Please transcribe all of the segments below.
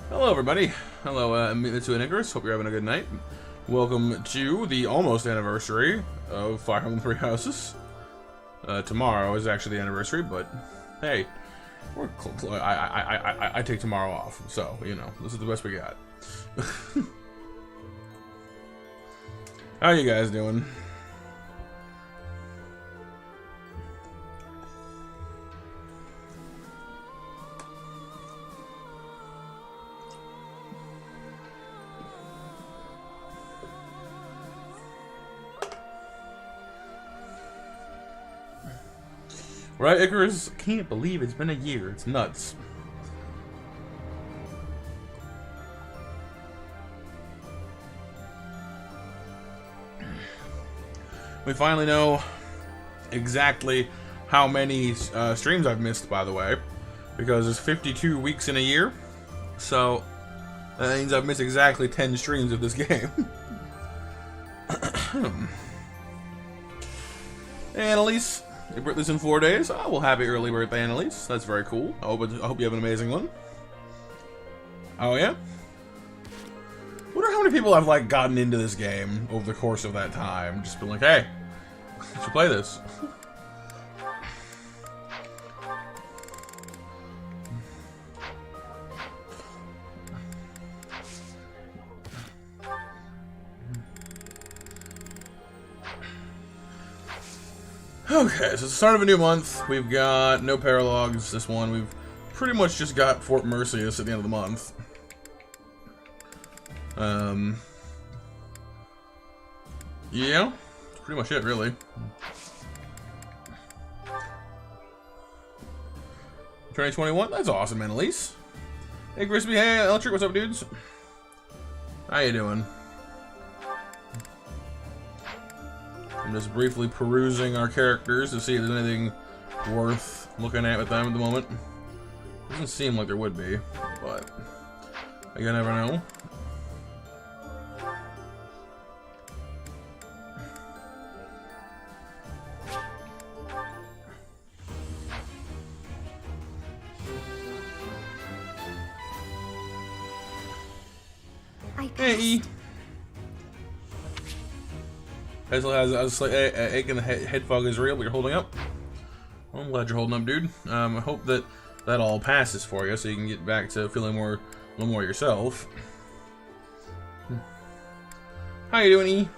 Hello everybody, hello Mitsu and Icarus, hope you're having a good night. Welcome to the almost anniversary of Fire Emblem Three Houses. Tomorrow is actually the anniversary, but hey, I take tomorrow off, so, you know, this is the best we got. How you guys doing? Right, Icarus? Can't believe it's been a year. It's nuts. We finally know exactly how many streams I've missed, by the way, because there's 52 weeks in a year, so that means I've missed exactly 10 streams of this game. Annalise, your birthday's in 4 days. Oh, well, happy early birthday, Annalise. That's very cool. I hope you have an amazing one. Oh, yeah? Wonder how many people have, like, gotten into this game over the course of that time. Just been like, hey, you should play this. Okay, so it's the start of a new month. We've got no paralogs this one. We've pretty much just got Fort Mercius at the end of the month. Yeah, that's pretty much it, really. Turning 21, that's awesome, Annalise. Hey, Crispy, hey, Electric, what's up, dudes? How you doing? I'm just briefly perusing our characters to see if there's anything worth looking at with them at the moment. Doesn't seem like there would be, but you never know. Hey. Hazel has a slight ache in the head fog is real, but you're holding up. Well, I'm glad you're holding up, dude. I hope that all passes for you, so you can get back to feeling a little more yourself. How you doing, E?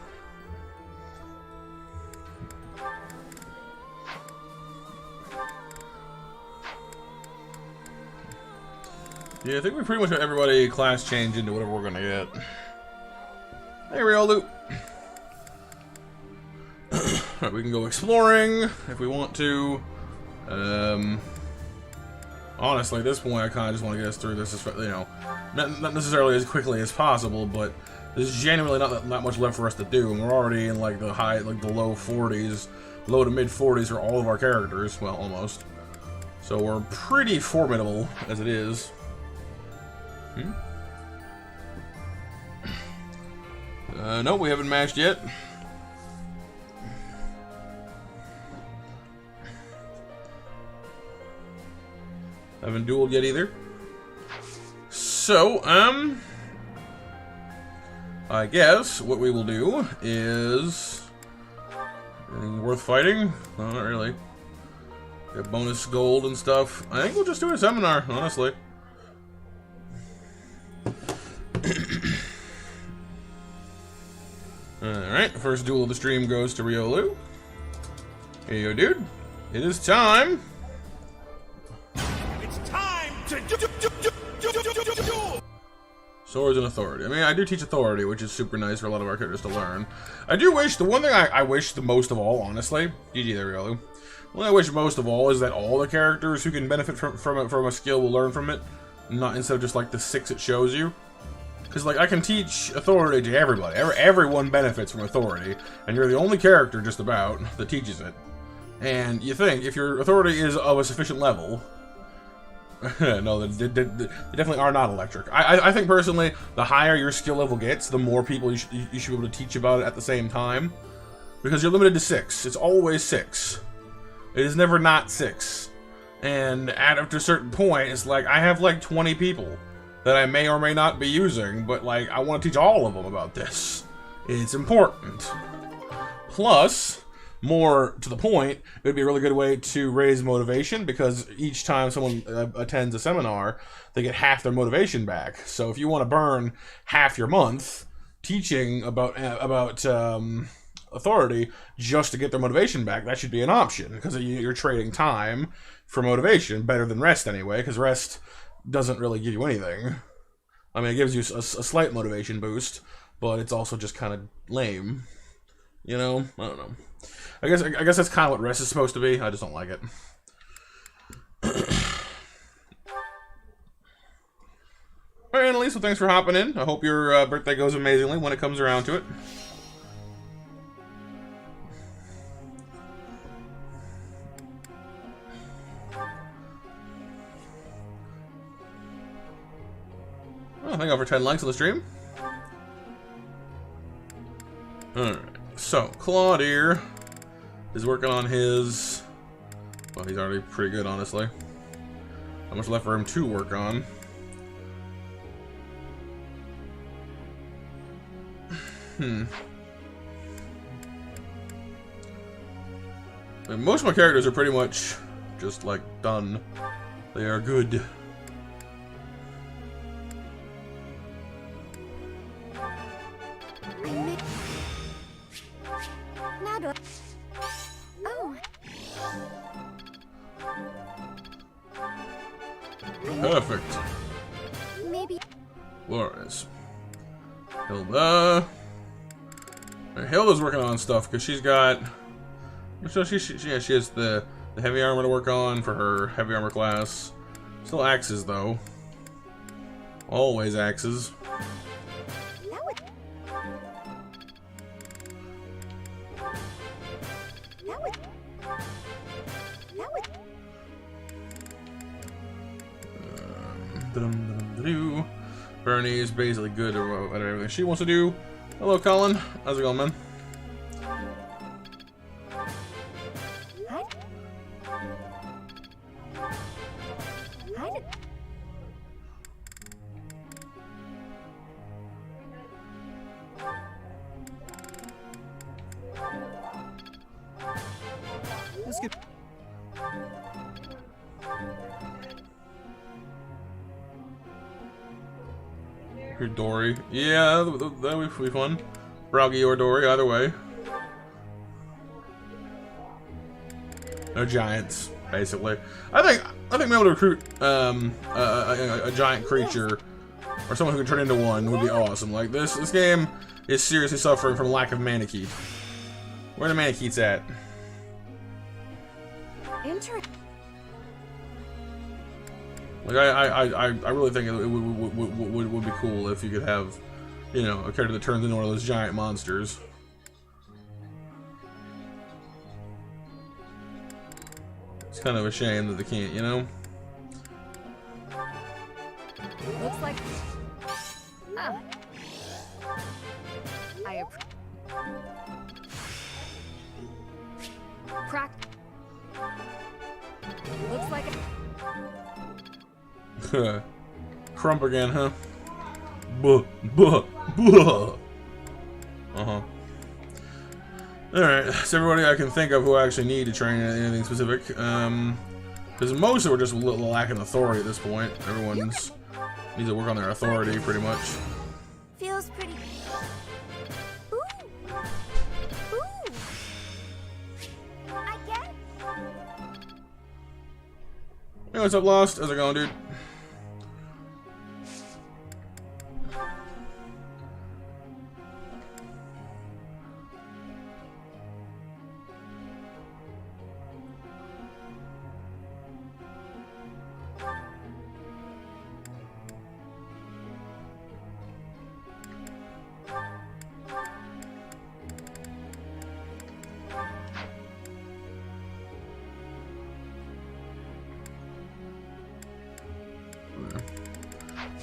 Yeah, I think we pretty much got everybody class change into whatever we're gonna get. Hey, Real Loot. Alright, we can go exploring if we want to. Honestly, at this point, I kind of just want to get us through this, you know, not necessarily as quickly as possible, but there's genuinely not that much left for us to do, and we're already in like the low 40s, low to mid 40s for all of our characters. Well, almost. So we're pretty formidable as it is. No, we haven't matched yet. Haven't dueled yet either. So, I guess what we will do is anything worth fighting? No, not really. Got bonus gold and stuff. I think we'll just do a seminar, honestly. Alright, first duel of the stream goes to Riolu. Here you go, dude. It is time. It's time to Swords and Authority. I mean, I do teach Authority, which is super nice for a lot of our characters to learn. I do wish, the one thing I wish the most of all, honestly, GG there, Riolu. What I wish most of all is that all the characters who can benefit from a skill will learn from it, not instead of just like the 6 it shows you. Because, like, I can teach Authority to everybody. Everyone benefits from Authority, and you're the only character, just about, that teaches it. And you think, if your Authority is of a sufficient level... no, they definitely are not electric. I think, personally, the higher your skill level gets, the more people you should be able to teach about it at the same time. Because you're limited to 6. It's always 6. It is never not 6. And after a certain point, it's like, I have, like, 20 people that I may or may not be using, but like I want to teach all of them about this. It's important. Plus, more to the point, it would be a really good way to raise motivation, because each time someone attends a seminar, they get half their motivation back. So if you want to burn half your month teaching about Authority just to get their motivation back, that should be an option, because you're trading time for motivation, better than rest anyway, because rest doesn't really give you anything. I mean, it gives you a slight motivation boost, but it's also just kind of lame. You know? I don't know. I guess that's kind of what rest is supposed to be. I just don't like it. Alright, Annalise, well, thanks for hopping in. I hope your birthday goes amazingly when it comes around to it. Oh, thank you for 10 likes on the stream. Alright, so Claude is working on his... Well, he's already pretty good, honestly. Not much left for him to work on. And most of my characters are pretty much just, like, done. They are good. Perfect. Maybe. Glorious. Hilda. Hilda's working on stuff because she's got. So she has the heavy armor to work on for her heavy armor class. Still axes though. Always axes. Bernie is basically good at everything she wants to do. Hello, Colin. How's it going, man? skip. Or Dory. Yeah, that would be fun. Froggy or Dory, either way. They're giants, basically. I think being able to recruit a giant creature or someone who can turn into one would be awesome. Like this game is seriously suffering from lack of Manakee. Where are the Manakeets at? Like I really think it would be cool if you could have, you know, a character that turns into one of those giant monsters. It's kind of a shame that they can't, you know. Looks like. Looks like. Crump again, huh? Buh, buh, buh. Alright, so everybody I can think of who I actually need to train in anything specific. Because most of them are just lacking authority at this point. Everyone needs to work on their authority, pretty much. Feels pretty. Ooh. Ooh. I get it. Hey, what's up, Lost? How's it going, dude?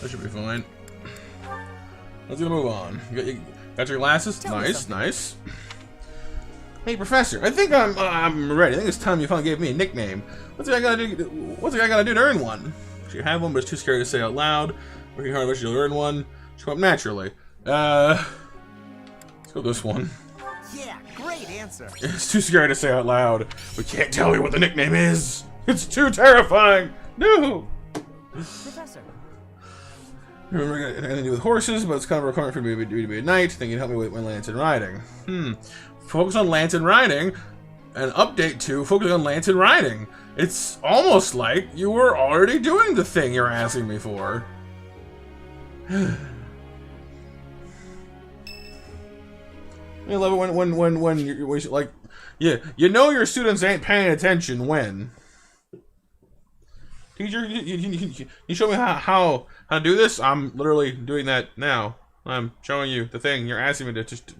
That should be fine. Let's gonna move on. You got your glasses? Nice, nice. Hey, Professor, I think I'm ready. I think it's time you finally gave me a nickname. What's the guy gotta do? What's the guy gotta do to earn one? She have one, but it's too scary to say out loud. Working hard, but she'll earn one. She'll come up naturally. Let's go this one. Yeah, great answer. It's too scary to say out loud. We can't tell you what the nickname is. It's too terrifying. No. Professor. Remember, I got anything to do with horses, but it's kind of a requirement for me to be at night. Think you'd help me with my lance and riding. Focus on lance and riding. And update 2, focus on lance and riding. It's almost like you were already doing the thing you're asking me for. I love it when you're like, yeah, you know your students ain't paying attention when. Teacher, you show me how to do this? I'm literally doing that now. I'm showing you the thing you're asking me to just.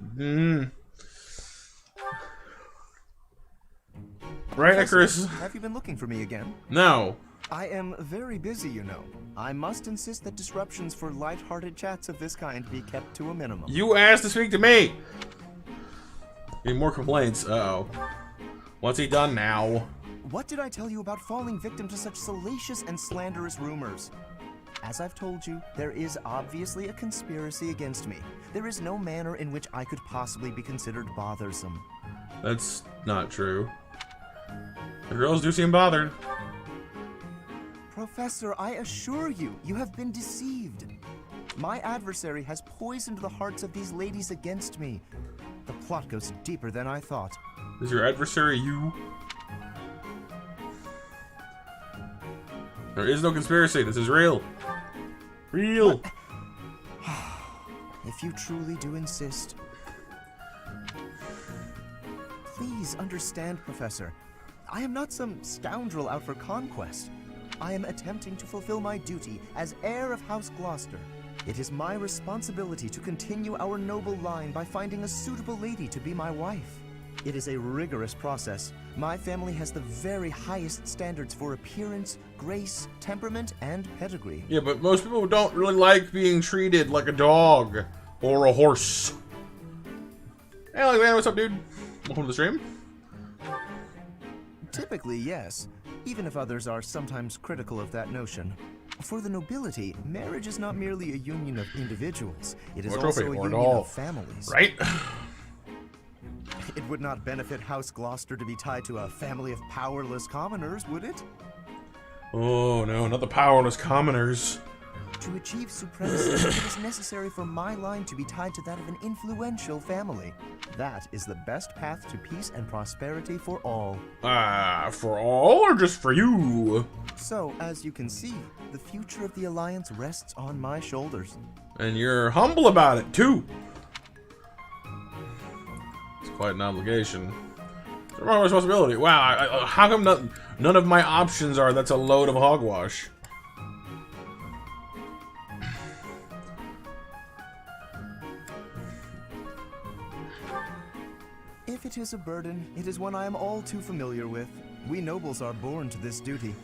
Right, Icarus? Have you been looking for me again? No. I am very busy, you know. I must insist that disruptions for light-hearted chats of this kind be kept to a minimum. You asked to speak to me! Getting more complaints. Uh-oh. What's he done now? What did I tell you about falling victim to such salacious and slanderous rumors? As I've told you, there is obviously a conspiracy against me. There is no manner in which I could possibly be considered bothersome. That's not true. The girls do seem bothered. Professor, I assure you, you have been deceived. My adversary has poisoned the hearts of these ladies against me. The plot goes deeper than I thought. Is your adversary you? There is no conspiracy. This is real. Real. If you truly do insist. Please understand, Professor. I am not some scoundrel out for conquest. I am attempting to fulfill my duty as heir of House Gloucester. It is my responsibility to continue our noble line by finding a suitable lady to be my wife. It is a rigorous process. My family has the very highest standards for appearance, grace, temperament, and pedigree. Yeah, but most people don't really like being treated like a dog or a horse. Hey, Alexander, what's up, dude? Welcome to the stream. Typically, yes, even if others are sometimes critical of that notion. For the nobility, marriage is not merely a union of individuals. It is also a union of families. Right? It It would not benefit House Gloucester to be tied to a family of powerless commoners, would it? Oh no, not the powerless commoners. To achieve supremacy, it is necessary for my line to be tied to that of an influential family. That is the best path to peace and prosperity for all. For all or just for you? So, as you can see, the future of the Alliance rests on my shoulders. And you're humble about it, too. It's quite an obligation. It's a wrong responsibility. Wow, how come none of my options are that's a load of hogwash? If it is a burden, it is one I am all too familiar with. We nobles are born to this duty.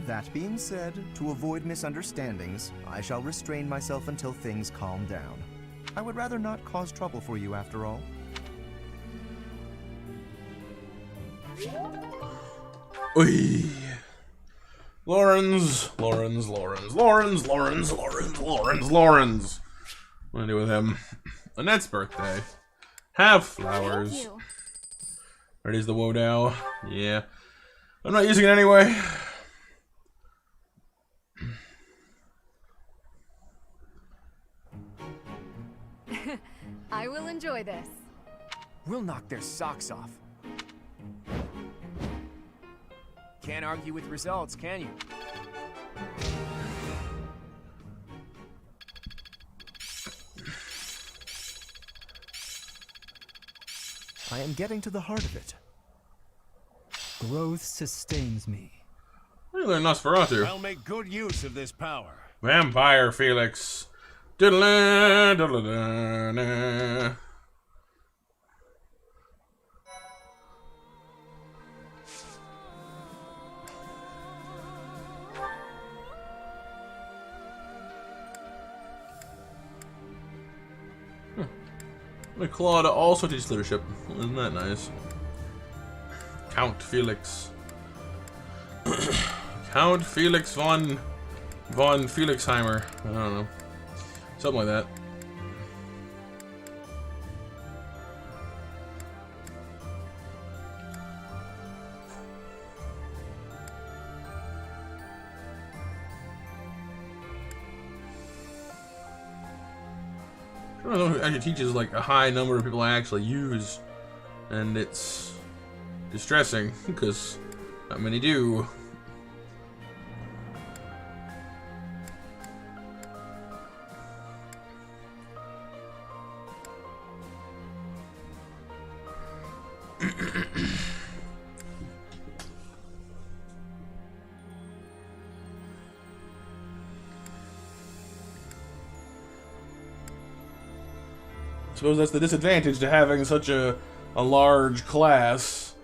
That being said, to avoid misunderstandings, I shall restrain myself until things calm down. I would rather not cause trouble for you after all. Oy. Lawrence. What do I do with him? Annette's birthday. Have flowers. Thank you. Ready's the Wodow. Yeah. I'm not using it anyway. I will enjoy this. We'll knock their socks off. Can't argue with results, can you? I am getting to the heart of it. Growth sustains me. I learned Nosferatu. I'll make good use of this power. Vampire Felix. Diddle-da, diddle-da-da. Claude also teaches leadership. Isn't that nice? Count Felix. Count Felix von Felixheimer. I don't know. Something like that. I don't know who actually teaches like a high number of people I actually use, and it's distressing because not many do. I suppose that's the disadvantage to having such a large class,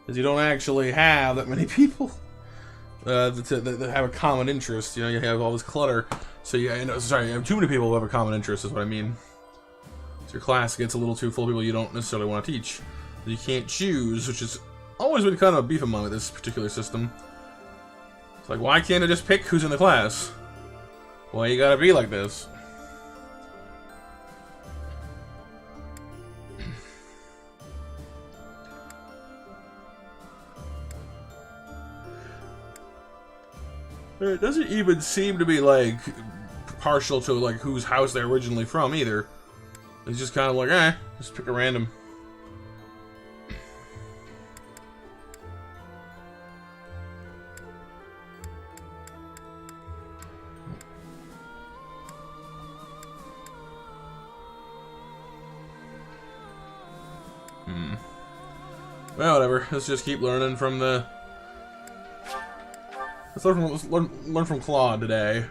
is you don't actually have that many people that have a common interest. You know, you have all this clutter, so you have too many people who have a common interest is what I mean. So your class gets a little too full of people you don't necessarily want to teach. You can't choose, which has always been kind of a beef among with this particular system. It's like, why can't I just pick who's in the class? Why you gotta be like this? It doesn't even seem to be like partial to like whose house they're originally from either. It's just kind of like, just pick a random. Well, whatever. Let's just keep learning from the. Let's learn from Claude today.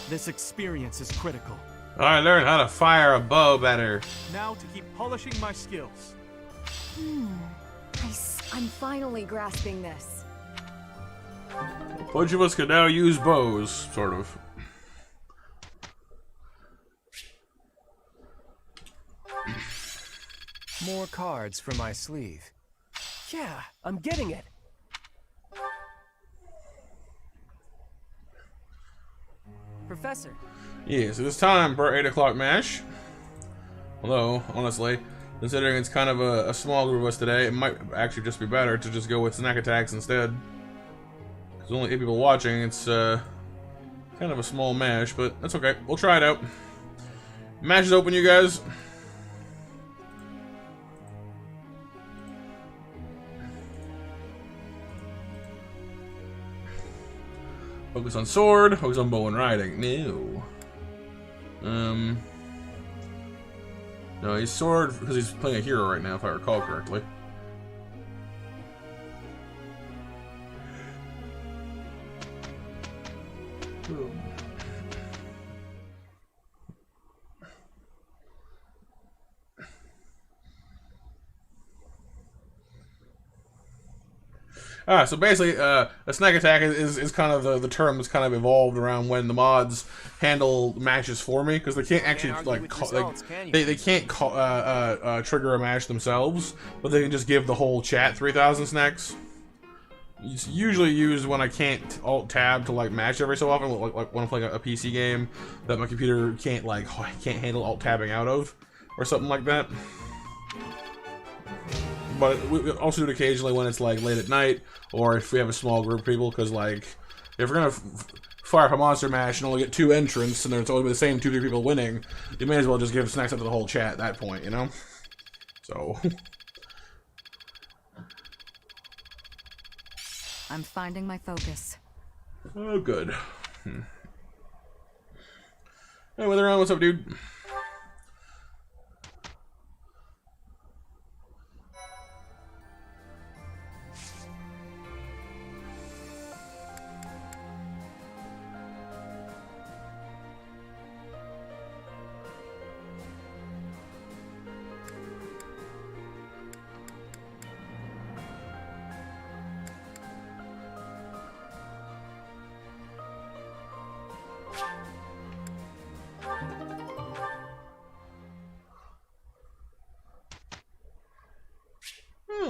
This experience is critical. I learned how to fire a bow better. Now to keep polishing my skills. I'm finally grasping this. A bunch of us can now use bows, sort of. More cards for my sleeve. Yeah, I'm getting it. Professor. Yeah, so it's time for our 8 o'clock mash. Although, honestly, considering it's kind of a small group of us today, it might actually just be better to just go with snack attacks instead. Because only 8 people watching, it's kind of a small mash, but that's okay. We'll try it out. Mash is open, you guys. Focus on sword, focus on bow and riding. No. No, he's sword because he's playing a hero right now, if I recall correctly. So basically, a snack attack is kind of the term that's kind of evolved around when the mods handle matches for me, because they can't actually they can't trigger a match themselves, but they can just give the whole chat 3,000 snacks. It's usually used when I can't alt tab to like match every so often, like when I'm playing a PC game that my computer can't handle alt tabbing out of, or something like that. But we also do it occasionally when it's like late at night, or if we have a small group of people, because like if we're gonna fire up a monster match and only get 2 entrants and there's only the same 2-3 people winning, you may as well just give snacks up to the whole chat at that point, you know? So I'm finding my focus. oh good. Hey, Wither, what's up, dude?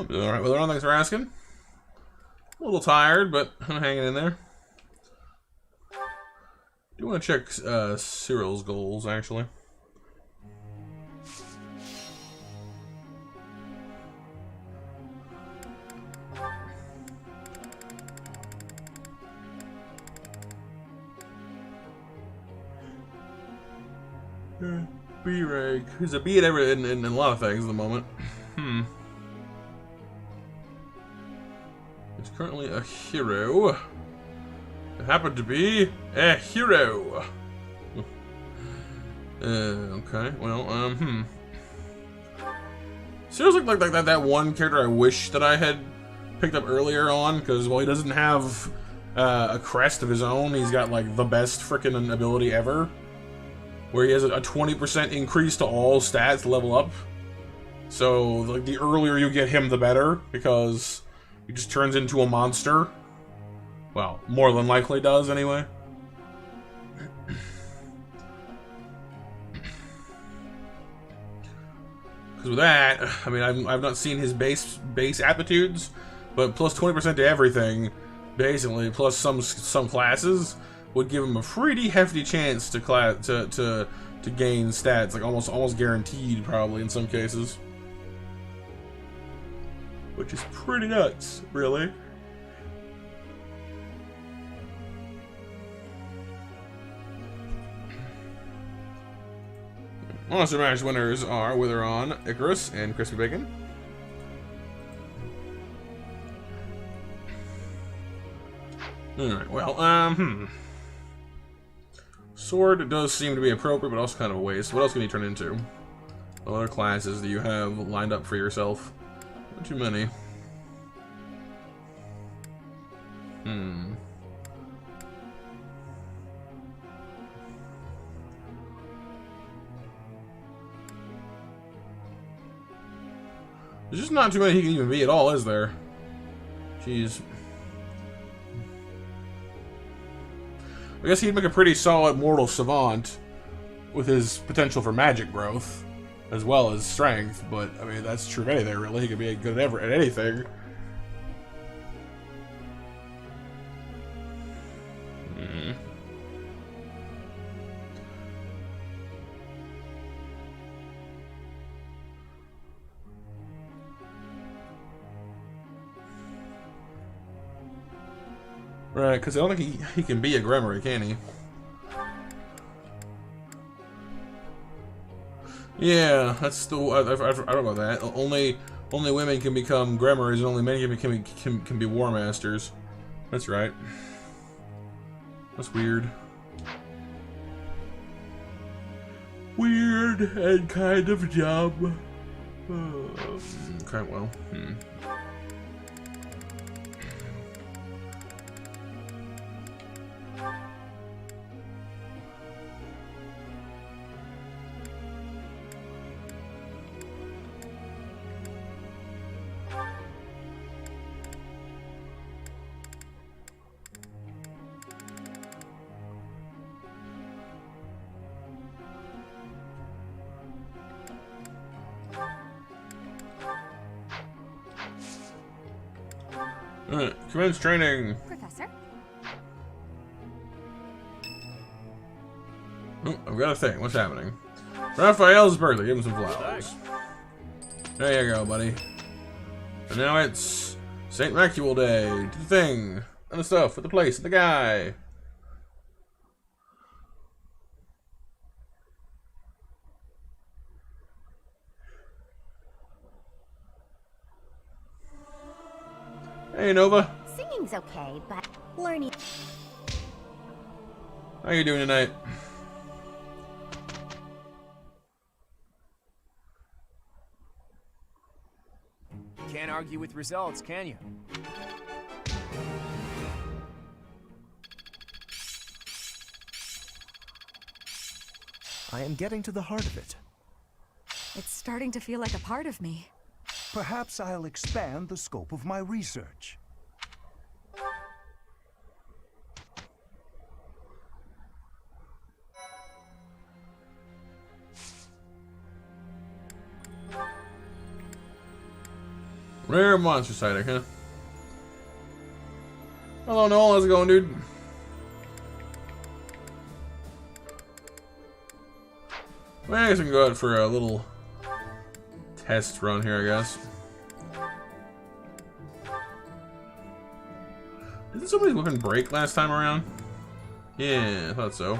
Alright, well, thanks for asking. A little tired, but I'm hanging in there. Do want to check Cyril's goals, actually. B rank. He's a B in a lot of things at the moment. He's currently a hero. It happened to be a hero. Okay. Well, Seriously, like that one character I wish that I had picked up earlier on, because well, he doesn't have a crest of his own. He's got like the best freaking ability ever, where he has a 20% increase to all stats level up. So like the earlier you get him, the better, because he just turns into a monster. Well, more than likely does, anyway. Because with that, I mean, I've not seen his base aptitudes, but plus 20% to everything, basically, plus some classes, would give him a pretty hefty chance to gain stats, like almost guaranteed, probably in some cases. Which is pretty nuts, really. Monster Mash winners are Witheron, Icarus, and Crispy Bacon. Alright, well, Sword does seem to be appropriate, but also kind of a waste. What else can you turn into? What other classes do you have lined up for yourself? Not too many. There's just not too many he can even be at all, is there? Jeez. I guess he'd make a pretty solid mortal savant with his potential for magic growth, as well as strength, but I mean that's true of anything really. He could be good at anything. Right, because I don't think he can be a Grimoire, can he? Yeah, that's still I don't know about that. Only women can become Grimoires, and only men can be War Masters. That's right. That's weird. Weird and kind of dumb. Okay, well. Commence training. Professor? Oh, I've got a thing. What's happening? Raphael's birthday. Give him some flowers. There you go, buddy. And now it's St. Macule Day. Do the thing. And the stuff. With the place. And the guy. Hey, Nova. Singing's okay, but learning... How you doing tonight? Can't argue with results, can you? I am getting to the heart of it. It's starting to feel like a part of me. Perhaps I'll expand the scope of my research. Rare monster sighting, huh? Hello, Noel. How's it going, dude? Well, I guess we can go out for a little test run here, I guess. Didn't somebody's weapon break last time around? Yeah, I thought so.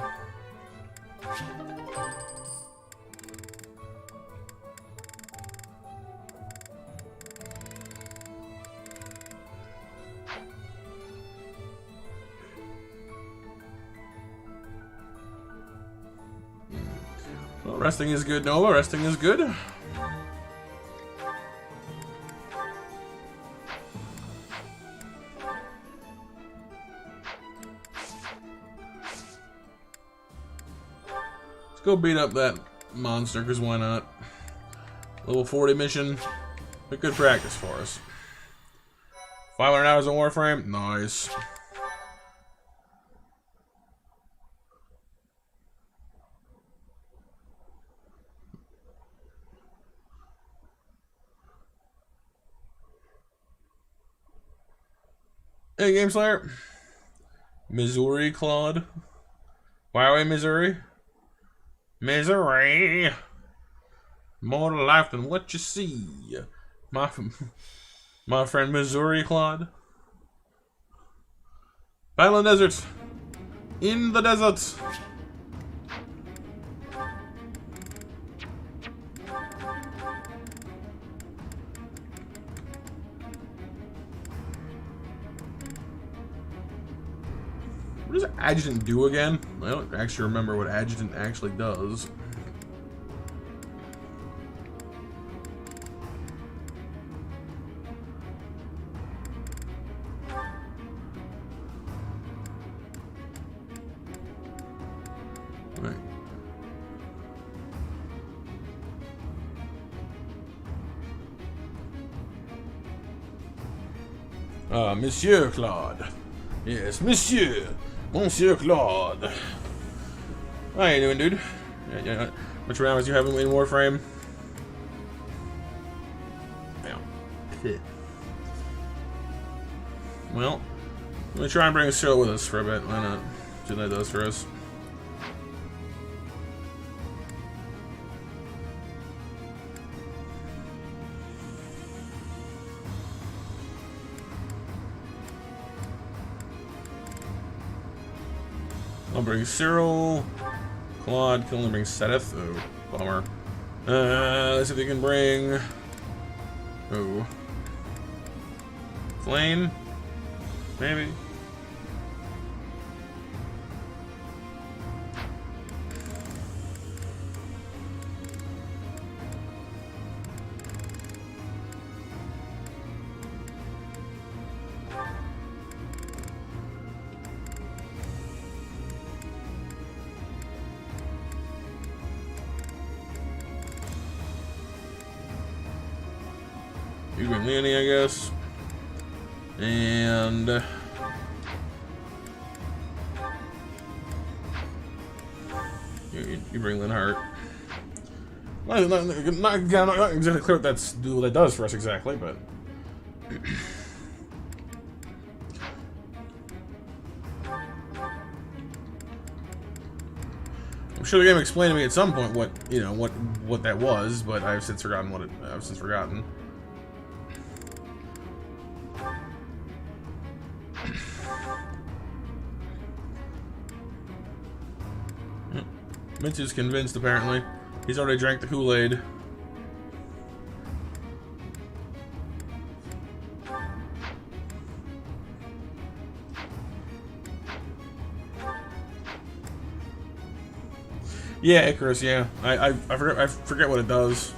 Well, resting is good, Nova. Resting is good. Let's go beat up that monster, because why not? Level 40 mission. A good practice for us. 500 hours of Warframe. Nice. Hey, Game Slayer. Missouri, Claude. Why, Missouri? Missouri. More to life than what you see. My friend Missouri, Claude. Battle in the desert. In the desert. What does Adjutant do again? I don't actually remember what Adjutant actually does. Monsieur Claude. Yes, Monsieur Claude. How you doing, dude? Yeah. Which rounds you having in Warframe? Yeah. Well, let me try and bring a show with us for a bit. Why not? See what that does for us. I'll bring Cyril. Claude can only bring Sedith. Oh, bummer. Let's see if we can bring... Oh. Flame? Maybe? You bring Leonie, I guess. And... you bring Linhart. Not exactly clear what that does for us exactly, but... I'm sure the game explained to me at some point what, you know, what that was, but I've since forgotten what it... I've since forgotten. Mitch is convinced, apparently. He's already drank the Kool-Aid. Yeah, Icarus, yeah. I forget what it does.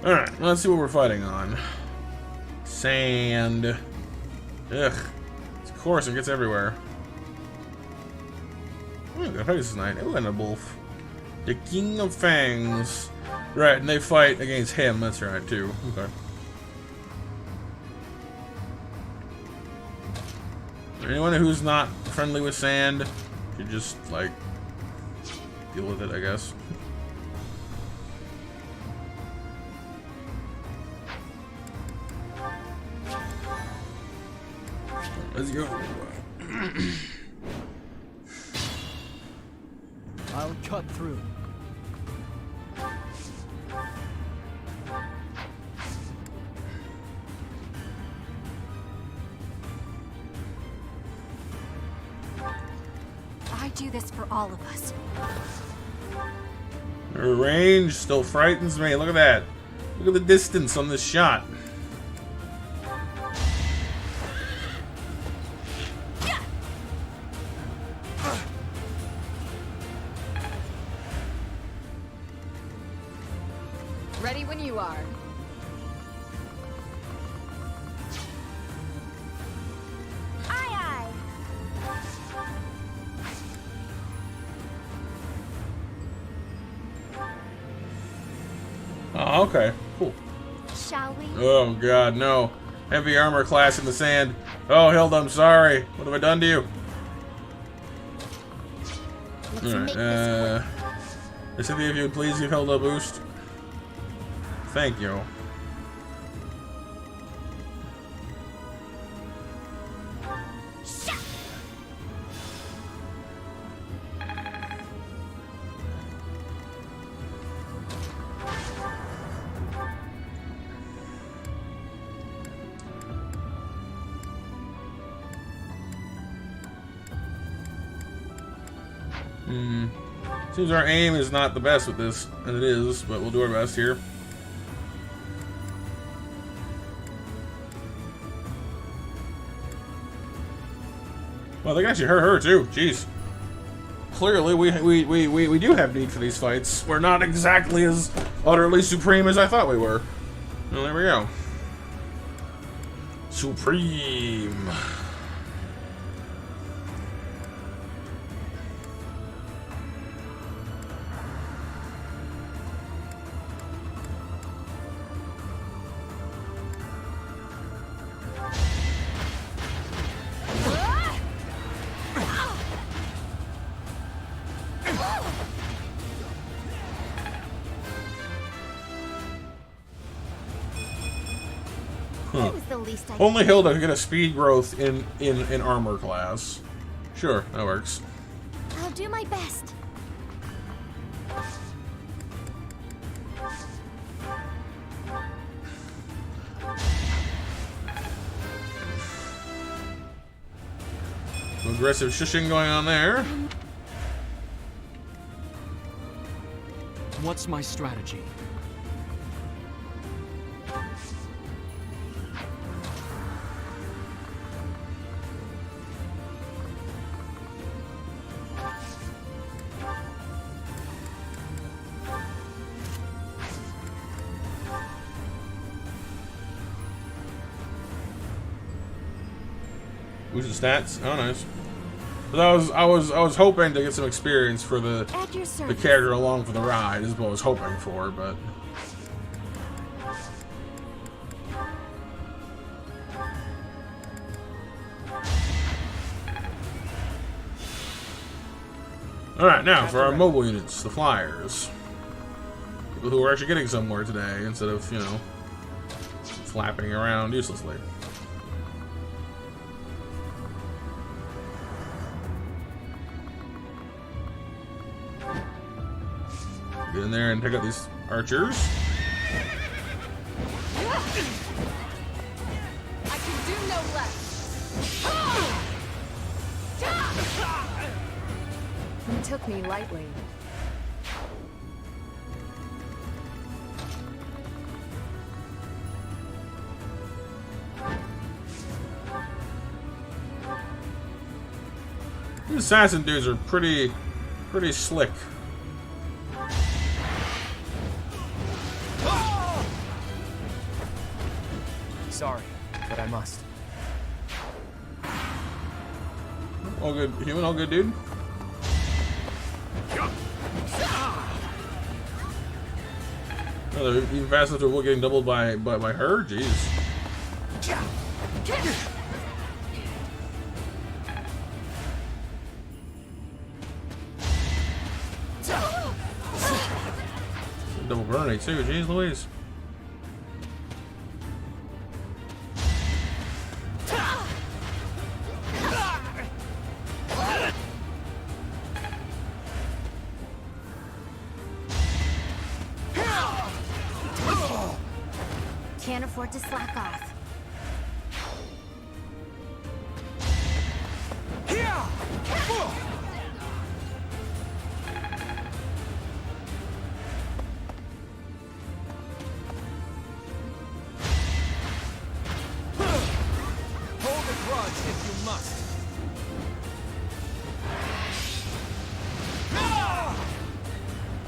Alright, let's see what we're fighting on. Sand. Ugh. Of course, it gets everywhere. Ooh, the face is nice. Ooh, and a wolf. The King of Fangs. Right, and they fight against him, that's right, too. Okay. Anyone who's not friendly with sand should just, like, deal with it, I guess. Let's go. I'll cut through. I do this for all of us. Her range still frightens me. Look at that. Look at the distance on this shot. Ready when you are. Aye, aye. Oh, okay. Cool. Shall we? Oh, God, no. Heavy armor class in the sand. Oh, Hilda, I'm sorry. What have I done to you? Let's Alright, make this work. Cynthia, if you would please give Hilda a boost. Thank you. Seems our aim is not the best with this, and it is, but we'll do our best here. Well, they can actually hurt her too. Jeez. Clearly, we do have need for these fights. We're not exactly as utterly supreme as I thought we were. Well, there we go. Supreme. That was the least I Only Hilda can get a speed growth in armor class. Sure, that works. I'll do my best. aggressive shushing going on there. What's my strategy? Who's the stats? Oh, nice. But I was hoping to get some experience for the character along for the ride. Is what I was hoping for, but. All right, now for our mobile units, the flyers. People who are actually getting somewhere today instead of, you know, flapping around uselessly. Get in there and pick up these archers. I can do no less. You took me lightly. These assassin dudes are pretty slick. Sorry, but I must. All good, human. All good, dude. Oh, they're even fast enough to getting doubled by her. Jeez. Double burning too. Jeez Louise. Can't afford to slack off. Hold a grudge if you must.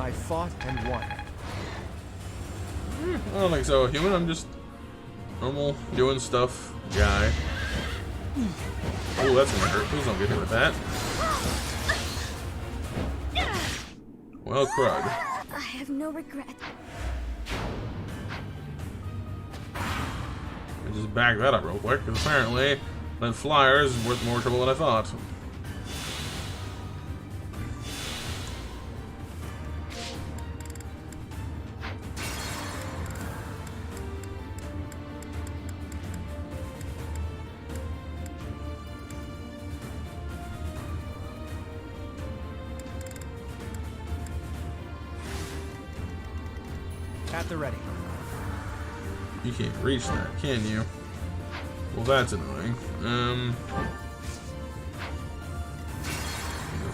I fought and won. I don't think so, human. I'm just normal doing stuff guy. Oh, that's gonna hurt. Please don't get hit with that. Well, crud. I have no regret. I just back that up real quick, because apparently that flyer is worth more trouble than I thought. At the ready. You can't reach that, can you? Well, that's annoying. Go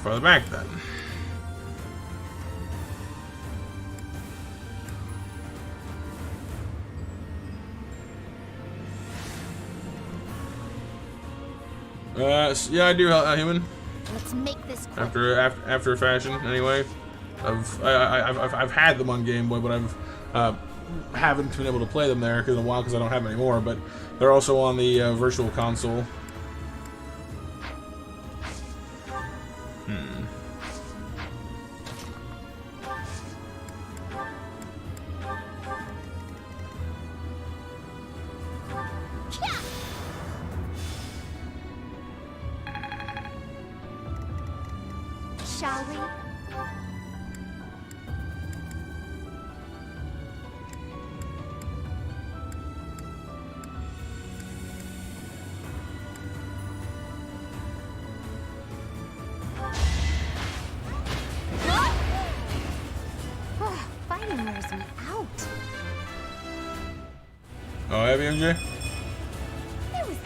farther back then. Yeah, I do, human. Let's make this quick. After a fashion, anyway. I've had them on Game Boy, but haven't been able to play them there in a while because I don't have them anymore. But they're also on the Virtual Console. Shall we? Fighting wears me out. Oh, have you, MJ? It was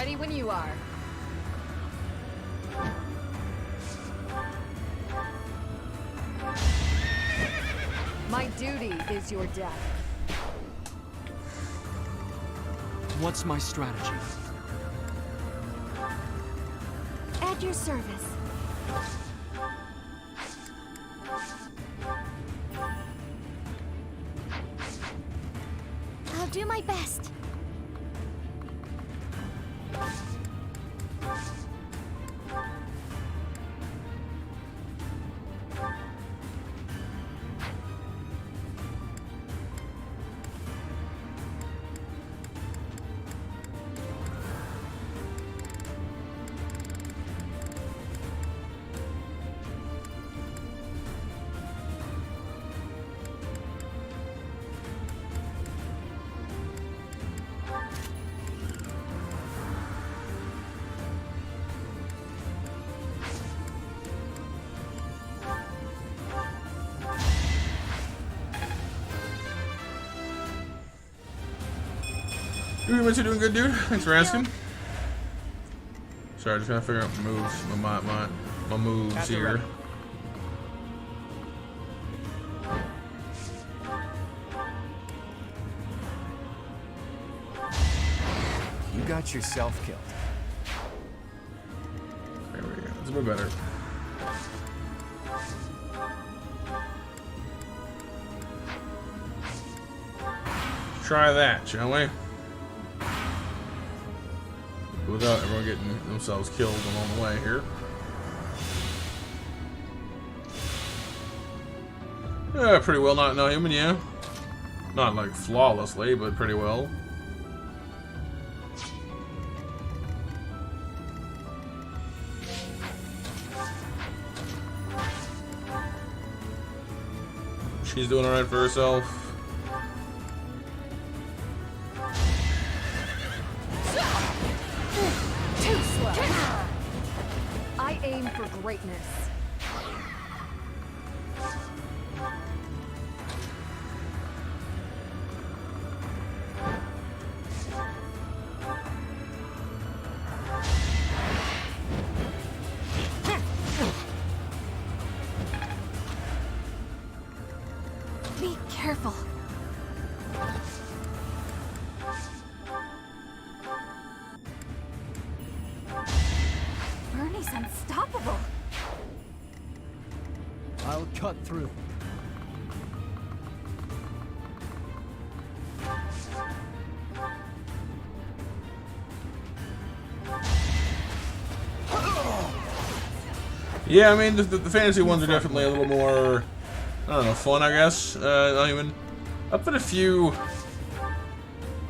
ready when you are. My duty is your death. What's my strategy? At your service. I'll do my best. You are doing good, dude. Thanks for asking. Sorry, just trying to figure out moves, my moves here. You got yourself killed. There we go. It's a bit better. Try that, shall we? Without everyone getting themselves killed along the way here. Yeah, pretty well, not human, yeah. Not like flawlessly, but pretty well. She's doing alright for herself. Too slow. I aim for greatness. Be careful. Bernie's unstoppable. I'll cut through. Yeah, I mean, the fantasy ones are definitely a little more, I don't know, fun, I guess. Not even. I've been a few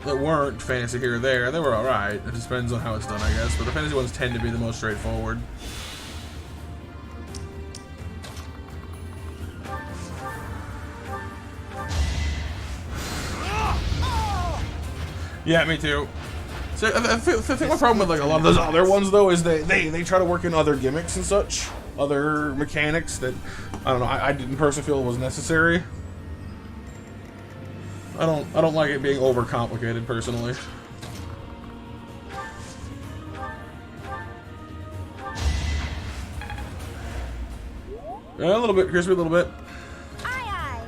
that weren't fantasy here or there. They were alright. It just depends on how it's done, I guess. But the fantasy ones tend to be the most straightforward. Yeah, me too. So I think my problem with like a lot of those other ones though is they try to work in other gimmicks and such, other mechanics that I don't know. I didn't personally feel was necessary. I don't like it being overcomplicated personally. Yeah, a little bit crispy, a little bit. Aye, aye.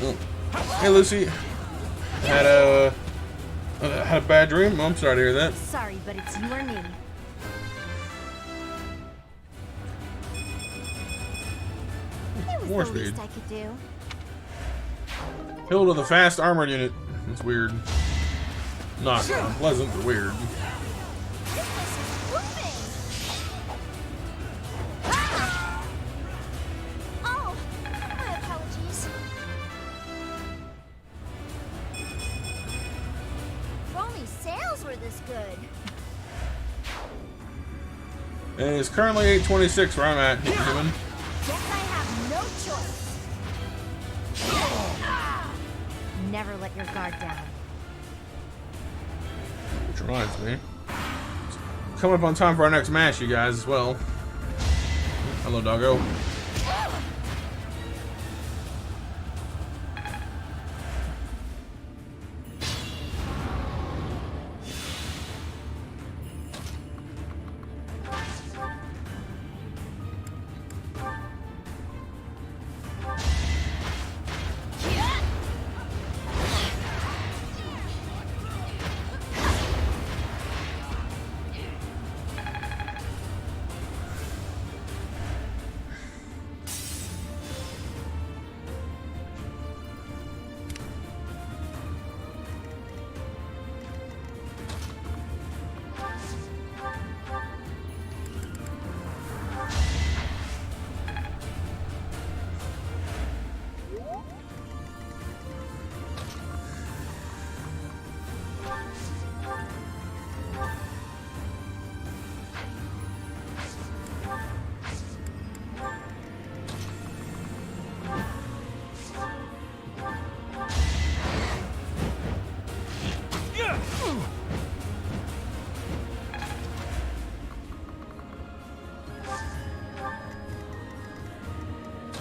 Oh. Hey Lucy, had a bad dream. Oh, I'm sorry to hear that. Sorry, but it's you or me. It was More the speed. least I could do. Killed with a fast armored unit. That's weird. Not unpleasant, but weird. This place is moving. Oh, my apologies. If only sales were this good. And it's currently 8:26 where I'm at, human. Guess I have no choice. Never let your guard down. Which reminds me. Coming up on time for our next match, you guys, as well. Hello, doggo.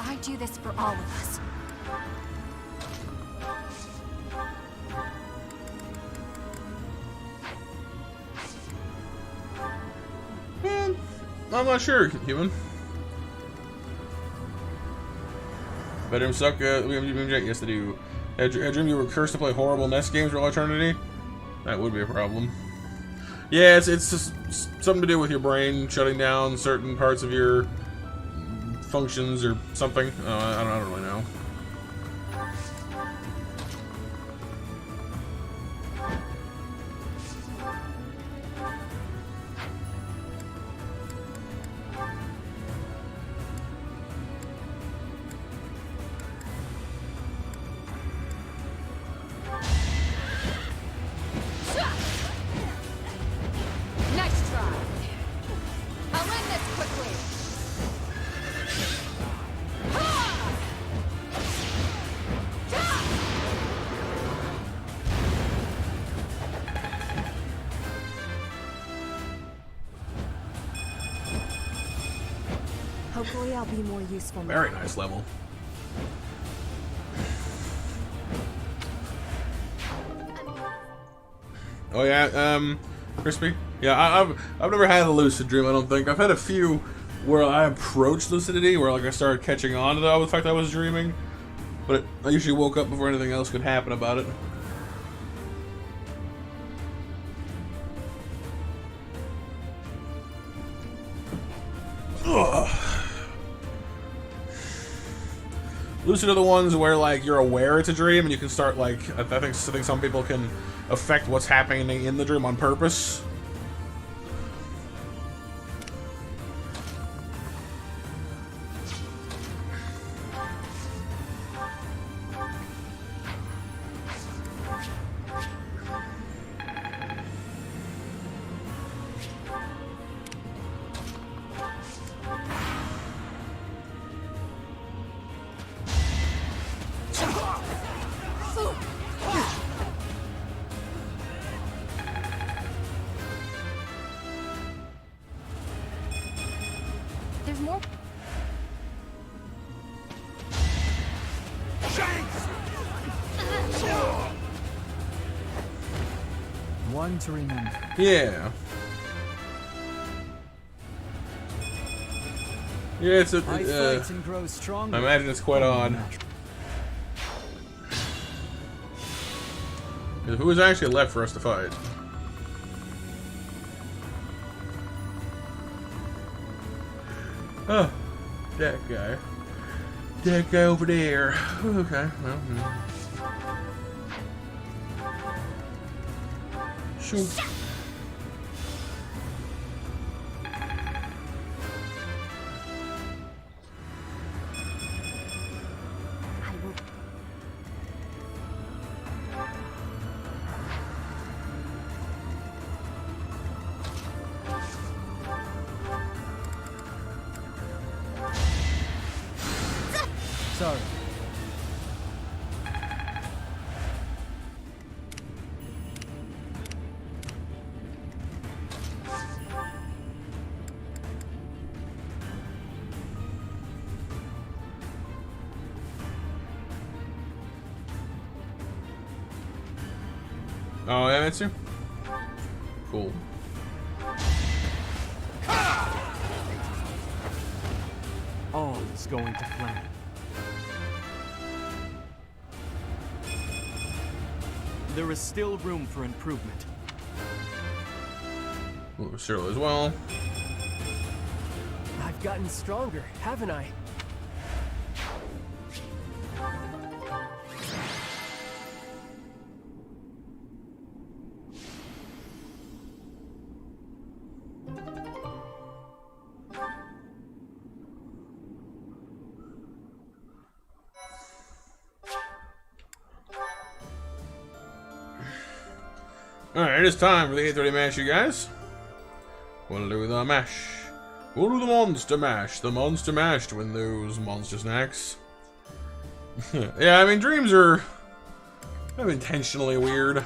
I do this for all of us. I'm not sure, human. Bedroom suck. We have yes, they do. I dream you were cursed to play horrible NES games for all eternity. That would be a problem. Yeah, it's just something to do with your brain shutting down certain parts of your functions or something. I don't really know. Nice try. I'll end this quickly. Hopefully I'll be more useful now. Very nice level. Oh yeah, Crispy. Yeah, I've never had a lucid dream. I don't think I've had a few where I approached lucidity, where like I started catching on to the fact I was dreaming, but I usually woke up before anything else could happen about it. Ugh. Lucid are the ones where like you're aware it's a dream and you can start like I think some people can affect what's happening in the dream on purpose. There's more. One to remember. Yeah. Yeah, it's a. I fight and grow stronger. I imagine it's quite odd. Who is actually left for us to fight? Oh, that guy. That guy over there. Okay, well. Shoot. Sorry. Oh, yeah, Mitsu? Cool. All is going to plan. There is still room for improvement. Ooh, Cyril as well. I've gotten stronger, haven't I? Alright, it's time for the 8:30 mash, you guys. We'll do the mash. We'll do the monster mash. The monster mash to win those monster snacks. Yeah, I mean, dreams are kind of intentionally weird.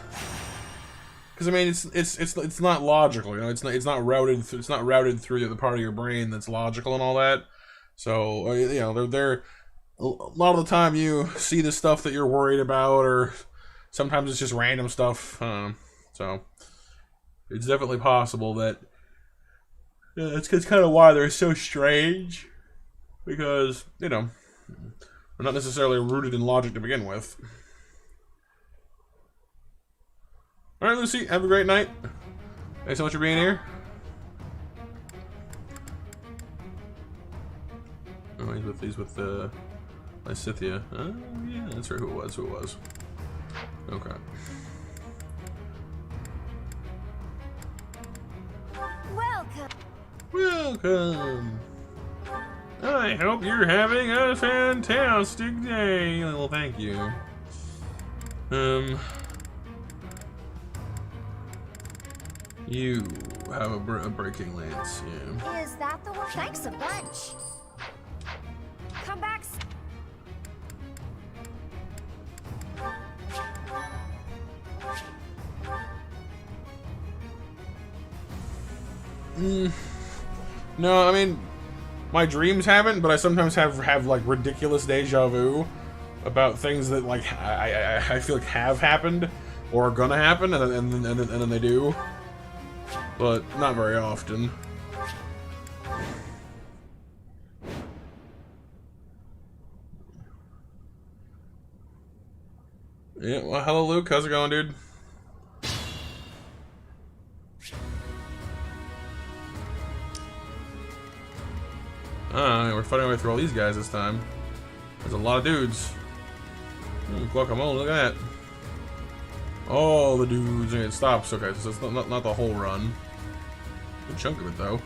Because I mean, it's not logical, you know. It's not routed through the part of your brain that's logical and all that. So you know, they're a lot of the time you see the stuff that you're worried about, or sometimes it's just random stuff. So it's definitely possible that it's kind of why they're so strange, because you know they're not necessarily rooted in logic to begin with. All right, Lucy, have a great night. Thanks so much for being here. Oh, he's with Lysithia. Oh yeah, that's right. Who it was? Okay. Welcome. I hope you're having a fantastic day. Well, thank you. You have a breaking lance, yeah. Is that the one? Thanks a bunch. Come back. No, I mean, my dreams haven't, but I sometimes have like ridiculous deja vu about things that like I feel like have happened or are gonna happen, and then they do, but not very often. Yeah, well, hello Luke, how's it going, dude? We're fighting our way through all these guys this time. There's a lot of dudes. Guacamole, look at that. All the dudes, and it stops. Okay, so it's not the whole run. Good chunk of it, though.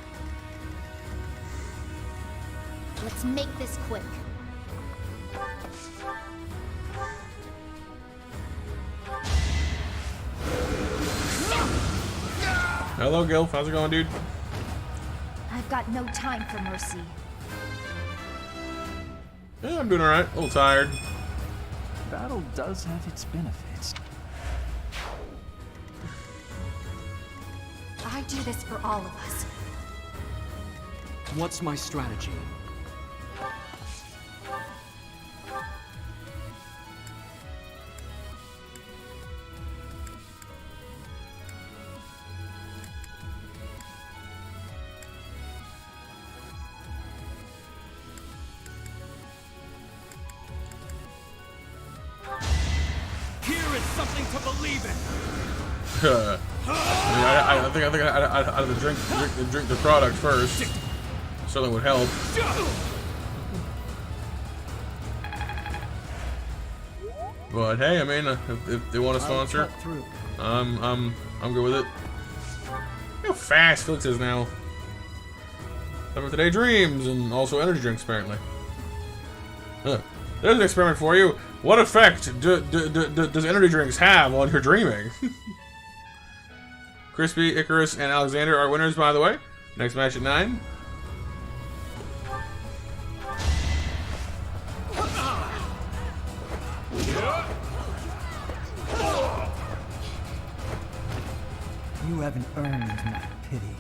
Let's make this quick. Hello, Gilf. How's it going, dude? I've got no time for mercy. Yeah, I'm doing alright. A little tired. Battle does have its benefits. I do this for all of us. What's my strategy? I think I'd drink the product first. Certainly would help. But hey, I mean, if they want to sponsor, I'm good with it. Look how fast Felix is now. Time for today dreams and also energy drinks apparently. There's an experiment for you. What effect does energy drinks have while you're dreaming? Crispy, Icarus, and Alexander are winners, by the way. Next match at 9. You haven't earned my pity.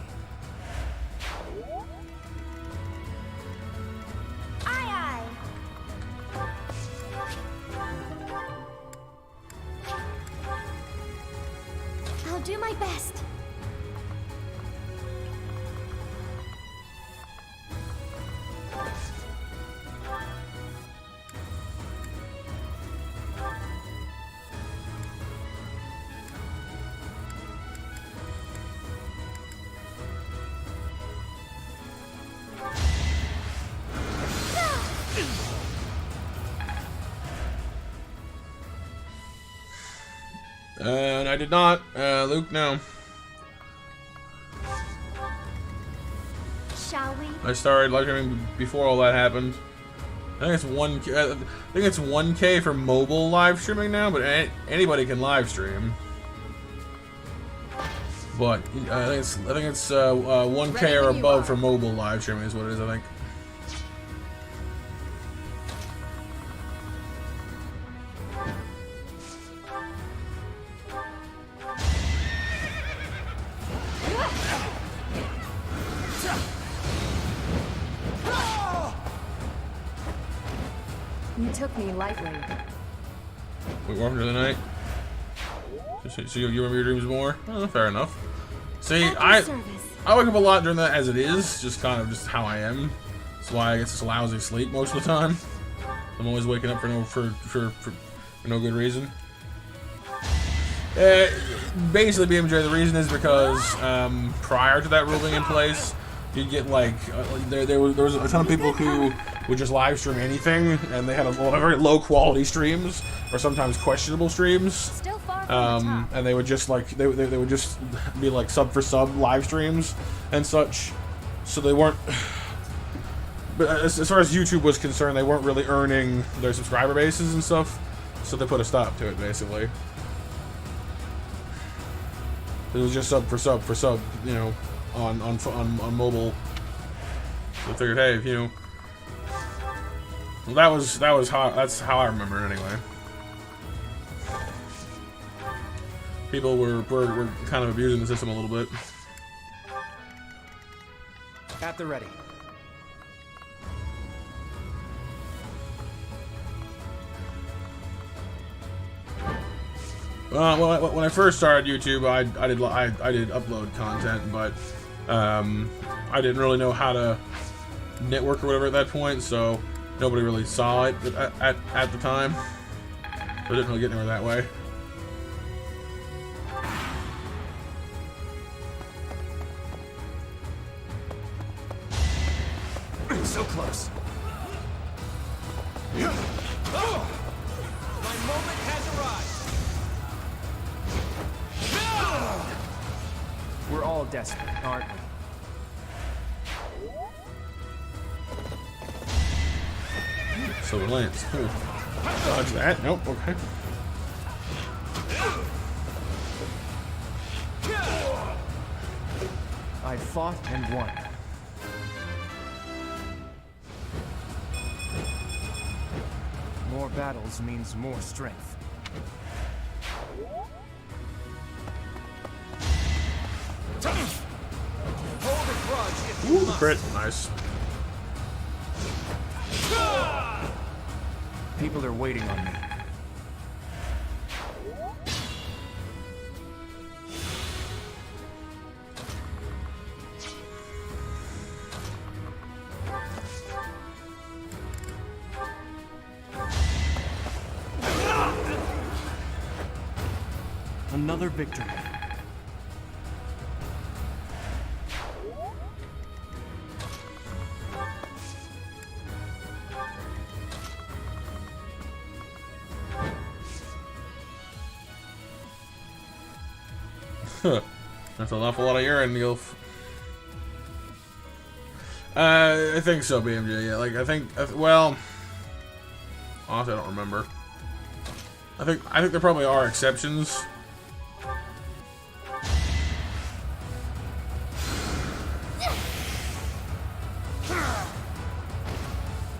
Aye, aye. do my best. And I did not. Luke, no. Shall we? I started live streaming before all that happened. I think it's 1K. I think it's 1K for mobile live streaming now, but anybody can live stream. But I think it's 1K or above for mobile live streaming is what it is. I think. You took me lightly. Wait, welcome to the night. So you remember your dreams more? Oh, fair enough. See, I wake up a lot during that as it is, just kind of just how I am. That's why I get such lousy sleep most of the time. I'm always waking up for no good reason. Basically, BMJ, the reason is because prior to that rule being in place, you'd get like there was a ton of people who would just live stream anything, and they had a lot of very low quality streams or sometimes questionable streams. Still far from the top. And they would just like they would just be like sub for sub live streams and such, so they weren't. But as far as YouTube was concerned, they weren't really earning their subscriber bases and stuff, so they put a stop to it basically. It was just sub for sub, you know, on mobile. So I figured, hey, you know, well, that was how that's how I remember it anyway. People were kind of abusing the system a little bit. At the ready. Well, when I first started YouTube, I did upload content, but I didn't really know how to network or whatever at that point, so nobody really saw it at the time. I didn't really get anywhere that way. So close. My moment has arrived. We're all desperate, aren't we? Silver Lance. Cool. Dodge that. Nope. Okay. I fought and won. More battles means more strength. Hold a grudge if you Ooh, must. crit. Nice. People are waiting on me. Another victory. That's an awful lot of urine, Gilf. I think so, BMJ. Yeah, like I think. Well, honestly, I don't remember. I think there probably are exceptions.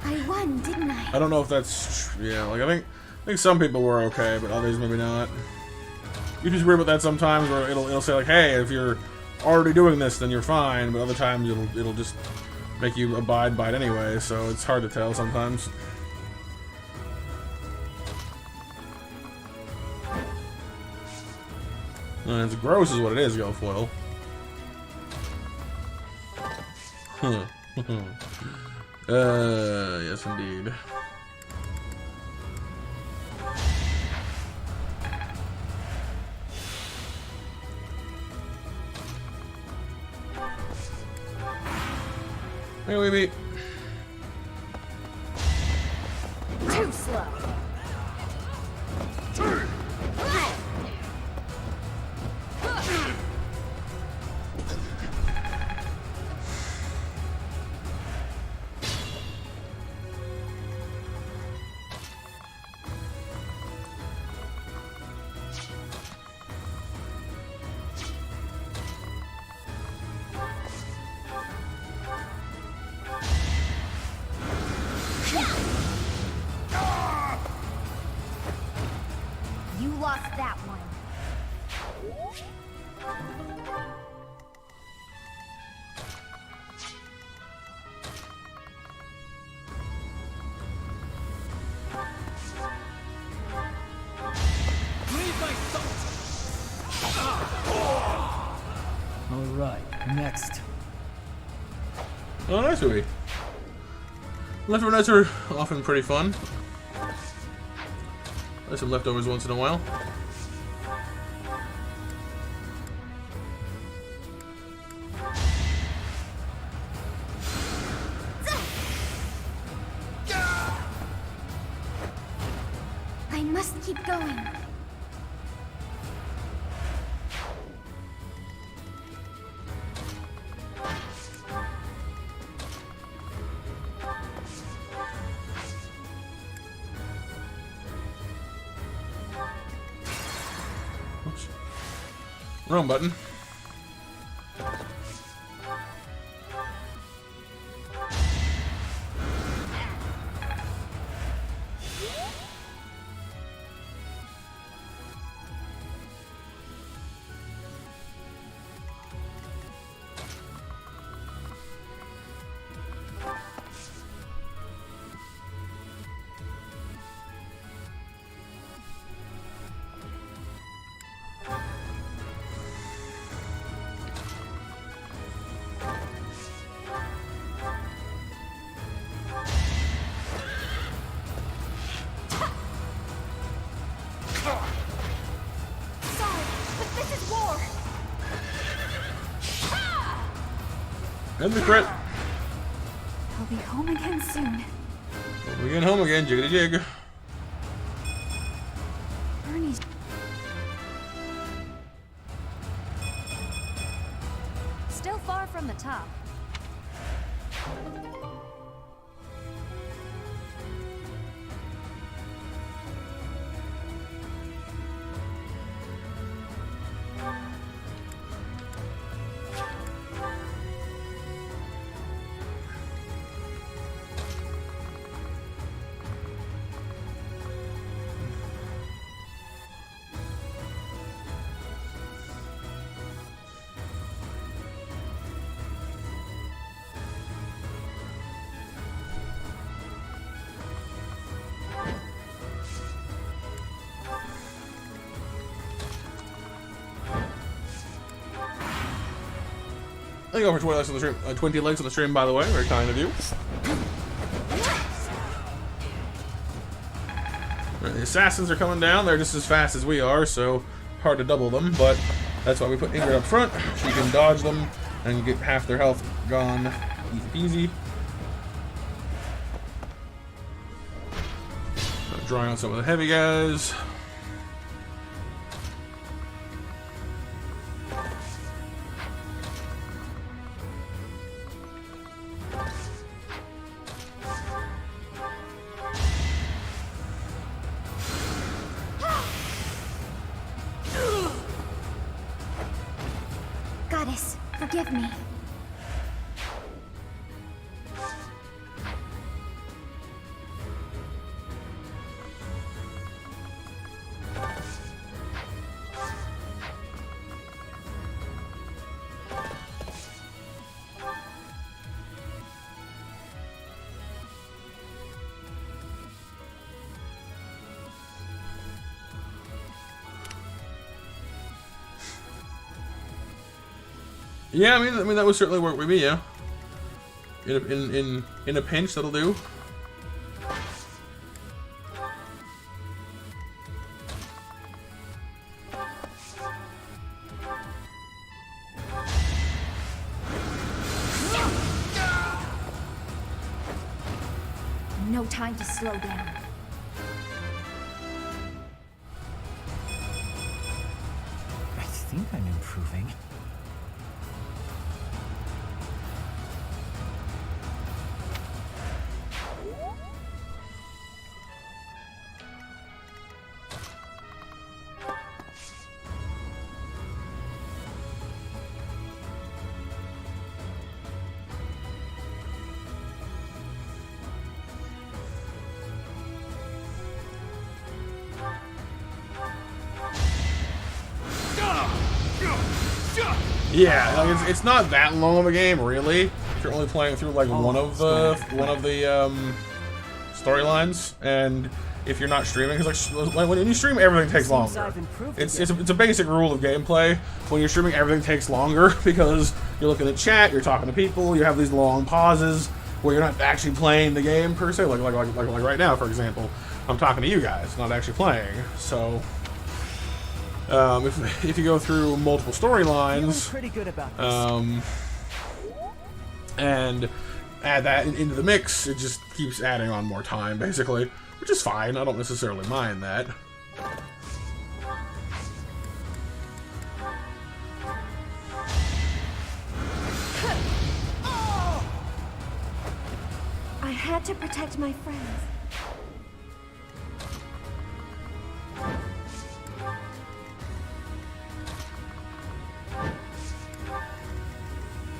I won, didn't I? I don't know if that's yeah. Like I think some people were okay, but others maybe not. YouTube's weird about that sometimes, where it'll say like, hey, if you're already doing this, then you're fine. But other times it'll just make you abide by it anyway. So it's hard to tell sometimes. It's gross is what it is, Guilfoyle. Huh. Yes indeed. Hey, Weeby. Too slow. You lost that one. Leave my sight. All right, next. Oh, nice movie. Leftover nights are often pretty fun. There's some leftovers once in a while. I must keep going. Oops. Wrong button. Sorry, but this is war. And the crit. I'll be home again soon. We're getting home again, jiggity jig. Bernie's. Still far from the top. Thank you all for 20 likes on the stream. 20 likes on the stream, by the way. Very kind of you. The assassins are coming down. They're just as fast as we are, so hard to double them. But that's why we put Ingrid up front. She can dodge them and get half their health gone. Easy peasy. Drawing on some of the heavy guys. Goddess, forgive me. Yeah, I mean that would certainly work with me. Yeah. In a pinch, that'll do. No time to slow down. I think I'm improving. Yeah, like it's not that long of a game, really. If you're only playing through like one of the storylines, and if you're not streaming, because like when you stream, everything takes longer. It's a basic rule of gameplay. When you're streaming, everything takes longer because you're looking at chat, you're talking to people, you have these long pauses where you're not actually playing the game per se. Like right now, for example, I'm talking to you guys, not actually playing. So. If you go through multiple storylines, and add that into the mix, it just keeps adding on more time, basically, which is fine. I don't necessarily mind that. I had to protect my friends.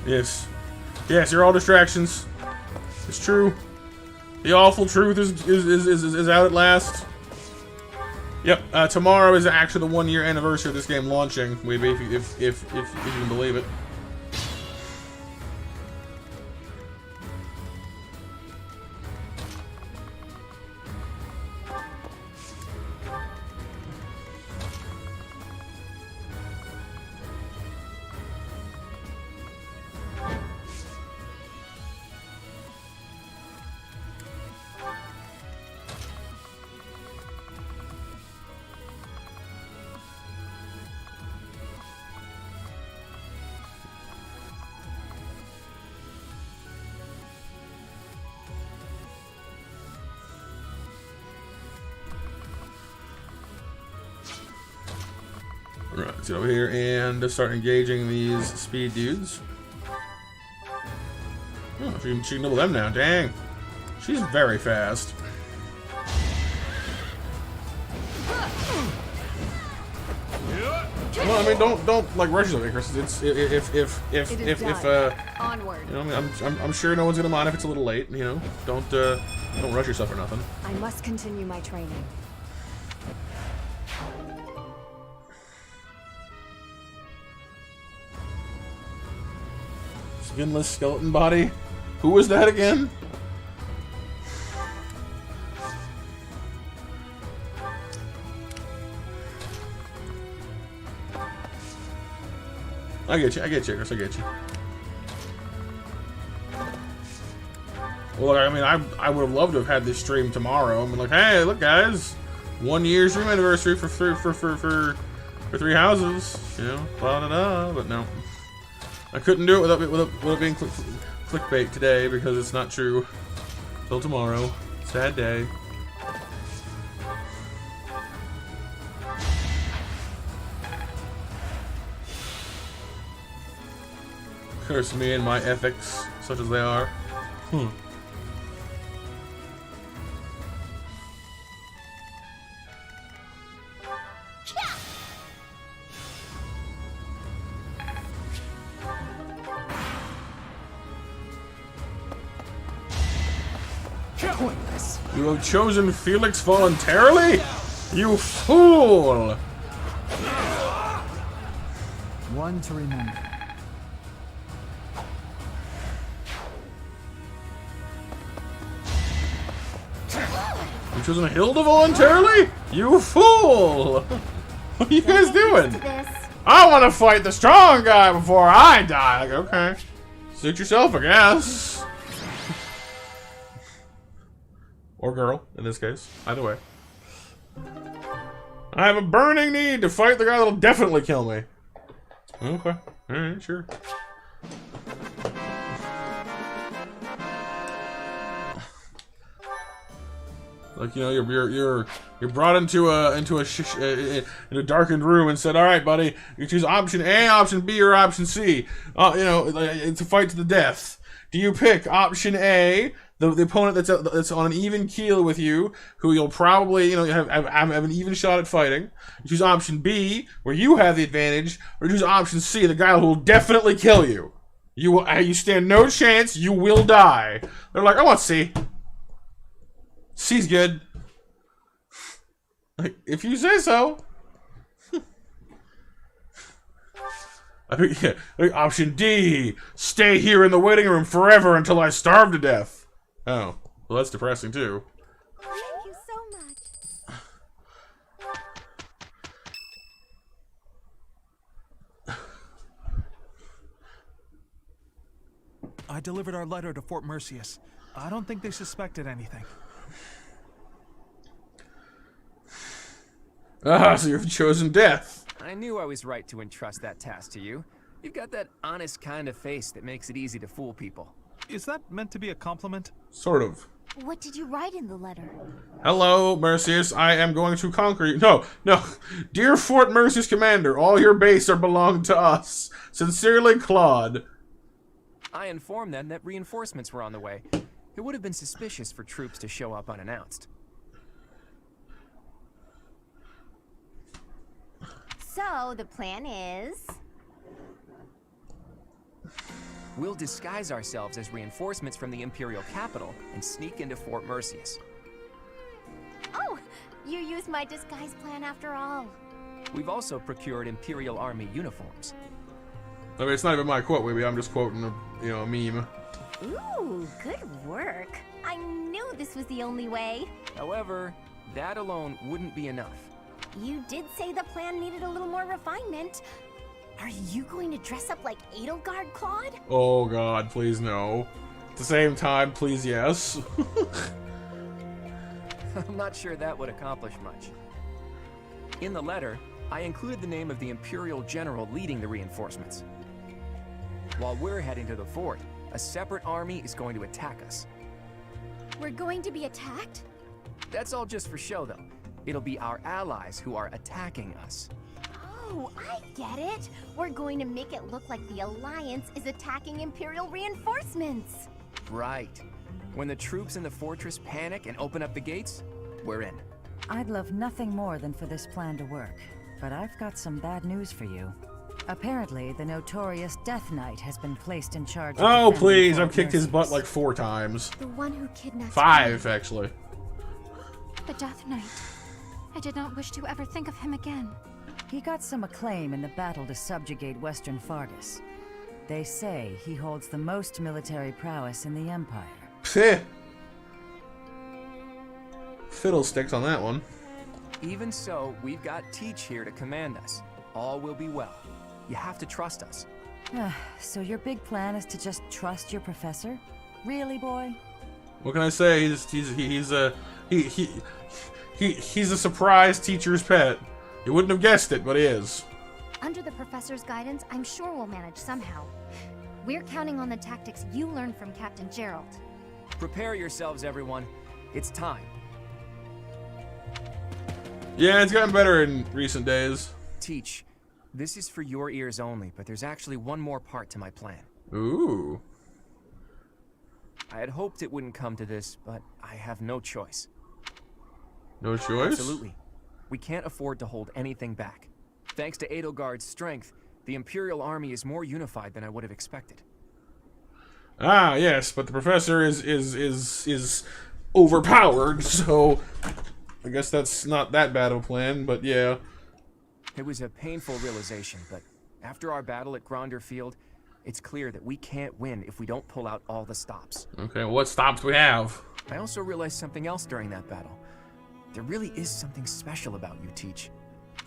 Yes. Yes, you're all distractions. It's true. The awful truth is out at last. Yep, tomorrow is actually the 1-year anniversary of this game launching, maybe, if you can believe it. Right, let's get over here and start engaging these speed dudes. Oh, she can nibble them now. Dang. She's very fast. Well, I mean, don't like rush it, Chris. It's Onward. you know, I mean, I'm sure no one's gonna mind if it's a little late. You know, don't rush yourself or nothing. I must continue my training. Skinless skeleton body. Who was that again? I get you, Chris, I get you. Well, I mean, I would have loved to have had this stream tomorrow. I mean, like, hey, look, guys, 1 year stream anniversary for 3 houses, you know, blah da da. But no, I couldn't do it without it being clickbait today because it's not true. Till tomorrow, sad day. Curse me and my ethics, such as they are. You have chosen Felix voluntarily? You fool! One to remember. You chosen Hilda voluntarily? You fool! What are you guys doing? I want to fight the strong guy before I die. Like, okay. Suit yourself, I guess. Or girl, in this case. Either way. I have a burning need to fight the guy that'll definitely kill me. Okay. Alright, sure. Like, you know, you're brought into a darkened room and said, "All right, buddy, you choose option A, option B, or option C. You know, it's a fight to the death. Do you pick option A, the opponent that's on an even keel with you, who you'll probably, you know, have an even shot at fighting? You choose option B, where you have the advantage, or you choose option C, the guy who will definitely kill you. You stand no chance. You will die." They're like, "I want C. C's good." Like, if you say so. I think option D, stay here in the waiting room forever until I starve to death. Oh, well, that's depressing too. Thank you so much. I delivered our letter to Fort Mercius. I don't think they suspected anything. Ah, so you've chosen death. I knew I was right to entrust that task to you. You've got that honest kind of face that makes it easy to fool people. Is that meant to be a compliment? Sort of. What did you write in the letter? Hello, Mercius. I am going to conquer you. No. Dear Fort Mercius Commander, all your base are belong to us. Sincerely, Claude. I informed them that reinforcements were on the way. It would have been suspicious for troops to show up unannounced. So, the plan is... We'll disguise ourselves as reinforcements from the Imperial capital and sneak into Fort Mercius. Oh, you used my disguise plan after all. We've also procured Imperial Army uniforms. I mean, it's not even my quote, maybe. I'm just quoting a meme. Ooh, good work. I knew this was the only way. However, that alone wouldn't be enough. You did say the plan needed a little more refinement. Are you going to dress up like Edelgard, Claude? Oh god, please no. At the same time, please yes. I'm not sure that would accomplish much. In the letter, I included the name of the Imperial General leading the reinforcements. While we're heading to the fort, a separate army is going to attack us. We're going to be attacked? That's all just for show, though. It'll be our allies who are attacking us. Oh, I get it. We're going to make it look like the Alliance is attacking Imperial reinforcements. Right. When the troops in the fortress panic and open up the gates, we're in. I'd love nothing more than for this plan to work, but I've got some bad news for you. Apparently, the notorious Death Knight has been placed in charge of Oh, defending please. Fort I've kicked his butt Mercius. like 4 times. The one who kidnapped 5, actually. the Death Knight. I did not wish to ever think of him again. He got some acclaim in the battle to subjugate Western Fargus. They say he holds the most military prowess in the Empire. Pfeh. Fiddlesticks on that one. Even so, we've got Teach here to command us. All will be well. You have to trust us. So your big plan is to just trust your professor? Really, boy? What can I say? He's a surprise teacher's pet. You wouldn't have guessed it, but he is. Under the professor's guidance, I'm sure we'll manage somehow. We're counting on the tactics you learned from Captain Gerald. Prepare yourselves, everyone. It's time. Yeah, it's gotten better in recent days. Teach, this is for your ears only, but there's actually one more part to my plan. Ooh. I had hoped it wouldn't come to this, but I have no choice. No choice? Absolutely. We can't afford to hold anything back. Thanks to Edelgard's strength, the Imperial Army is more unified than I would have expected. Ah, yes, but the professor is overpowered, so I guess that's not that bad of a plan, but yeah. It was a painful realization, but after our battle at Gronder Field, it's clear that we can't win if we don't pull out all the stops. Okay, well, what stops do we have? I also realized something else during that battle. There really is something special about you, Teach.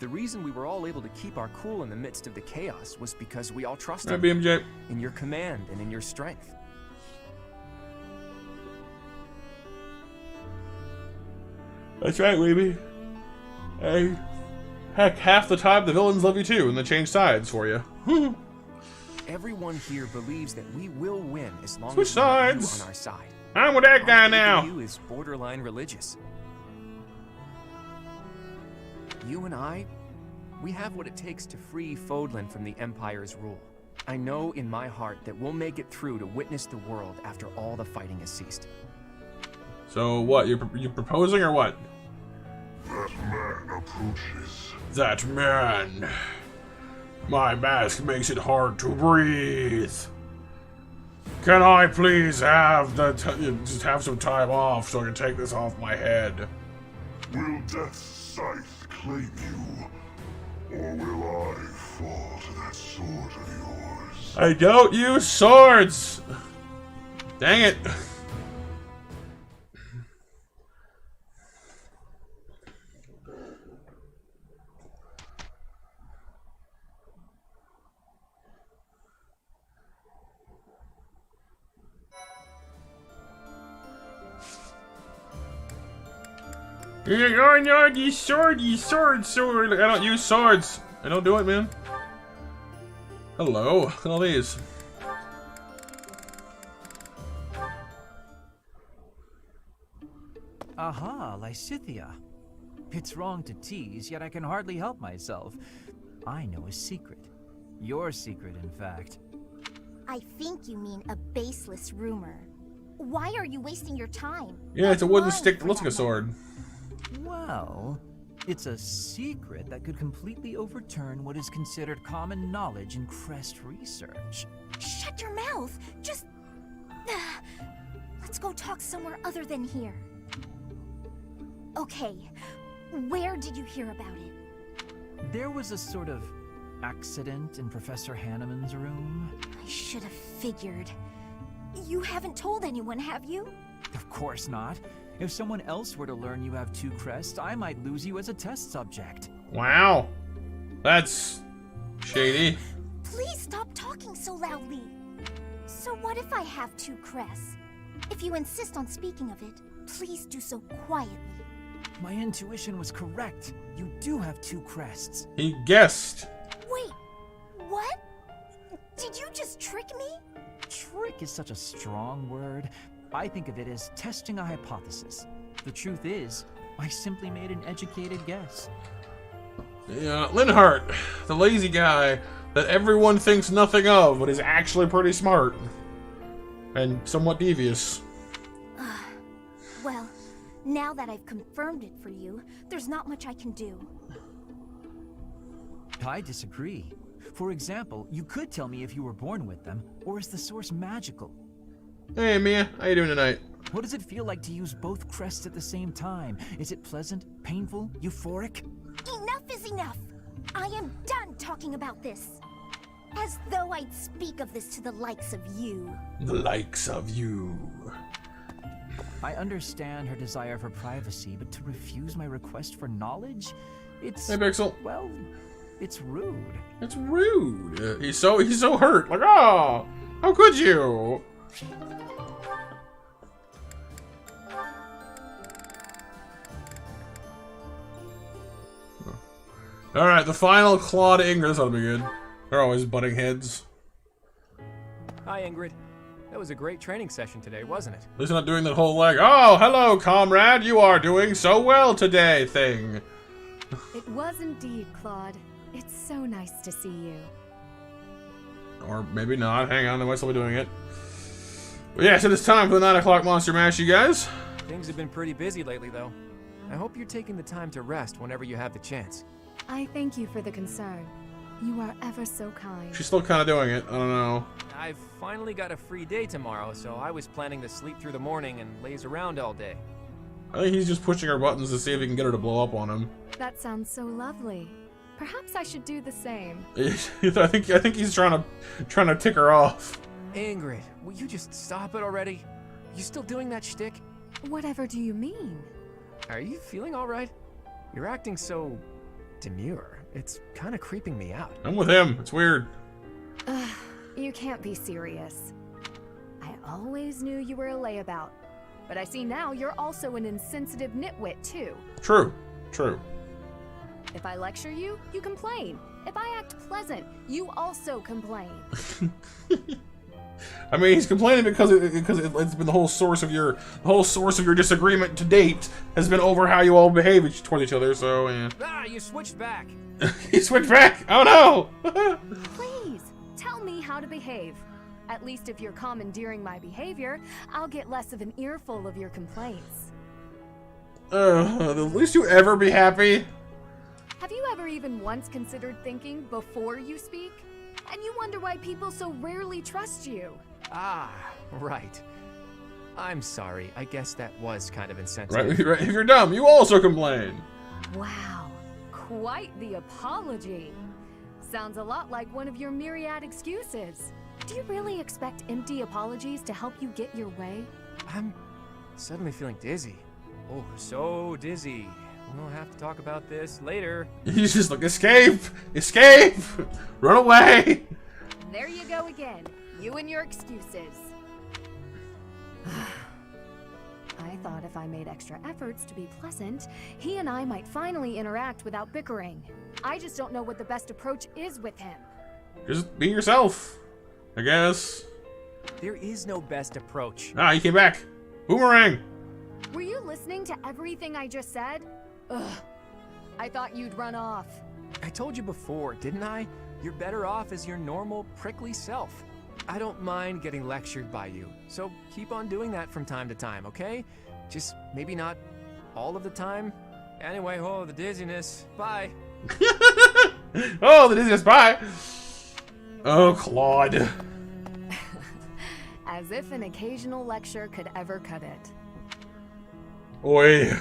The reason we were all able to keep our cool in the midst of the chaos was because we all Right, trusted BMJ. in your command and in your strength. That's right, Weeby. Hey, heck, half the time the villains love you too, and they change sides for you. Everyone here believes that we will win as long Switch as we have you sides. on our side. I'm with that guy Our faith in now. You is borderline religious. You and I, we have what it takes to free Fodlan from the Empire's rule. I know in my heart that we'll make it through to witness the world after all the fighting has ceased. So what? You're proposing or what? That man approaches. That man. My mask makes it hard to breathe. Can I please have just have some time off so I can take this off my head? Will Death's scythe claim you? Or will I fall to that sword of yours? I don't use swords! Dang it. Oh no, you sword. Like, I don't use swords. I don't do it, man. Hello, look at all these. Aha, Lysithea. It's wrong to tease, yet I can hardly help myself. I know a secret. Your secret, in fact. I think you mean a baseless rumor. Why are you wasting your time? Yeah, it's a wooden Lying stick that for looks like a that sword. Well, it's a secret that could completely overturn what is considered common knowledge in Crest research. Shut your mouth! Just... Let's go talk somewhere other than here. Okay, where did you hear about it? There was a sort of accident in Professor Hanneman's room. I should have figured. You haven't told anyone, have you? Of course not. If someone else were to learn you have 2 crests, I might lose you as a test subject. Wow. That's shady. Please stop talking so loudly. So what if I have 2 crests? If you insist on speaking of it, please do so quietly. My intuition was correct. You do have 2 crests. He guessed. Wait, what? Did you just trick me? Trick is such a strong word. I think of it as testing a hypothesis. The truth is, I simply made an educated guess. Yeah, Linhart, the lazy guy that everyone thinks nothing of, but is actually pretty smart. And somewhat devious. Well, now that I've confirmed it for you, there's not much I can do. I disagree. For example, you could tell me if you were born with them, or is the source magical? Hey Mia, how you doing tonight? What does it feel like to use both crests at the same time? Is it pleasant, painful, euphoric? Enough is enough! I am done talking about this. As though I'd speak of this to the likes of you. The likes of you. I understand her desire for privacy, but to refuse my request for knowledge? It's... Hey Pixel. well, it's rude. It's rude. He's so hurt. Like, oh, how could you? Alright, the final Claw to Ingrid. This ought to be good. They're always butting heads. Hi, Ingrid. That was a great training session today, wasn't it? At least not doing that whole like, oh, hello, comrade, you are doing so well today thing. It was indeed, Claude. It's so nice to see you. Or maybe not. Hang on, they might still be doing it. But yes, it is time for the 9 o'clock Monster Mash, you guys. Things have been pretty busy lately, though. I hope you're taking the time to rest whenever you have the chance. I thank you for the concern. You are ever so kind. She's still kind of doing it. I don't know. I've finally got a free day tomorrow, so I was planning to sleep through the morning and laze around all day. I think he's just pushing her buttons to see if he can get her to blow up on him. That sounds so lovely. Perhaps I should do the same. I think he's trying to tick her off. Ingrid, will you just stop it already? You still doing that shtick? Whatever do you mean? Are you feeling all right? You're acting so demure. It's kind of creeping me out. I'm with him. It's weird. You can't be serious. I always knew you were a layabout. But I see now you're also an insensitive nitwit, too. True. True. If I lecture you, you complain. If I act pleasant, you also complain. I mean, he's complaining because it's been the whole source of your disagreement to date has been over how you all behave towards each other. So yeah. Ah, you switched back. He switched back. Oh no! Please tell me how to behave. At least if you're commandeering my behavior, I'll get less of an earful of your complaints. At least you ever be happy. Have you ever even once considered thinking before you speak? And you wonder why people so rarely trust you. Ah, right. I'm sorry. I guess that was kind of insensitive. Right, if you're dumb, you also complain. Wow, quite the apology. Sounds a lot like one of your myriad excuses. Do you really expect empty apologies to help you get your way? I'm suddenly feeling dizzy. Oh, so dizzy. We'll have to talk about this later. He's just like, escape! Escape! Run away! There you go again. You and your excuses. I thought if I made extra efforts to be pleasant, he and I might finally interact without bickering. I just don't know what the best approach is with him. Just be yourself, I guess. There is no best approach. Ah, he came back. Boomerang! Were you listening to everything I just said? Ugh. I thought you'd run off. I told you before, didn't I? You're better off as your normal, prickly self. I don't mind getting lectured by you, so keep on doing that from time to time, okay? Just maybe not all of the time. Anyway, oh, the dizziness. Bye. Oh, the dizziness. Bye. Oh, Claude. As if an occasional lecture could ever cut it. Oi.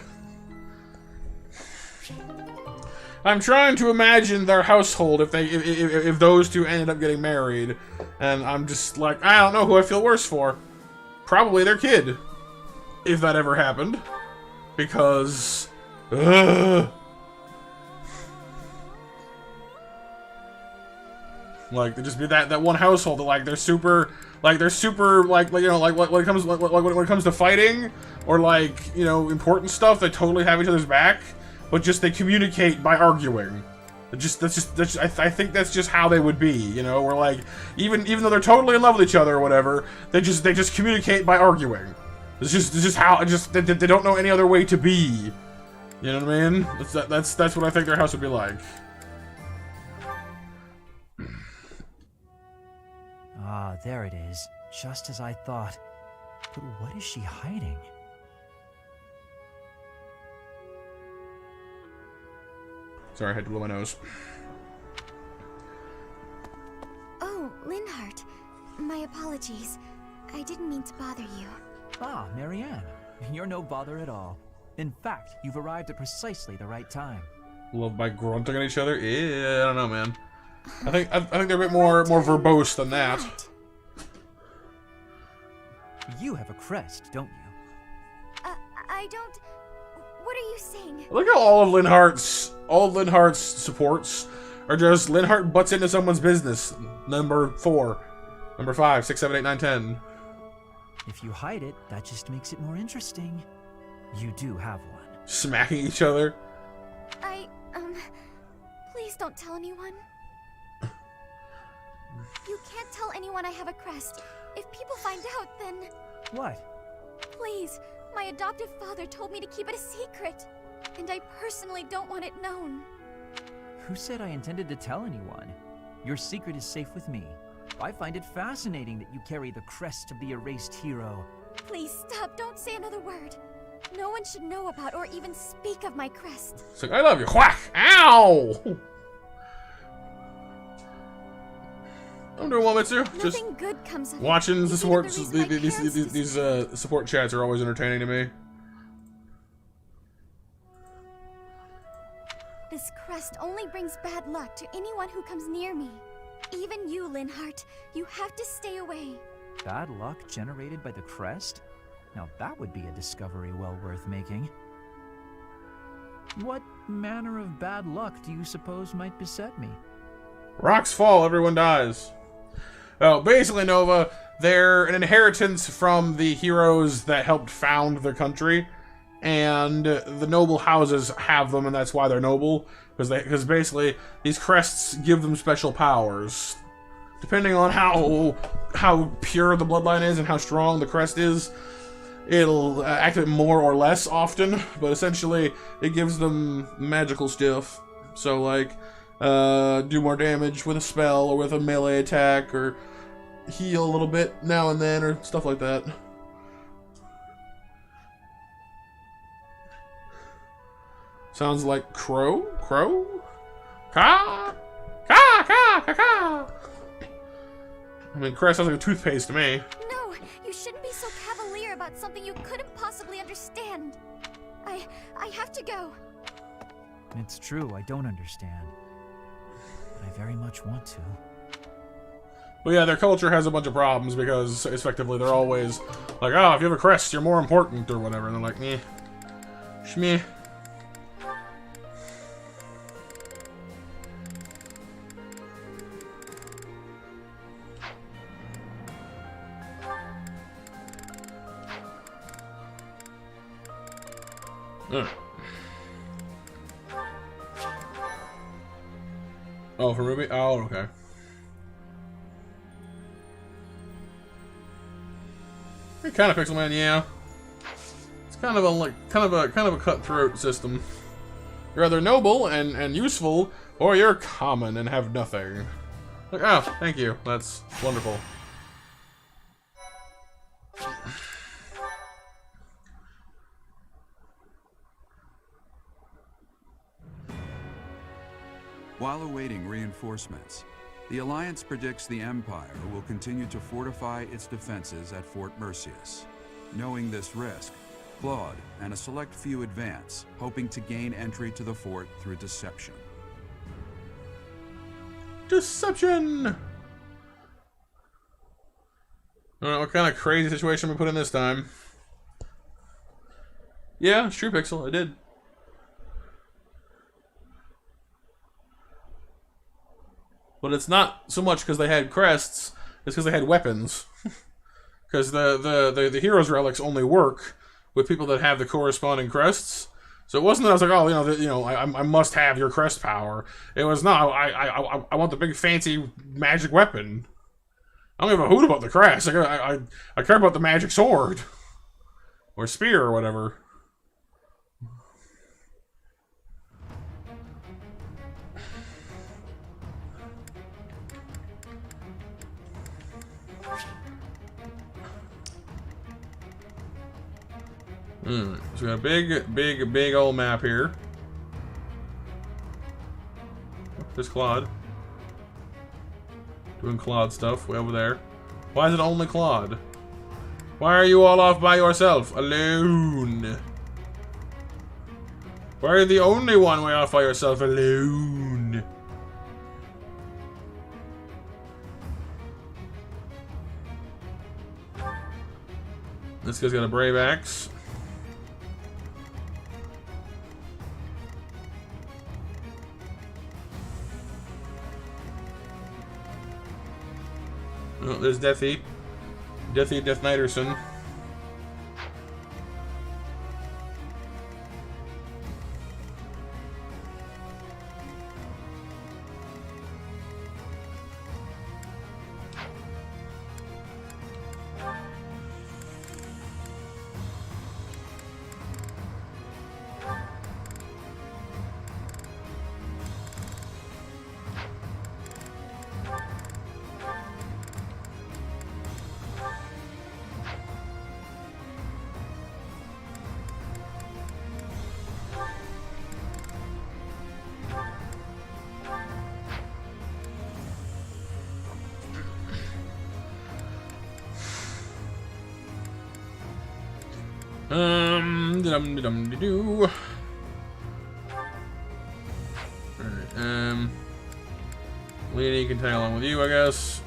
I'm trying to imagine their household if those two ended up getting married, and I'm just like, I don't know who I feel worse for. Probably their kid, if that ever happened, because like they just be that one household that like they're super like you know like when it comes to fighting or like, you know, important stuff, they totally have each other's back. But just they communicate by arguing. I think that's just how they would be, you know. Where like even though they're totally in love with each other or whatever, they just communicate by arguing. It's just how they don't know any other way to be. You know what I mean? That's what I think their house would be like. Ah, there it is. Just as I thought. But what is she hiding? Sorry, I had to blow my nose. Oh, Linhardt. My apologies. I didn't mean to bother you. Ah, Marianne. You're no bother at all. In fact, you've arrived at precisely the right time. Love by grunting at each other? Yeah, I don't know, man. I think they're a bit more verbose than that. You have a crest, don't you? I don't... What are you saying? Look at all of Linhardt's supports are just Linhardt butts into someone's business. Number 4, number 5, 6, 7, 8, 9, 10. If you hide it, that just makes it more interesting. You do have one. Smacking each other. Please don't tell anyone. You can't tell anyone I have a crest. If people find out, then... What? Please, my adoptive father told me to keep it a secret. And I personally don't want it known. Who said I intended to tell anyone? Your secret is safe with me. I find it fascinating that you carry the crest of the erased hero. Please stop, don't say another word. No one should know about or even speak of my crest. It's like, I love you. Whack! Ow! I'm doing well, Mitsu. Just Nothing good comes of watching it. the support. These support chats are always entertaining to me. This crest only brings bad luck to anyone who comes near me. Even you, Linhardt. You have to stay away. Bad luck generated by the crest? Now that would be a discovery well worth making. What manner of bad luck do you suppose might beset me? Rocks fall, everyone dies. Oh, basically, Nova, they're an inheritance from the heroes that helped found the country, and the noble houses have them, and that's why they're noble, because basically these crests give them special powers. Depending on how pure the bloodline is and how strong the crest is, it'll activate more or less often, but essentially it gives them magical stuff. So like, do more damage with a spell or with a melee attack, or heal a little bit now and then, or stuff like that. Sounds like crow? Crow? Ka! Ka! Ka! Ka! Ka! I mean, crest sounds like a toothpaste to me. No, you shouldn't be so cavalier about something you couldn't possibly understand. I have to go. It's true, I don't understand. But I very much want to. But yeah, their culture has a bunch of problems because, effectively, they're always like, oh, if you have a crest, you're more important, or whatever. And they're like, meh. Shmeh. Oh, for Ruby? Oh, okay. Hey, kind of Pixel Man, yeah. It's kind of a cutthroat system. You're either noble and useful, or you're common and have nothing. Like, oh, thank you. That's wonderful. While awaiting reinforcements, the Alliance predicts the Empire will continue to fortify its defenses at Fort Merceus. Knowing this risk, Claude and a select few advance, hoping to gain entry to the fort through deception. Deception! I don't know what kind of crazy situation we put in this time. Yeah, it's true, Pixel. I did. But it's not so much because they had crests, it's because they had weapons. Because the hero's relics only work with people that have the corresponding crests. So it wasn't that I was like, oh, I must have your crest power. It was, no, I want the big fancy magic weapon. I don't give a hoot about the crest. I care about the magic sword. Or spear or whatever. So we got a big old map here. There's Claude. Doing Claude stuff way over there. Why is it only Claude? Why are you all off by yourself? Alone. Why are you the only one way off by yourself? Alone. This guy's got a brave axe. Oh, there's Deathy. Deathy Death Knighterson. Dum-de-dum-de-doo. Alright, Lena can tag along with you, I guess.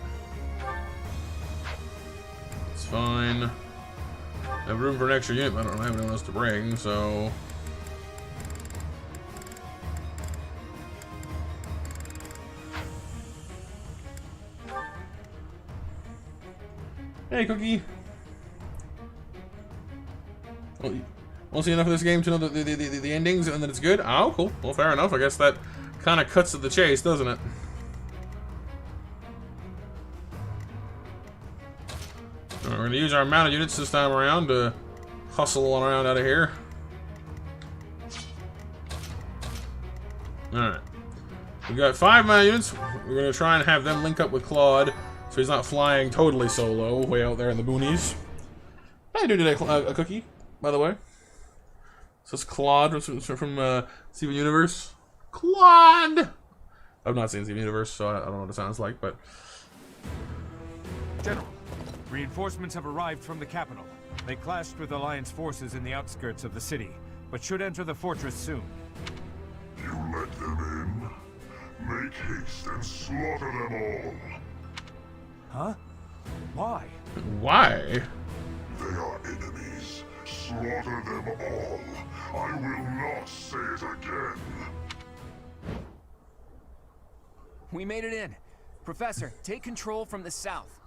It's fine. I have room for an extra unit, but I don't have anyone else to bring, so... Hey, Cookie. Well, you won't see enough of this game to know the endings and that it's good? Oh, cool. Well, fair enough. I guess that kind of cuts to the chase, doesn't it? We're going to use our mounted units this time around to hustle around out of here. Alright. We got 5 mounted units. We're going to try and have them link up with Claude so he's not flying totally solo way out there in the boonies. How you doing today, a Cookie, by the way? So it's Claude from Steven Universe. Claude! I've not seen Steven Universe, so I don't know what it sounds like, but... General, reinforcements have arrived from the capital. They clashed with Alliance forces in the outskirts of the city, but should enter the fortress soon. You let them in? Make haste and slaughter them all. Huh? Why? Why? They are enemies. Slaughter them all. I will not say it again. We made it in. Professor, take control from the south.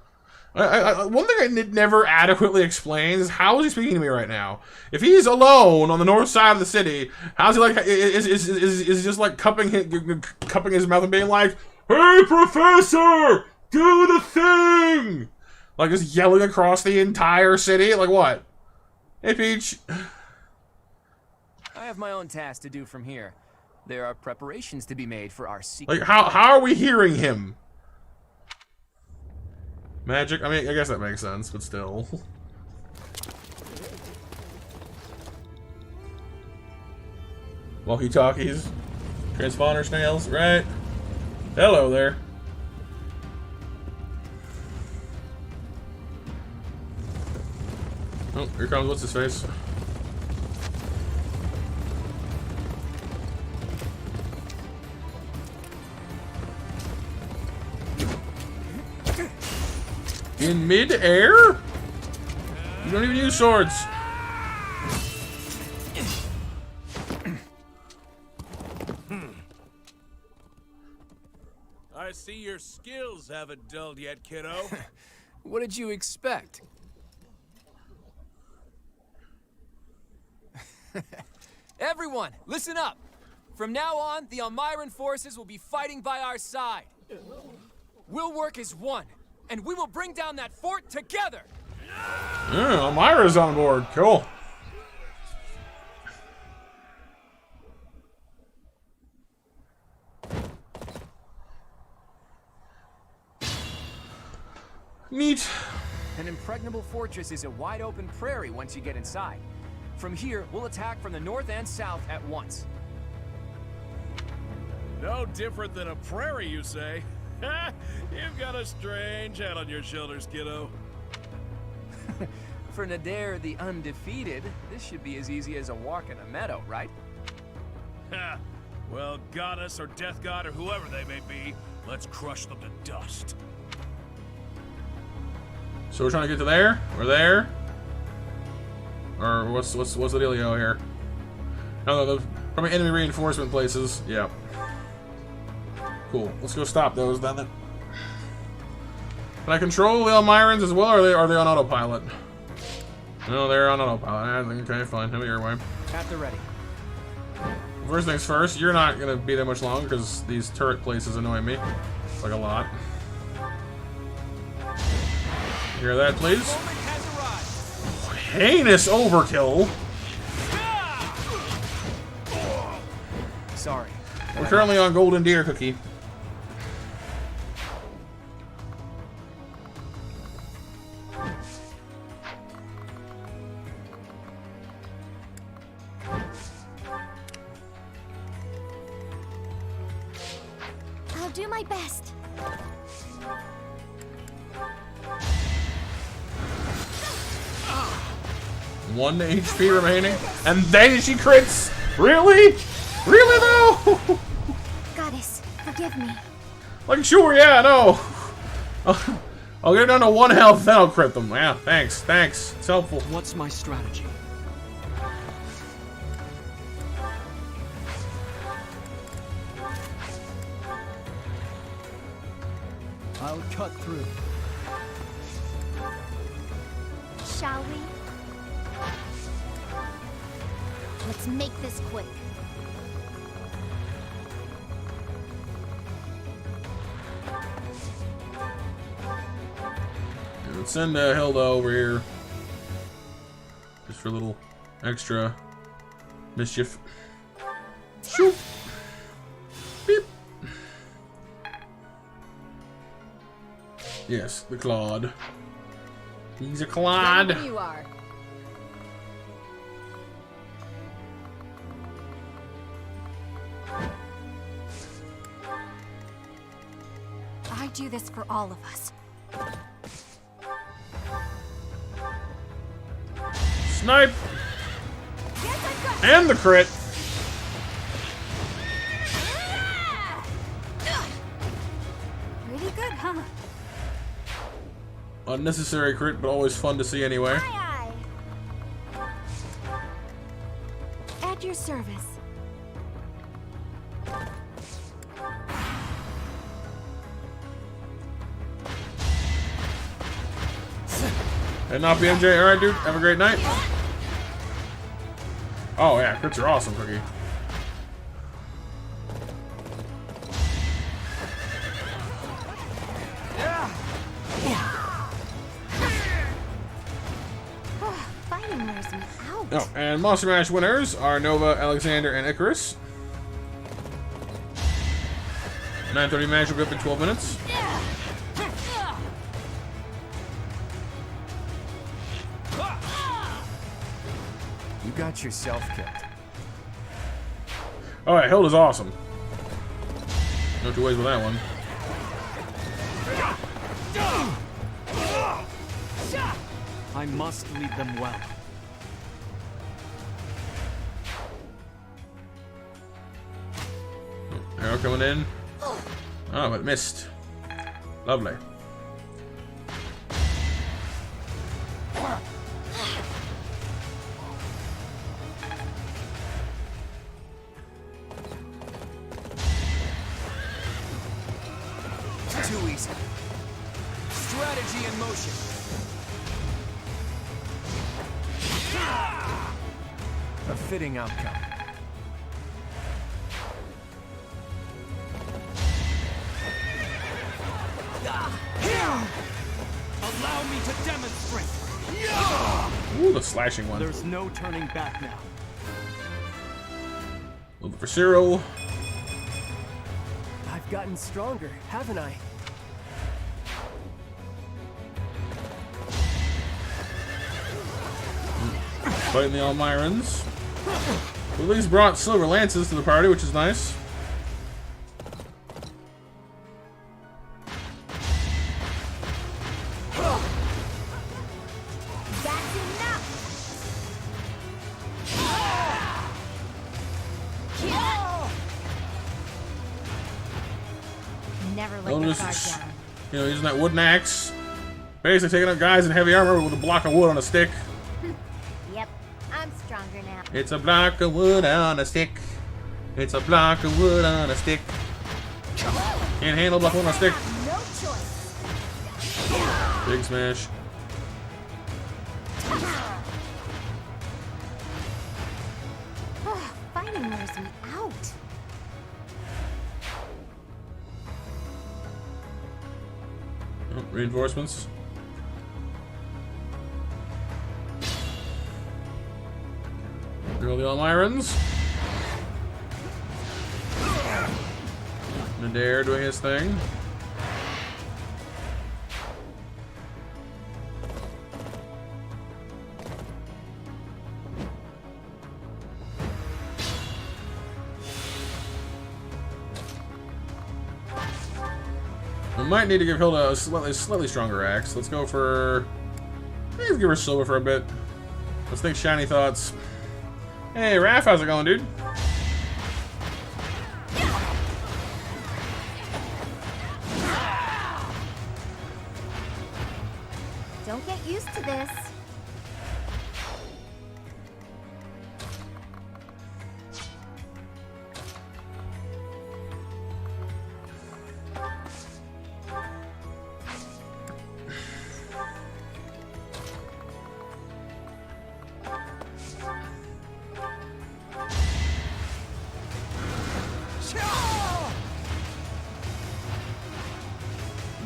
One thing it never adequately explains is how is he speaking to me right now? If he's alone on the north side of the city, how's he like? Is just like cupping his mouth and being like, "Hey, Professor, do the thing!" Like just yelling across the entire city. Like what? Hey, Peach. I have my own task to do from here. There are preparations to be made for our secret. Like how are we hearing him? Magic? I mean, I guess that makes sense, but still. Walkie-talkies. Transponder snails, right? Hello there. Oh, here comes what's-his-face. In mid-air? You don't even use swords. I see your skills haven't dulled yet, kiddo. What did you expect? Everyone, listen up. From now on, the Almiran forces will be fighting by our side. We'll work as one, and we will bring down that fort together! Elmira's on board. Cool. Neat. An impregnable fortress is a wide-open prairie once you get inside. From here, we'll attack from the north and south at once. No different than a prairie, you say? You've got a strange head on your shoulders, kiddo. For Nadir the Undefeated, this should be as easy as a walk in a meadow, right? Ha! Well, goddess or death god or whoever they may be, let's crush them to dust. So we're trying to get to there? Or there? Or what's the dealio here? No, probably enemy reinforcement places. Yeah. Cool. Let's go stop those then. Can I control the Almirans as well, or are they on autopilot? No, they're on autopilot. Okay, fine. Have it your way. At the ready. First things first, you're not gonna be there much longer because these turret places annoy me. Like a lot. Hear that, please? Heinous overkill! Sorry. We're currently on Golden Deer, Cookie. I'll do my best. 1 HP remaining, and then she crits. Really? Really though? Goddess, forgive me. Like sure, yeah, no. I'll get down to 1 health, then I'll crit them. Yeah, thanks. It's helpful. What's my strategy? I'll cut through. shall we? Let's make this quick. Let's send Hilda over here. Just for a little extra mischief. Shoot! Beep! Yes, the Claude. He's a Claude! There you are. I do this for all of us. Snipe! And the crit! Pretty good, huh? Unnecessary crit, but always fun to see anyway. Aye, aye. At your service. And not BMJ. Alright, dude. Have a great night. Oh, yeah. Crits are awesome, Cookie. Fighting wears me out. Oh, and Monster Mash winners are Nova, Alexander, and Icarus. 9:30 match will be up in 12 minutes. You got yourself killed. Oh, yeah, Hilda's awesome. No two ways with that one. I must lead them well. Arrow coming in. Oh, but missed. Lovely. Too easy. Strategy in motion. A fitting outcome. Allow me to demonstrate. Ooh, the slashing one. There's no turning back now. A little bit for Cyril. I've gotten stronger, haven't I? Fighting the Almirans. At least brought silver lances to the party, which is nice. That's enough. Never let your guard Just, down. you know, using that wooden axe. Basically taking out guys in heavy armor with a block of wood on a stick. Yep, I'm stronger now. It's a block of wood on a stick. It's a block of wood on a stick. Can't handle a block of wood on a stick. No choice. Big smash. Fighting wears me out. Oh, reinforcements. Drill the Almirans. Nadir doing his thing. We might need to give Hilda a slightly stronger axe. Let's go for... Let's give her silver for a bit. Let's think shiny thoughts. Hey, Raph, how's it going, dude? Don't get used to this.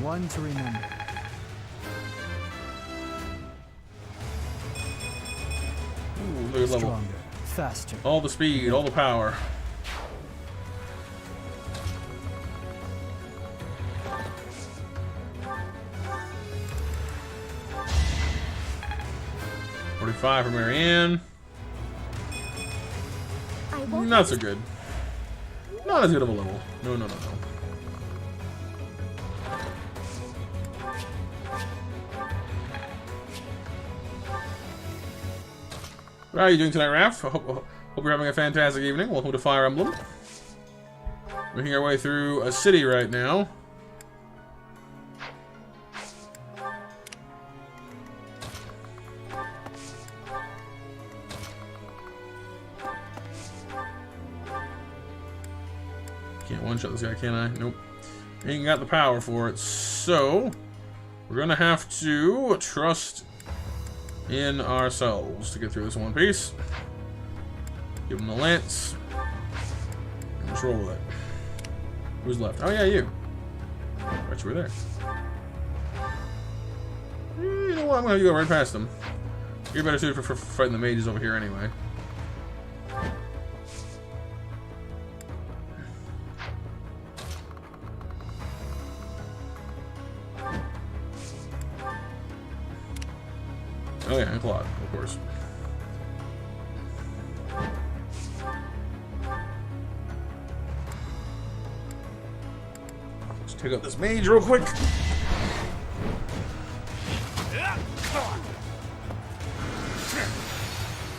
One to remember. Ooh, look at level. Stronger, faster. All the speed, all the power. $45 for Marianne. Not so good. Not as good of a level. No, no, no, no. How are you doing tonight, Raph? Hope you're having a fantastic evening. Welcome to Fire Emblem. Making our way through a city right now. Can't one-shot this guy, can I? Nope. Ain't got the power for it, so we're gonna have to trust in ourselves to get through this one piece. Give him the lance. And just roll with it. Who's left? Oh yeah, you. Right, you were there. You know what? I'm gonna go right past them. You're better suited for fighting the mages over here anyway. Oh yeah, and Claude, of course. Let's take out this mage real quick.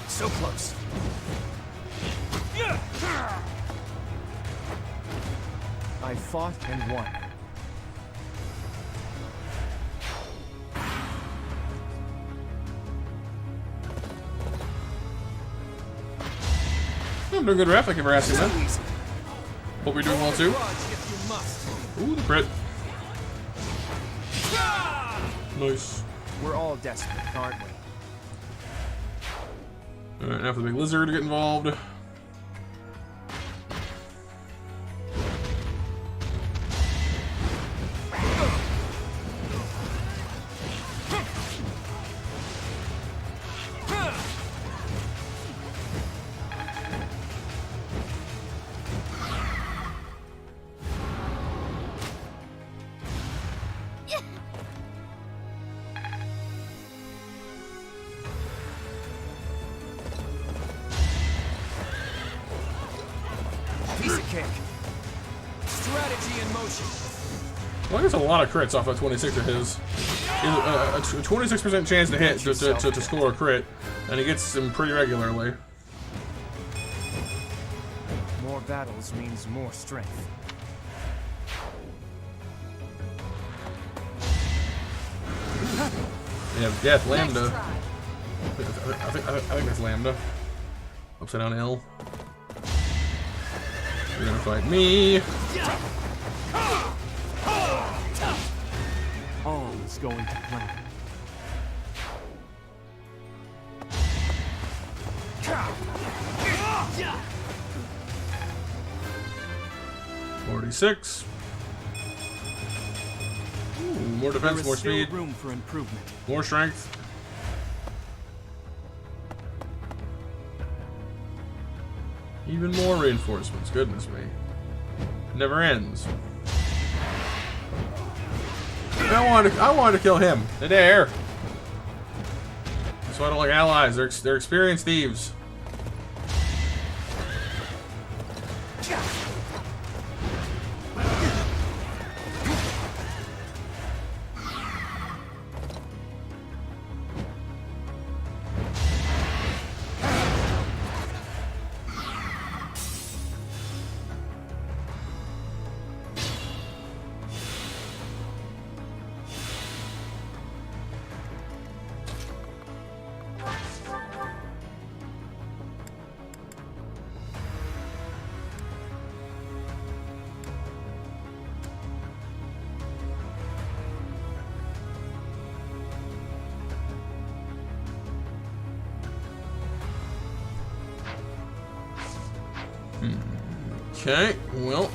So close. I fought and won. I'm doing good, Raph. Thank you for asking that. Hope you're doing well too. Ooh, the crit. Nice. We're all desperate, aren't we? Alright, now for the big lizard to get involved. Piece of cake. Strategy in motion. Well, I guess a lot of crits off that 26 of his. A 26% chance to hit to score a crit, and he gets them pretty regularly. More battles means more strength. Yeah, death, Lambda. I think that's Lambda. Upside down L. You're gonna fight me. All is going to plan. $46. Ooh, more defense, more speed, Room for improvement. more strength. Even more reinforcements. Goodness me. It never ends. I wanted to kill him. They dare. That's why I don't like allies. They're experienced thieves. Okay, well,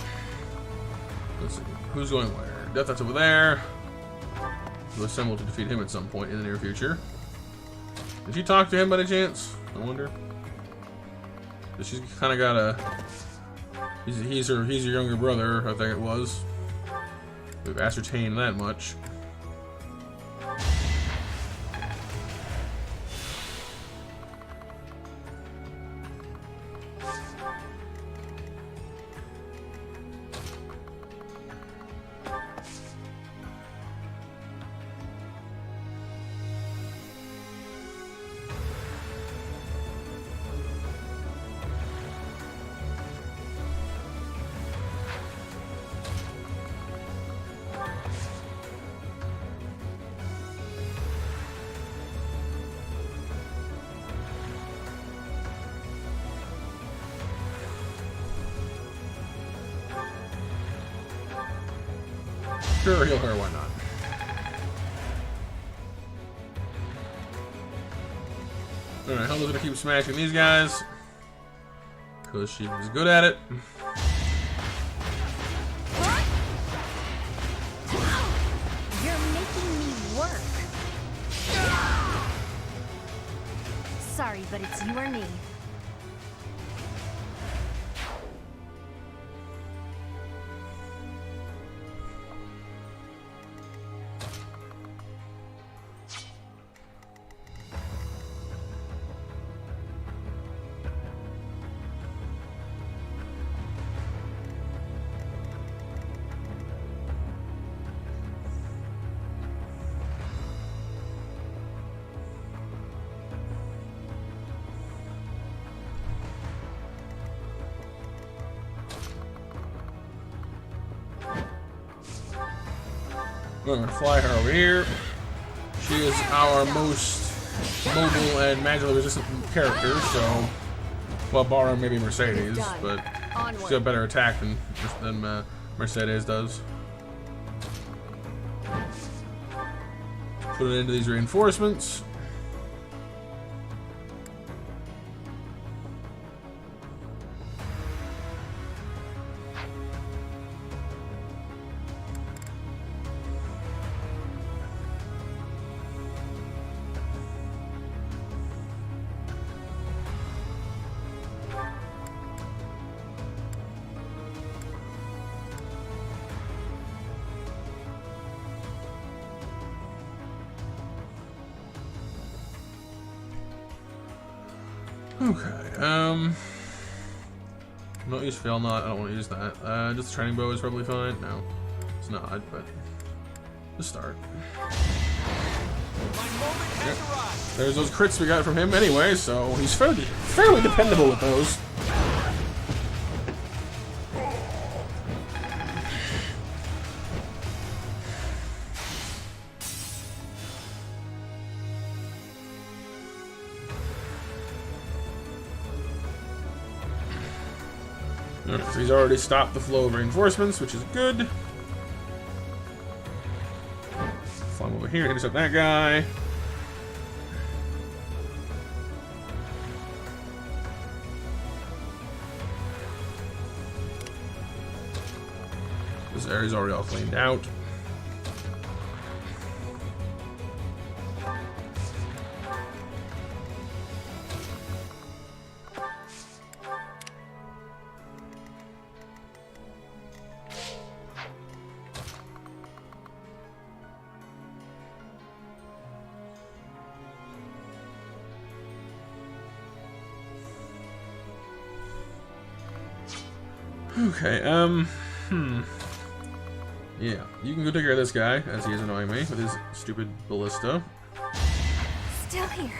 let's see. Who's going where? Death, that's over there. to assemble to defeat him at some point in the near future. Did she talk to him by any chance? I wonder. She's kind of got a. He's your younger brother, I think it was. We've ascertained that much. Sure, heal her, why not? Alright, Helma's gonna keep smashing these guys. Because she's good at it. You're making me work. Sorry, but it's you or me. We're gonna fly her over here. She is our most mobile and magically resistant character, so well, borrowing maybe Mercedes, but she's got better attack than Mercedes does. Put it into these reinforcements. Okay, not use fail not, I don't want to use that. Just the training bow is probably fine. No, it's not, but just start. Yep. There's those crits we got from him anyway, so he's fairly dependable with those. So he's already stopped the flow of reinforcements, which is good. Fly him over here, intercept that guy. This area's already all cleaned out. Okay, yeah, you can go take care of this guy, as he is annoying me with his stupid ballista. Still here.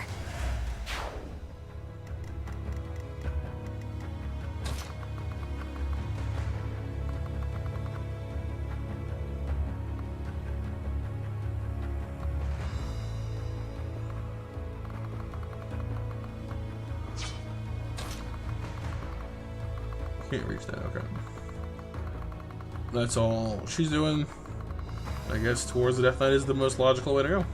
Can't reach that, okay. That's all she's doing. I guess towards the Death Knight is the most logical way to go.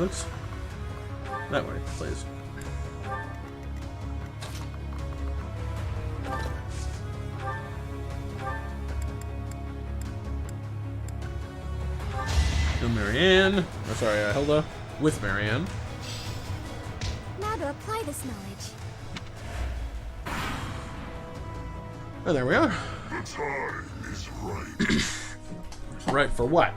Felix? That way, please. Go Marianne. Oh, sorry, Hilda. With Marianne. Now to apply this knowledge. Oh, there we are. The time is right. Right, for what?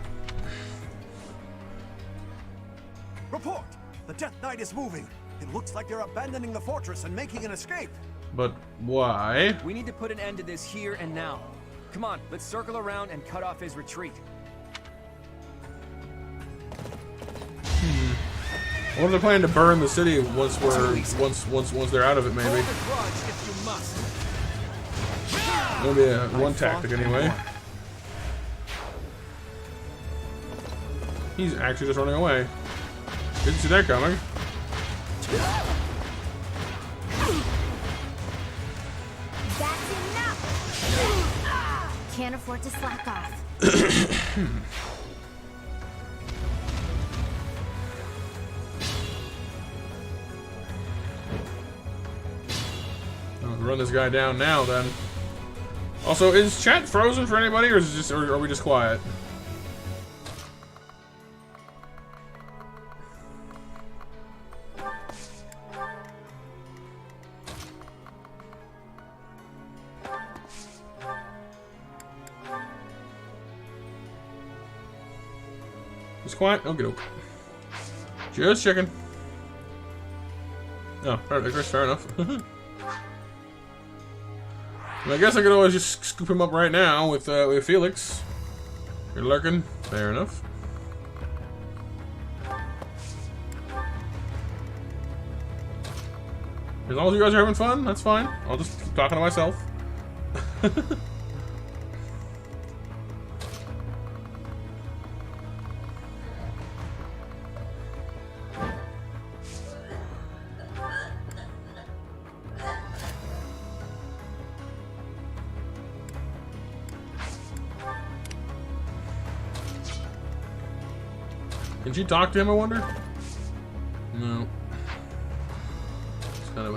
Report! The Death Knight is moving. It looks like they're abandoning the fortress and making an escape. But why? We need to put an end to this here and now. Come on, let's circle around and cut off his retreat. What are they planning to burn the city once they're out of it? Maybe. That'll be one tactic anyway. He's actually just running away. Didn't see that coming. That's enough! Can't afford to slack off. I'll run this guy down now then. Also, is chat frozen for anybody, or is it just, or are we just quiet? Just quiet? Okay, doke. Just checking. Oh, fair enough. I guess I could always just scoop him up right now with Felix. You're lurking. Fair enough. As long as you guys are having fun, that's fine. I'll just keep talking to myself. Can she talk to him, I wonder? No. It's kind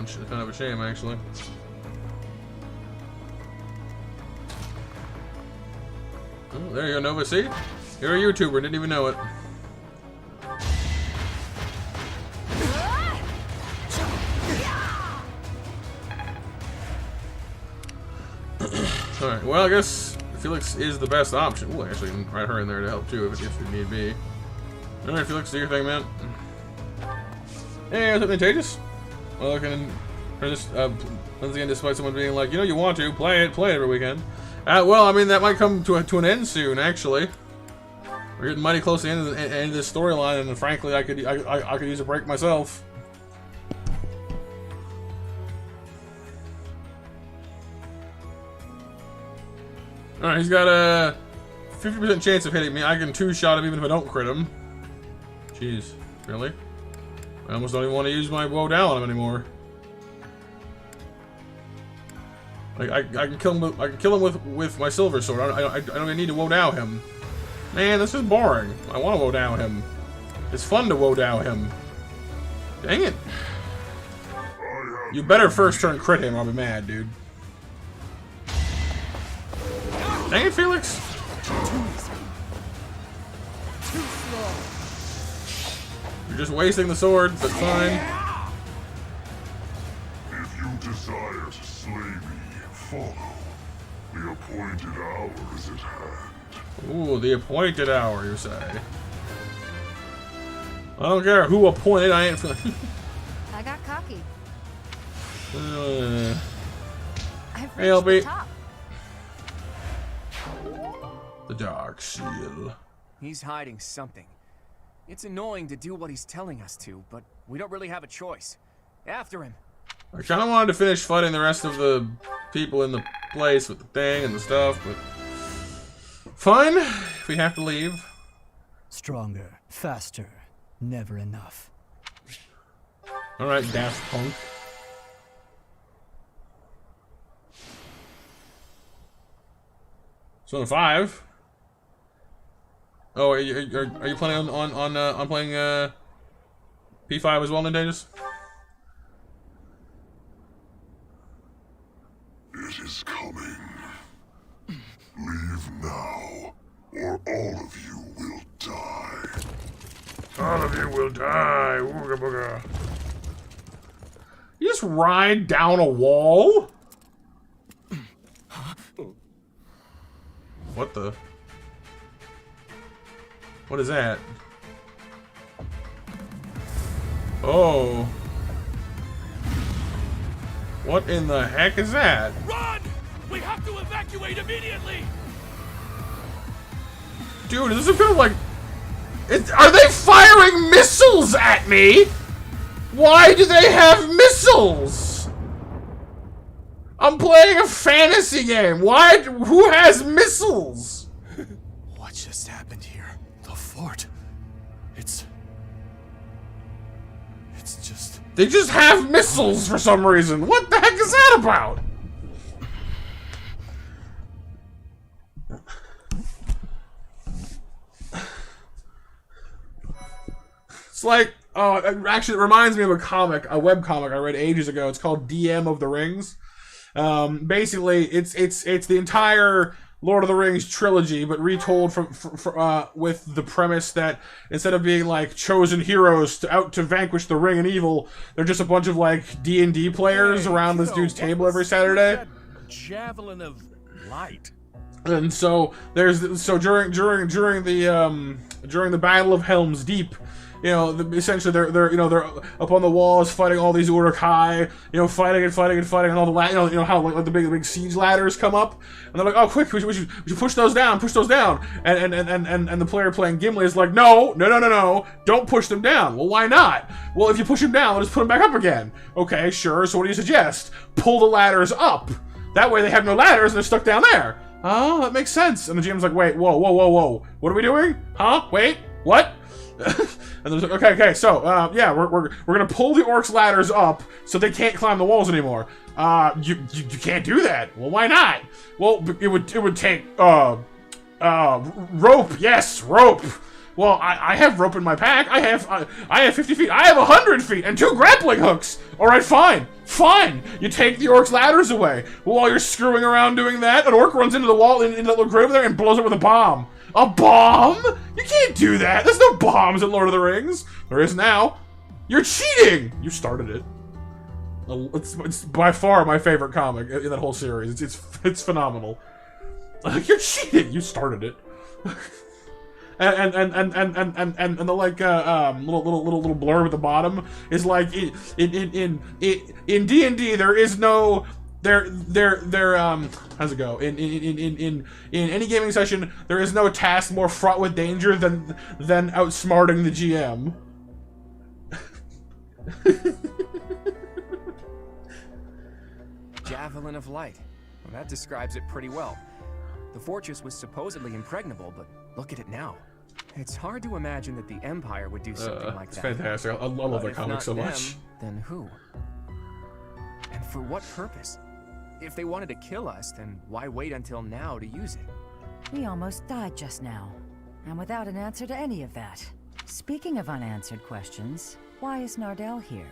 of a shame, actually. Oh, there you go, Nova. See? You're a YouTuber, didn't even know it. Alright, well, I guess Felix is the best option. Ooh, actually, I can write her in there to help too if it need be. Alright, Felix, do your thing, man. Hey, what's up, Nintagus? Well, I can turn this, once again, despite someone being like, you know, you want to, play it every weekend. Well, I mean, that might come to an end soon, actually. We're getting mighty close to the end of this storyline, and frankly, I could use a break myself. Alright, he's got a 50% chance of hitting me. I can two-shot him even if I don't crit him. Jeez, really? I almost don't even want to use my woe down on him anymore. Like I can kill him with my silver sword. I don't even need to woe down him. Man, this is boring. I want to woe down him. It's fun to woe down him. Dang it! You better first turn crit him, or I'll be mad, dude. Dang it, Felix! You're just wasting the sword, but fine. If you desire to slay me, follow. The appointed hour is at hand. Ooh, the appointed hour, you say? I don't care who appointed, I ain't feeling. I got cocky. I've Hey, LB. reached the top. The Dark Seal. He's hiding something. It's annoying to do what he's telling us to, but we don't really have a choice. After him. I kind of wanted to finish fighting the rest of the people in the place with the thing and the stuff, but fine, if we have to leave. Stronger, faster, never enough. Alright, Daft Punk. So in 5. Oh, are you planning on playing P5 as well, Nintendo's? It is coming. Leave now, or all of you will die. All of you will die. Ooga booga. You just ride down a wall? What the? What is that? Oh. What in the heck is that? Run! We have to evacuate immediately! Dude, this is kind of like... are they firing missiles at me? Why do they have missiles? I'm playing a fantasy game. Why? Who has missiles? What just happened here? The fort. It's just... They just have missiles for some reason. What the heck is that about? It's like, oh, actually, it reminds me of a comic, a web comic I read ages ago. It's called DM of the Rings. Basically, it's the entire Lord of the Rings trilogy, but retold with the premise that instead of being like chosen heroes out to vanquish the ring and evil, they're just a bunch of like D&D players around this dude's table every Saturday. Javelin of light. And so during the Battle of Helm's Deep, you know, essentially they're up on the walls fighting all these Uruk-hai, you know, fighting and all the you know how like the big siege ladders come up, and they're like, oh quick, we should push those down, and the player playing Gimli is like, no, don't push them down. Well, why not? Well, if you push them down, we'll just put them back up again. Okay, sure. So what do you suggest? Pull the ladders up. That way they have no ladders and they're stuck down there. Oh, that makes sense. And the GM's like, wait, whoa, what are we doing? Huh? Wait, what? And they're like, okay, so, yeah, we're gonna pull the orcs' ladders up so they can't climb the walls anymore. You can't do that. Well, why not? Well, it would take, rope. Yes, rope. Well, I have rope in my pack. I have 50 feet. I have 100 feet and 2 grappling hooks. All right, fine. You take the orcs' ladders away. Well, while you're screwing around doing that, an orc runs into the wall in that little grave there and blows it with a bomb. A bomb? You can't do that. There's no bombs in Lord of the Rings. There is now. You're cheating. You started it. It's by far my favorite comic in that whole series. It's phenomenal. You're cheating. You started it. and the like little blurb at the bottom is like in D&D there is no how's it go? In any gaming session, there is no task more fraught with danger than outsmarting the GM. Javelin of light. Well, that describes it pretty well. The fortress was supposedly impregnable, but look at it now. It's hard to imagine that the Empire would do something like that. It's fantastic. I love that comic so much. Them, then who? And for what purpose? If they wanted to kill us, then why wait until now to use it? We almost died just now, and without an answer to any of that. Speaking of unanswered questions, why is Nardell here?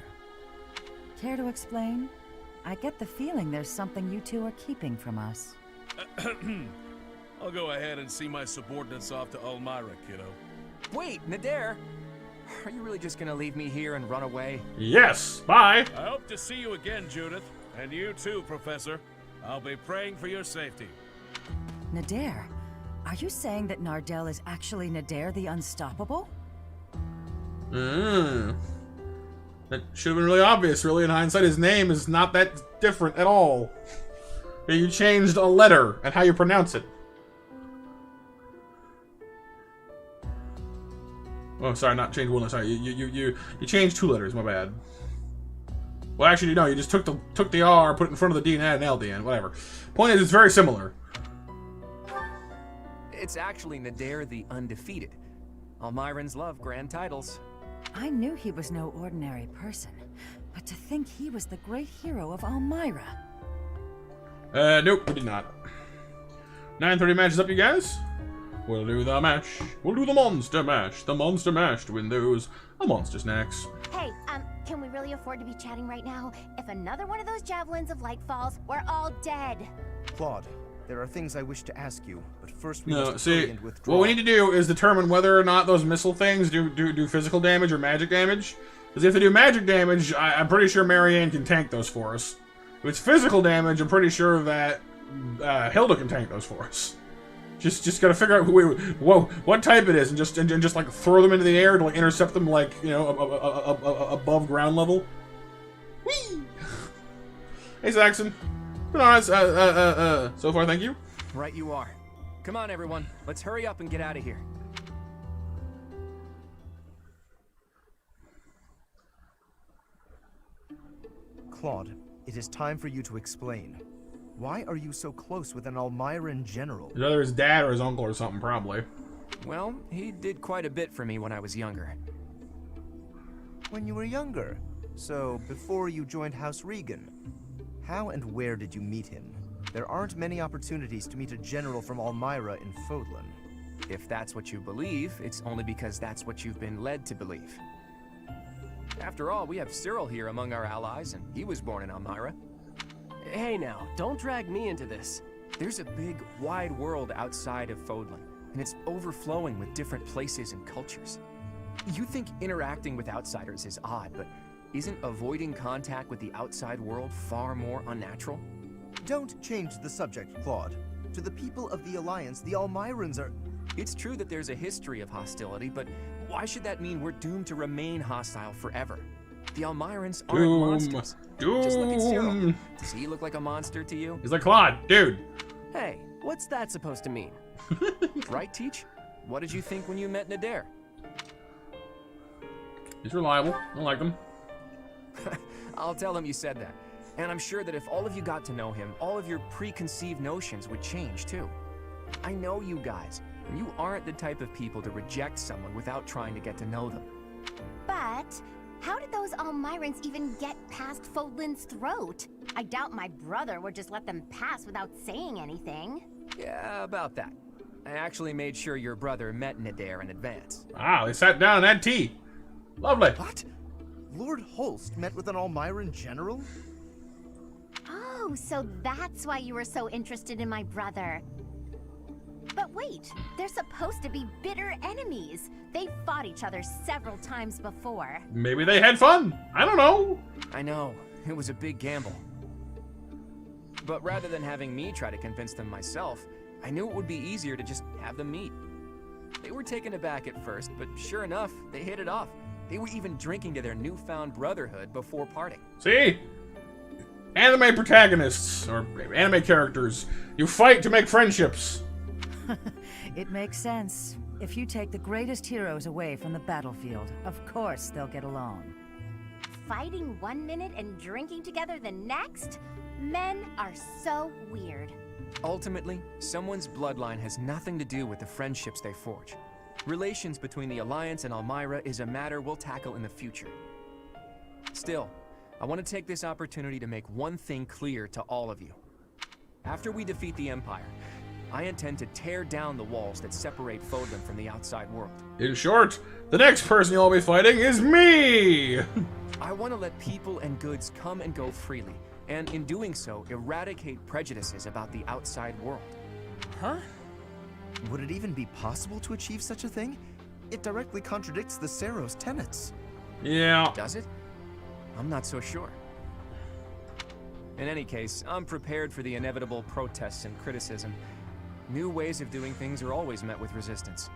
Care to explain? I get the feeling there's something you two are keeping from us. I'll go ahead and see my subordinates off to Elmira, kiddo. Wait, Nader! Are you really just gonna leave me here and run away? Yes, bye! I hope to see you again, Judith. And you too, Professor. I'll be praying for your safety. Nader? Are you saying that Nardell is actually Nader the Unstoppable? That should have been really obvious, really, in hindsight. His name is not that different at all. You changed a letter and how you pronounce it. Oh, sorry, not change one letter. Sorry, you changed 2 letters. My bad. Well, actually, no. You just took the R, put it in front of the D, and added an L at the end. Whatever. Point is, it's very similar. It's actually Nader the Undefeated. Almirans love grand titles. I knew he was no ordinary person, but to think he was the great hero of Almira. Nope, we did not. 9:30 matches up, you guys. We'll do the mash. We'll do the monster mash. The monster mash to win those monster snacks. Hey, can we really afford to be chatting right now? If another one of those javelins of light falls, we're all dead. Claude, there are things I wish to ask you, but first we No, must see, hurry and withdraw. what we need to do is determine whether or not those missile things do physical damage or magic damage. Because if they do magic damage, I'm pretty sure Marianne can tank those for us. If it's physical damage, I'm pretty sure that Hilda can tank those for us. Just gotta figure out what type it is, and just like throw them into the air to like intercept them, like, you know, above ground level. Whee! Hey Saxon, been alright so far, thank you. Right you are. Come on, everyone. Let's hurry up and get out of here. Claude, it is time for you to explain. Why are you so close with an Almiran general? It's either his dad or his uncle or something, probably. Well, he did quite a bit for me when I was younger. When you were younger? So, before you joined House Regan? How and where did you meet him? There aren't many opportunities to meet a general from Almira in Fodlan. If that's what you believe, it's only because that's what you've been led to believe. After all, we have Cyril here among our allies, and he was born in Almira. Hey now, don't drag me into this. There's a big, wide world outside of Fodlan, and it's overflowing with different places and cultures. You think interacting with outsiders is odd, but isn't avoiding contact with the outside world far more unnatural? Don't change the subject, Claude. To the people of the Alliance, the Almirans are... It's true that there's a history of hostility, but why should that mean we're doomed to remain hostile forever? The Almirans aren't monsters. Just look at Cyril. Does he look like a monster to you? He's like, Claude, dude. Hey, what's that supposed to mean? Right, Teach? What did you think when you met Nadir? He's reliable. I like him. I'll tell him you said that. And I'm sure that if all of you got to know him, all of your preconceived notions would change too. I know you guys, and you aren't the type of people to reject someone without trying to get to know them. But how did those Almirans even get past Fodlan's throat? I doubt my brother would just let them pass without saying anything. Yeah, about that. I actually made sure your brother met Nadir in advance. Wow, they sat down and had tea. Lovely. What? Lord Holst met with an Almiran general? Oh, so that's why you were so interested in my brother. But wait, they're supposed to be bitter enemies. They've fought each other several times before. Maybe they had fun. I don't know. I know. It was a big gamble. But rather than having me try to convince them myself, I knew it would be easier to just have them meet. They were taken aback at first, but sure enough, they hit it off. They were even drinking to their newfound brotherhood before parting. See? Anime protagonists, or anime characters, you fight to make friendships. It makes sense. If you take the greatest heroes away from the battlefield, of course they'll get along. Fighting 1 minute and drinking together the next? Men are so weird. Ultimately, someone's bloodline has nothing to do with the friendships they forge. Relations between the Alliance and Almira is a matter we'll tackle in the future. Still, I want to take this opportunity to make one thing clear to all of you. After we defeat the Empire, I intend to tear down the walls that separate Fodlan from the outside world. In short, the next person you'll be fighting is me! I want to let people and goods come and go freely, and in doing so, eradicate prejudices about the outside world. Huh? Would it even be possible to achieve such a thing? It directly contradicts the Seros' tenets. Yeah. Does it? I'm not so sure. In any case, I'm prepared for the inevitable protests and criticism. New ways of doing things are always met with resistance.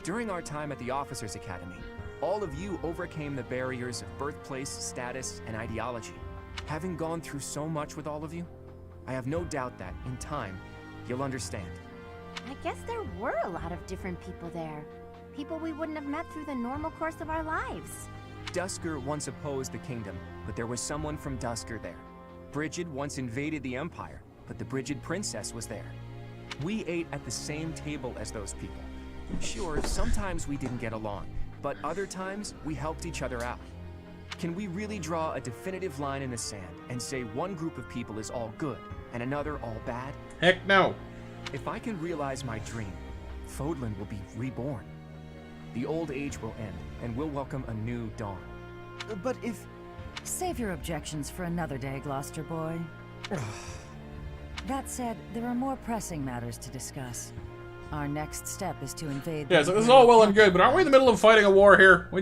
During our time at the Officers Academy, all of you overcame the barriers of birthplace, status, and ideology. Having gone through so much with all of you, I have no doubt that, in time, you'll understand. I guess there were a lot of different people there. People we wouldn't have met through the normal course of our lives. Duscur once opposed the kingdom, but there was someone from Duscur there. Brigid once invaded the Empire, but the Brigid princess was there. We ate at the same table as those people. Sure, sometimes we didn't get along, but other times we helped each other out. Can we really draw a definitive line in the sand and say one group of people is all good and another all bad? Heck no. If I can realize my dream, Fodlan will be reborn. The old age will end, and we'll welcome a new dawn. But if... Save your objections for another day, Gloucester boy. That said, there are more pressing matters to discuss. Our next step is to invade... Yeah, so this is all well and good, but aren't we in the middle of fighting a war here? Can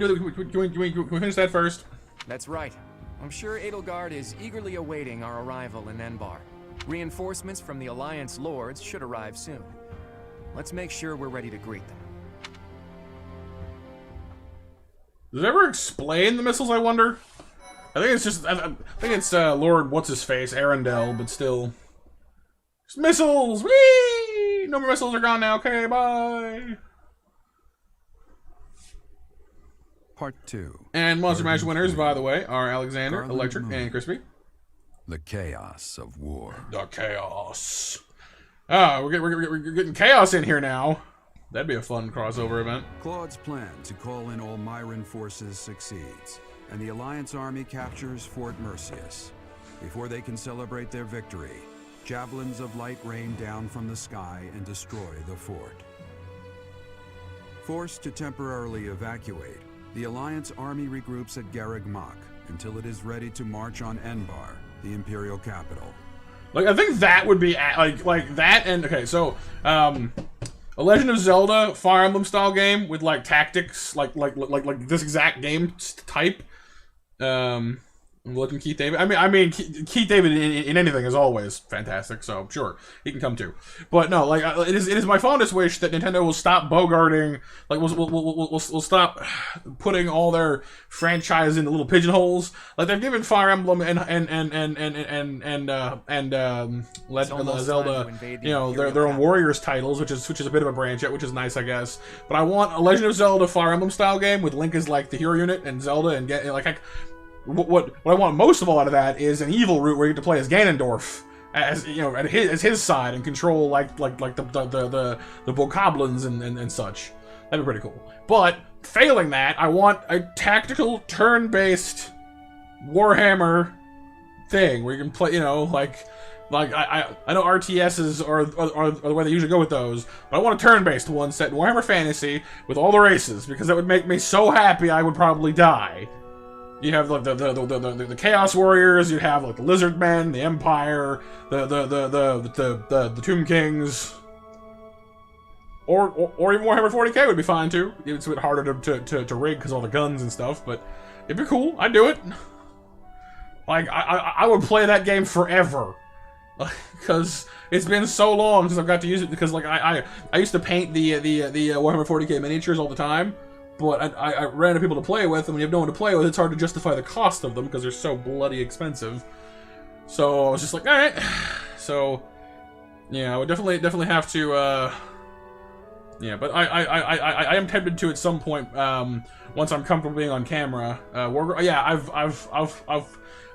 we finish that first? That's right. I'm sure Edelgard is eagerly awaiting our arrival in Enbar. Reinforcements from the Alliance Lords should arrive soon. Let's make sure we're ready to greet them. Does it ever explain the missiles, I wonder? I think it's just... I think it's Lord What's-His-Face, Arundel, but still... Just missiles! Whee! No more missiles are gone now. Okay, bye! Part 2. And MonsterMatt winners, by the way, are Alexander, Garland Electric, Moon. and Crispy. The chaos of war. The chaos. Ah, we're getting chaos in here now. That'd be a fun crossover event. Claude's plan to call in all Myron forces succeeds, and the Alliance army captures Fort Mercius. Before they can celebrate their victory, javelins of light rain down from the sky and destroy the fort. Forced to temporarily evacuate, the Alliance army regroups at Garreg Mach until it is ready to march on Enbar, the Imperial capital. Like, I think that would be like that, and okay, so a Legend of Zelda Fire Emblem style game with like tactics, like this exact game type. I'm looking Keith David. I mean Keith David in anything is always fantastic. So sure, he can come too. But no, like it is my fondest wish that Nintendo will stop bogarting. Like we'll stop putting all their franchise into little pigeonholes. Like they've given Fire Emblem and Legend of Zelda, you know, their own Warriors titles, which is a bit of a branch out, which is nice, I guess. But I want a Legend of Zelda Fire Emblem style game with Link as like the hero unit and Zelda and get like. What I want most of all out of that is an evil route where you get to play as Ganondorf, as you know, as his side and control like the bokoblins and such. That'd be pretty cool. But failing that, I want a tactical turn-based Warhammer thing where you can play, you know, like I know RTSs are the way they usually go with those, but I want a turn-based one set in Warhammer Fantasy with all the races because that would make me so happy I would probably die. You have like the Chaos Warriors. You have like the Lizard Men, the Empire, the Tomb Kings, or even Warhammer 40k would be fine too. It's a bit harder to rig because all the guns and stuff, but it'd be cool. I'd do it. Like I would play that game forever because it's been so long since I've got to use it. Because like I used to paint the Warhammer 40k miniatures all the time. But I ran into people to play with, and when you have no one to play with, it's hard to justify the cost of them because they're so bloody expensive. So I was just like, all right. So yeah, I would definitely have to. Yeah, but I am tempted to at some point once I'm comfortable being on camera. Yeah, I've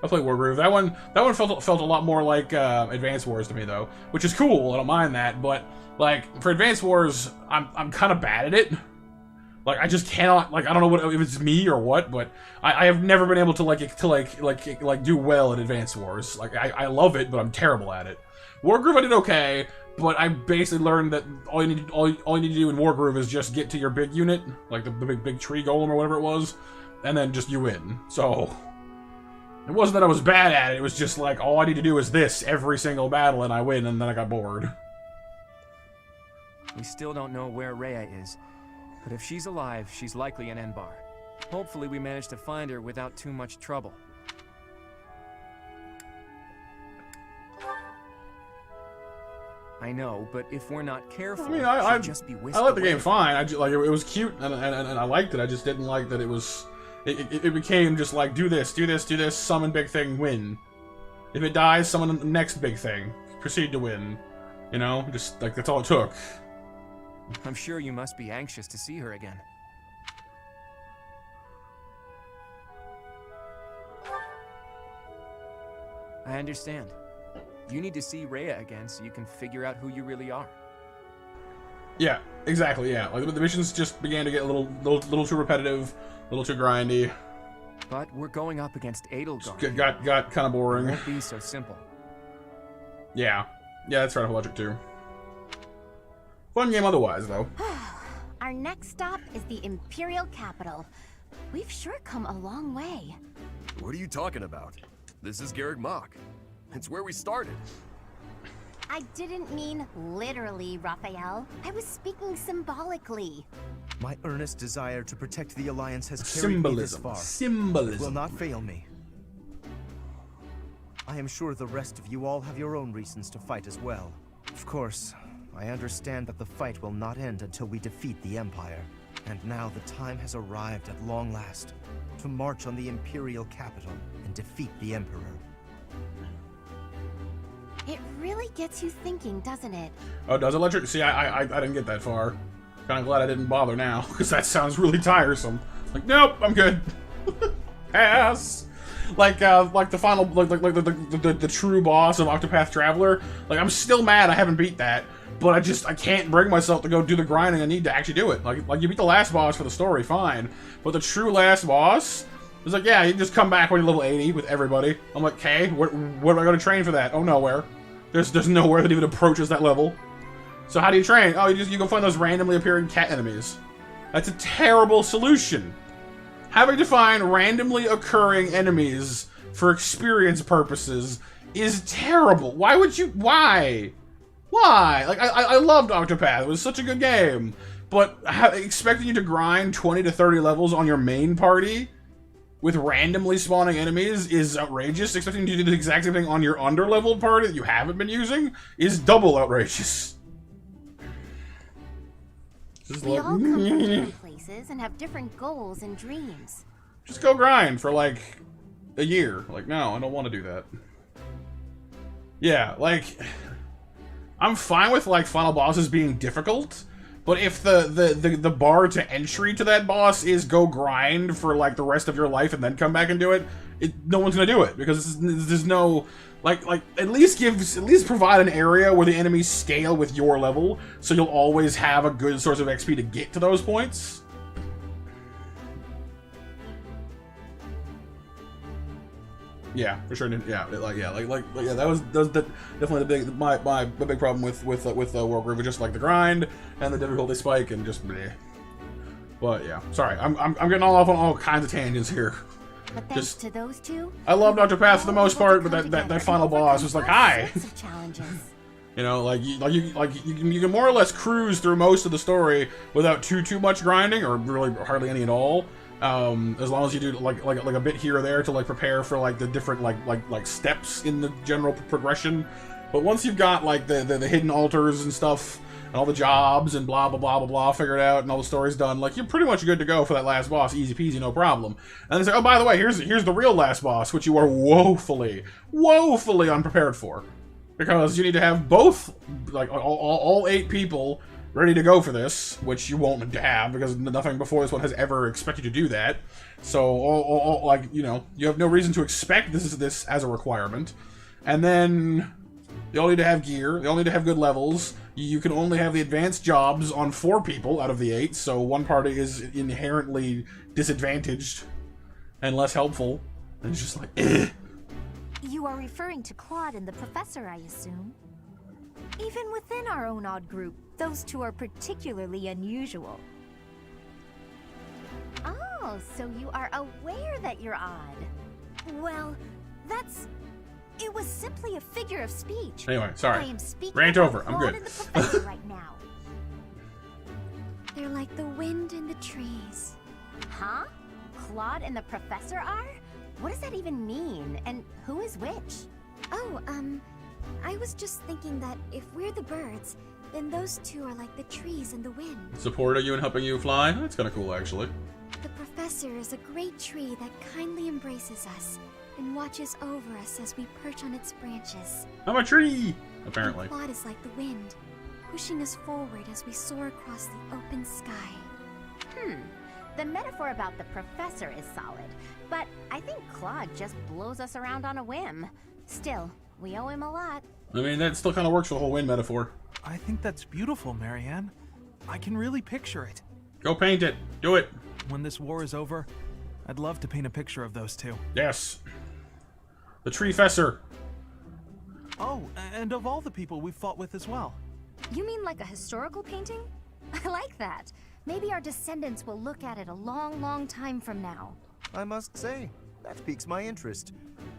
played Wargroove. That one felt a lot more like Advance Wars to me though, which is cool. I don't mind that, but like for Advance Wars, I'm kind of bad at it. Like I just cannot, like I don't know what if it's me or what, but I have never been able to do well at Advance Wars. Like I love it, but I'm terrible at it. Wargroove I did okay, but I basically learned that all you need to do in Wargroove is just get to your big unit, like the big tree golem or whatever it was, and then just you win. So it wasn't that I was bad at it. It was just like all I need to do is this every single battle and I win, and then I got bored. We still don't know where Rhea is. But if she's alive, she's likely in Enbar. Hopefully we manage to find her without too much trouble. I know, but if we're not careful, I mean, she'll just be whisked I liked the away. game fine. It was cute and I liked it. I just didn't like that it was. It became just like do this, summon big thing, win. If it dies, summon the next big thing, proceed to win. You know, just like that's all it took. I'm sure you must be anxious to see her again. I understand. You need to see Rhea again so you can figure out who you really are. Yeah, exactly, yeah. Like the missions just began to get a little too repetitive, a little too grindy. But we're going up against Edelgard. Got kind of boring. It won't be so simple. Yeah. Yeah, that's right off logic too. Fun game otherwise, though. Our next stop is the Imperial Capital. We've sure come a long way. What are you talking about? This is Garrick Mach. It's where we started. I didn't mean literally, Raphael. I was speaking symbolically. My earnest desire to protect the Alliance has carried me this far. Symbolism. It will not fail me. I am sure the rest of you all have your own reasons to fight as well. Of course, I understand that the fight will not end until we defeat the Empire. And now the time has arrived at long last to march on the Imperial Capital and defeat the Emperor. It really gets you thinking, doesn't it? Oh, does it? See, I didn't get that far. Kind of glad I didn't bother now, because that sounds really tiresome. Like, nope, I'm good. Pass. Like the final, like the true boss of Octopath Traveler. Like, I'm still mad I haven't beat that, but I can't bring myself to go do the grinding I need to actually do it. Like you beat the last boss for the story, fine, but the true last boss. It's like, yeah, you can just come back when you're level 80 with everybody. I'm like, okay, where am I going to train for that? Oh, nowhere. There's nowhere that even approaches that level. So how do you train? Oh, you go find those randomly appearing cat enemies. That's a terrible solution. Having to find randomly occurring enemies for experience purposes is terrible. Why would you? Why? Why? Like, I loved Octopath. It was such a good game. But expecting you to grind 20 to 30 levels on your main party with randomly spawning enemies is outrageous. Expecting you to do the exact same thing on your under-leveled party that you haven't been using is double outrageous. We all come from different places and have different goals and dreams. Just go grind for, like, a year. Like, no, I don't want to do that. Yeah, like, I'm fine with, like, final bosses being difficult, but if the bar to entry to that boss is go grind for, like, the rest of your life and then come back and do it, no one's gonna do it, because there's no... Like, at least provide an area where the enemies scale with your level, so you'll always have a good source of XP to get to those points. Yeah, for sure. Yeah, that was definitely my big problem with Wargroove was just like the grind and the difficulty spike and just bleh. But yeah, sorry, I'm getting all off on all kinds of tangents here. But thanks to those two, I loved Octopath for the most part, but that final boss was like, hi. You know, like you can more or less cruise through most of the story without too much grinding, or really hardly any at all. As long as you do like a bit here or there to like prepare for like the different like steps in the general progression. But once you've got like the hidden altars and stuff and all the jobs and blah blah blah blah blah figured out and all the stories done, like you're pretty much good to go for that last boss, easy peasy, no problem. And then say, oh, by the way, here's the real last boss, which you are woefully unprepared for, because you need to have both like all 8 people ready to go for this, which you won't have because nothing before this one has ever expected you to do that. So like, you know, you have no reason to expect this as a requirement. And then they all need to have gear. They all need to have good levels. You can only have the advanced jobs on 4 people out of the 8, so one party is inherently disadvantaged and less helpful. And it's just like, eh. You are referring to Claude and the Professor, I assume. Even within our own odd group, those two are particularly unusual. Oh, so you are aware that you're odd. Well, it was simply a figure of speech. Anyway, sorry. I am speaking Rant over. I'm Claude good. and the Professor right now. They're like the wind in the trees. Huh? Claude and the Professor are? What does that even mean? And who is which? Oh, I was just thinking that if we're the birds, then those two are like the trees and the wind. Supporting you and helping you fly? That's kind of cool, actually. The Professor is a great tree that kindly embraces us and watches over us as we perch on its branches. I'm a tree, apparently. And Claude is like the wind, pushing us forward as we soar across the open sky. The metaphor about the Professor is solid, but I think Claude just blows us around on a whim. Still, we owe him a lot. I mean, that still kind of works for the whole wind metaphor. I think that's beautiful, Marianne. I can really picture it. Go paint it. Do it. When this war is over, I'd love to paint a picture of those two. Yes. The Tree-Fesser. Oh, and of all the people we've fought with as well. You mean like a historical painting? I like that. Maybe our descendants will look at it a long, long time from now. I must say, that piques my interest.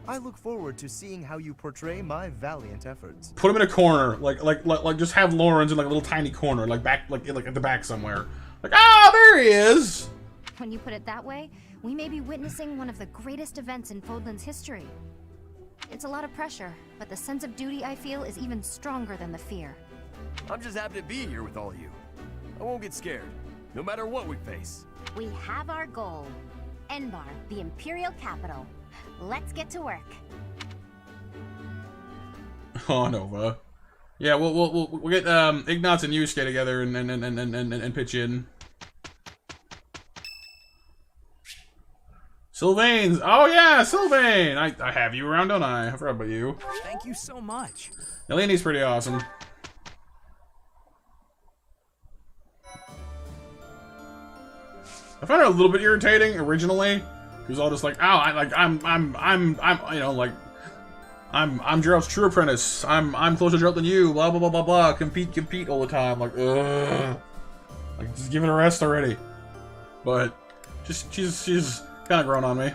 I look forward to seeing how you portray my valiant efforts. Put him in a corner, like just have Lawrence in like a little tiny corner, like back, like at the back somewhere. Like, ah, there he is. When you put it that way, we may be witnessing one of the greatest events in Fodlan's history. It's a lot of pressure, but the sense of duty I feel is even stronger than the fear. I'm just happy to be here with all of you. I won't get scared, no matter what we face. We have our goal. Enbar, the Imperial capital. Let's get to work. Oh, Nova. Yeah, we'll get Ignatz and Yusuke together and pitch in. Sylvain's. Oh yeah, Sylvain. I have you around, don't I? I forgot about you. Thank you so much. Nalini's pretty awesome. I found it a little bit irritating originally. He was all just like, "Oh, I'm you know, like, I'm Gerald's true apprentice. I'm closer to Gerald than you. Blah blah blah blah blah. Compete all the time. Like, ugh. Like, just give it a rest already." But she's kind of grown on me.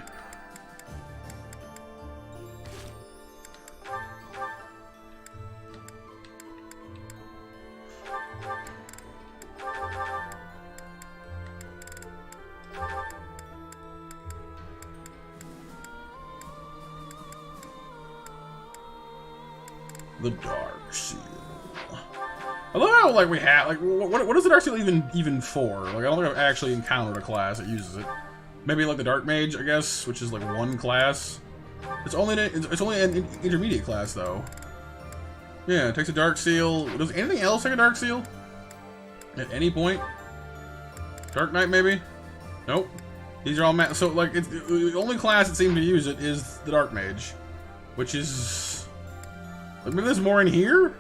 The Dark Seal. I love how, like, we have, like, what is the Dark Seal even for? Like, I don't think I've actually encountered a class that uses it. Maybe like the Dark Mage, I guess, which is like one class. It's only an intermediate class though. Yeah, it takes a Dark Seal. Does anything else take a Dark Seal? At any point? Dark Knight maybe? Nope. These are all so like the only class that seems to use it is the Dark Mage, which is maybe there's more in here.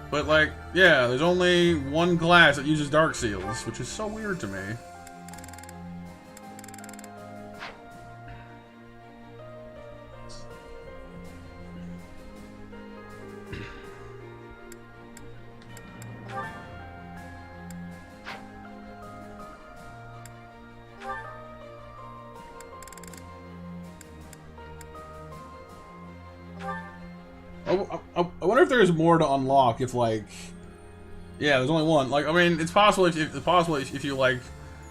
But like, yeah, there's only one class that uses Dark Seals, which is so weird to me. I wonder if there's more to unlock. If like, yeah, there's only one. Like, I mean, it's possible if you like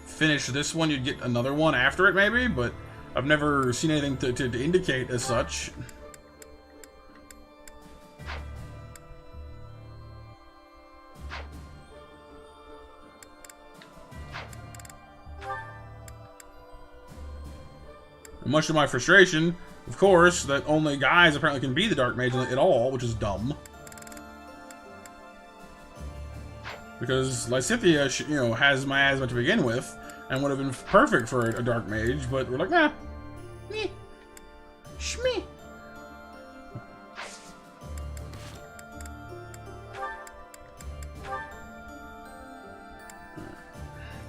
finish this one, you'd get another one after it, maybe. But I've never seen anything to indicate as such. And much to my frustration, of course, that only guys apparently can be the Dark Mage at all, which is dumb. Because Lysithea, you know, has miasma to begin with, and would have been perfect for a Dark Mage, but we're like, nah. Meh. Shmeh.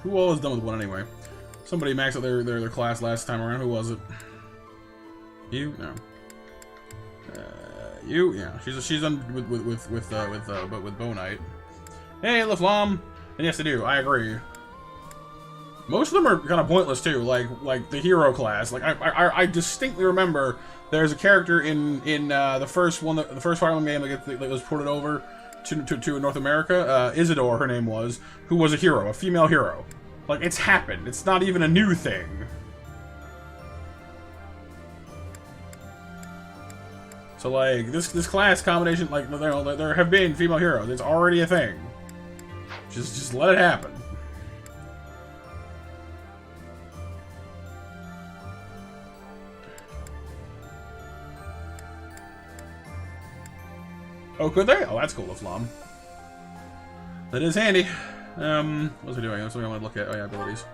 Who all is done with one anyway? Somebody maxed out their class last time around. Who was it? You? No. You? Yeah. She's done with Bow Knight. Hey, Laflamme. And yes, I do. I agree. Most of them are kind of pointless too. Like the hero class. Like I distinctly remember there's a character in the first one, the first Fire Emblem game that was ported over to North America. Isidore, her name was, who was a hero, a female hero. Like, it's happened. It's not even a new thing. So like this class combination, like there have been female heroes. It's already a thing. Just let it happen. Oh, could they? Oh, that's cool, Laflamme. That is handy. What was we doing? That's something I want to look at. Oh yeah, abilities.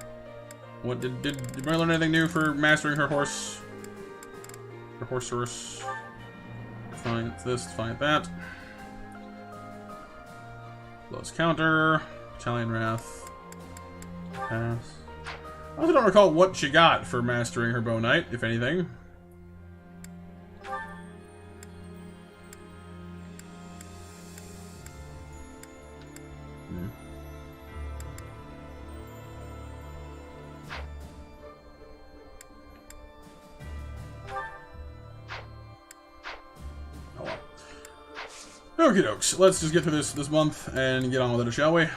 What did Mary learn anything new for mastering her horse? Her horse source. Fine, it's this, fine, that. Close counter. Italian Wrath. Pass. I also don't recall what she got for mastering her Bow Knight, if anything. Okie dokes. Let's just get through this month and get on with it, shall we?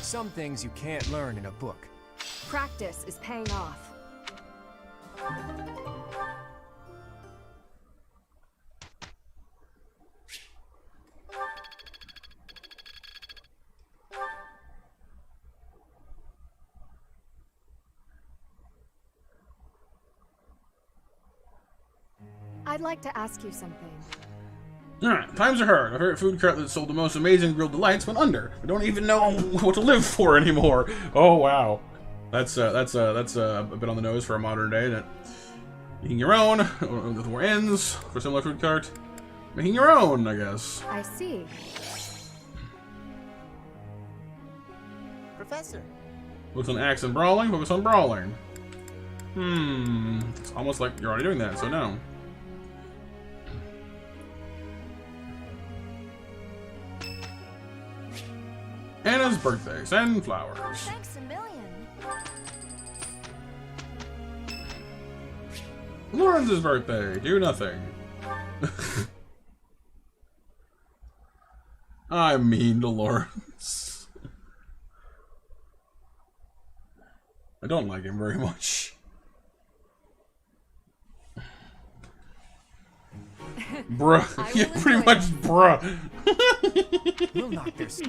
Some things you can't learn in a book. Practice is paying off. I'd like to ask you something. Alright, times are hard. Our favorite food cart that sold the most amazing grilled delights went under. We don't even know what to live for anymore. Oh wow, that's a bit on the nose for a modern day. That making your own with more ends for similar food cart. Making your own, I guess. I see. Professor. Focus on axe and brawling. Focus on brawling. It's almost like you're already doing that, so no. Anna's birthday. Send flowers. Thanks a million. Lawrence's birthday. Do nothing. I'm mean to Lawrence. I don't like him very much. Bruh. Yeah, pretty much bruh. We'll knock this.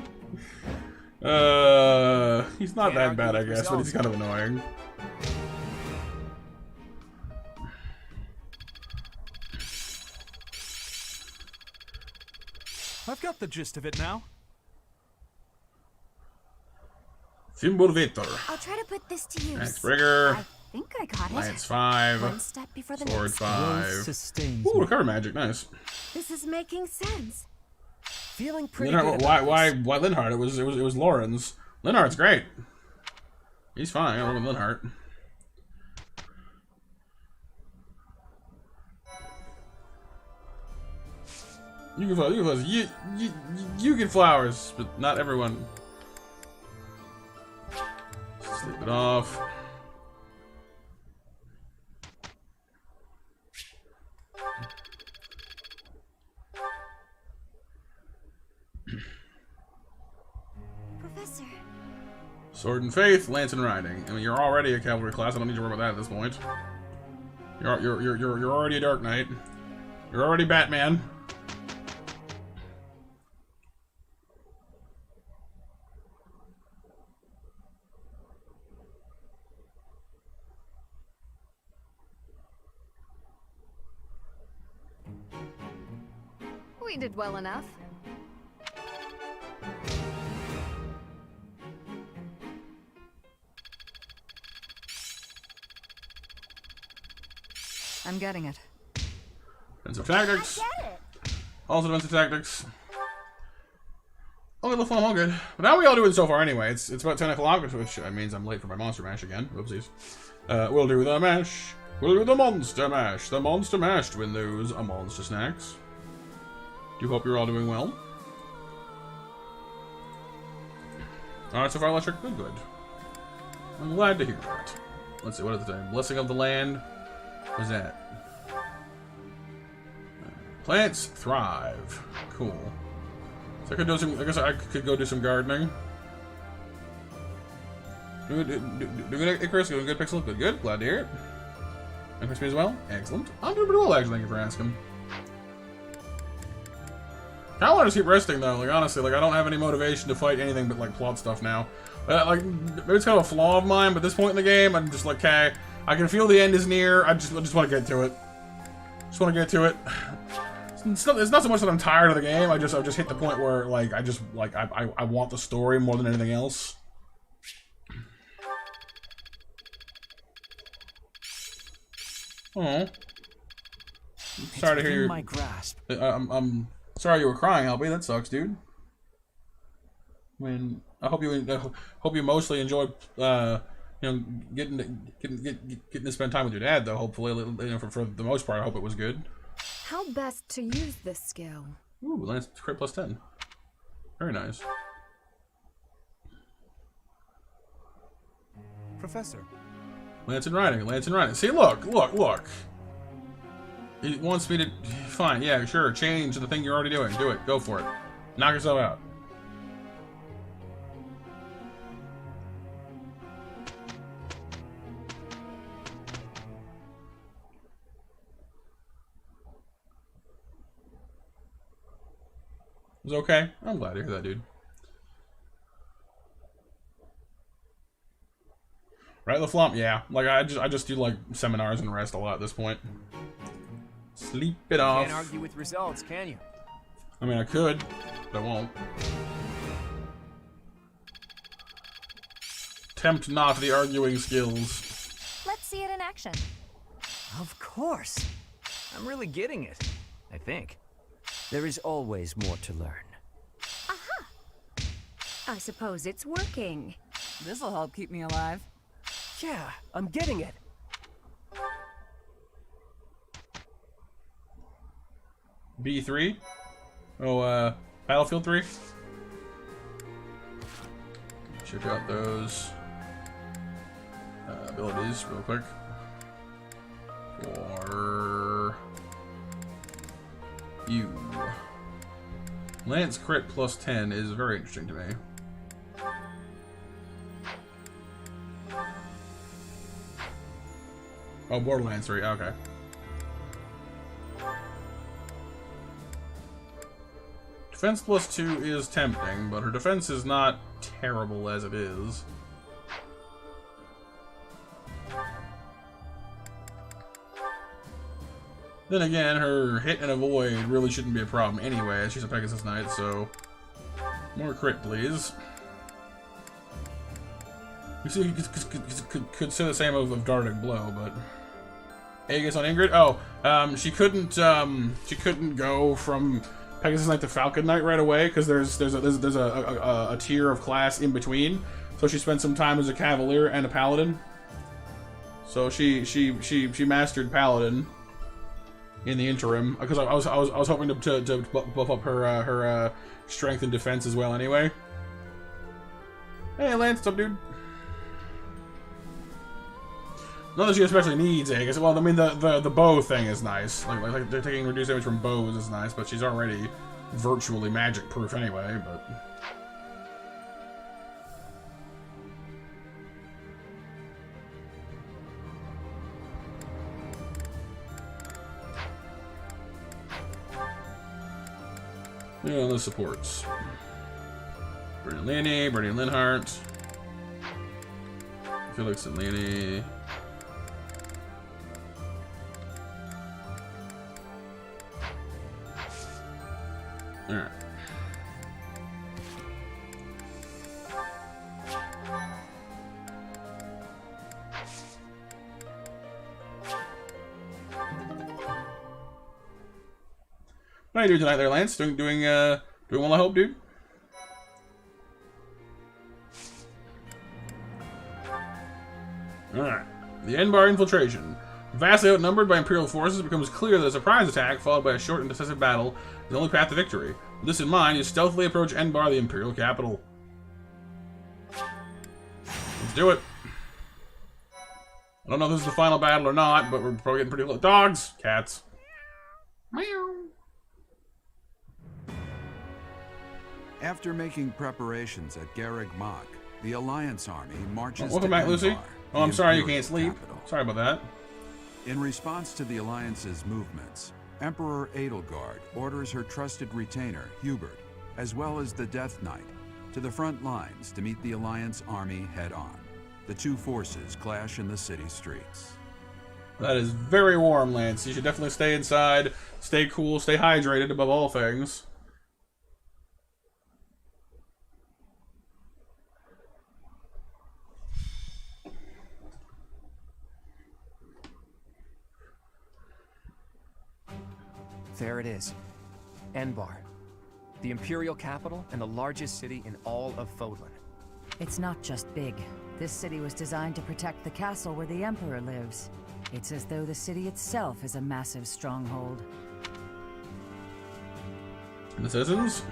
He's not that bad, I guess, but he's kind of annoying. I've got the gist of it now. Fimbulvator. I'll try to put this to use. Axe Rigger. I think I got it. Lance 5. One step before the Sword next. 5. Ooh, recover magic, nice. This is making sense. Feeling pretty Linhart, good. why Linhart? It was Lawrence. Linhart's great. He's fine. I don't work with Linhart. You get flowers, but not everyone. Sleep it off. Professor. Sword and Faith, Lance and Riding. I mean, you're already a cavalry class. I don't need to worry about that at this point. You're already a Dark Knight. You're already Batman. We did well enough. I'm getting it. Defensive tactics. Also defensive tactics. Okay, fun, all good. But how are we all doing so far anyway? It's about 10 o'clock, which means I'm late for my Monster Mash again. Oopsies. We'll do the mash. We'll do the Monster Mash. The Monster Mash to win those monster snacks. Do hope you're all doing well. Alright, so far electric, good. I'm glad to hear that. Let's see, what is the name? Blessing of the Land. What's that? Plants thrive. Cool. So I could do some. I guess I could go do some gardening. Do good, Icarus. Doing good, Pixel. Good. Glad to hear it. And me as well. Excellent. I'm doing pretty well, actually. Thank you for asking. I want to keep resting though. Like honestly, like I don't have any motivation to fight anything but like plot stuff now. Like maybe it's kind of a flaw of mine, but at this point in the game, I'm just like, okay, I can feel the end is near. I just want to get to it. Just want to get to it. It's not so much that I'm tired of the game. I've just hit the point where like I want the story more than anything else. Oh, sorry to hear you. My grasp. I'm sorry you were crying, Albie. That sucks, dude. I hope you mostly enjoyed getting to spend time with your dad, though. Hopefully, for the most part, I hope it was good. How best to use this skill? Ooh, Lance crit plus 10. Very nice. Professor. Lance and riding, Lance and riding. See, look, look, look. He wants me to... Fine, yeah, sure, change the thing you're already doing. Do it, go for it. Knock yourself out. It was okay. I'm glad to hear that, dude. Right, LaFlamme? Yeah. Like I just do like seminars and rest a lot at this point. Sleep it off. Can't argue with results, can you? I mean, I could, but I won't. Tempt not the arguing skills. Let's see it in action. Of course. I'm really getting it, I think. There is always more to learn. Aha! I suppose it's working. This'll help keep me alive. Yeah, I'm getting it. B3? Oh, Battlefield 3? Check out those abilities real quick. For you. Lance crit plus 10 is very interesting to me. Oh, Borderlands 3, okay. Defense plus 2 is tempting, but her defense is not terrible as it is. Then again, her hit and avoid really shouldn't be a problem anyway. She's a Pegasus Knight, so... More crit, please. You see, you could say the same of Darting Blow, but... Aegis on Ingrid? Oh, she couldn't go from Pegasus Knight to Falcon Knight right away, because there's a tier of class in between. So she spent some time as a Cavalier and a Paladin. So she mastered Paladin in the interim, because I was hoping to buff up her strength and defense as well anyway. Hey Lance, what's up, dude? Not that she especially needs Aegis. Well, I mean the bow thing is nice. Like they're taking reduced damage from bows is nice, but she's already virtually magic proof anyway. But yeah, the supports. Bernie Laney, Bernie Linhart, Felix and Laney. Alright. What are you doing tonight there, Lance? Doing well, I hope, dude? Alright. The N-Bar infiltration. Vastly outnumbered by Imperial forces, it becomes clear that a surprise attack, followed by a short and decisive battle, is the only path to victory. With this in mind, you stealthily approach N-Bar, the Imperial capital. Let's do it. I don't know if this is the final battle or not, but we're probably getting pretty close. Dogs! Cats. Meow. After making preparations at Garreg Mach, the Alliance army marches welcome to back, Lucy. N-Bar, Oh, I'm the sorry you Imperial can't sleep. capital. Sorry about that. In response to the Alliance's movements, Emperor Edelgard orders her trusted retainer, Hubert, as well as the Death Knight, to the front lines to meet the Alliance army head-on. The two forces clash in the city streets. That is very warm, Lance. You should definitely stay inside, stay cool, stay hydrated above all things. There it is. N-Bar. The Imperial capital and the largest city in all of Fodlan. It's not just big. This city was designed to protect the castle where the Emperor lives. It's as though the city itself is a massive stronghold. And the citizens?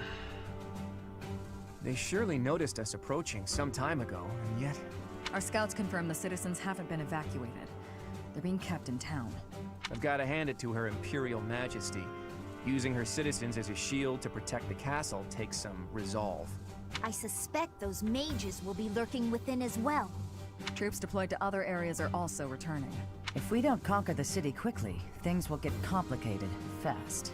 They surely noticed us approaching some time ago, and yet... Our scouts confirm the citizens haven't been evacuated. They're being kept in town. I've got to hand it to Her Imperial Majesty. Using her citizens as a shield to protect the castle takes some resolve. I suspect those mages will be lurking within as well. Troops deployed to other areas are also returning. If we don't conquer the city quickly, things will get complicated fast.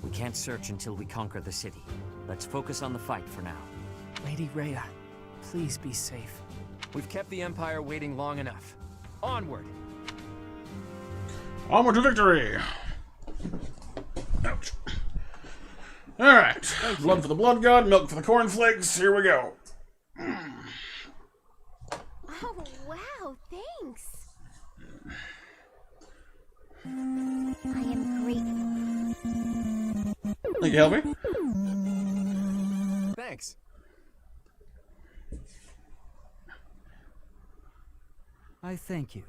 We can't search until we conquer the city. Let's focus on the fight for now. Lady Rhea, please be safe. We've kept the Empire waiting long enough. Onward! Onward to victory! Ouch. Alright. Blood for the blood god, milk for the cornflakes. Here we go. Oh, wow, thanks. I am grateful. Thank you, Helby. Thanks. I thank you.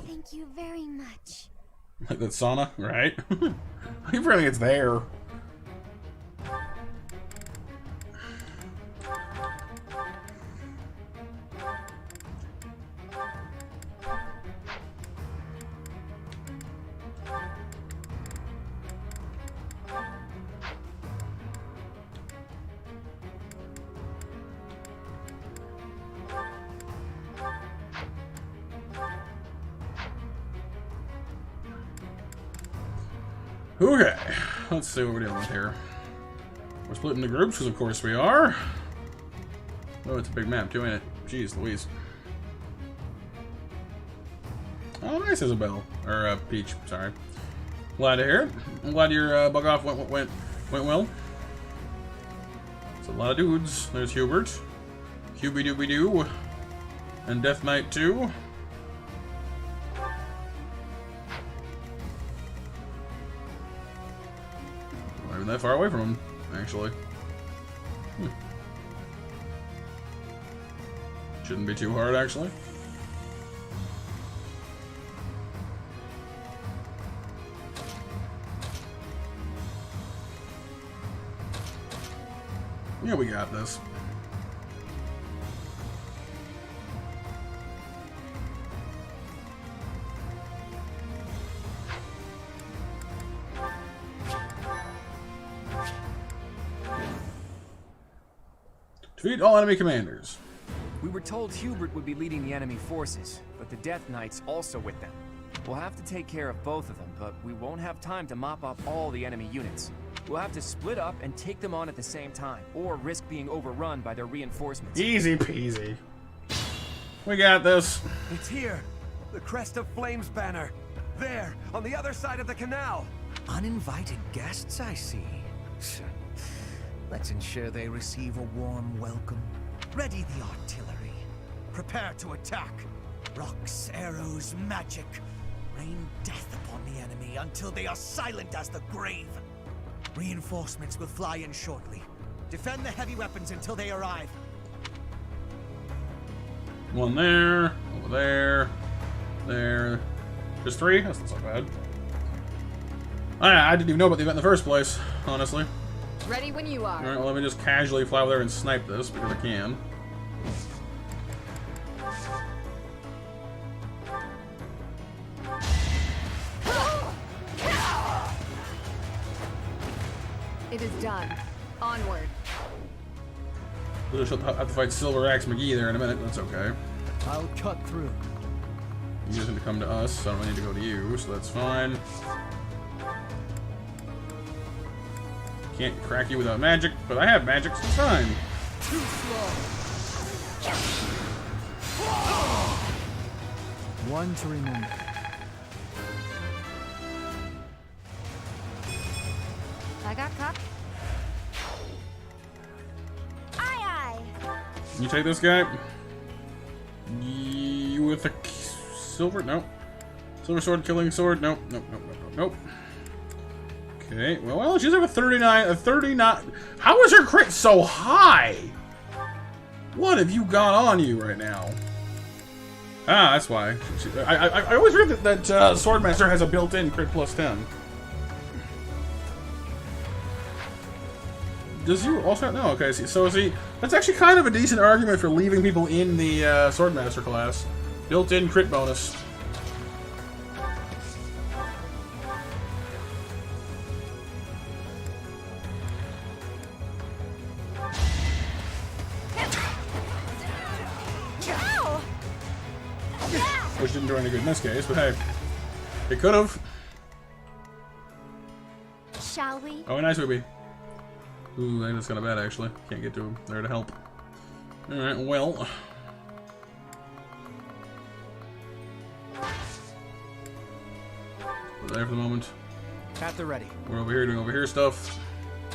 Thank you very much. Like that sauna, right? I keep forgetting it's there. Okay, let's see what we're dealing with here. We're split into groups, because of course we are. Oh, it's a big map too, ain't it? Jeez Louise. Oh, nice, Isabel. Or, Peach, sorry. Glad to hear it. I'm glad your bug off went well. It's a lot of dudes. There's Hubert. Hubie Doobie Doo. And Death Knight 2. Not even that far away from him, actually. Shouldn't be too hard, actually. Yeah, we got this. Defeat all enemy commanders. We were told Hubert would be leading the enemy forces, but the Death Knight's also with them. We'll have to take care of both of them, but we won't have time to mop up all the enemy units. We'll have to split up and take them on at the same time, or risk being overrun by their reinforcements. Easy peasy. We got this. It's here. The Crest of Flames banner. There, on the other side of the canal. Uninvited guests, I see. Let's ensure they receive a warm welcome. Ready the artillery. Prepare to attack. Rocks, arrows, magic. Rain death upon the enemy until they are silent as the grave. Reinforcements will fly in shortly. Defend the heavy weapons until they arrive. One there, over there, there. Just three? That's not so bad. I didn't even know about the event in the first place, honestly. Ready when you are. Alright, well, let me just casually fly over there and snipe this, because I can. It is done. Onward. We'll just have to fight Silver Axe McGee there in a minute, that's okay. I'll cut through. You just need to come to us, so I don't need to go to you, so that's fine. Can't crack you without magic, but I have magic, so it's fine. Too slow. One to remember. I got caught. Aye, aye. You take this guy. You with a silver? Nope. Silver sword, killing sword? Nope. Nope. Nope. Nope. Nope. Okay. Well, she's have a 39. A 39. How is her crit so high? What have you got on you right now? Ah, that's why. I always read that Swordmaster has a built-in crit plus 10. Does you also... No, okay. So, that's actually kind of a decent argument for leaving people in the Swordmaster class. Built-in crit bonus. Which didn't do any good in this case, but hey. It could have. Shall we? Oh, nice Ruby. Ooh, I think that's kind of bad, actually. Can't get to him there to help. Alright, well. We're there for the moment. At the ready. We're over here doing over here stuff.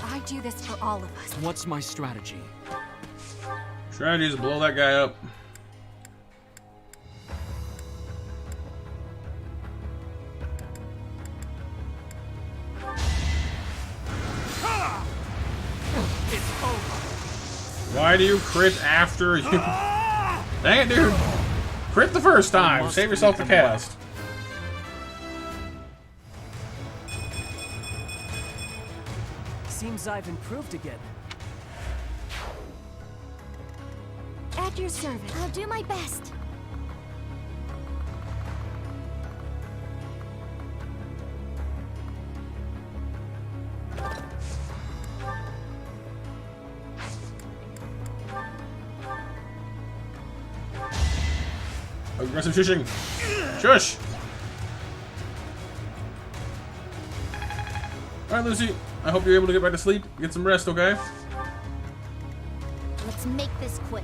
I do this for all of us. What's my strategy? Strategy is to blow that guy up. Why do you crit after you... Dang it, dude! Crit the first time! Save yourself the cast. Seems I've improved again. At your service. I'll do my best. Aggressive shushing. Shush! Alright, Lucy. I hope you're able to get back to sleep. Get some rest, okay? Let's make this quick.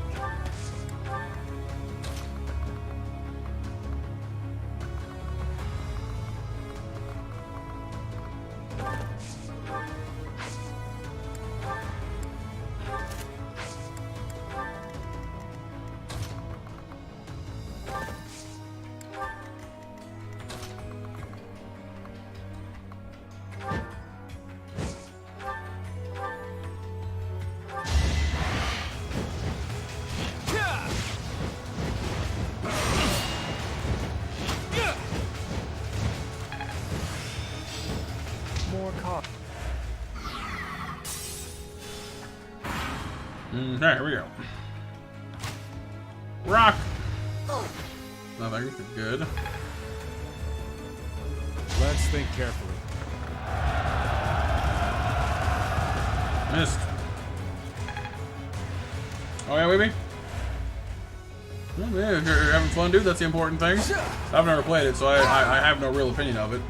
Okay, here we go. Rock! Nothing. Good. Let's think carefully. Missed. Oh yeah, Weeby? Well, yeah, if you're having fun, dude, that's the important thing. I've never played it, so I have no real opinion of it.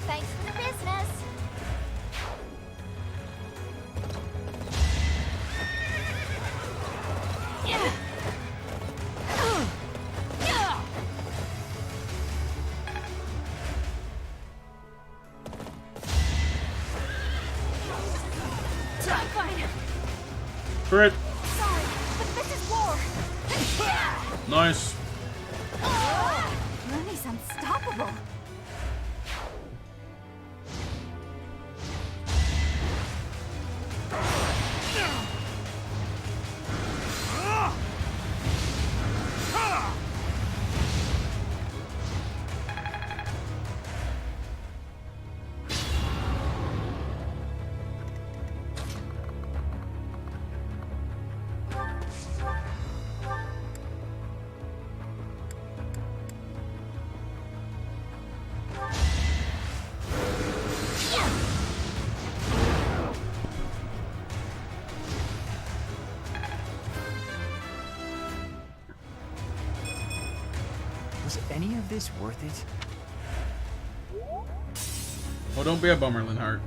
Thanks for the business. Crit. Sorry, but this is war. Nice. Bernie's unstoppable. Was any of this worth it? Well, don't be a bummer, Linhart.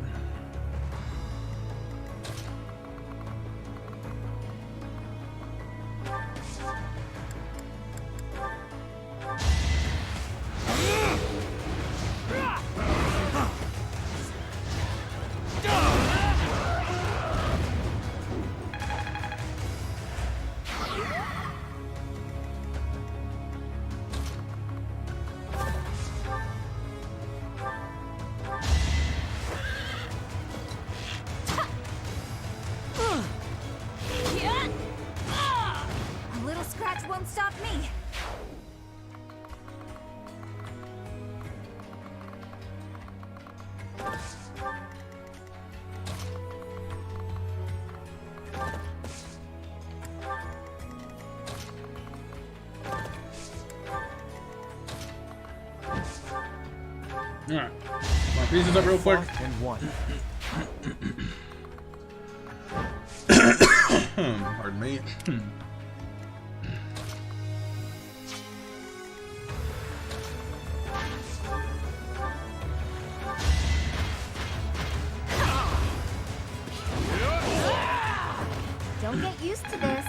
Alright. My pieces up real quick. And one. Pardon me. Don't get used to this.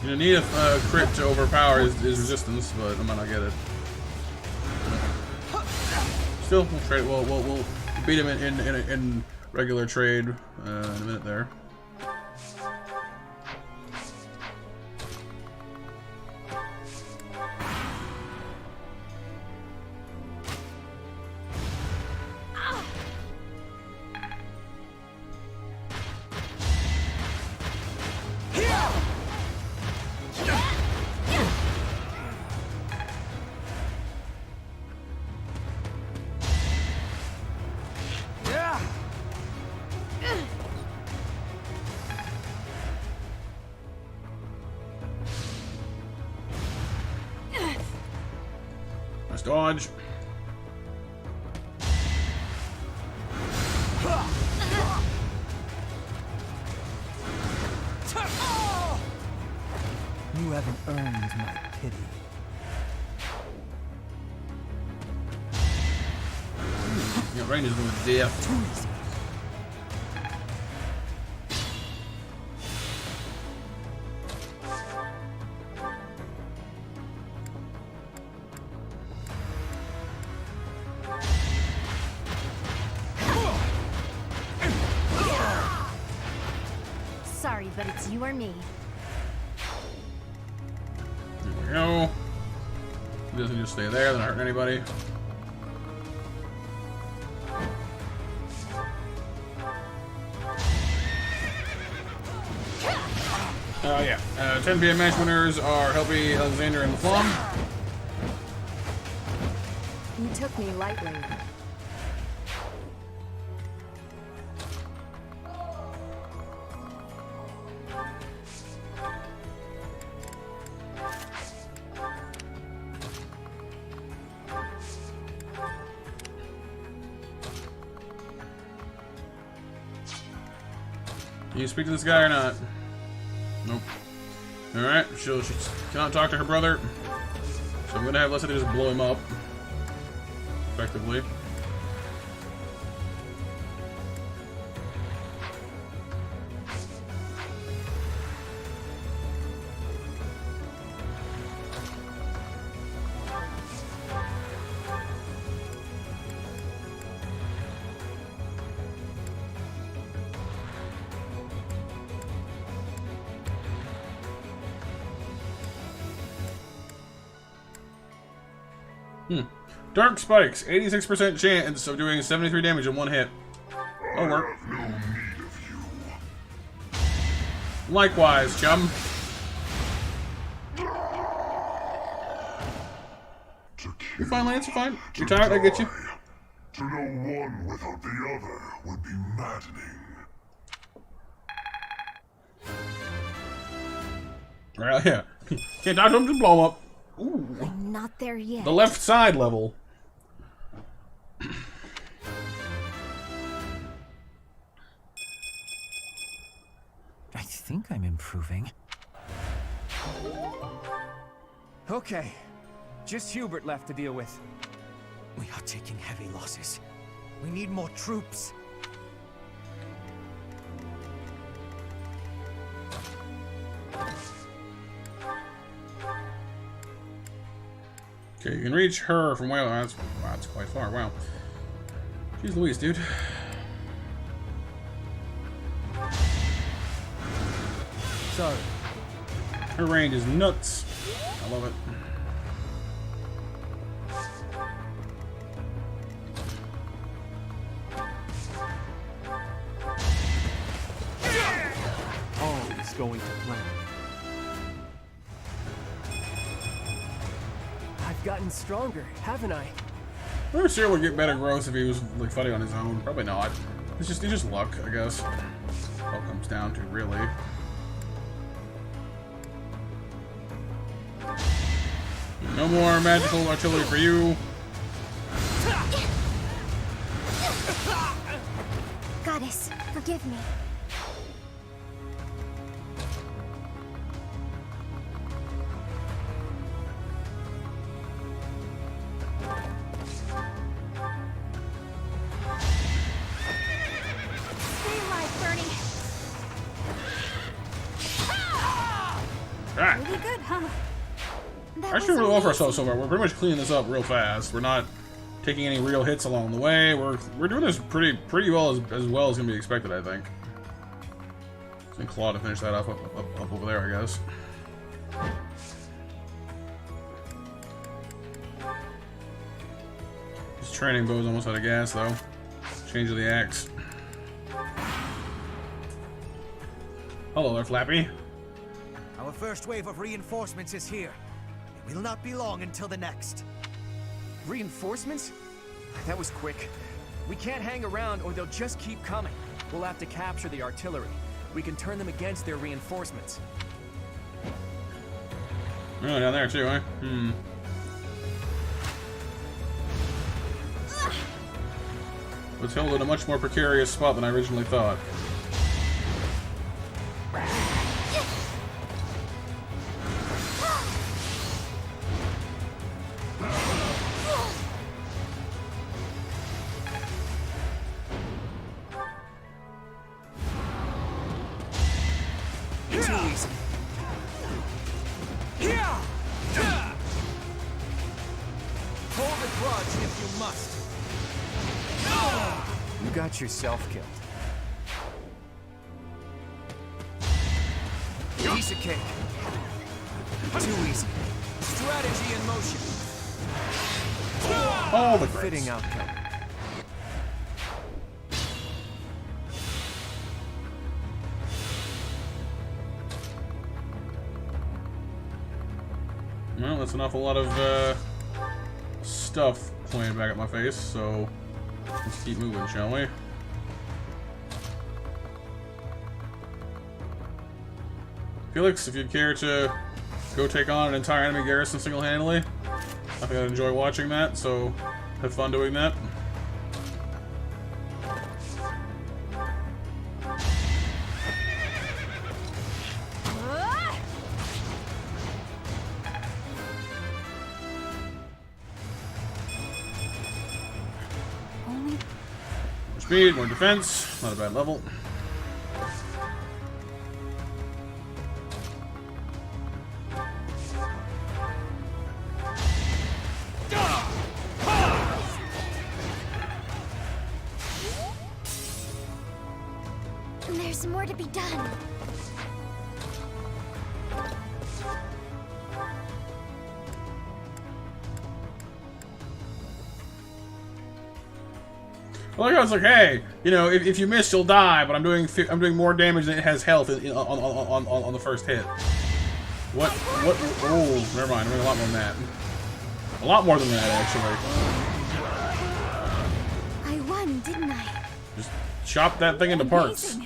You need a crit to overpower his resistance, but I might not get it. Still, we'll trade. We'll beat him in regular trade in a minute there. Nice dodge. You haven't earned my pity. Yeah, Rain is going to death. Too easy. Sorry, but it's you or me. There we go. He doesn't just stay there, they're not hurting anybody. Yeah. 10 PM match winners are Helpy, Alexander, and Plum. You took me lightly. Can you speak to this guy or not? Nope. Alright, she cannot talk to her brother. So I'm gonna have Leslie just blow him up. Effectively. Dark Spikes, 86% chance of doing 73 damage in one hit. That'll work. Likewise, chum. You're fine, Lance, you're fine. You're tired, I get you. To know one without the other would be maddening. Right, yeah. Can't talk to him, just blow him up. Ooh. I'm not there yet. The left side level. I think I'm improving. Okay. Just Hubert left to deal with. We are taking heavy losses. We need more troops. Okay, you can reach her from way. Wow, that's quite far. Wow. Jeez Louise, dude. Sorry. Her range is nuts. I love it. Always going to plan. I've I've gotten stronger, haven't I? I wonder if Cyril would get better growth if he was like fighting on his own. Probably not. It's just luck, I guess. All it comes down to, really. No more magical artillery for you. Goddess, forgive me. Stay alive, Bernie. Alright. Really good, huh? Actually, really well for ourselves so far. We're pretty much cleaning this up real fast. We're not taking any real hits along the way. We're doing this pretty well as well as can be expected, I think. And Claw to finish that up over there, I guess. His training bow's almost out of gas, though. Change of the axe. Hello there, Flappy. Our first wave of reinforcements is here. It will not be long until the next. Reinforcements? That was quick. We can't hang around or they'll just keep coming. We'll have to capture the artillery. We can turn them against their reinforcements. Oh, down there too, eh? Was held in a much more precarious spot than I originally thought. You got yourself killed. Piece of cake. Too easy. Strategy in motion. Oh, the fitting outcome. Well, that's an awful lot of stuff pointed back at my face, so let's keep moving, shall we? Felix, if you'd care to go take on an entire enemy garrison single-handedly, I think I'd enjoy watching that, so have fun doing that. More speed, more defense, not a bad level. There's more to be done. Well, I was like, hey, you know, if you miss, you'll die, but I'm doing more damage than it has health on the first hit. What? Oh, never mind. I'm doing a lot more than that. A lot more than that, actually. I won, didn't I? Just chop that thing into parts.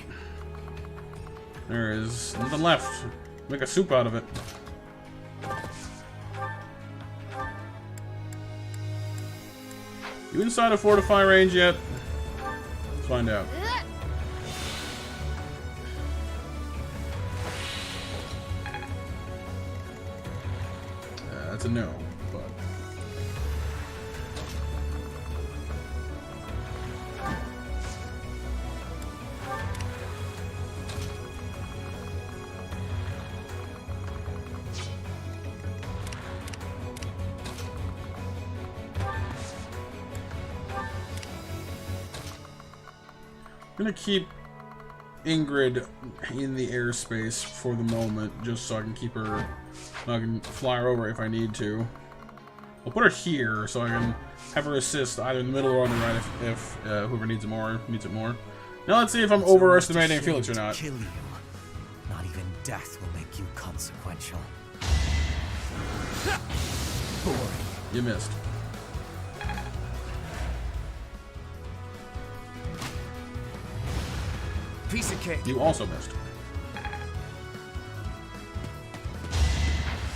There is nothing left. Make a soup out of it. You inside a fortify range yet? Let's find out. That's a no, but... I'm gonna keep Ingrid in the airspace for the moment, just so I can keep her. I can fly her over if I need to. I'll put her here so I can have her assist either in the middle or on the right if whoever needs it more. Now let's see if I'm overestimating Felix or not. Kill you. Not even death will make you consequential. Boring. You missed. Piece of cake. You also missed.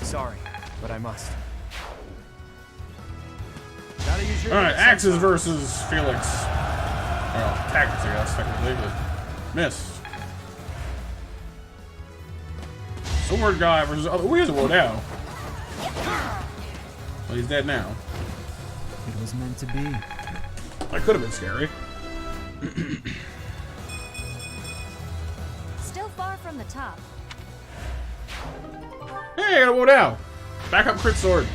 Sorry, but I must. Gotta use your Alright, Axes versus Felix. Well, tactics, I guess, technically, but missed. Sword guy versus other. Oh, he has a woe now. Well, he's dead now. It was meant to be. That could have been scary. Still far from the top. Hey, I got a woe now. Back up crit sword.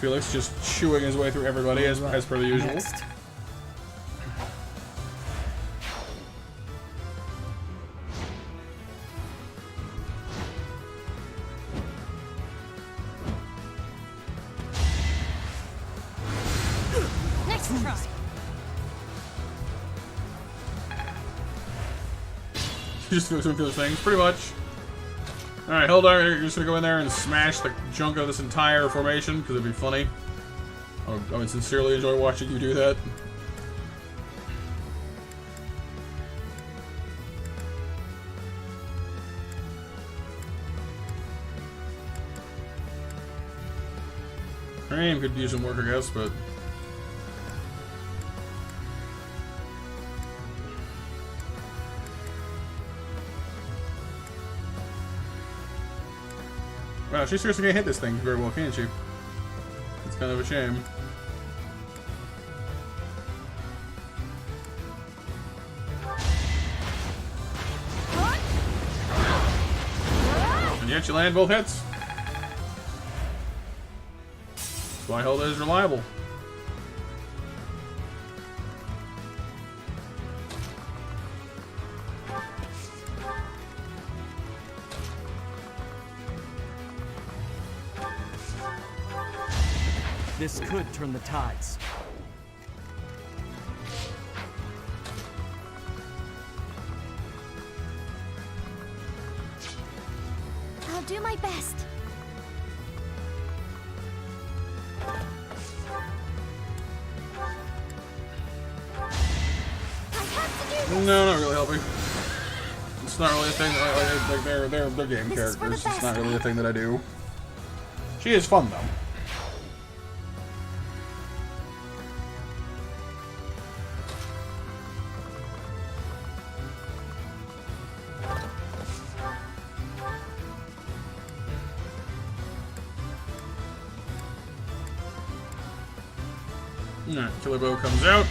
Felix just chewing his way through everybody as per the usual. Next. Next try. Just doing some of those things, pretty much. Alright, hold on. You're just gonna go in there and smash the junk of this entire formation, because it'd be funny. I would sincerely enjoy watching you do that. Aim could use some work, I guess, but... Wow, she seriously can't hit this thing very well, can't she? It's kind of a shame. And yet you land both hits. That's why Hilda is reliable. This could turn the tides. I'll do my best. No, not really helping. It's not really a thing. Like they're game characters. It's not really a thing that I do. She is fun though. Alright, Killer Bow comes out.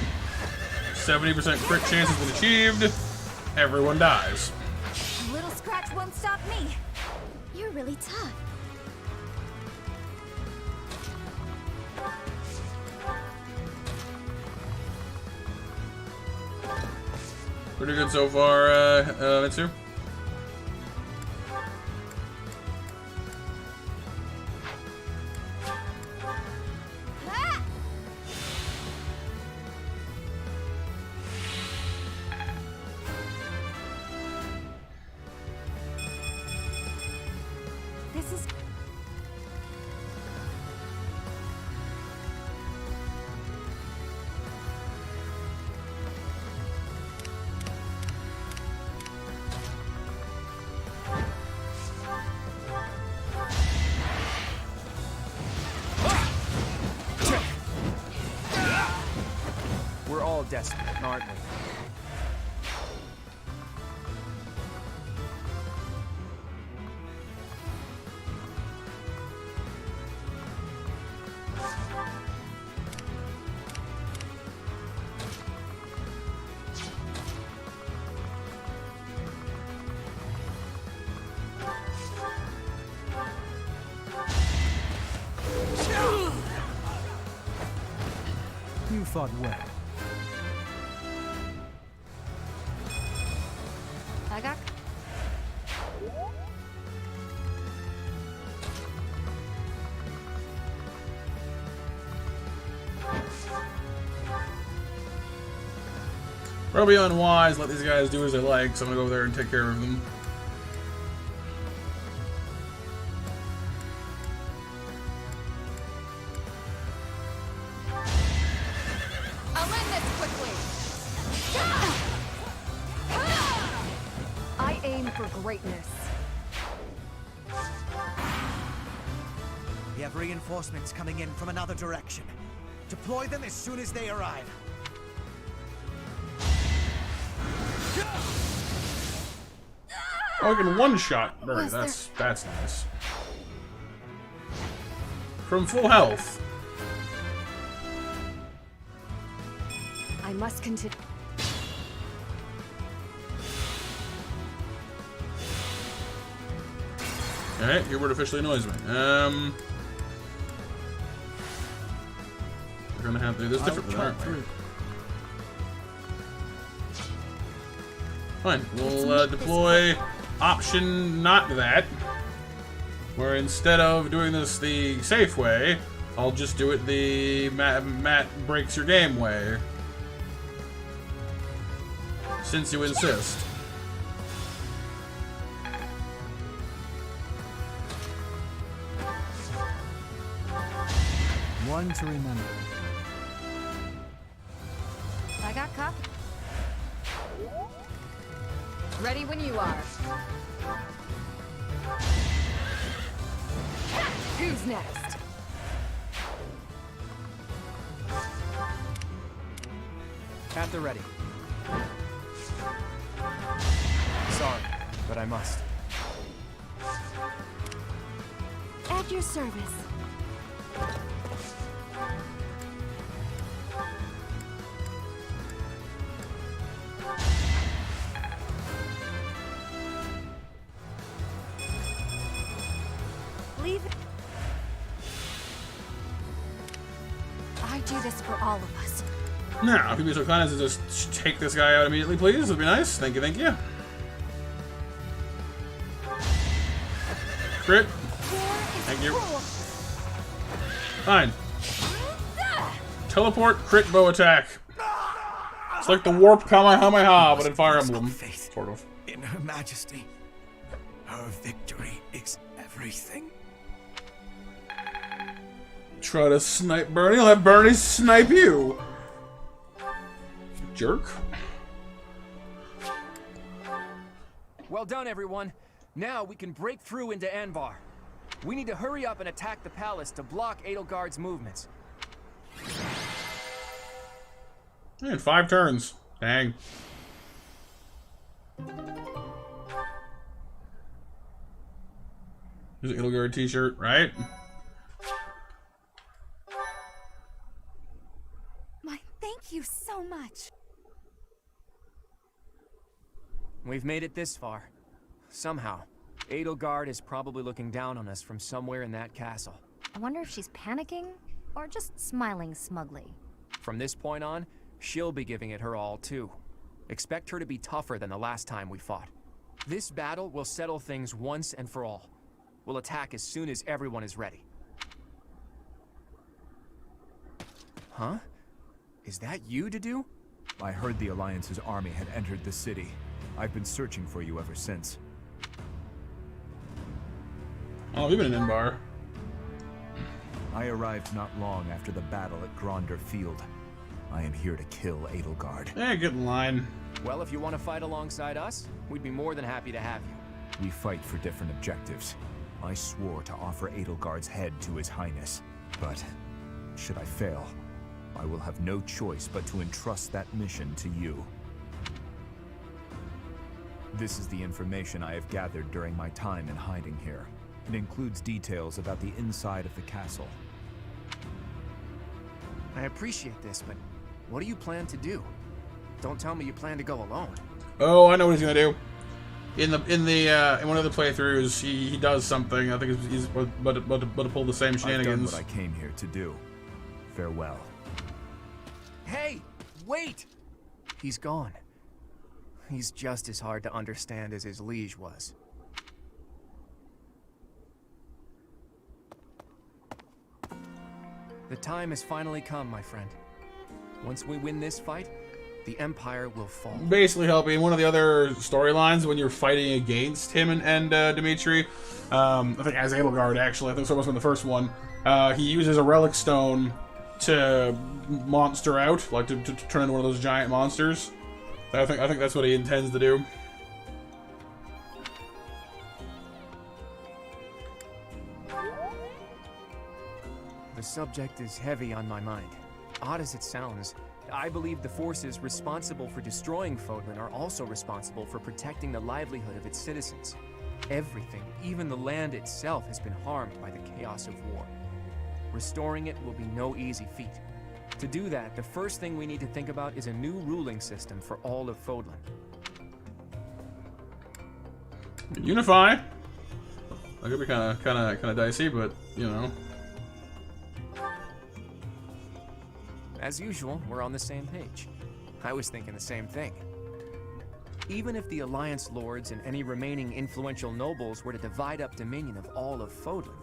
70% crit chance has been achieved. Everyone dies. A little scratch won't stop me. You're really tough. Pretty good so far, Mitsu. This is... We're all desperate, aren't we? You fought well. Agak? Probably unwise. Let these guys do as they like, so I'm gonna go over there and take care of them. for greatness. We have reinforcements coming in from another direction. Deploy them as soon as they arrive. Oh, I can one-shot Bernie. That's nice. From full health. I must continue. Alright, your word officially annoys me. We're gonna have to do this differently, aren't we? Fine, we'll deploy option not that. Where instead of doing this the safe way, I'll just do it the Matt breaks your game way. Since you insist. One to remember. I got copy. Ready when you are. Who's next? At the ready. Sorry, but I must. At your service. Leave it. I do this for all of us. Now, if you'd be so kind as to just take this guy out immediately, please, it'd be nice. Thank you, thank you. Crit. Thank you. Fine. Teleport, crit, bow attack. It's like the warp Kamehameha, but in Fire Emblem. Sort of. In Her Majesty, her victory is everything. Try to snipe Bernie, I'll have Bernie snipe you. Jerk. Well done, everyone. Now we can break through into Anvar. We need to hurry up and attack the palace to block Edelgard's movements. Man, 5 turns. Dang. There's an Edelgard t-shirt, right? Thank you so much. We've made it this far. Somehow. Edelgard is probably looking down on us from somewhere in that castle. I wonder if she's panicking or just smiling smugly. From this point on, she'll be giving it her all too. Expect her to be tougher than the last time we fought. This battle will settle things once and for all. We'll attack as soon as everyone is ready. Huh? Is that you, Dedu? I heard the Alliance's army had entered the city. I've been searching for you ever since. Oh, we've been in Inbar. I arrived not long after the battle at Gronder Field. I am here to kill Edelgard. Yeah, get in line. Well, if you want to fight alongside us, we'd be more than happy to have you. We fight for different objectives. I swore to offer Edelgard's head to His Highness. But, should I fail, I will have no choice but to entrust that mission to you. This is the information I have gathered during my time in hiding here. It includes details about the inside of the castle. I appreciate this, but what do you plan to do? Don't tell me you plan to go alone. Oh, I know what he's gonna do. In one of the playthroughs, he does something. I think he's about to pull the same shenanigans. I've done what I came here to do. Farewell. Hey, wait! He's gone. He's just as hard to understand as his liege was. The time has finally come, my friend. Once we win this fight, the Empire will fall. Basically helping one of the other storylines when you're fighting against him and Dimitri. I think as Edelgard, actually. I think so was in the first one. He uses a relic stone to monster out, like to turn into one of those giant monsters. I think that's what he intends to do. The subject is heavy on my mind. Odd as it sounds, I believe the forces responsible for destroying Fodlan are also responsible for protecting the livelihood of its citizens. Everything, even the land itself, has been harmed by the chaos of war. Restoring it will be no easy feat. To do that, the first thing we need to think about is a new ruling system for all of Fodlan. Unify. That could be kind of dicey, but you know. As usual, we're on the same page. I was thinking the same thing. Even if the Alliance Lords and any remaining influential nobles were to divide up dominion of all of Fodlan,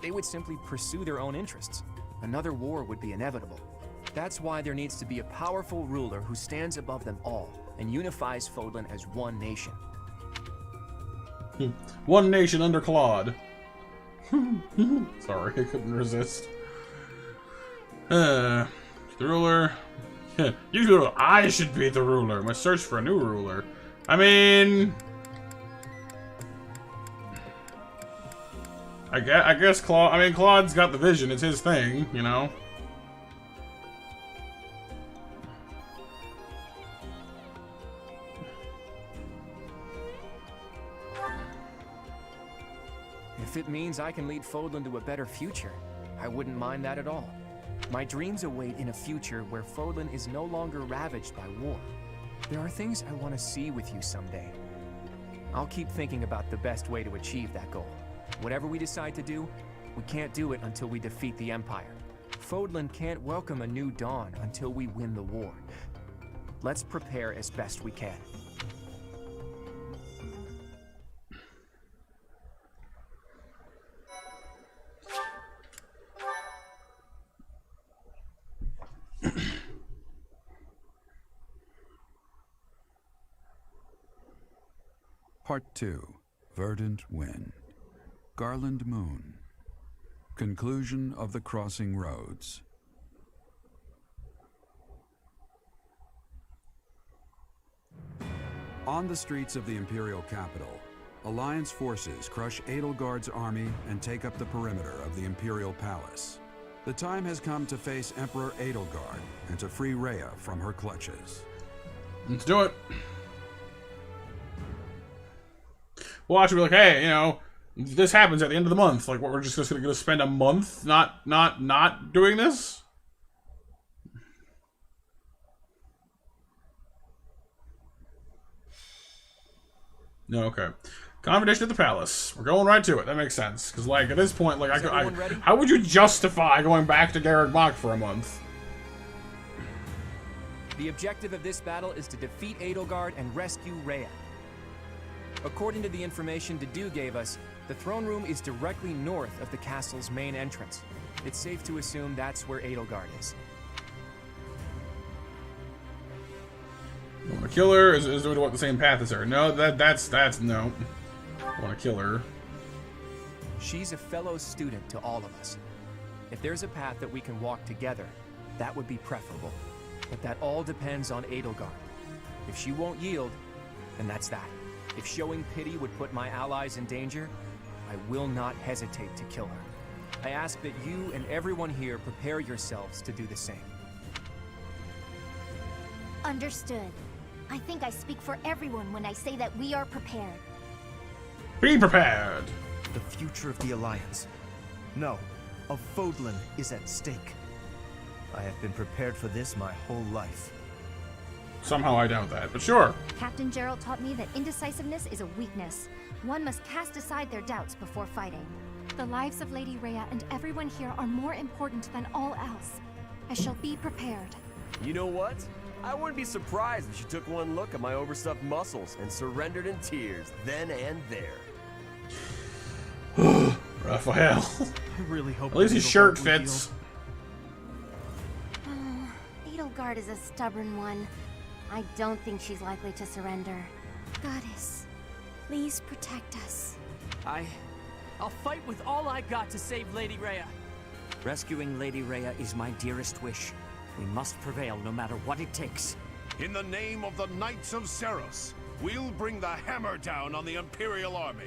they would simply pursue their own interests. Another war would be inevitable. That's why there needs to be a powerful ruler who stands above them all and unifies Fodlan as one nation. One nation under Claude. Sorry, I couldn't resist. The ruler. Usually I should be the ruler. My search for a new ruler. I mean, I guess Claude. I mean, Claude's got the vision. It's his thing, you know. If it means I can lead Fodlan to a better future, I wouldn't mind that at all. My dreams await in a future where Fodlan is no longer ravaged by war. There are things I want to see with you someday. I'll keep thinking about the best way to achieve that goal. Whatever we decide to do, we can't do it until we defeat the Empire. Fodlan can't welcome a new dawn until we win the war. Let's prepare as best we can. Part 2. Verdant Wind. Garland Moon. Conclusion of the Crossing Roads. On the streets of the Imperial capital, Alliance forces crush Edelgard's army and take up the perimeter of the Imperial Palace. The time has come to face Emperor Edelgard and to free Rhea from her clutches. Let's do it. Watch and be like, hey, you know, this happens at the end of the month. Like, what, we're just gonna spend a month not doing this? No, okay. Confrontation at the palace. We're going right to it. That makes sense. Because, like, at this point, like, how would you justify going back to Garreg Mach for a month? The objective of this battle is to defeat Edelgard and rescue Rhea. According to the information Dedue gave us, the throne room is directly north of the castle's main entrance. It's safe to assume that's where Edelgard is. You want to kill her? Is it what the same path as her? No, that's no. I want to kill her. She's a fellow student to all of us. If there's a path that we can walk together, that would be preferable. But that all depends on Edelgard. If she won't yield, then that's that. If showing pity would put my allies in danger, I will not hesitate to kill her. I ask that you and everyone here prepare yourselves to do the same. Understood. I think I speak for everyone when I say that we are prepared. Be prepared! The future of the Alliance, no, of Fodlan, is at stake. I have been prepared for this my whole life. Somehow I doubt that, but sure. Captain Gerald taught me that indecisiveness is a weakness. One must cast aside their doubts before fighting. The lives of Lady Rhea and everyone here are more important than all else. I shall be prepared. You know what? I wouldn't be surprised if she took one look at my overstuffed muscles and surrendered in tears then and there. Raphael. I really hope at least his shirt fits. Edelgard is a stubborn one. I don't think she's likely to surrender. Goddess, please protect us. I'll fight with all I got to save Lady Rhea. Rescuing Lady Rhea is my dearest wish. We must prevail no matter what it takes. In the name of the Knights of Seros, we'll bring the hammer down on the Imperial army.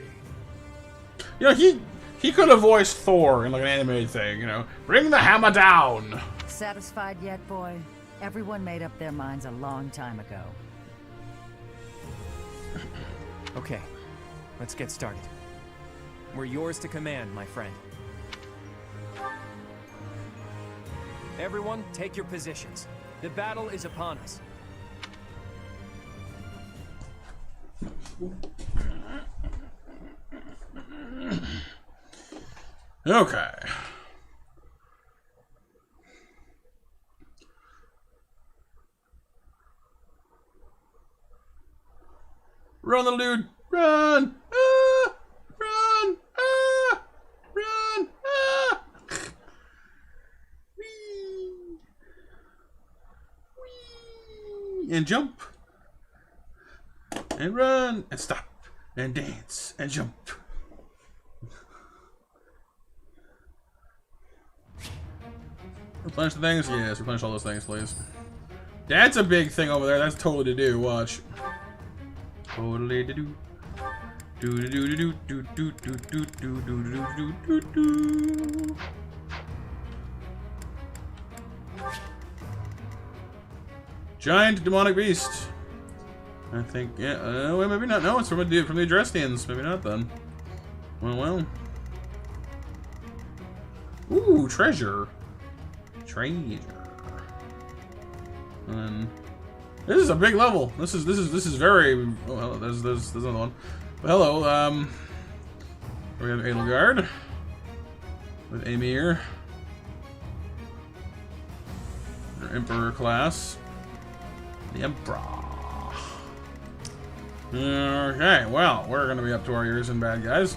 Yeah, he He could have voiced Thor in like an animated thing, you know. Bring the hammer down! Satisfied yet, boy? Everyone made up their minds a long time ago. Okay, let's get started. We're yours to command, my friend. Everyone, take your positions. The battle is upon us. Okay. Run, little dude! Run! Ah! Run! Ah! Run! Ah! Whee! Whee! And jump. And run. And stop. And dance. And jump. Replenish the things? Yes, replenish all those things, please. That's a big thing over there. That's totally to do. Watch. Totally to do. Do do do do do do do do do do do do do. Giant demonic beast. I think, yeah. Wait, maybe not. No, it's from the Adrestians. Maybe not then. Well. Ooh, treasure. Treasure. And then this is a big level. This is very. Oh, hello, there's another one. But hello, we have Edelgard with Amir, our Emperor class, the Emperor. Okay, well, we're gonna be up to our ears in bad guys.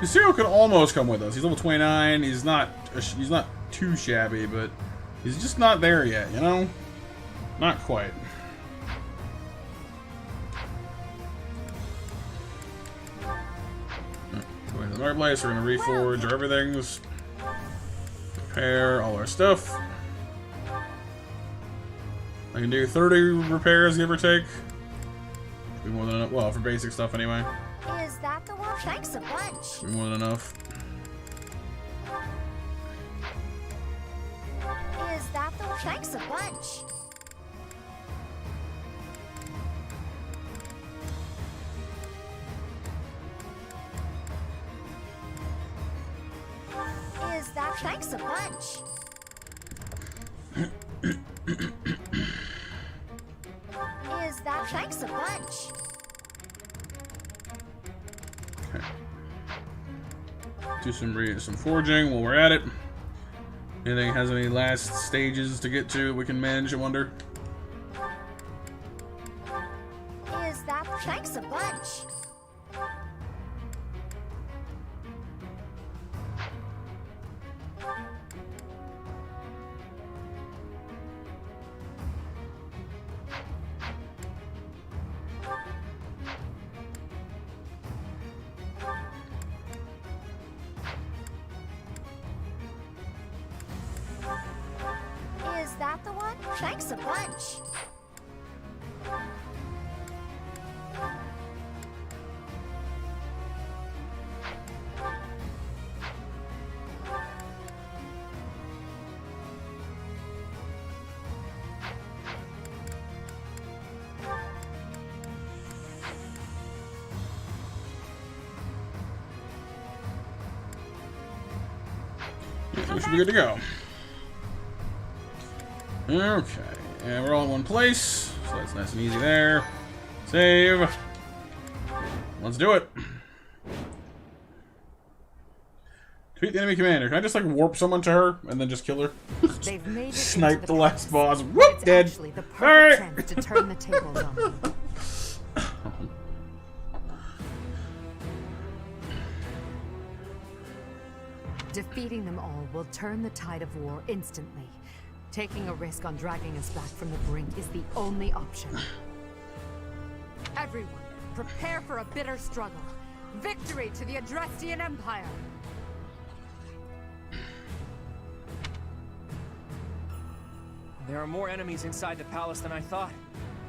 Cyril could almost come with us. He's level 29. He's not too shabby, but he's just not there yet, you know? Not quite. Going to the marketplace, we're gonna reforge our everythings. Repair all our stuff. I can do 30 repairs, give or take. Should be more than enough. Well, for basic stuff anyway. Is that the one? Thanks a bunch. Should be more than enough. Is that the one? Thanks a bunch. Is that thanks a bunch? Is that thanks a bunch? Do some forging while we're at it. Anything has any last stages to get to that we can manage, I wonder? Is that thanks a bunch? Is that the one? Thanks a bunch. We should be good to go. Okay, and we're all in one place, so that's nice and easy there. Save. Let's do it. Defeat the enemy commander. Can I just like warp someone to her and then just kill her? They've made it Snipe into the last boss. Whoop, It's dead. actually the perfect Alright. chance to turn the tables on them. Defeating them all will turn the tide of war instantly. Taking a risk on dragging us back from the brink is the only option. Everyone, Prepare for a bitter struggle. Victory to the Adrestian Empire! There are more enemies inside the palace than I thought.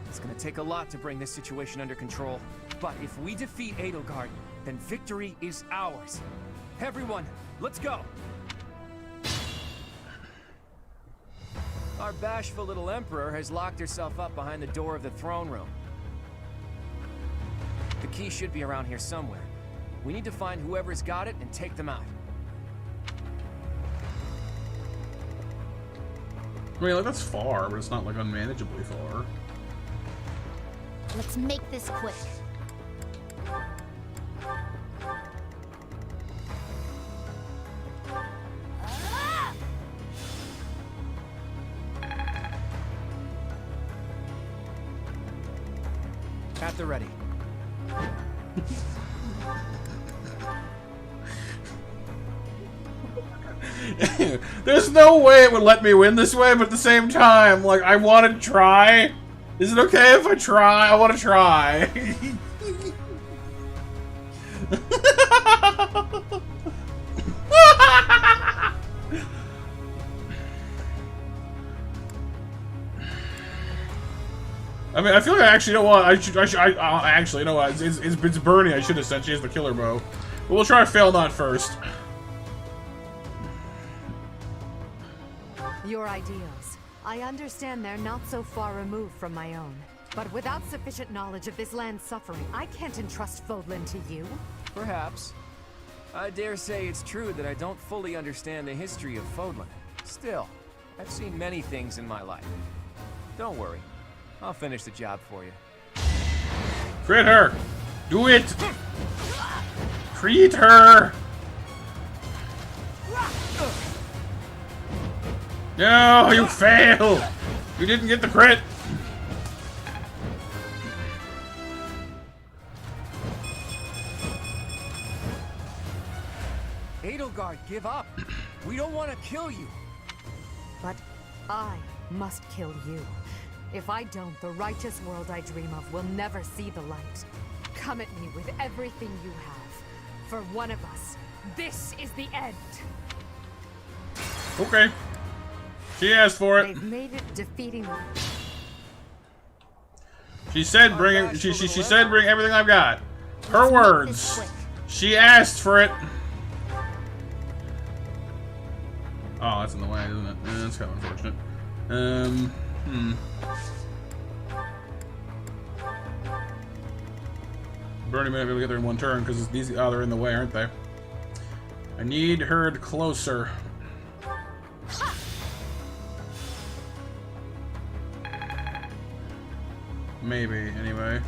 It's gonna take a lot to bring this situation under control. But if we defeat Edelgard, then victory is ours. Everyone, let's go! Our bashful little emperor has locked herself up behind the door of the throne room. The key should be around here somewhere. We need to find whoever's got it and take them out. I mean, like, that's far, but it's not, like, unmanageably far. Let's make this quick. At the ready. There's no way it would let me win this way, but at the same time, like, I want to try. Is it okay if I try? I want to try. I mean, I feel like I actually don't want. I actually, you know what? It's Bernie. I should have said she has the killer bow. But we'll try fail not first. Your ideals. I understand they're not so far removed from my own. But without sufficient knowledge of this land's suffering, I can't entrust Fodlan to you. Perhaps. I dare say it's true that I don't fully understand the history of Fodlan. Still, I've seen many things in my life. Don't worry. I'll finish the job for you. Crit her! Do it! Crit her! No, you failed! You didn't get the crit! Edelgard, give up! We don't want to kill you! But I must kill you. If I don't, the righteous world I dream of will never see the light. Come at me with everything you have. For one of us, this is the end. Okay. She asked for it. They've made it defeating. She said bring it. She said bring everything I've got. Her words. She asked for it. Oh, that's in the way, isn't it? That's kind of unfortunate. Bernie may not be able to get there in one turn because these they're in the way, aren't they? I need her closer. Maybe, anyway.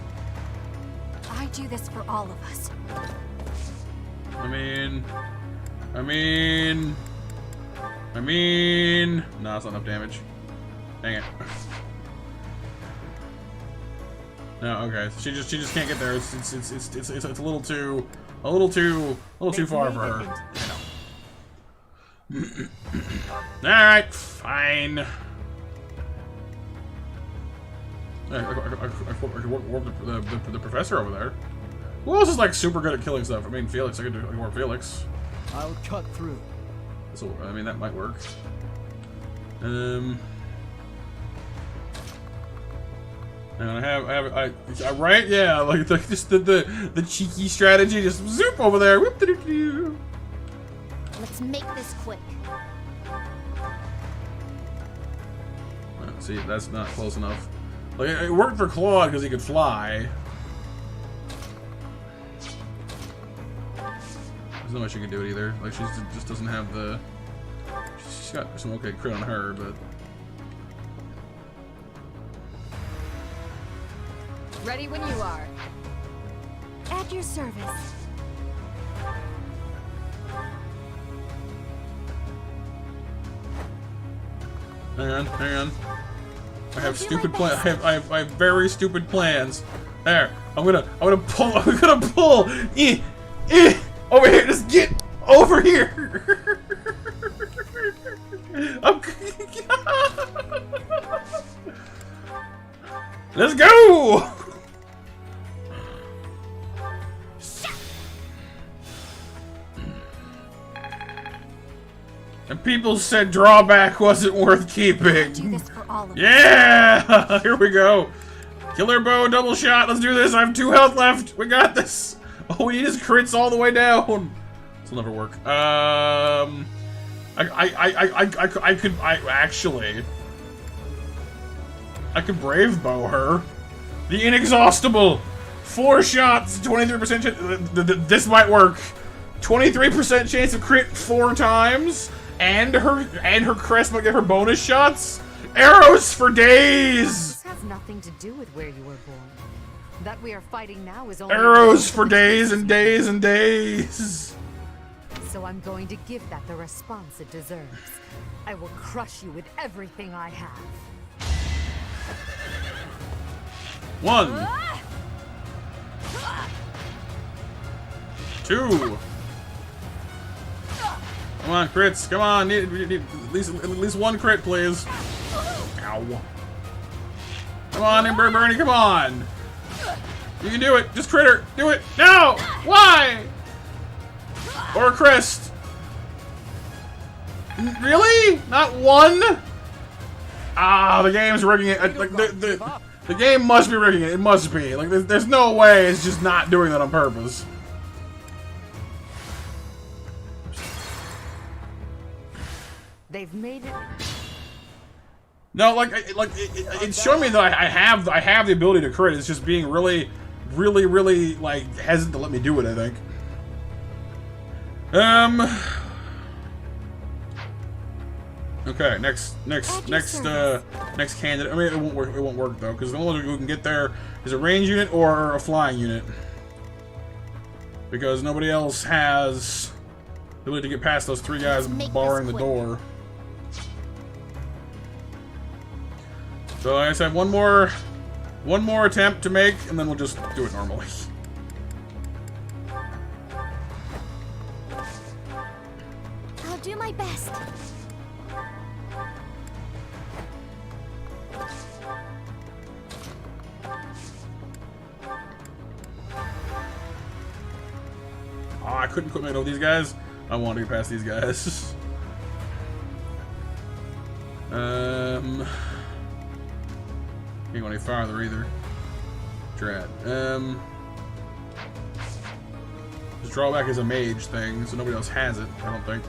I do this for all of us. I mean... No, it's not enough damage. Dang it. No, okay. She just can't get there. It's a little too far for her. Alright, fine. I could warp the professor over there. Who else is like super good at killing stuff? I mean, Felix. I could warp Felix. I'll cut through. So I mean, that might work. And I right? Yeah, like just the cheeky strategy, just zoop over there. Whoop -doo -doo. Let's make this quick. See, that's not close enough. Like it worked for Claude because he could fly. There's no way she can do it either. Like she just doesn't have the. She's got some okay crit on her, but. Ready when you are. At your service. Hang on. I have stupid plans. I have very stupid plans. There. I'm gonna pull. Over here. Just get over here. Let's go. People said drawback wasn't worth keeping. Do this for all of Yeah! Here we go. Killer bow, double shot. Let's do this. I have 2 health left. We got this. All we need is crits all the way down. This will never work. I could brave bow her. The inexhaustible. 4 shots, 23% chance. This might work. 23% chance of crit 4 times, and her crest might get her bonus shots. Arrows for days. This has nothing to do with where you were born. That we are fighting now is only Arrows for days and days and days. So I'm going to give that the response it deserves. I will crush you with everything I have. 1, 2. Come on, crits. Come on. Need at least 1 crit, please. Ow. Come on, Bernie. Come on. You can do it. Just crit her. Do it. No. Why? Or a crest. Really? Not 1? Ah, the game's rigging it. Like the game must be rigging it. It must be. Like there's no way it's just not doing that on purpose. They've made it. No, it's showing me that I have the ability to crit. It's just being really like hesitant to let me do it, I think. Okay, next candidate. I mean, it won't work though, because the only one who can get there is a range unit or a flying unit. Because nobody else has the ability to get past those 3 guys barring the door. So I just have one more attempt to make, and then we'll just do it normally. I'll do my best. Oh, I couldn't quit making over these guys. I want to get past these guys. Can't go any farther either. Drat. This drawback is a mage thing, so nobody else has it, I don't think.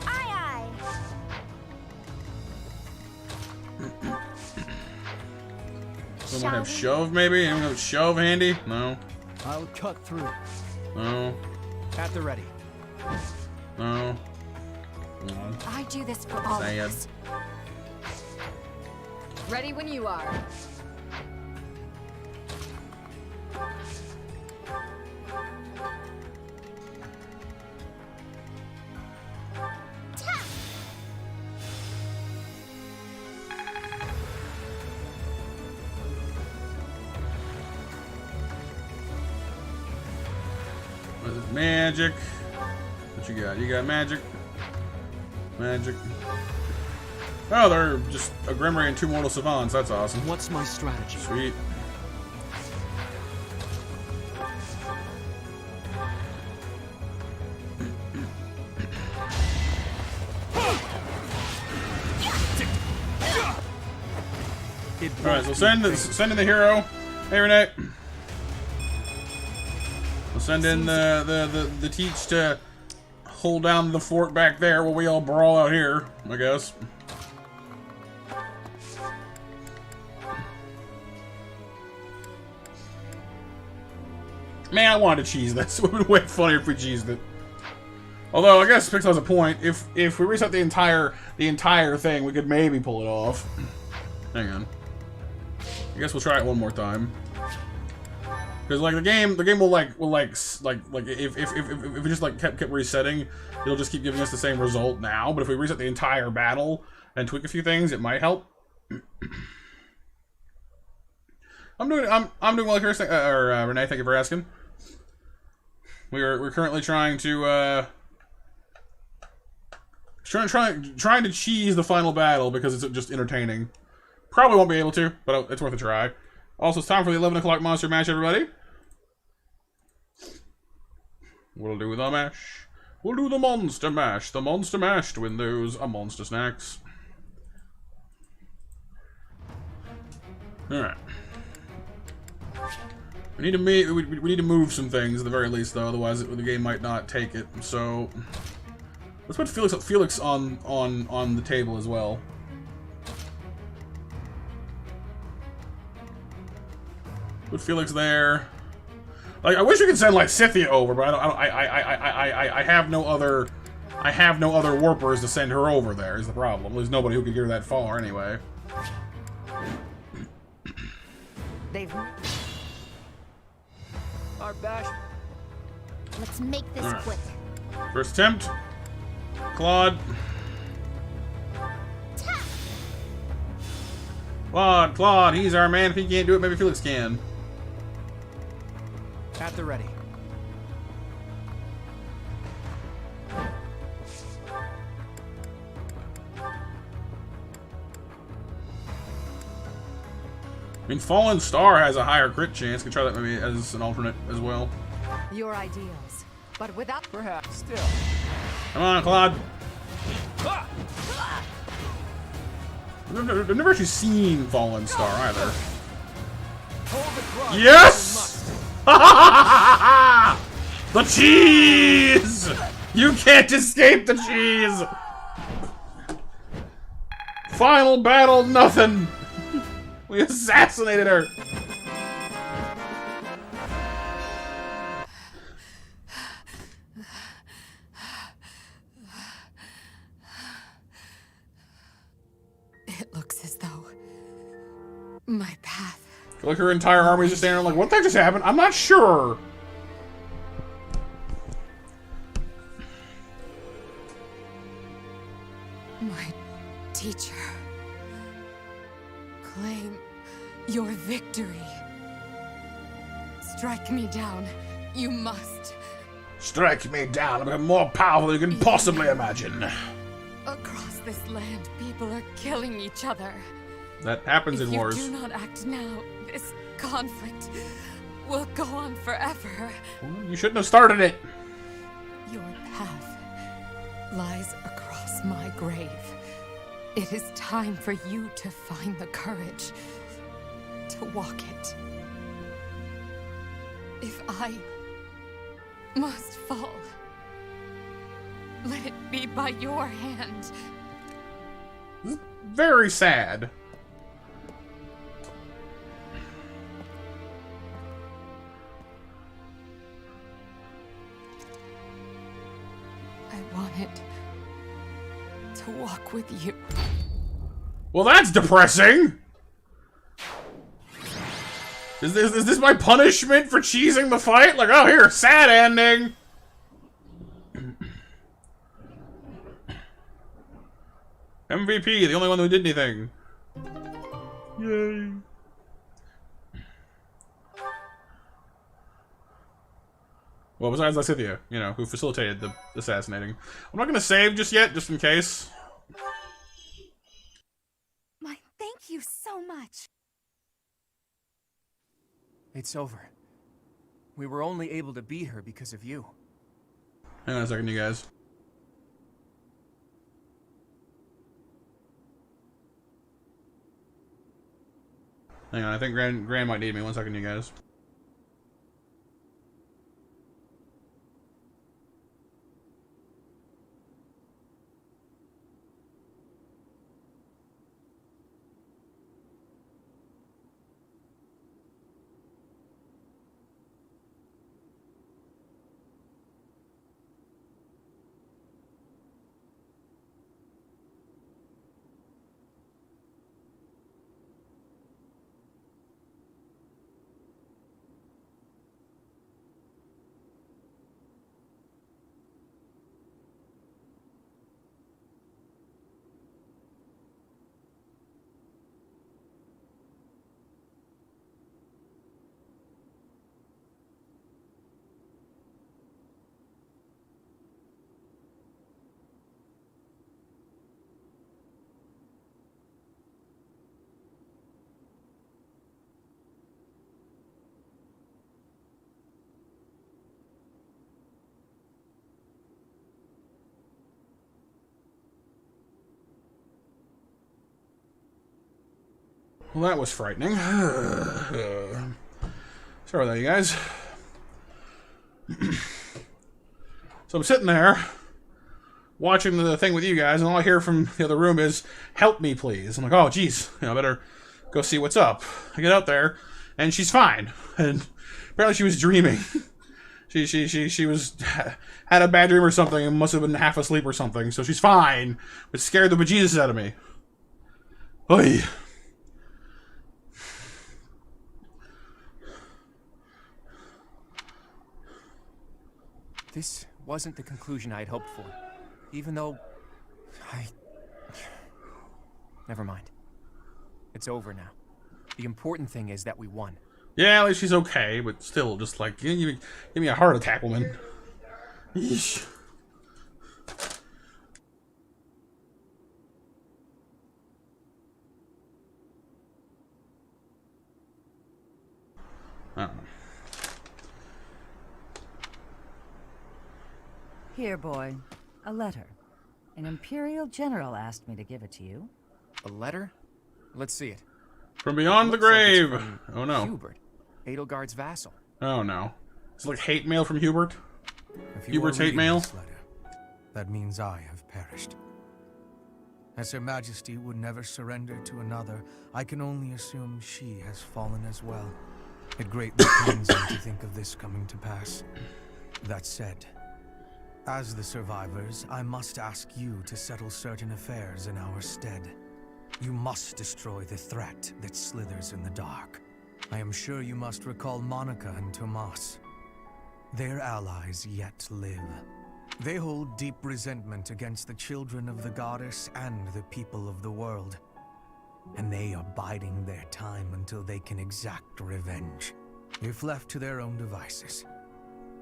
Aye, Someone have shove, maybe? Anyone have shove handy? No. I'll cut through. No. At the ready. No. I do this for all of us. Ready when you are. What is it? Magic. What you got? You got magic. Magic. Oh, they're just a Grimoire and 2 Mortal Savants. That's awesome. What's my strategy? Sweet. Alright, so send in the hero. Hey, Renee. We'll send in the teach to hold down the fort back there while we all brawl out here, I guess. Man, I wanted to cheese this. It would have been way funnier if we cheesed it. Although, I guess Pixel has a point. If we reset the entire thing, we could maybe pull it off. Hang on. I guess we'll try it one more time. Because like the game will if we just like kept resetting, it'll just keep giving us the same result now. But if we reset the entire battle and tweak a few things, it might help. I'm doing well here. Renee, thank you for asking. We're currently trying to trying to cheese the final battle because it's just entertaining. Probably won't be able to, but it's worth a try. Also, it's time for the 11 o'clock MonsterMatt, everybody. What'll do with the mash? We'll do the monster mash. The monster mash to win those monster snacks. Alright. We need to move some things at the very least, though. Otherwise, the game might not take it. So let's put Felix on the table as well. Put Felix there. Like, I wish we could send like Scythia over, but I have no other warpers to send her over there. Is the problem? There's nobody who could get her that far anyway. They've... Our bash. Let's make this quick. First attempt. Claude. Claude, he's our man. If he can't do it, maybe Felix can. At the ready. I mean, Fallen Star has a higher crit chance. Could try that maybe as an alternate as well. Your ideals, but without... Perhaps still. Come on, Claude. I've never actually seen Fallen Star either. Yes! The cheese! You can't escape the cheese! Final battle, nothing! We assassinated her! It looks as though my path... I feel like her entire army is just standing there like, what the heck just happened? I'm not sure! My teacher... Claim your victory. Strike me down. You must. Strike me down. I'm more powerful than you can possibly imagine. Across this land, people are killing each other. That happens in wars. If you do not act now, this conflict will go on forever. You shouldn't have started it. Your path lies across my grave. It is time for you to find the courage to walk it. If I must fall, let it be by your hand. Very sad. I wanted to walk with you. Well, that's depressing. Is this my punishment for cheesing the fight? Like, oh, here, sad ending. MVP, the only one who did anything. Yay. Well, besides Lysithia, you know, who facilitated the assassinating. I'm not gonna save just yet, just in case. Thank you so much. It's over. We were only able to beat her because of you. Hang on a second, you guys. Hang on, I think Gran might need me. 1 second, you guys. Well, that was frightening. Sorry about that, you guys. So I'm sitting there, watching the thing with you guys, and all I hear from the other room is, "Help me, please." I'm like, oh, geez, I better go see what's up. I get out there, and she's fine. And apparently she was dreaming. She was had a bad dream or something and must have been half asleep or something. So she's fine, but scared the bejesus out of me. Oy. This wasn't the conclusion I had hoped for. Even though Never mind. It's over now. The important thing is that we won. Yeah, at least she's okay, but still, just like, give me a heart attack, woman. Yeesh. I don't know. Here, boy. A letter. An Imperial General asked me to give it to you. A letter? Let's see it. From beyond the grave! Like oh no. Hubert, Edelgard's vassal. Oh no. It's like hate mail from Hubert? If you Hubert's are hate mail? this letter, that means I have perished. As Her Majesty would never surrender to another, I can only assume she has fallen as well. It greatly pains me to think of this coming to pass. That said, as the survivors, I must ask you to settle certain affairs in our stead. You must destroy the threat that slithers in the dark. I am sure you must recall Monica and Tomas. Their allies yet live. They hold deep resentment against the children of the goddess and the people of the world. And they are biding their time until they can exact revenge. If left to their own devices,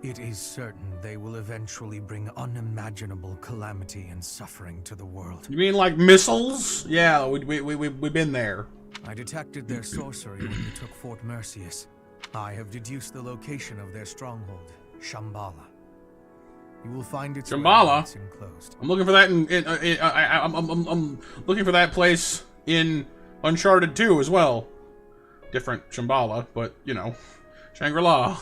it is certain they will eventually bring unimaginable calamity and suffering to the world. You mean like missiles? Yeah, we've been there. I detected their sorcery when you took Fort Mercius. I have deduced the location of their stronghold, Shambhala. You will find its Shambhala? Enclosed. I'm looking for that I'm looking for that place in Uncharted 2 as well. Different Shambhala, but you know, Shangri-La.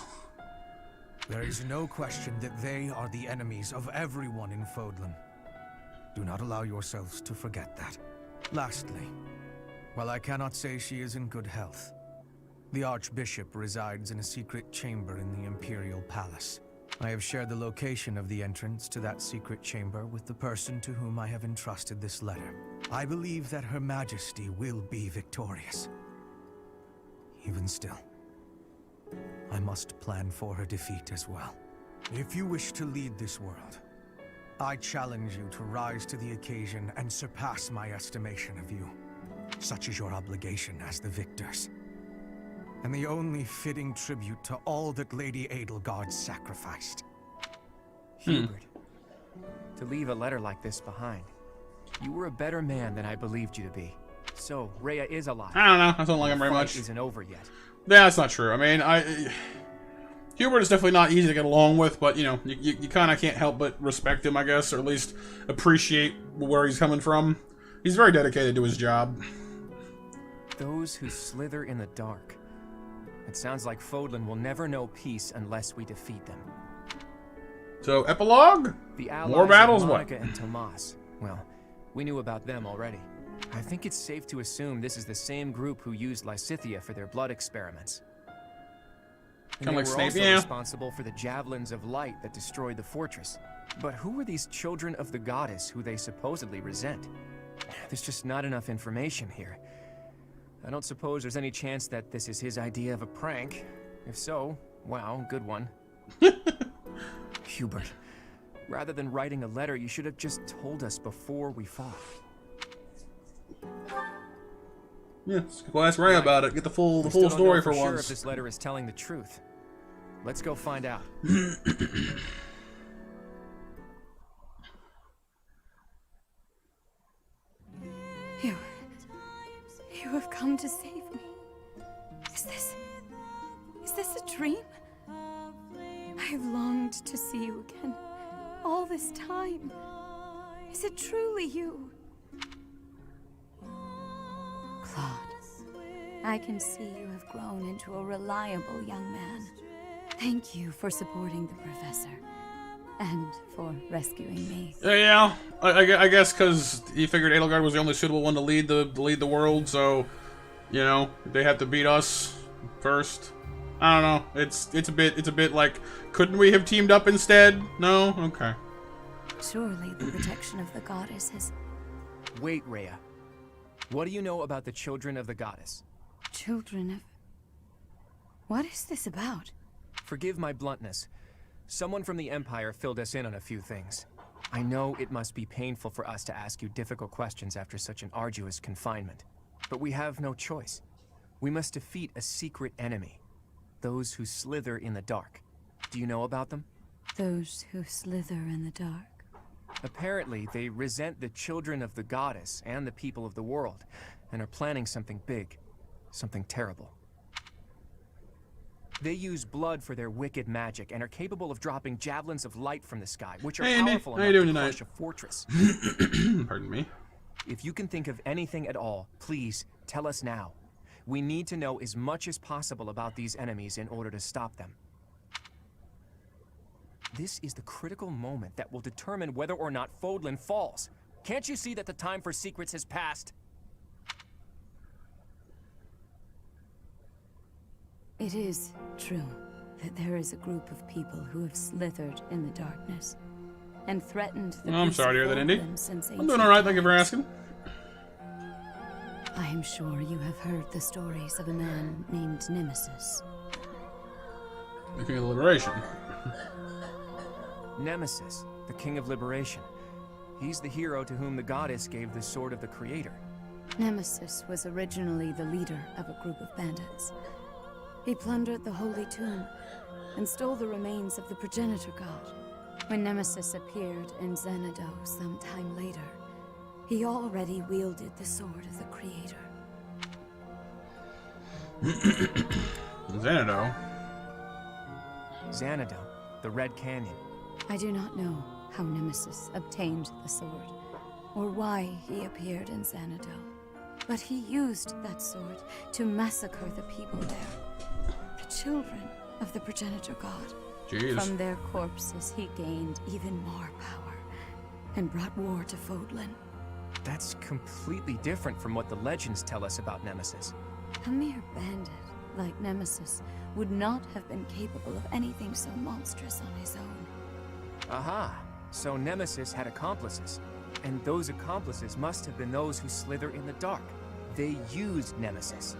There is no question that they are the enemies of everyone in Fodlan. Do not allow yourselves to forget that. Lastly, while I cannot say she is in good health, the Archbishop resides in a secret chamber in the Imperial Palace. I have shared the location of the entrance to that secret chamber with the person to whom I have entrusted this letter. I believe that Her Majesty will be victorious. Even still, I must plan for her defeat as well. If you wish to lead this world, I challenge you to rise to the occasion and surpass my estimation of you. Such is your obligation as the victors, and the only fitting tribute to all that Lady Edelgard sacrificed. Hubert, to leave a letter like this behind. You were a better man than I believed you to be. So, Rhea is alive. I don't know. I don't like him very much. The fight isn't over yet. Yeah, that's not true. I mean, Hubert is definitely not easy to get along with, but, you know, you kind of can't help but respect him, I guess, or at least appreciate where he's coming from. He's very dedicated to his job. Those who slither in the dark. It sounds like Fodlan will never know peace unless we defeat them. So, epilogue? The allies more battles, of Monica what? and Tomas. Well, we knew about them already. I think it's safe to assume this is the same group who used Lysithea for their blood experiments. Kind of like They were Snape, also yeah. responsible for the javelins of light that destroyed the fortress. But who were these children of the goddess who they supposedly resent? There's just not enough information here. I don't suppose there's any chance that this is his idea of a prank. If so, wow, good one. Hubert, rather than writing a letter, you should have just told us before we fought. Yeah, go ask Ray about it. Get the full We still don't story know for sure once. if this letter is telling the truth. Let's go find out. You have come to save me. Is this a dream? I have longed to see you again all this time. Is it truly you? Claude, I can see you have grown into a reliable young man. Thank you for supporting the professor. And for rescuing me. Yeah, I guess because he figured Edelgard was the only suitable one to lead the world, so you know they have to beat us first. I don't know. It's a bit like, couldn't we have teamed up instead? No, okay. Surely the protection of the goddess has. Wait, Rhea. What do you know about the children of the goddess? Children of. What is this about? Forgive my bluntness. Someone from the Empire filled us in on a few things. I know it must be painful for us to ask you difficult questions after such an arduous confinement. But we have no choice. We must defeat a secret enemy. Those who slither in the dark. Do you know about them? Those who slither in the dark. Apparently, they resent the children of the goddess and the people of the world, and are planning something big. Something terrible. They use blood for their wicked magic and are capable of dropping javelins of light from the sky, which are powerful enough to crush a fortress. Pardon me. If you can think of anything at all, please tell us now. We need to know as much as possible about these enemies in order to stop them. This is the critical moment that will determine whether or not Fodlan falls. Can't you see that the time for secrets has passed? It is true that there is a group of people who have slithered in the darkness and threatened the I'm sorry to hear that, Indy. Since I'm doing alright, thank you for asking. I am sure you have heard the stories of a man named Nemesis. The King of Liberation. Nemesis, the King of Liberation. He's the hero to whom the goddess gave the Sword of the Creator. Nemesis was originally the leader of a group of bandits. He plundered the Holy Tomb and stole the remains of the progenitor god. When Nemesis appeared in Xanadu some time later, he already wielded the Sword of the Creator. Xanadu? Xanadu, the Red Canyon. I do not know how Nemesis obtained the sword, or why he appeared in Xanadu, but he used that sword to massacre the people there. The children of the progenitor god. Jeez. From their corpses he gained even more power, and brought war to Fodlan. That's completely different from what the legends tell us about Nemesis. A mere bandit like Nemesis would not have been capable of anything so monstrous on his own. Aha! So Nemesis had accomplices. And those accomplices must have been those who slither in the dark. They used Nemesis.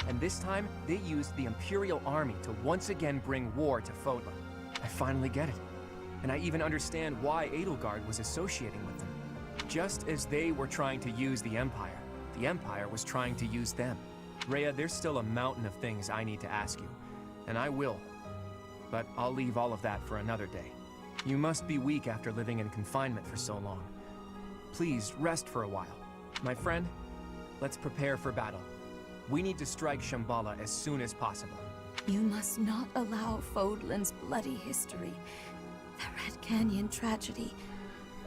And this time, they used the Imperial Army to once again bring war to Fodlan. I finally get it. And I even understand why Edelgard was associating with them. Just as they were trying to use the Empire was trying to use them. Rhea, there's still a mountain of things I need to ask you. And I will. But I'll leave all of that for another day. You must be weak after living in confinement for so long. Please rest for a while. My friend, let's prepare for battle. We need to strike Shambhala as soon as possible. You must not allow Fodlan's bloody history, the Red Canyon tragedy,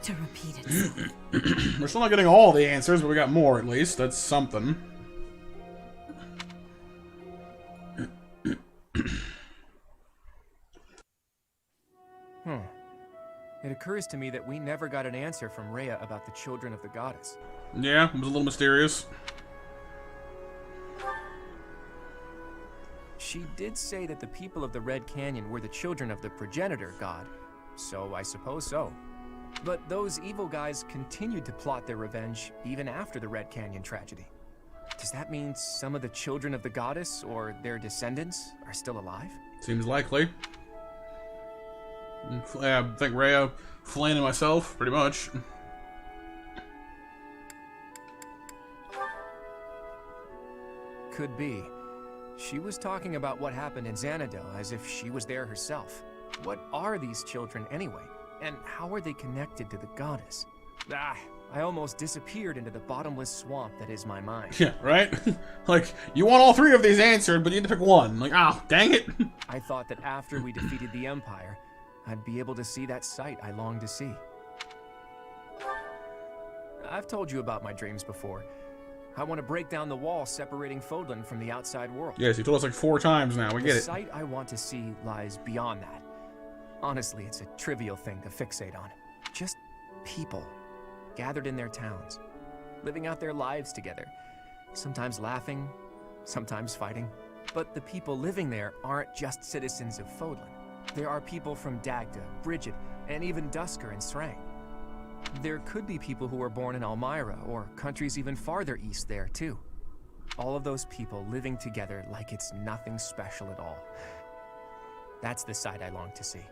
to repeat itself. We're still not getting all the answers, but we got more at least. That's something. It occurs to me that we never got an answer from Rhea about the children of the goddess. Yeah, it was a little mysterious. She did say that the people of the Red Canyon were the children of the progenitor god, so I suppose so. But those evil guys continued to plot their revenge even after the Red Canyon tragedy. Does that mean some of the children of the goddess, or their descendants, are still alive? Seems likely. I think Rhea, Flynn, and myself, pretty much. Could be. She was talking about what happened in Xanadu as if she was there herself. What are these children anyway? And how are they connected to the goddess? I almost disappeared into the bottomless swamp that is my mind. Yeah, right? Like, you want all three of these answered, but you need to pick one. Like, dang it. I thought that after we defeated the Empire, I'd be able to see that sight I longed to see. I've told you about my dreams before. I want to break down the wall separating Fodlan from the outside world. Yes, you told us like 4 times now. We get it. The sight I want to see lies beyond that. Honestly, it's a trivial thing to fixate on. Just people, gathered in their towns, living out their lives together. Sometimes laughing, sometimes fighting. But the people living there aren't just citizens of Fodlan. There are people from Dagda, Bridget, and even Dusker and Srang. There could be people who were born in Almyra, or countries even farther east there, too. All of those people living together like it's nothing special at all. That's the side I long to see.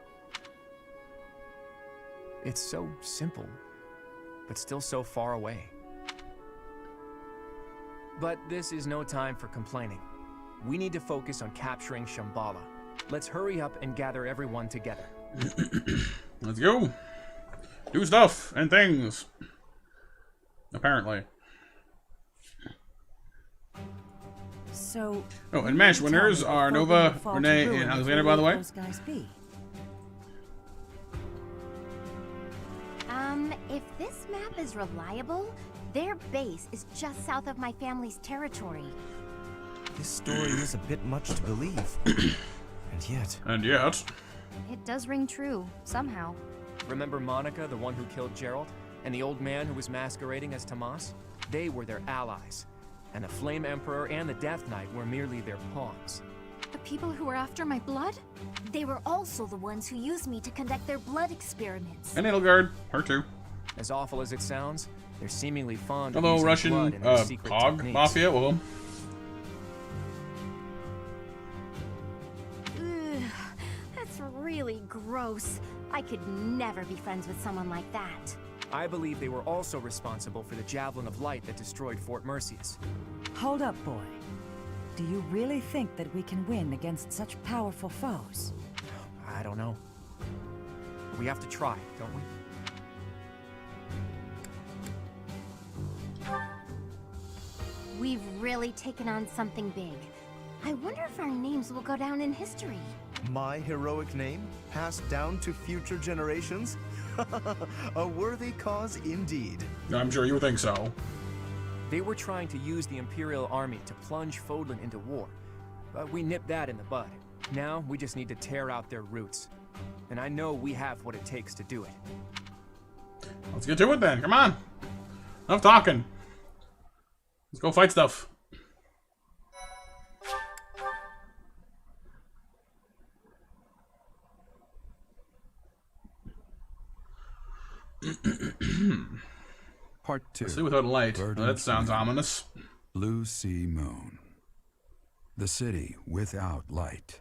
It's so simple, but still so far away. But this is no time for complaining. We need to focus on capturing Shambhala. Let's hurry up and gather everyone together. Let's go. Do stuff and things. Apparently. So. Oh, and match winners are Nova, Renee, and Alexander, by the way. If this map is reliable, their base is just south of my family's territory. This story is a bit much to believe. And yet. It does ring true, somehow. Remember Monica, the one who killed Gerald? And the old man who was masquerading as Tomas? They were their allies. And the Flame Emperor and the Death Knight were merely their pawns. The people who were after my blood? They were also the ones who used me to conduct their blood experiments. And Edelgard, her too. As awful as it sounds, they're seemingly fond of Hello, using Russian blood in their secret Pog techniques. Mafia. Well, Ugh, that's really gross. I could never be friends with someone like that. I believe they were also responsible for the Javelin of Light that destroyed Fort Mercius. Hold up, boy. Do you really think that we can win against such powerful foes? I don't know. We have to try, don't we? We've really taken on something big. I wonder if our names will go down in history. My heroic name, passed down to future generations? A worthy cause indeed. I'm sure you would think so. They were trying to use the Imperial Army to plunge Fodlan into war, but we nipped that in the bud. Now we just need to tear out their roots. And I know we have what it takes to do it. Let's get to it then. Come on. Enough talking. Let's go fight stuff. Part 2. See without light. Oh, that sounds ominous. Blue Sea Moon. The city without light.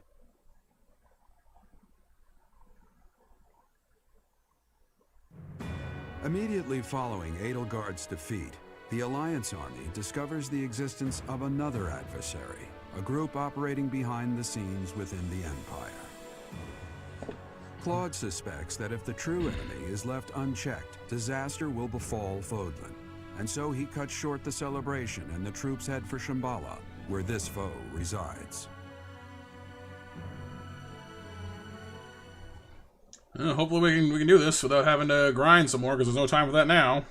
Immediately following Edelgard's defeat, the Alliance army discovers the existence of another adversary, a group operating behind the scenes within the Empire. Claude suspects that if the true enemy is left unchecked, disaster will befall Fodlan, and so he cuts short the celebration and the troops head for Shambhala, where this foe resides. Hopefully we can do this without having to grind some more, because there's no time for that now.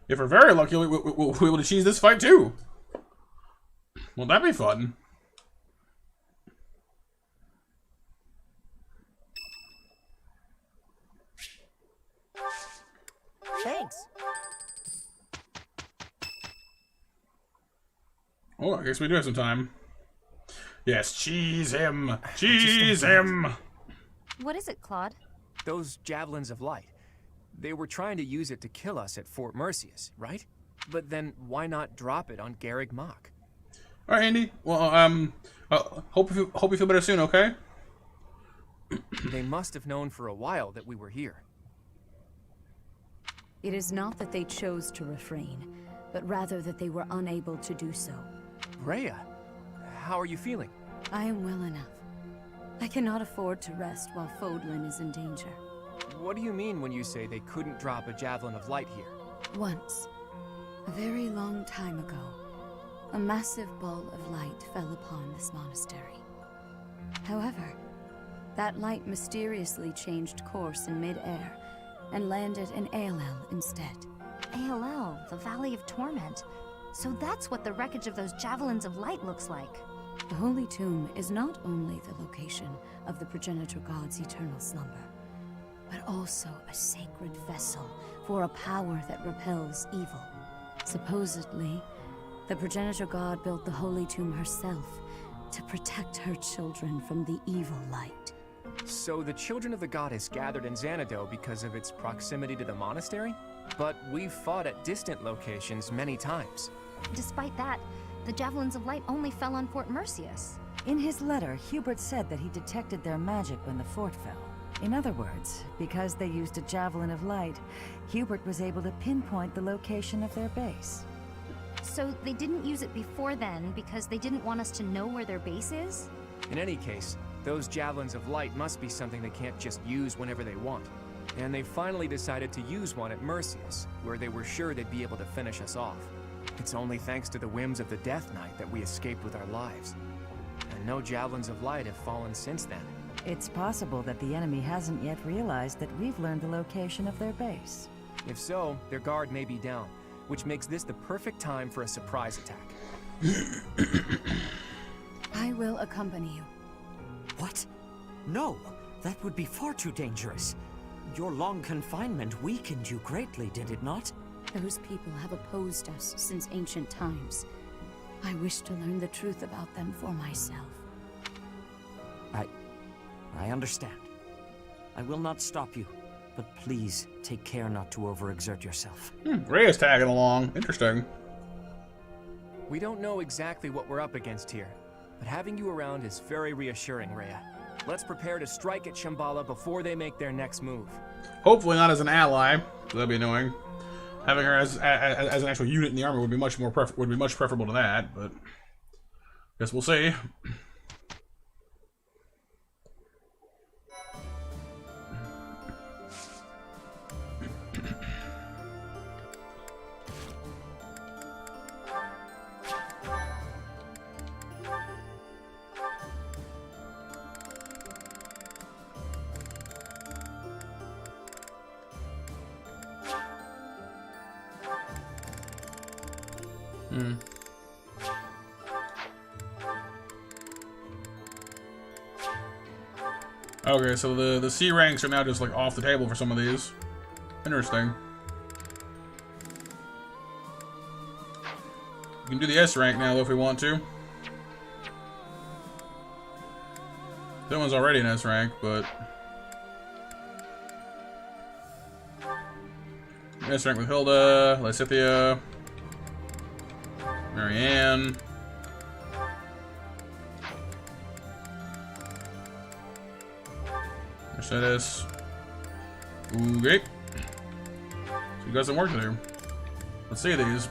If we're very lucky, we'll be able to cheese this fight too. Won't that be fun? Thanks. Oh, I guess we do have some time. Yes, cheese him! Cheese him! What is it, Claude? Those Javelins of Light. They were trying to use it to kill us at Fort Mercius, right? But then why not drop it on Garrig Mach? Alright, Andy. Well, hope you feel better soon, okay? They must have known for a while that we were here. It is not that they chose to refrain, but rather that they were unable to do so. Rhea, how are you feeling? I am well enough. I cannot afford to rest while Fodlan is in danger. What do you mean when you say they couldn't drop a Javelin of Light here? Once, a very long time ago, a massive ball of light fell upon this monastery. However, That light mysteriously changed course in mid-air and landed in ALL instead. ALL, the Valley of Torment. So that's what the wreckage of those javelins of light looks like. The Holy Tomb is not only the location of the progenitor god's eternal slumber, but also a sacred vessel for a power that repels evil. Supposedly, the progenitor god built the Holy Tomb herself to protect her children from the evil light. So the children of the goddess gathered in Xanadu because of its proximity to the monastery? But we've fought at distant locations many times. Despite that, the javelins of light only fell on Fort Mercius. In his letter, Hubert said that he detected their magic when the fort fell. In other words, because they used a javelin of light, Hubert was able to pinpoint the location of their base. So they didn't use it before then because they didn't want us to know where their base is? In any case, those javelins of light must be something they can't just use whenever they want. And they finally decided to use one at Mercius, where they were sure they'd be able to finish us off. It's only thanks to the whims of the Death Knight that we escaped with our lives. And no javelins of light have fallen since then. It's possible that the enemy hasn't yet realized that we've learned the location of their base. If so, their guard may be down, which makes this the perfect time for a surprise attack. I will accompany you. What? No, that would be far too dangerous. Your long confinement weakened you greatly, did it not? Those people have opposed us since ancient times. I wish to learn the truth about them for myself. I understand. I will not stop you, but please take care not to overexert yourself. Rhea's tagging along. Interesting. We don't know exactly what we're up against here, but having you around is very reassuring, Rhea. Let's prepare to strike at Shambhala before they make their next move. Hopefully not as an ally. That'd be annoying. Having her as an actual unit in the army would be much preferable to that, but guess we'll see. Okay, so the C ranks are now just like off the table for some of these. Interesting. We can do the S rank now though if we want to. That one's already an S rank, but S rank with Hilda, Lysithia, Marianne. Mercedes. Okay. So you got some work to do. Let's see these.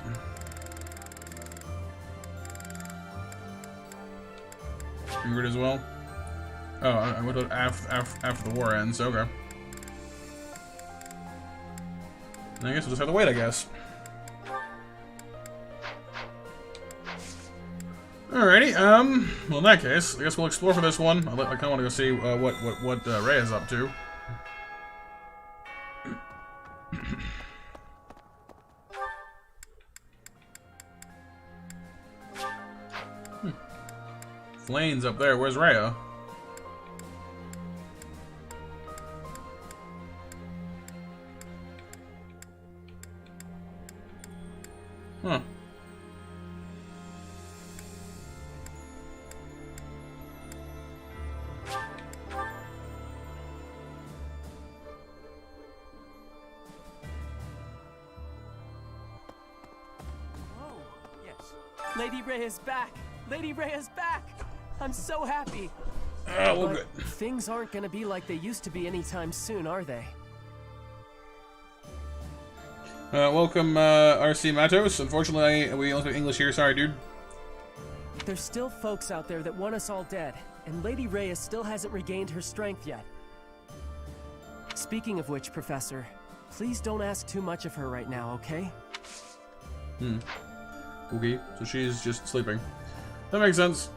Ingrid as well. Oh, I went to after the war ends. Okay. I guess we'll just have to wait, I guess. Alrighty, well in that case, I guess we'll explore for this one. I kind of want to go see what Ray is up to. Flane's up there. Where's Rhea? Huh. Lady Rhea's back! Lady Rhea's back! I'm so happy! Well, good. Things aren't gonna be like they used to be anytime soon, are they? Welcome, RC Matos. Unfortunately, we only speak English here. Sorry, dude. There's still folks out there that want us all dead, and Lady Rhea still hasn't regained her strength yet. Speaking of which, Professor, please don't ask too much of her right now, okay? Okay, so she's just sleeping. That makes sense.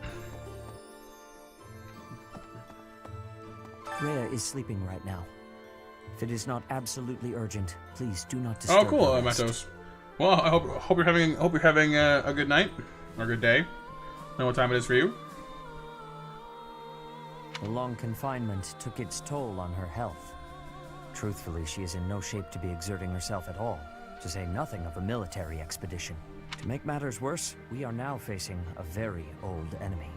Rhea is sleeping right now. If it is not absolutely urgent, please do not disturb Oh, cool, her rest. Matos. Well, I hope you're having a good night or a good day. I know what time it is for you. The long confinement took its toll on her health. Truthfully, she is in no shape to be exerting herself at all, to say nothing of a military expedition. To make matters worse, we are now facing a very old enemy.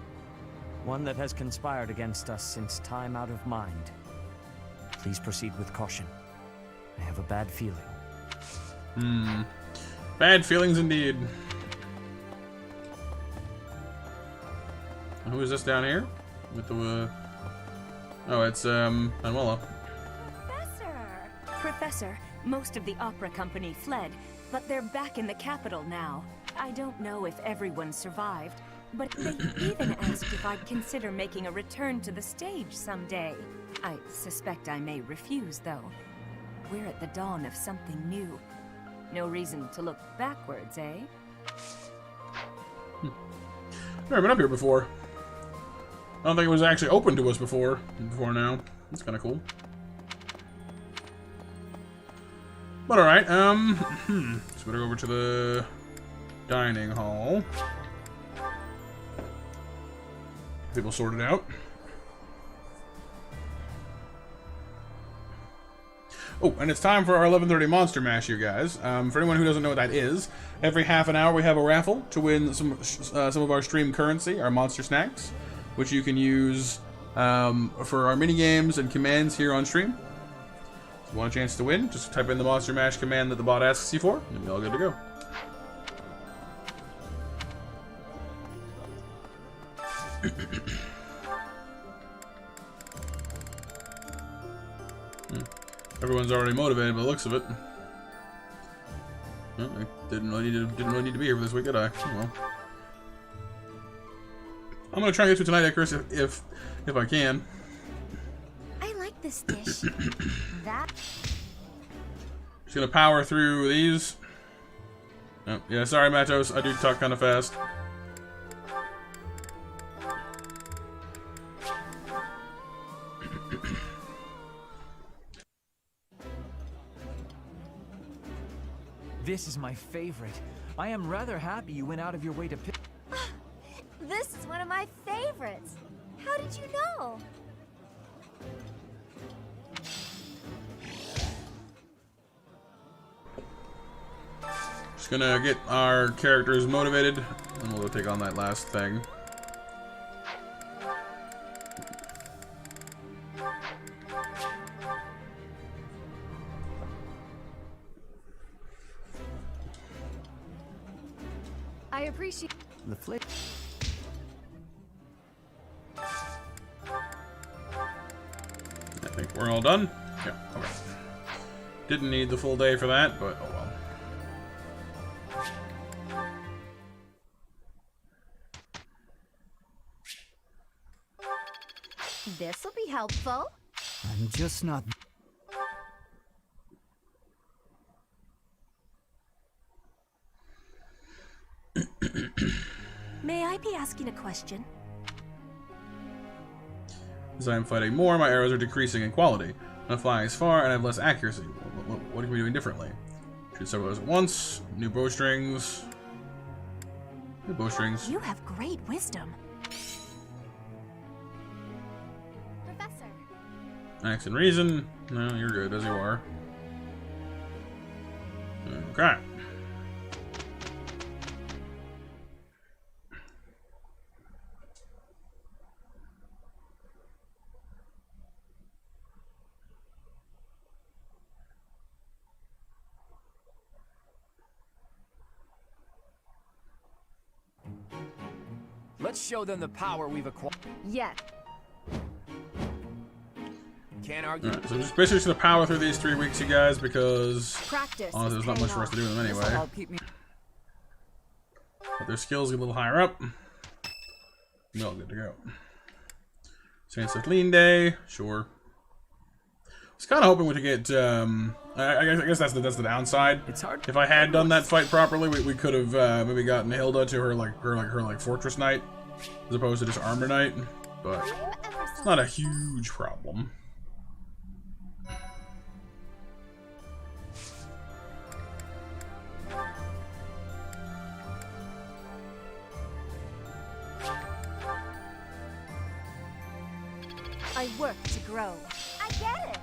One that has conspired against us since time out of mind. Please proceed with caution. I have a bad feeling. Bad feelings indeed. Who is this down here? With the oh, it's Manuela. Professor, most of the opera company fled, but they're back in the capital now. I don't know if everyone survived, but they even asked if I'd consider making a return to the stage someday. I suspect I may refuse, though. We're at the dawn of something new. No reason to look backwards, eh? Never been up here before. I don't think it was actually open to us before now. That's kind of cool. But alright, so better go over to the dining hall. People sorted out. Oh, and it's time for our 11:30 Monster Mash, you guys. For anyone who doesn't know what that is, every half an hour we have a raffle to win some of our stream currency, our monster snacks, which you can use for our mini games and commands here on stream. If you want a chance to win, just type in the Monster Mash command that the bot asks you for, and you'll be all good to go. Everyone's already motivated by the looks of it. Well, I didn't really need to be here for this week, did I? Oh, well. I'm gonna try and get to tonight, Chris, if I can. I like this dish. That. Just gonna power through these. Oh, yeah, sorry, Matos. I do talk kind of fast. This is my favorite. I am rather happy you went out of your way to pick. This is one of my favorites. How did you know? Just gonna get our characters motivated, and we'll go take on that last thing. I appreciate the flick. I think we're all done. Yeah, okay. Didn't need the full day for that, but oh well. This'll be helpful. I'm just not. May I be asking a question? As I am fighting more, my arrows are decreasing in quality. I'm not flying as far, and I have less accuracy. What are we doing differently? Shoot several arrows at once. New bowstrings. New bowstrings. You have great wisdom. Professor. Axe and reason. No, you're good as you are. Okay. Let's show them the power we've acquired. Yeah. Can't argue. Alright, so I'm just basically just gonna power through these 3 weeks, you guys, because Practice honestly, there's not much for us to do in them anyway. But their skills get a little higher up. We're all good to go. Saint Kathleen Day, sure. I was kind of hoping we could get. I guess that's the downside. It's hard. If I had done that fight properly, we could have maybe gotten Hilda to her Fortress Knight, as opposed to just Armor Knight. But it's not a huge problem. I work to grow. I get it.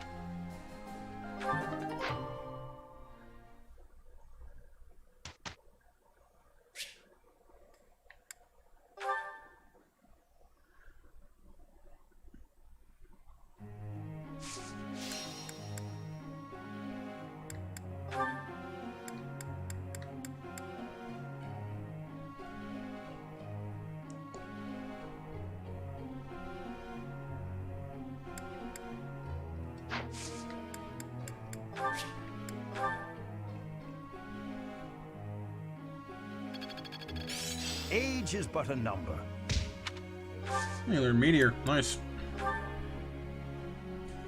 Age is but a number. Hey, they're meteor. Nice.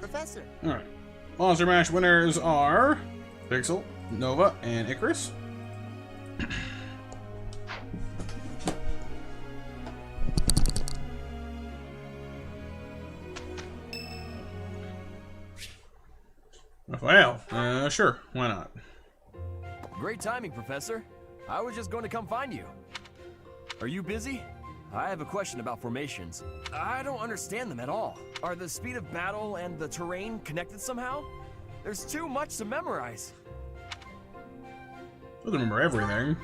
Professor. Alright. Monster Mash winners are Pixel, Nova, and Icarus. Well, sure. Why not? Great timing, Professor. I was just going to come find you. Are you busy? I have a question about formations. I don't understand them at all. Are the speed of battle and the terrain connected somehow? There's too much to memorize. Doesn't remember everything.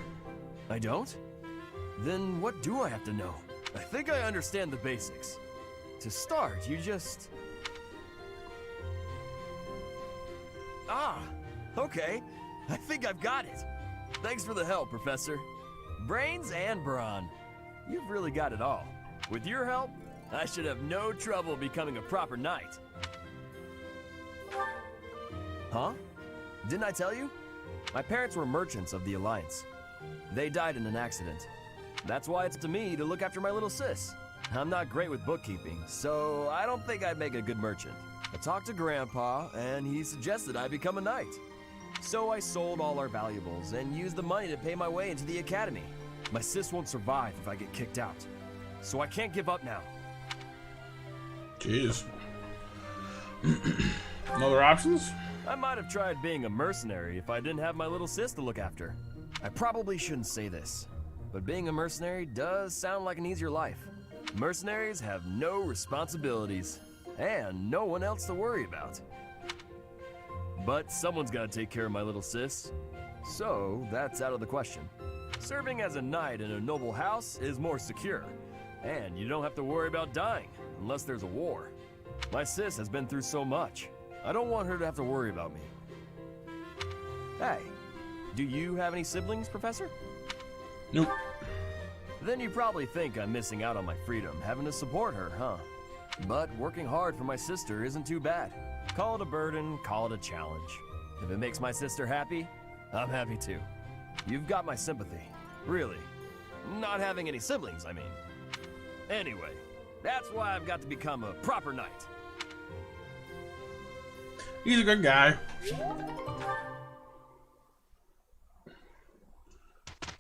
I don't? Then what do I have to know? I think I understand the basics. To start, you just... Ah, okay. I think I've got it. Thanks for the help, Professor. Brains and brawn. You've really got it all. With your help, I should have no trouble becoming a proper knight. Huh? Didn't I tell you? My parents were merchants of the Alliance. They died in an accident. That's why it's up to me to look after my little sis. I'm not great with bookkeeping, so I don't think I'd make a good merchant. I talked to Grandpa, and he suggested I become a knight. So I sold all our valuables and used the money to pay my way into the academy. My sis won't survive if I get kicked out. So I can't give up now. Jeez. No other options? I might have tried being a mercenary if I didn't have my little sis to look after. I probably shouldn't say this, but being a mercenary does sound like an easier life. Mercenaries have no responsibilities and no one else to worry about. But someone's got to take care of my little sis, so that's out of the question. Serving as a knight in a noble house is more secure, and you don't have to worry about dying unless there's a war. My sis has been through so much. I don't want her to have to worry about me. Hey, do you have any siblings, Professor? Nope. Then you probably think I'm missing out on my freedom, having to support her, huh? But working hard for my sister isn't too bad. Call it a burden, call it a challenge. If it makes my sister happy, I'm happy too. You've got my sympathy. Really. Not having any siblings, I mean. Anyway, that's why I've got to become a proper knight. He's a good guy.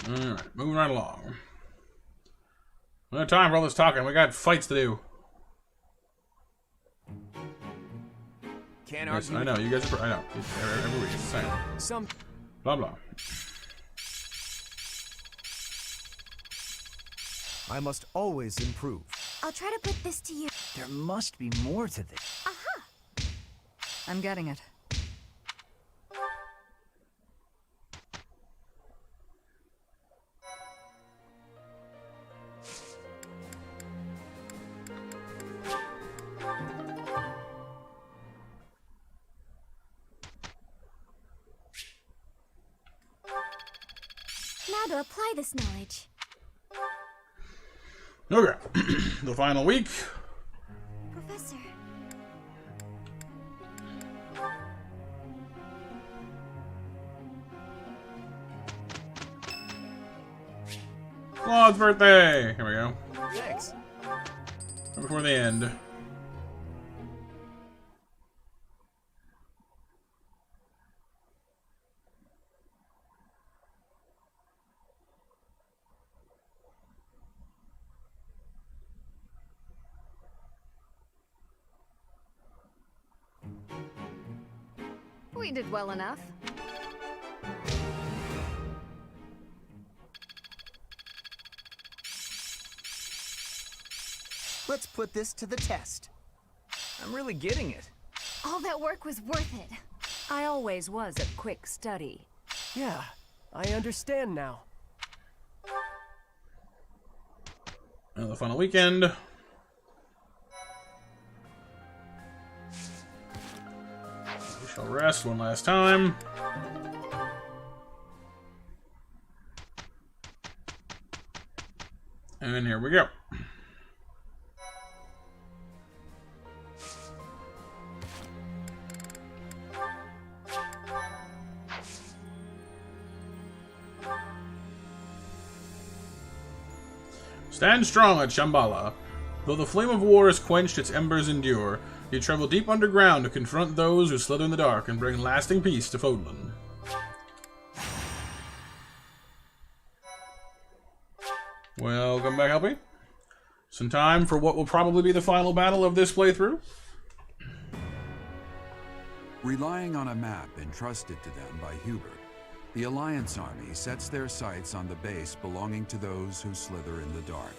Alright, moving right along. We don't have time for all this talking. We got fights to do. Can't yes, argue. I know. You guys are... I know. Every week it's the same. Some... Blah, blah. I must always improve. I'll try to put this to you. There must be more to this. Aha! I'm getting it. Now to apply this knowledge. Okay. The final week. Professor. Claude's birthday! Here we go. Thanks. Right before the end. We did well enough. Let's put this to the test. I'm really getting it. All that work was worth it. I always was a quick study. Yeah, I understand now. The final weekend. We shall rest one last time. And here we go. Stand strong at Shambhala. Though the flame of war is quenched, its embers endure. You travel deep underground to confront those who slither in the dark and bring lasting peace to Fodlan. Welcome back, Helpy. Some time for what will probably be the final battle of this playthrough. Relying on a map entrusted to them by Hubert, the Alliance army sets their sights on the base belonging to those who slither in the dark.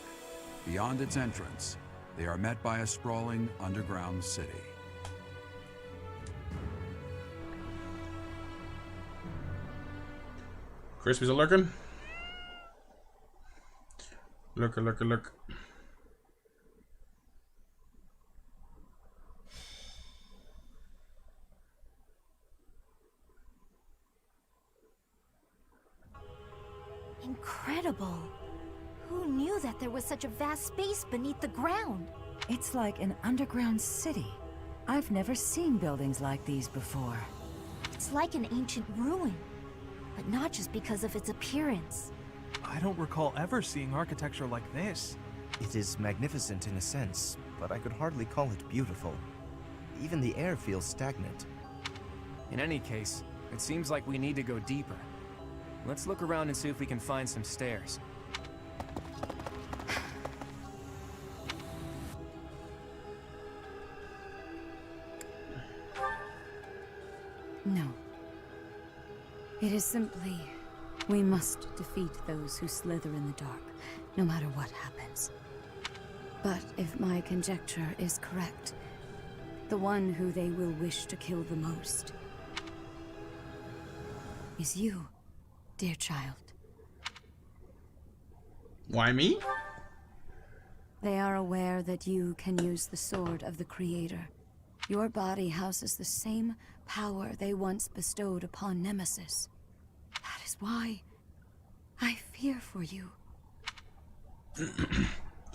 Beyond its entrance, they are met by a sprawling underground city. Crispy's a lurking. Lurker, lurker, lurk. Incredible. Who knew that there was such a vast space beneath the ground? It's like an underground city. I've never seen buildings like these before. It's like an ancient ruin, but not just because of its appearance. I don't recall ever seeing architecture like this. It is magnificent in a sense, but I could hardly call it beautiful. Even the air feels stagnant. In any case, it seems like we need to go deeper. Let's look around and see if we can find some stairs. No. It is simply, we must defeat those who slither in the dark, no matter what happens. But if my conjecture is correct, the one who they will wish to kill the most is you, dear child. Why me? They are aware that you can use the sword of the Creator. Your body houses the same power they once bestowed upon Nemesis. That is why I fear for you.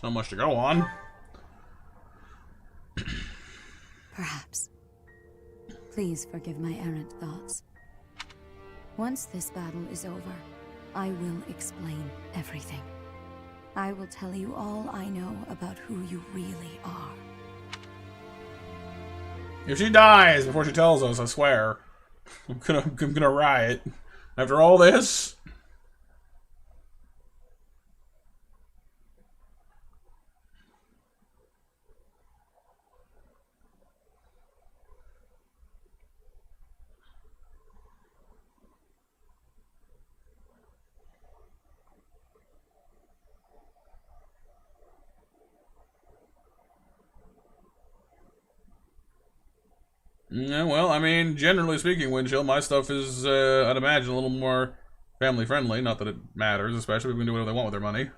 So much to go on. Perhaps. Please forgive my errant thoughts. Once this battle is over, I will explain everything. I will tell you all I know about who you really are. If she dies before she tells us, I swear, I'm gonna riot. After all this? Yeah, well, I mean, generally speaking, Windchill, my stuff is, I'd imagine, a little more family-friendly. Not that it matters, especially if we can do whatever they want with their money.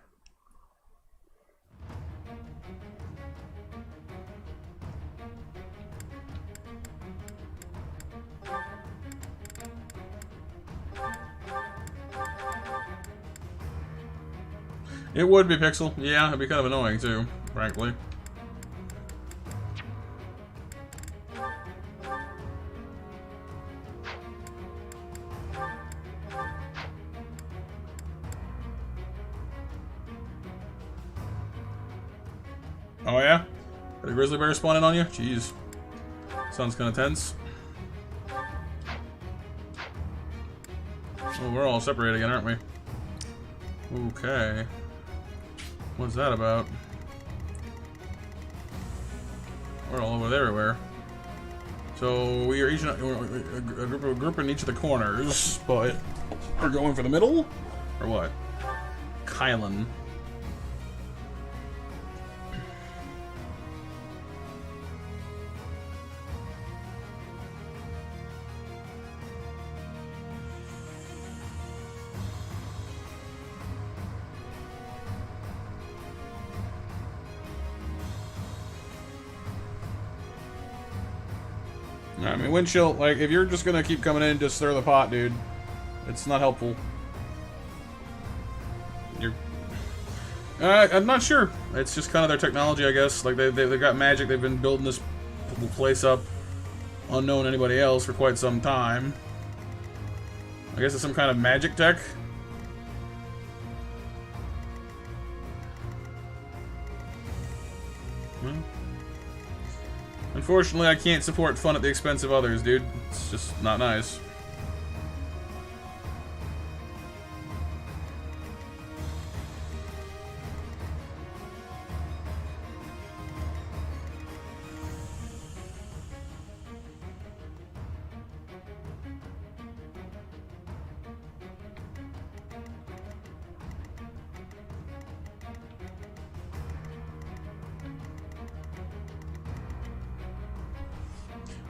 It would be Pixel. Yeah, it'd be kind of annoying, too, frankly. Oh yeah? Got a grizzly bear spawning on you? Jeez. Sounds kind of tense. Oh, we're all separated again, aren't we? Okay. What's that about? We're all over there everywhere. So we are each a group in each of the corners, but we're going for the middle? Or what? Kylan. I mean, wind chill, like, if you're just gonna keep coming in and just stir the pot, dude, it's not helpful. You're... I'm not sure. It's just kind of their technology, I guess. Like, they've got magic. They've been building this place up unknown to anybody else for quite some time. I guess it's some kind of magic tech. Unfortunately, I can't support fun at the expense of others, dude. It's just not nice.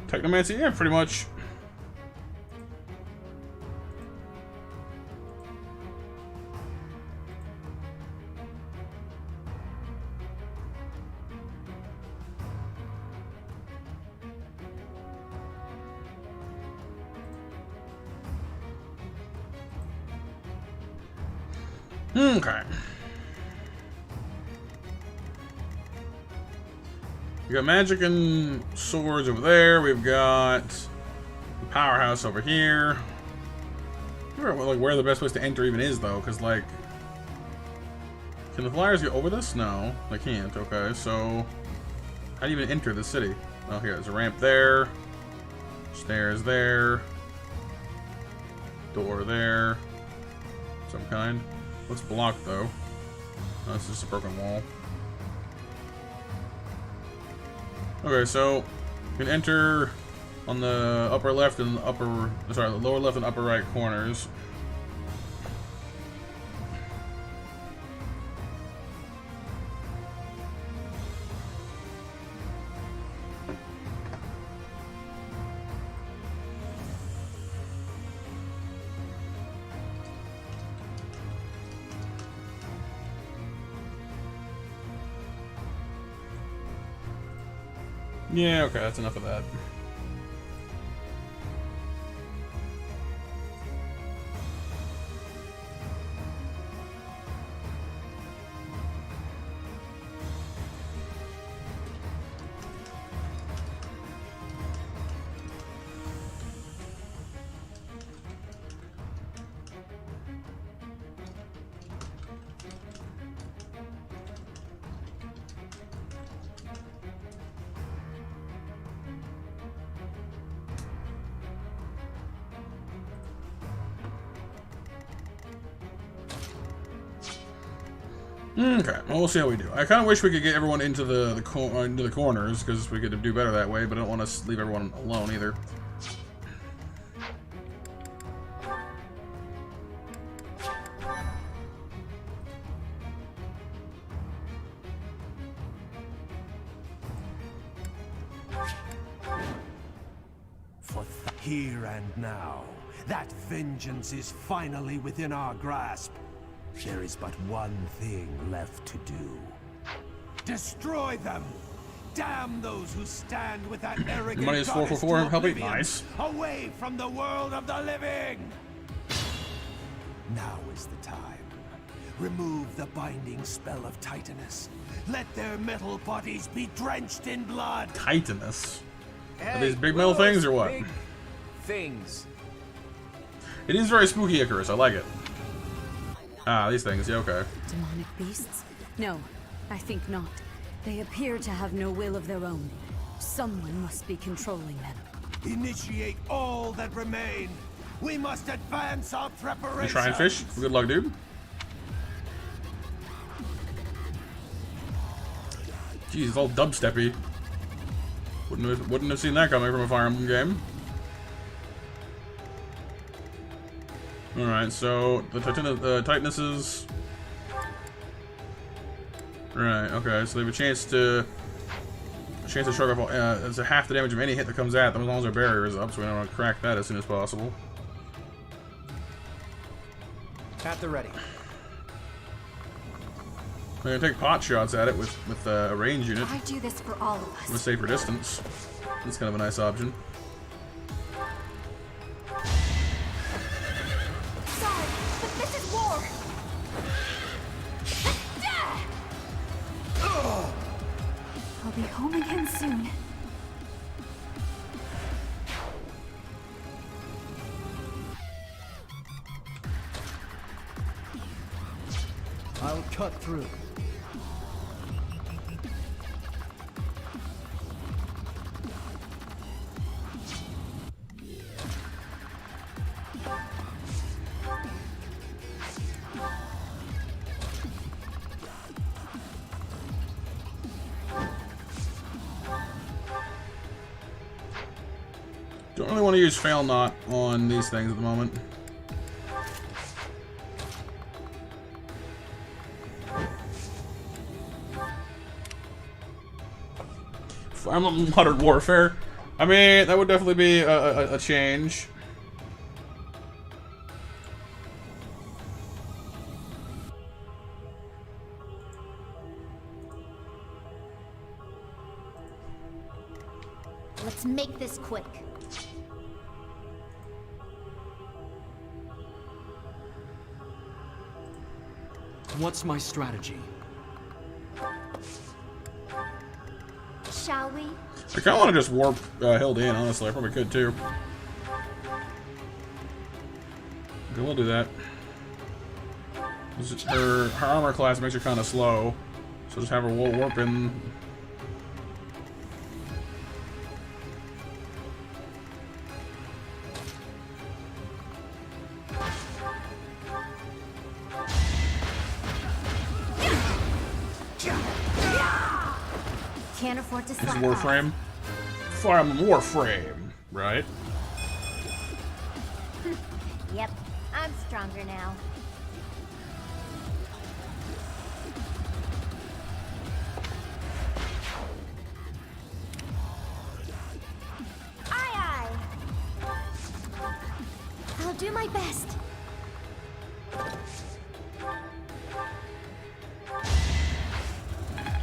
Technomancy, yeah, pretty much. Okay. We got magic and swords over there. We've got the powerhouse over here. I don't know, like, where the best place to enter even is, though, because, like, can the flyers get over this? No, they can't. Okay, so how do you even enter the city? Oh, here, there's a ramp there, stairs there, door there, some kind. What's blocked, though? Oh, it's just a broken wall. Okay, so you can enter on the upper left and upper, sorry, the lower left and upper right corners. Yeah, okay, that's enough of that. Okay, well, we'll see how we do. I kind of wish we could get everyone into the corners, because we could do better that way, but I don't want to leave everyone alone either. For here and now, that vengeance is finally within our grasp. There is but one thing left to do. Destroy them! Damn those who stand with that arrogant Money is 444, help me. Nice. Away from the world of the living! Now is the time. Remove the binding spell of Titanus. Let their metal bodies be drenched in blood. Titanus? Are these big metal things or what? Big things. It is very spooky, Icarus. I like it. Ah, these things. Yeah, okay. Demonic beasts? No, I think not. They appear to have no will of their own. Someone must be controlling them. Initiate all that remain. We must advance our preparations. You try and fish? Good luck, dude. Jeez, it's all dubsteppy. Wouldn't have seen that coming from a Fire Emblem game. Alright, so the Titanuses. Right, okay, so they have a chance to shrug off. It's a half the damage of any hit that comes at them as long as their barrier is up, so we don't want to crack that as soon as possible. At the ready. We're gonna take pot shots at it with a range unit. I do this for all of us. From a safer distance. That's kind of a nice option. I'll cut through. Don't really want to use Fail Not on these things at the moment. Fire Emblem Modern Warfare. I mean, that would definitely be a change. Let's make this quick. What's my strategy? Shall we? I kind of want to just warp Hilda in, honestly. I probably could too. Okay, we'll do that. Her armor class makes her kind of slow, so just have her warp in. Can't afford to This is slack Warframe. Fire Emblem Warframe, right? Yep, I'm stronger now. Aye, aye. I'll do my best.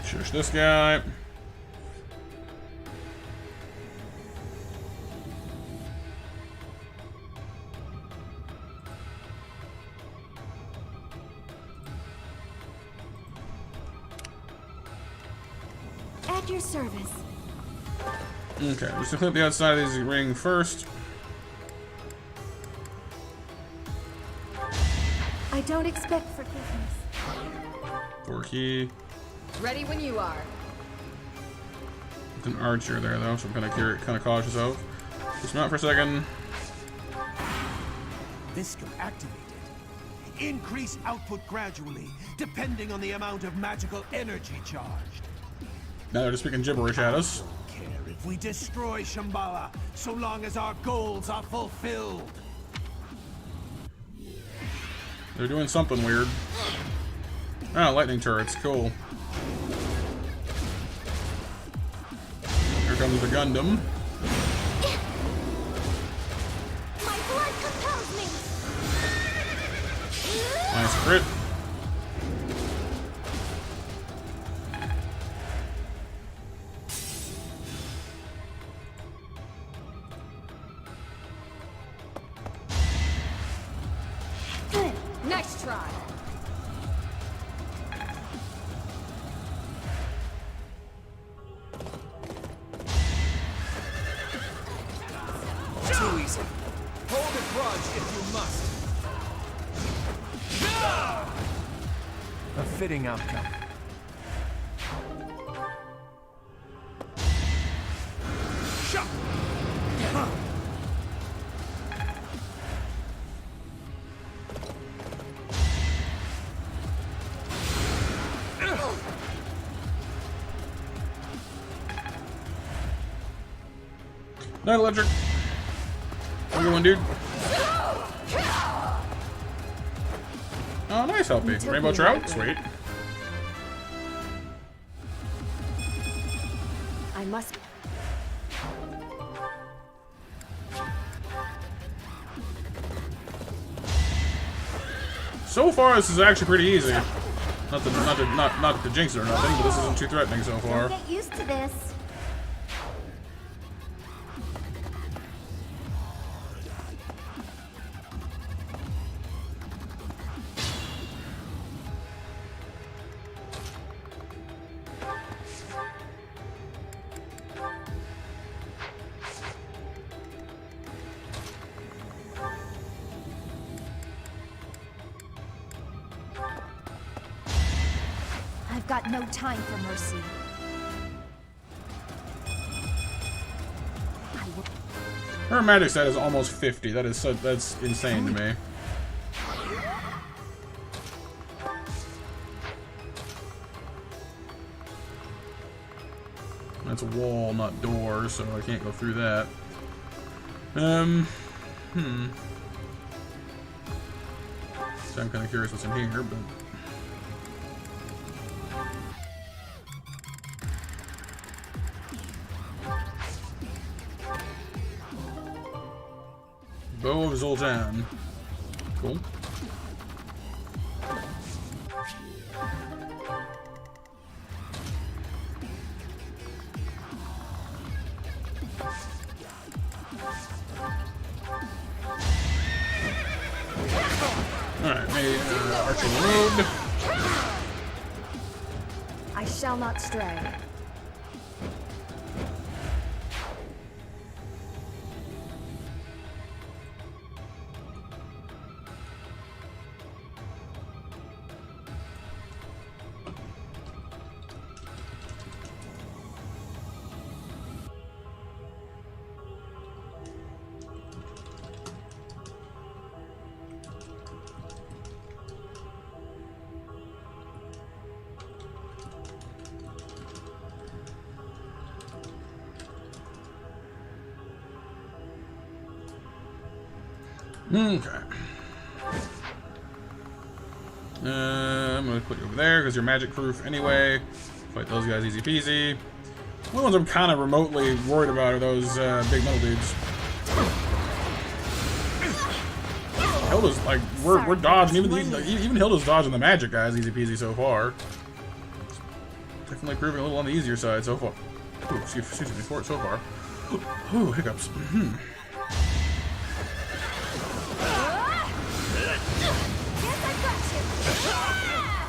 Shush this guy. At your service. Okay, just to clip the outside of this ring first. I don't expect forgiveness. Door key. Ready when you are. It's an archer there though, so I'm kind of cautious of. Dismount for a second. Viscum activated. Increase output gradually, depending on the amount of magical energy charged. Now they're just speaking gibberish at us. Care if we destroy Shambhala, so long as our goals are fulfilled. They're doing something weird. Ah, lightning turrets, cool. Here comes the Gundam. My blood compels me. Nice crit. Nice try. Too easy. Hold a grudge if you must. A fitting outcome. Night electric. What you doing, dude? Oh, nice help me. Rainbow trout, sweet. I must. So far, this is actually pretty easy. Not to jinx it or nothing, but this isn't too threatening so far. Get used to this. I've got no time for mercy. Her magic stat is almost 50. That's insane to me. That's a wall, not door, so I can't go through that. So I'm kind of curious what's in here, but Bow of Zoltan. Cool. Alright, maybe Archer Road. I shall not stray. Okay. I'm gonna put you over there because you're magic proof anyway. Fight those guys easy peasy. The ones I'm kind of remotely worried about are those big metal dudes. Hilda's like we're dodging even Hilda's dodging the magic guys easy peasy so far. Definitely proving a little on the easier side so far. Ooh, excuse me for it so far. Ooh, hiccups.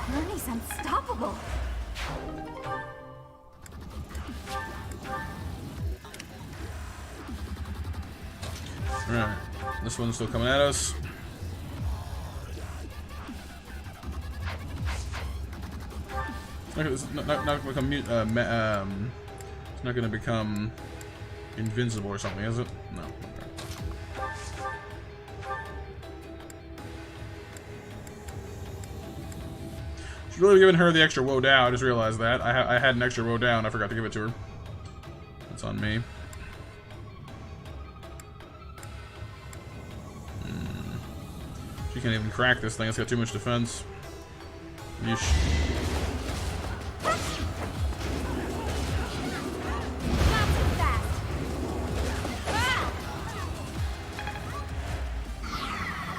Ernie's unstoppable. Alright, this one's still coming at us. It's not gonna become it's not gonna become invincible or something, is it? No. Okay. Should really have given her the extra woe down. I just realized that I had an extra woe down. I forgot to give it to her. That's on me. She can't even crack this thing. It's got too much defense. Yeesh.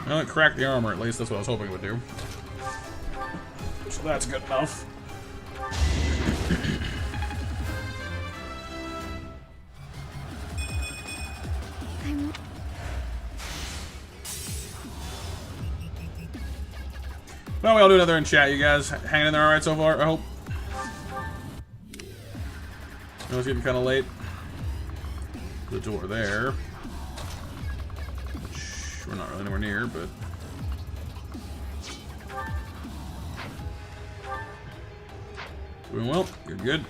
Well, it cracked the armor at least. That's what I was hoping it would do. So that's good enough. Well, we'll do another in chat, you guys. Hanging in there alright so far, I hope. I know it's getting kind of late. The door there. Which we're not really anywhere near, but... doing well. Good, good.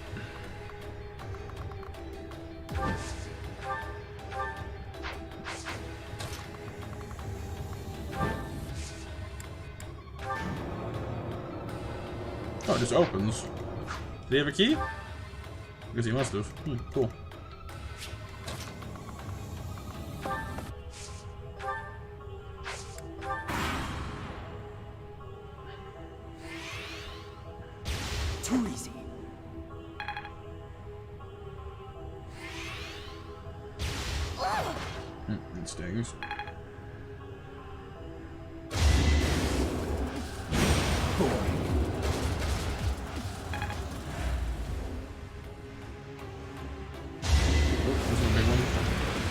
Oh, it just opens. Did he have a key? I guess he must have. Cool. Too easy. It stings.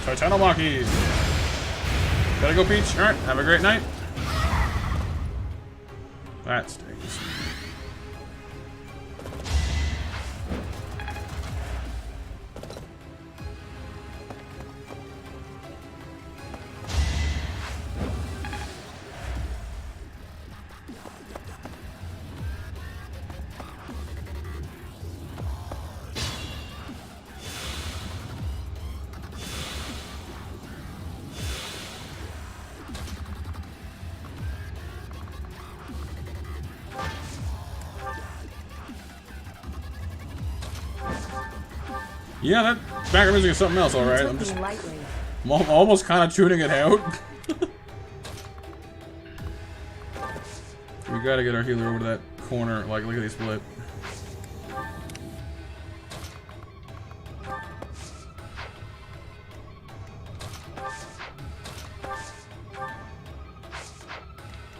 Titanomachy! Gotta go, Peach. Alright, have a great night. That stings. Yeah, that background music is something else, alright. I'm just almost kind of tuning it out. We gotta get our healer over to that corner. Like, look at these split.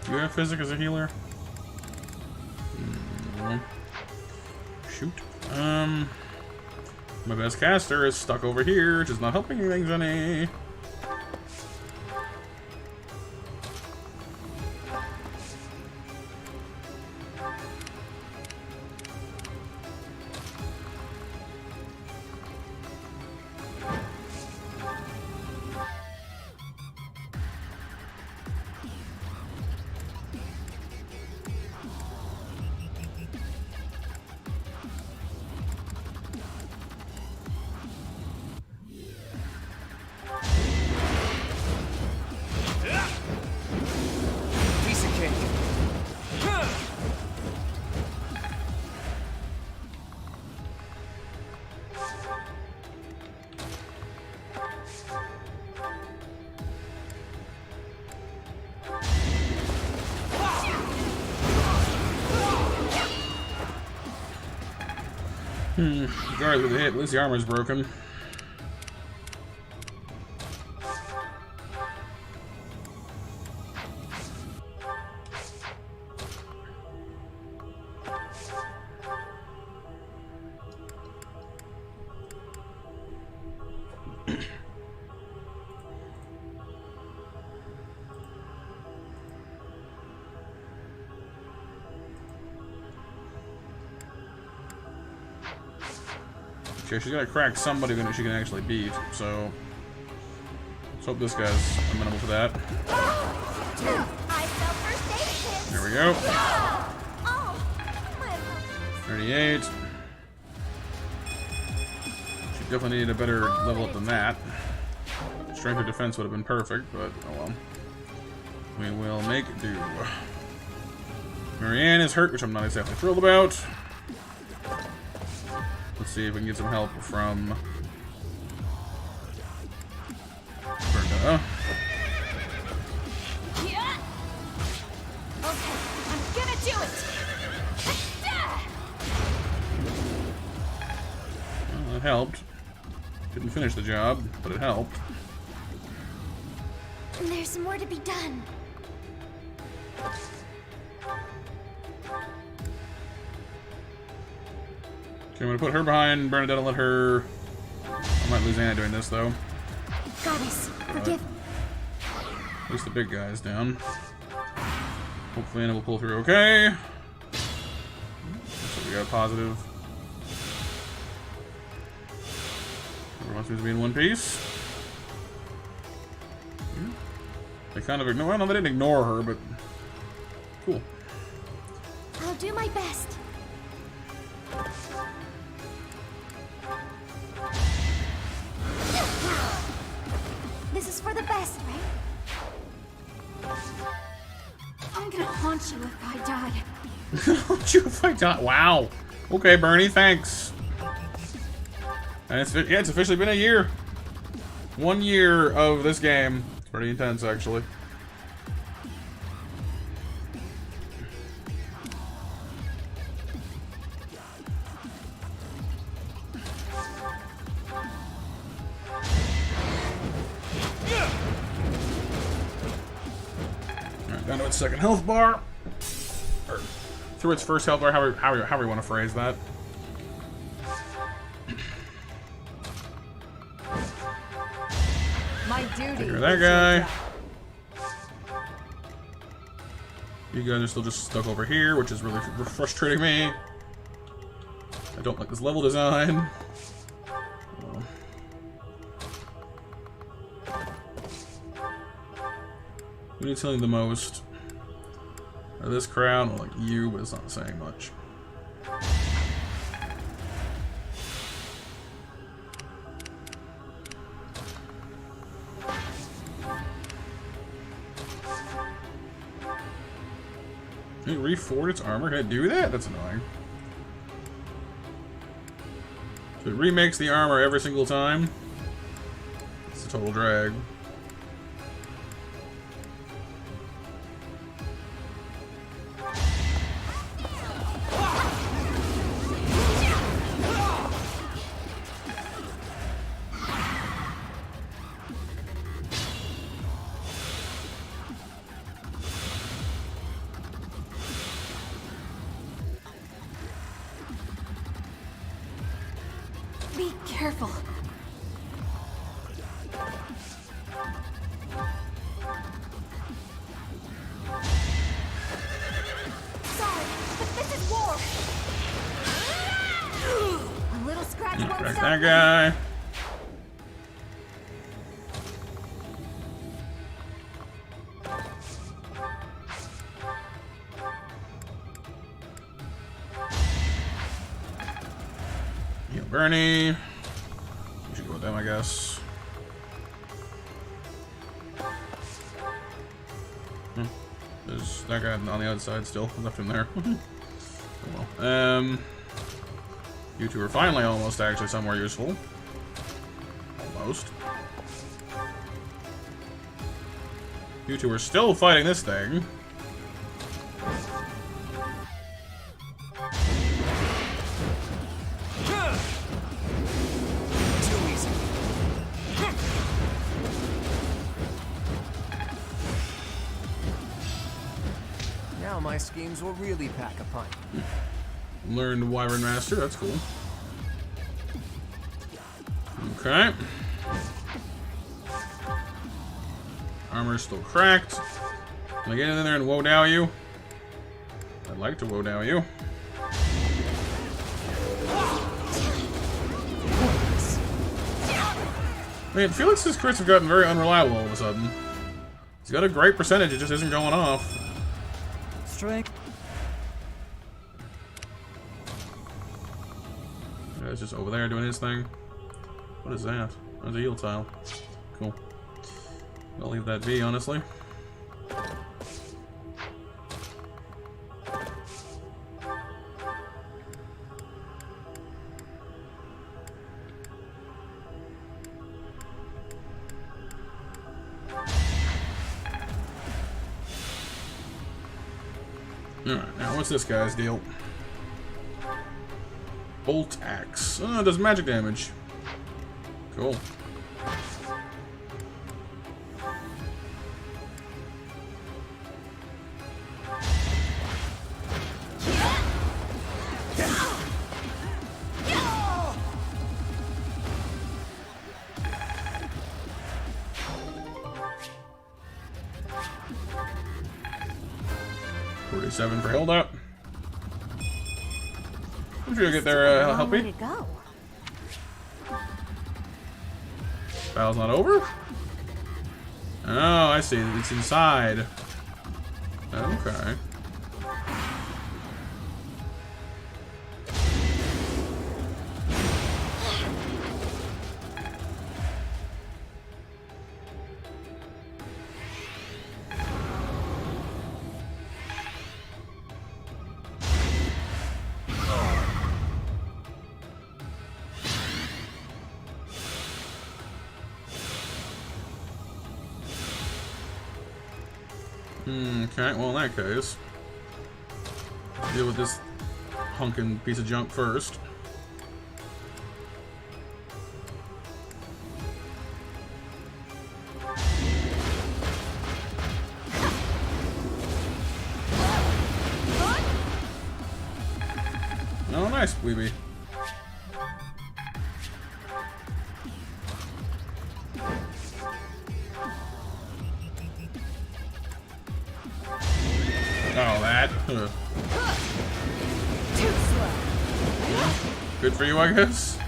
Do you have Physic as a healer? No. Shoot. My best caster is stuck over here, which is not helping things any. Regardless of the hit, at least the armor's broken. Okay, she's gonna crack somebody that she can actually beat, so let's hope this guy's amenable to that. There we go. 38. She definitely needed a better level up than that. Strength or defense would have been perfect, but oh well. We will make do. Marianne is hurt, which I'm not exactly thrilled about. Let's see if we can get some help from Brenda. Yeah. Okay, I'm gonna do it. Well, that helped. Didn't finish the job, but it helped. There's more to be done. Okay, I'm gonna put her behind Bernadette and let her. I might lose Anna doing this though. Goddess, forgive. At least the big guy's down. Hopefully Anna will pull through okay. So we got a positive. Everyone wants me to be in one piece. They kind of ignore. Well, no, they didn't ignore her, but cool. I'll do my best. This is for the best, right? I'm gonna haunt you if I die. Haunt you if I die? Wow. Okay, Bernie, thanks. And it's officially been a year. 1 year of this game. It's pretty intense, actually. Down to its second health bar. Or through its first health bar, however you want to phrase that. My duty. Take care of that guy. You guys are still just stuck over here, which is really frustrating me. I don't like this level design. Who needs healing the most? This crowd, or like you, but it's not saying much. Can it reforge its armor? Can it do that? That's annoying. It remakes the armor every single time. It's a total drag. Be careful. Sorry, but this is war. A little scratch won't Crack stop that me. guy. Heal Bernie. You should go with them, I guess. There's that guy on the other side still. I left him there. Oh well. You two are finally almost actually somewhere useful. Almost. You two are still fighting this thing. Too easy. Now my schemes will really pack a punch. Learned Wyvern Master, that's cool. Okay. Armor's still cracked. Can I get in there and woe-dow you? I'd like to woe-dow you. Man, Felix's crits have gotten very unreliable all of a sudden. He's got a great percentage, it just isn't going off. Strength. He's just over there doing his thing. What is that? That's a heal tile. Cool. I'll leave that be, honestly. Alright, now what's this guy's deal? Bolt axe. Oh, it does magic damage. Cool. $47 for Hilda. I'm sure you'll get there, help me. Go. Battle's not over? Oh, I see. It's inside. Okay. Okay, well in that case, deal with this hunkin' piece of junk first. Oh, nice, Weeby. Oh, that. Too slow. Good for you, I guess.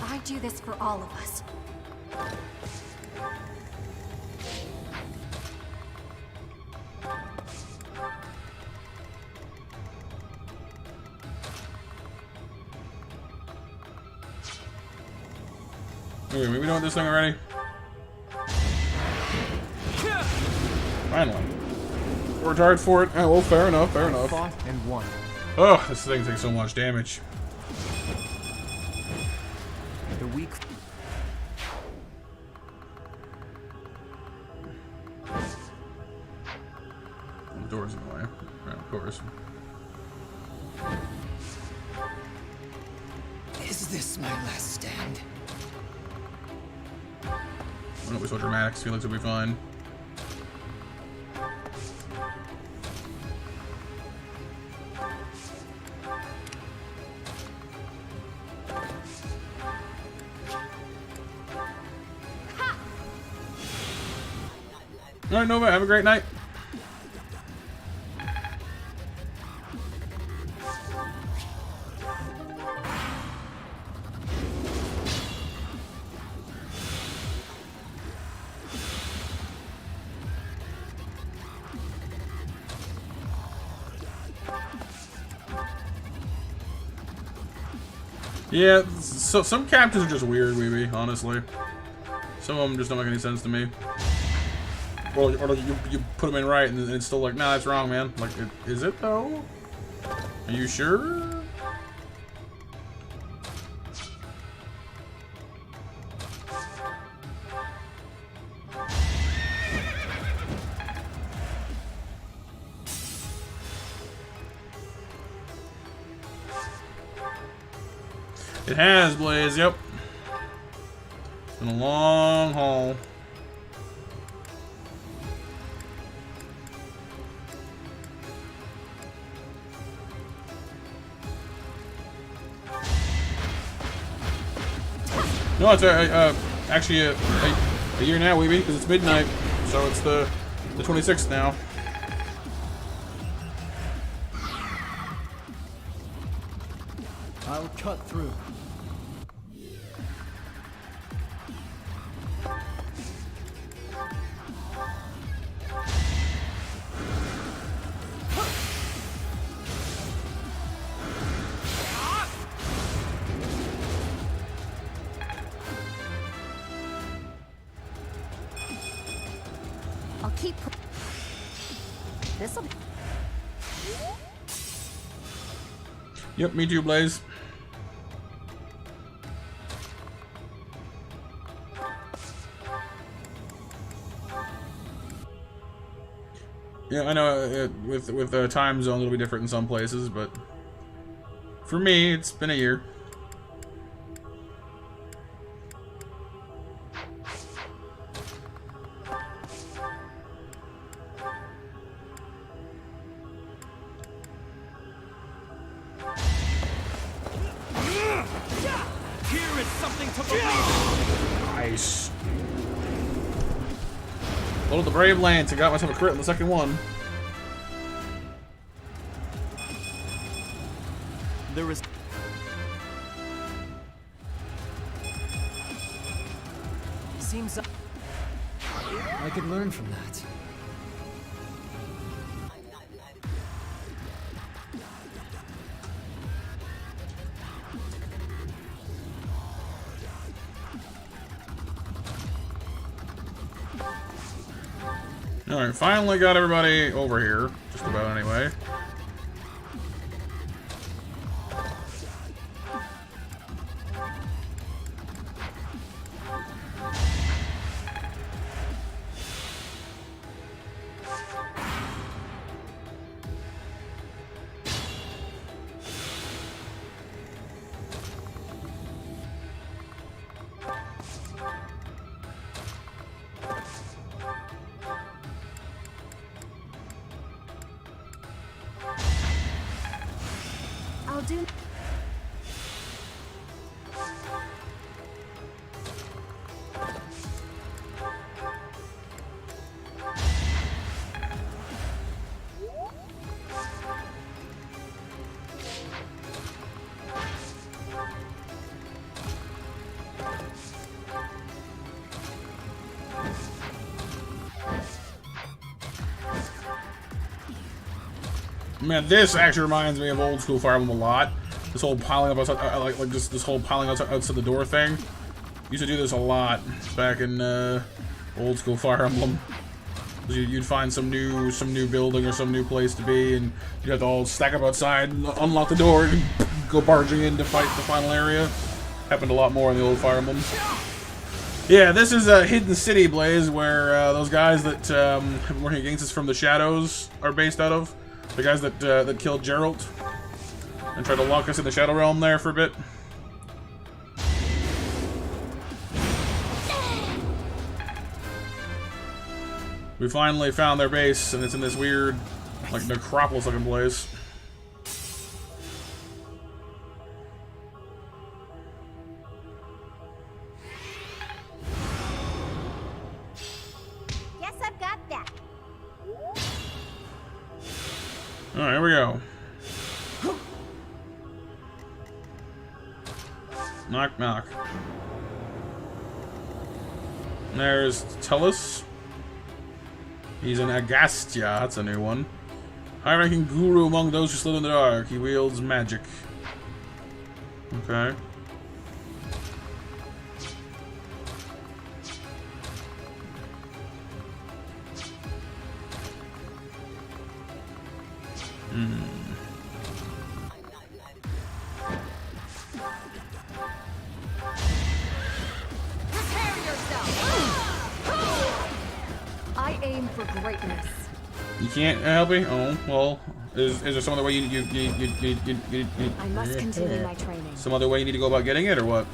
I do this for all of us. Wait, we know this thing already? Finally. We're tired for it. Oh, well, fair enough, fair enough. Fought and won. Oh, this thing takes so much damage. The weak. The door's in the way. Yeah, of course. Is this my last stand? I don't know, so dramatic. Felix will be fine. Alright, Nova, have a great night. Yeah, so some captains are just weird, Weeby, honestly. Some of them just don't make any sense to me. Or like you put them in right and it's still like, nah, that's wrong, man. Like, is it though? Are you sure? It has, Blaze, yep. It's been a long haul. No, it's actually a year now, Weeby, because it's midnight, so it's the 26th now. I'll cut through. I'll keep. This'll. Yep, me too, Blaze. Yeah, I know with the time zone it'll be different in some places, but for me, it's been a year. Here is something to believe. Nice. Load the Brave Lance. I got myself a crit in the second one. There is. Seems I could learn from that. Alright, finally got everybody over here. Just about, anyway. I'll do. Man, this actually reminds me of old school Fire Emblem a lot. This whole piling up outside, like just this whole piling outside the door thing. Used to do this a lot back in old school Fire Emblem. You'd find some new building or some new place to be, and you'd have to all stack up outside and unlock the door and go barging in to fight the final area. Happened a lot more in the old Fire Emblem. Yeah, this is a hidden city, Blaze, where those guys that have been working against us from the shadows are based out of. The guys that killed Geralt and tried to lock us in the Shadow Realm there for a bit. We finally found their base, and it's in this weird, like, necropolis-looking place. Guess I've got that. Alright, here we go. Knock, knock. There's Tellus. He's an Agastia, that's a new one. High-ranking guru among those who slid in the dark. He wields magic. Okay. I aim for greatness. You can't help me? Oh, well, is there some other way you I must continue my training. some other way you need to go about getting it, or what?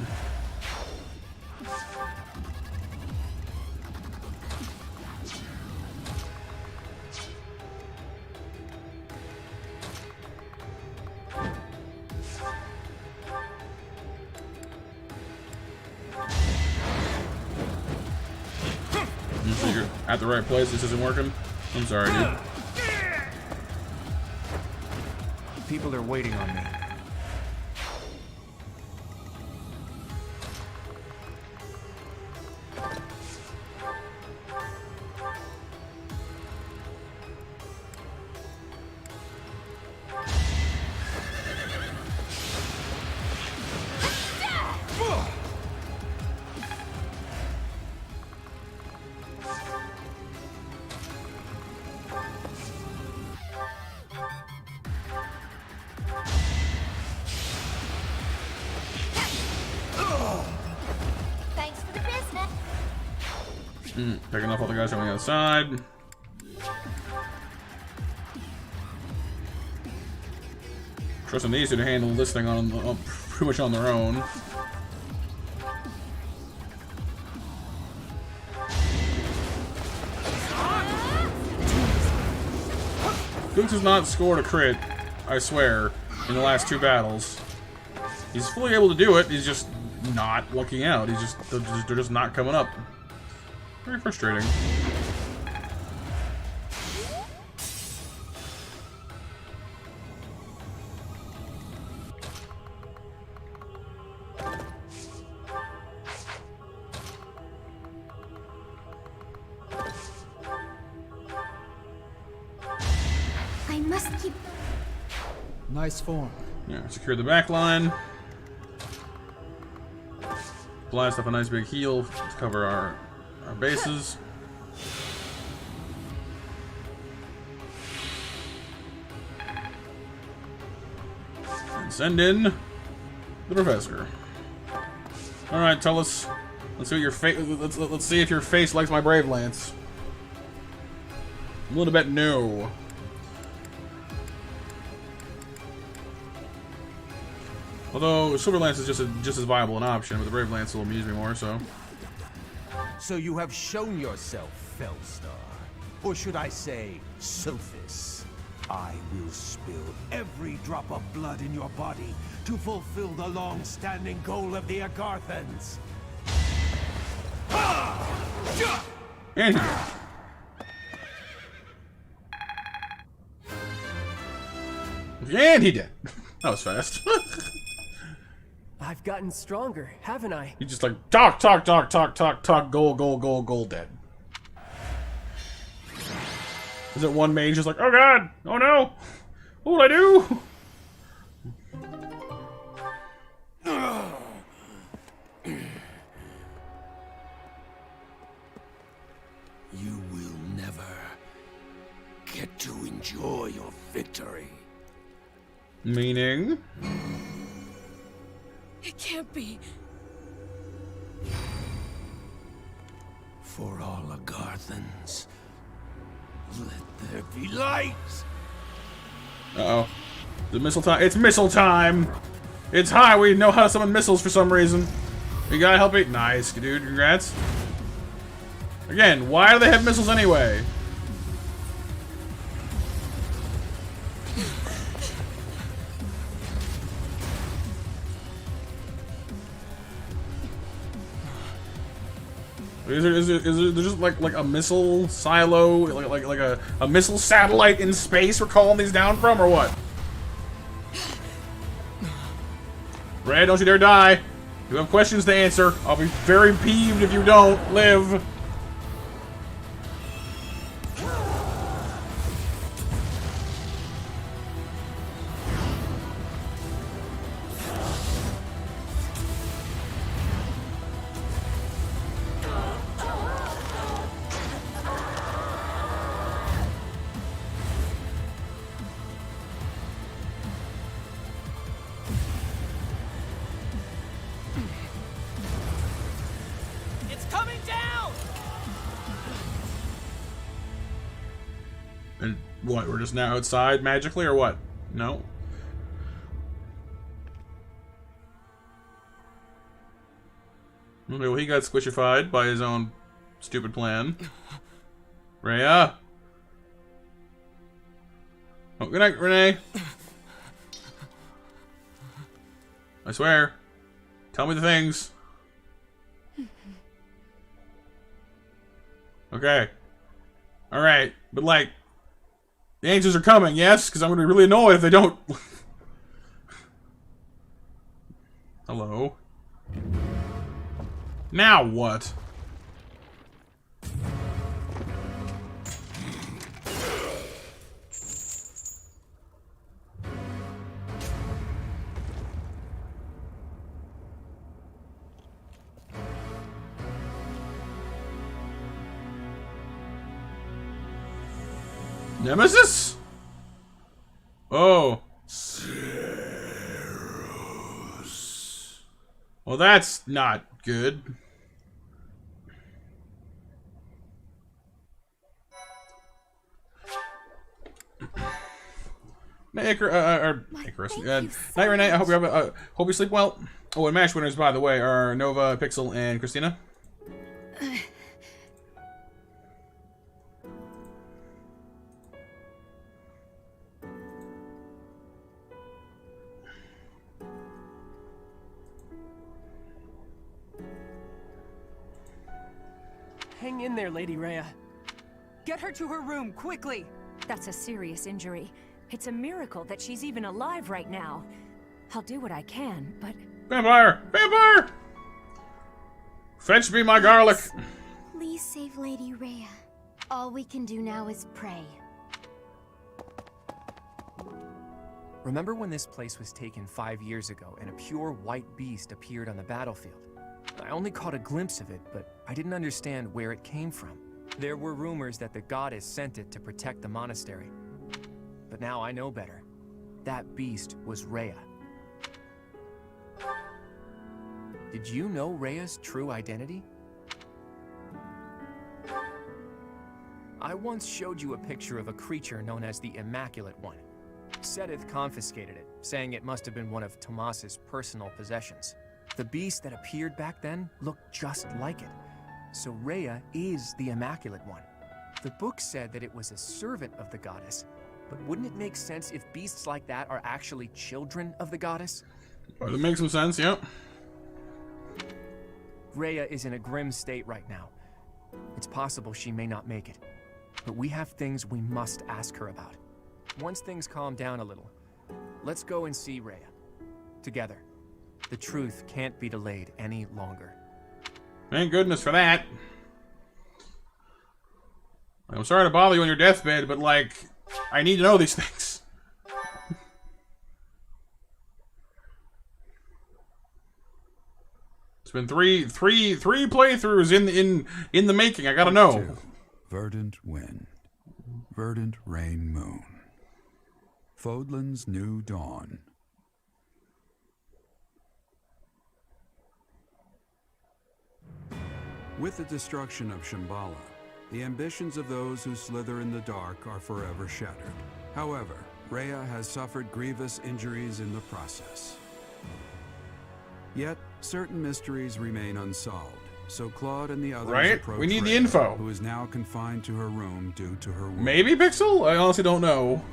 So you're at the right place. This isn't working. I'm sorry, dude. People are waiting on me. Thanks for the business. Picking off all the guys on the outside. Trusting these two to handle this thing on pretty much on their own. Gooks has not scored a crit, I swear, in the last 2 battles. He's fully able to do it, he's just not looking out. They're just not coming up. Very frustrating. I must keep... Nice form. Yeah, secure the back line. Blast up a nice big heal to cover our bases. And send in the professor. All right, tell us. Let's see what your face. Let's see if your face likes my Brave Lance. A little bit no. Although Silver Lance is just as viable an option, but the Brave Lance will amuse me more. So So you have shown yourself, Felstar. Or should I say, Sophis. I will spill every drop of blood in your body to fulfill the long-standing goal of the Agarthans. and he did. That was fast. I've gotten stronger, haven't I? He just like talk, goal, dead. Is it one mage just like, oh god, oh no, what will I do? get to enjoy your victory. Meaning? It can't be. For all Agarthans, let there be light! Uh-oh. The missile time. It's missile time! It's high! We know how to summon missiles for some reason. You gotta help me. Nice, dude. Congrats. Again, why do they have missiles anyway? Is there just like a missile silo, like a missile satellite in space we're calling these down from, or what? Red, don't you dare die. You have questions to answer. I'll be very peeved if you don't live. And what, we're just now outside magically, or what? No? Okay, well he got squishified by his own stupid plan. Rhea? Oh, good night, Renee. I swear. Tell me the things. Okay. Alright, but like, the answers are coming, yes? Because I'm going to be really annoyed if they don't. Hello? Now what? Nemesis? Oh. Well, that's not good. Night, Renee. I hope you have hope you sleep well. Oh, and match winners, by the way, are Nova, Pixel, and Christina. Hang in there, Lady Rhea. Get her to her room, quickly! That's a serious injury. It's a miracle that she's even alive right now. I'll do what I can, but... Vampire! Vampire! Fetch me my garlic! Please save Lady Rhea. All we can do now is pray. Remember when this place was taken 5 years ago and a pure white beast appeared on the battlefield? I only caught a glimpse of it, but I didn't understand where it came from. There were rumors that the goddess sent it to protect the monastery. But now I know better. That beast was Rhea. Did you know Rhea's true identity? I once showed you a picture of a creature known as the Immaculate One. Sedith confiscated it, saying it must have been one of Tomas's personal possessions. The beast that appeared back then looked just like it. So Rhea is the Immaculate One. The book said that it was a servant of the goddess, but wouldn't it make sense if beasts like that are actually children of the goddess? Well, that makes some sense, yep. Rhea is in a grim state right now. It's possible she may not make it, but we have things we must ask her about. Once things calm down a little, let's go and see Rhea. Together. The truth can't be delayed any longer. Thank goodness for that. I'm sorry to bother you on your deathbed, but like, I need to know these things. It's been three playthroughs in the making. I gotta know. Verdant wind. Verdant Rain Moon. Fodlan's New Dawn. With the destruction of Shambhala, the ambitions of those who slither in the dark are forever shattered. However, Rhea has suffered grievous injuries in the process. Yet, certain mysteries remain unsolved, so Claude and the others approach We need the Rhea, info. who is now confined to her room due to her wound. Maybe Pixel? I honestly don't know.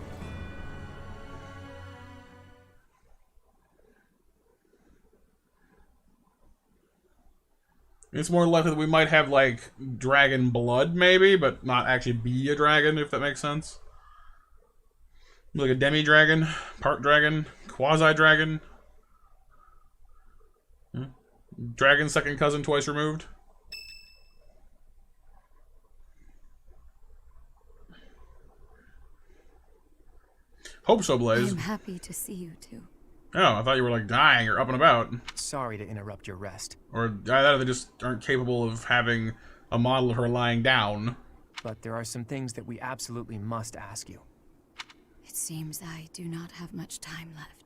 It's more likely that we might have, like, dragon blood, maybe, but not actually be a dragon, if that makes sense. Like a demi-dragon, part dragon, quasi-dragon. Dragon second cousin twice removed. Hope so, Blaze. I'm happy to see you too. Oh, I thought you were like dying or up and about. Sorry to interrupt your rest. Or either they just aren't capable of having a model of her lying down. But there are some things that we absolutely must ask you. It seems I do not have much time left.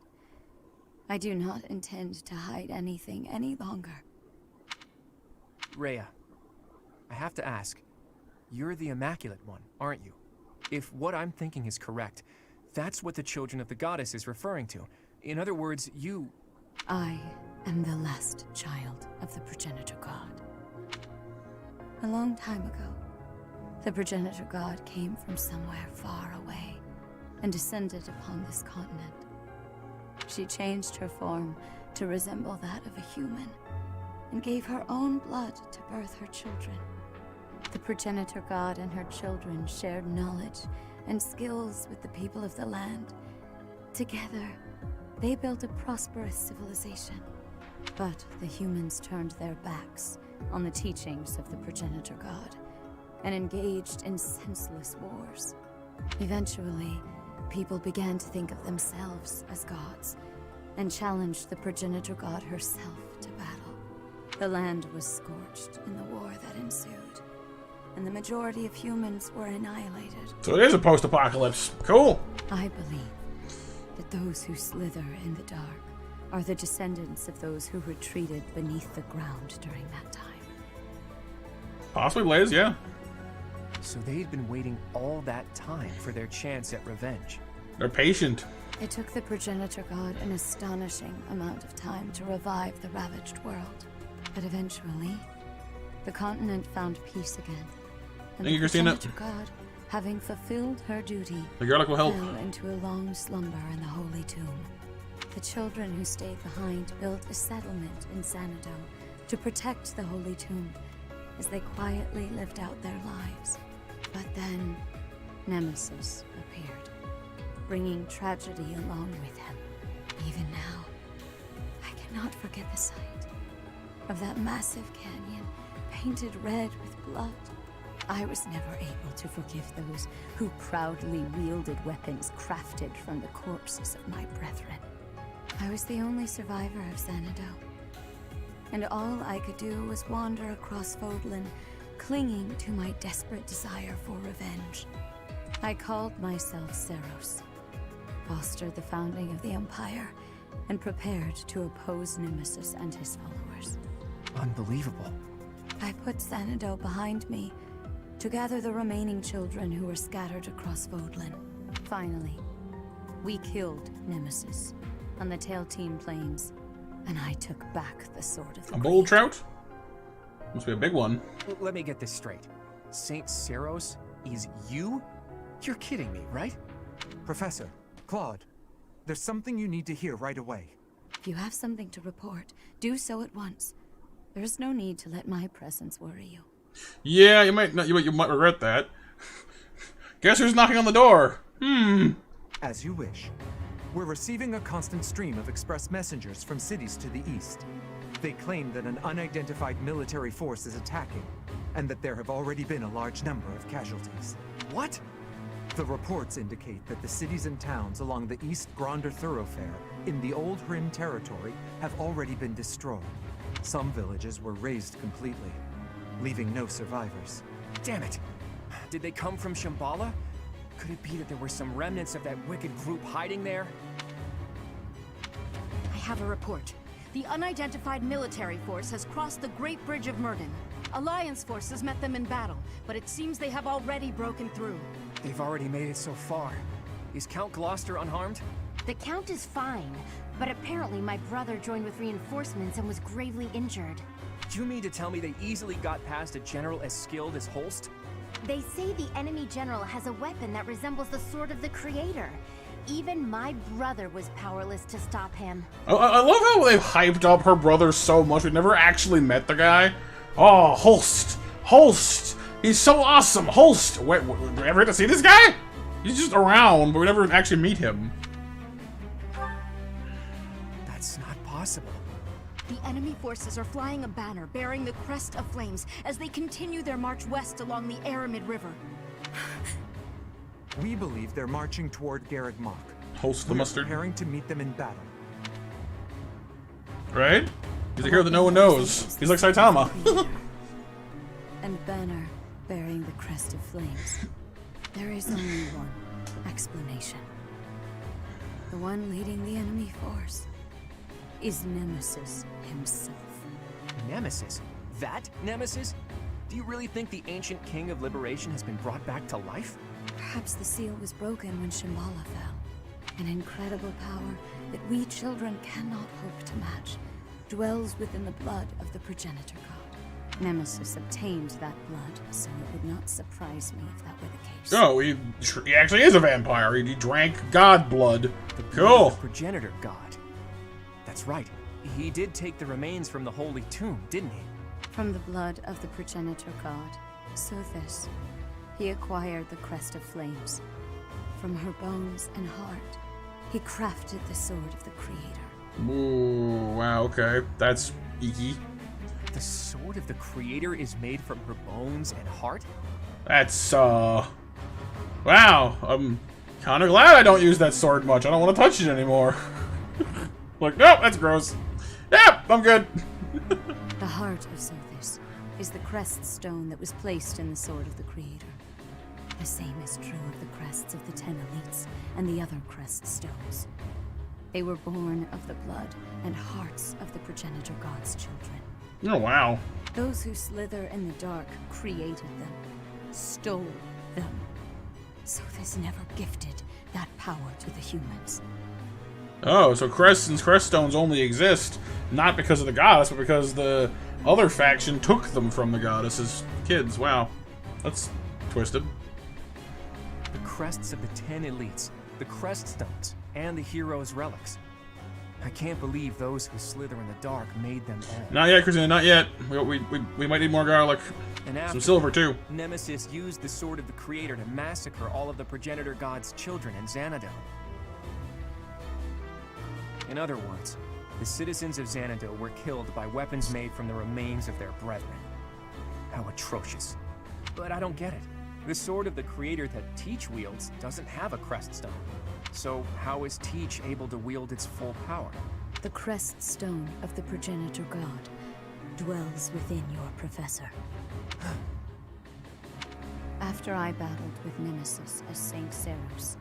I do not intend to hide anything any longer. Rhea, I have to ask, you're the Immaculate One, aren't you? If what I'm thinking is correct, that's what the Children of the Goddess is referring to. In other words, you... I am the last child of the progenitor god. A long time ago, the progenitor god came from somewhere far away and descended upon this continent. She changed her form to resemble that of a human and gave her own blood to birth her children. The progenitor god and her children shared knowledge and skills with the people of the land. Together, they built a prosperous civilization. But the humans turned their backs on the teachings of the progenitor god and engaged in senseless wars. Eventually, people began to think of themselves as gods and challenged the progenitor god herself to battle. The land was scorched in the war that ensued, and the majority of humans were annihilated. So it is a post-apocalypse. Cool. I believe that those who slither in the dark are the descendants of those who retreated beneath the ground during that time. Possibly, Blaze, yeah. So they'd been waiting all that time for their chance at revenge. They're patient. It took the progenitor god an astonishing amount of time to revive the ravaged world. But eventually, the continent found peace again. And Thank you, the Christina. progenitor god, having fulfilled her duty, The garlic will help. fell into a long slumber in the holy tomb. The children who stayed behind built a settlement in Xanadu to protect the holy tomb as they quietly lived out their lives. But then, Nemesis appeared, bringing tragedy along with him. Even now, I cannot forget the sight of that massive canyon painted red with blood. I was never able to forgive those who proudly wielded weapons crafted from the corpses of my brethren. I was the only survivor of Xanadu, and all I could do was wander across Fodlan, clinging to my desperate desire for revenge. I called myself Seros, fostered the founding of the Empire, and prepared to oppose Nemesis and his followers. Unbelievable. I put Xanadu behind me to gather the remaining children who were scattered across Fodlan. Finally, we killed Nemesis on the Tailteam Plains, and I took back the Sword of the A bull trout? Must be a big one. Let me get this straight. Saint Seros is you? You're kidding me, right? Professor, Claude, there's something you need to hear right away. If you have something to report, do so at once. There's no need to let my presence worry you. Yeah, you might not. You might regret that. Guess who's knocking on the door? As you wish. We're receiving a constant stream of express messengers from cities to the east. They claim that an unidentified military force is attacking, and that there have already been a large number of casualties. What? The reports indicate that the cities and towns along the East Gronder thoroughfare in the Old Rim territory have already been destroyed. Some villages were razed completely, leaving no survivors. Damn it! Did they come from Shambhala? Could it be that there were some remnants of that wicked group hiding there? I have a report. The unidentified military force has crossed the Great Bridge of Murden. Alliance forces met them in battle, but it seems they have already broken through. They've already made it so far. Is Count Gloucester unharmed? The Count is fine, but apparently my brother joined with reinforcements and was gravely injured. Do you mean to tell me they easily got past a general as skilled as Holst? They say the enemy general has a weapon that resembles the sword of the Creator. Even my brother was powerless to stop him. I love how they've hyped up her brother so much. We've never actually met the guy. Oh, Holst! Holst! He's so awesome! Holst! Wait, do we ever get to see this guy? He's just around, but we never actually meet him. That's not possible. The enemy forces are flying a banner bearing the crest of flames as they continue their march west along the Aramid River. We believe they're marching toward Garreg Mach. Holst the mustard. Preparing to meet them in battle. Right? He's a hero that no one knows. He's like Saitama. And banner bearing the crest of flames. There is only one explanation. The one leading the enemy force is Nemesis himself. Nemesis? That Nemesis? Do you really think the ancient king of liberation has been brought back to life? Perhaps the seal was broken when Shambhala fell. An incredible power that we children cannot hope to match dwells within the blood of the progenitor god. Nemesis obtained that blood, so it would not surprise me if that were the case. Oh, he actually is a vampire. He drank god blood. Cool. The progenitor god. That's right. He did take the remains from the holy tomb, didn't he? From the blood of the progenitor god, Sothis, he acquired the crest of flames. From her bones and heart, he crafted the sword of the Creator. Ooh, wow, okay. That's eeky. The sword of the Creator is made from her bones and heart? That's, wow. I'm kind of glad I don't use that sword much. I don't want to touch it anymore. Like, nope, that's gross. Yep, I'm good. The heart of Sothis is the crest stone that was placed in the sword of the Creator. The same is true of the crests of the 10 elites and the other crest stones. They were born of the blood and hearts of the progenitor god's children. Oh, wow. Those who slither in the dark created them, stole them. Sothis never gifted that power to the humans. Oh, so crests and crest stones only exist not because of the goddess, but because the other faction took them from the goddess as kids. Wow. That's twisted. The crests of the 10 elites, the crest stones, and the heroes' relics. I can't believe those who slither in the dark made them all. Not yet, Christina, not yet. We might need more garlic. And after, some silver, too. Nemesis used the sword of the Creator to massacre all of the progenitor god's children in Xanadu. In other words, the citizens of Xanadu were killed by weapons made from the remains of their brethren. How atrocious. But I don't get it. The sword of the Creator that Teach wields doesn't have a crest stone. So how is Teach able to wield its full power? The crest stone of the progenitor god dwells within your professor. After I battled with Nemesis as Saint Seros,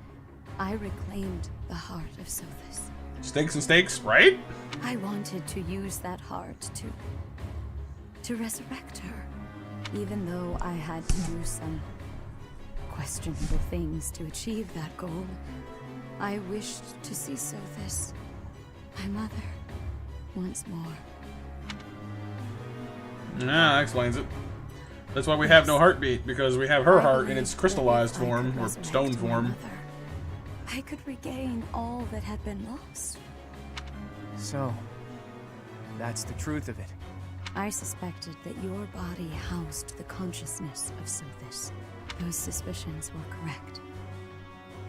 I reclaimed the heart of Sothis. Stakes and stakes, right? I wanted to use that heart to resurrect her, even though I had to do some questionable things to achieve that goal. I wished to see Sothis, my mother, once more. Nah, that explains it. That's why we have no heartbeat, because we have her heart in its crystallized form, or stone form. I could regain all that had been lost. So, that's the truth of it. I suspected that your body housed the consciousness of Sothis. Those suspicions were correct.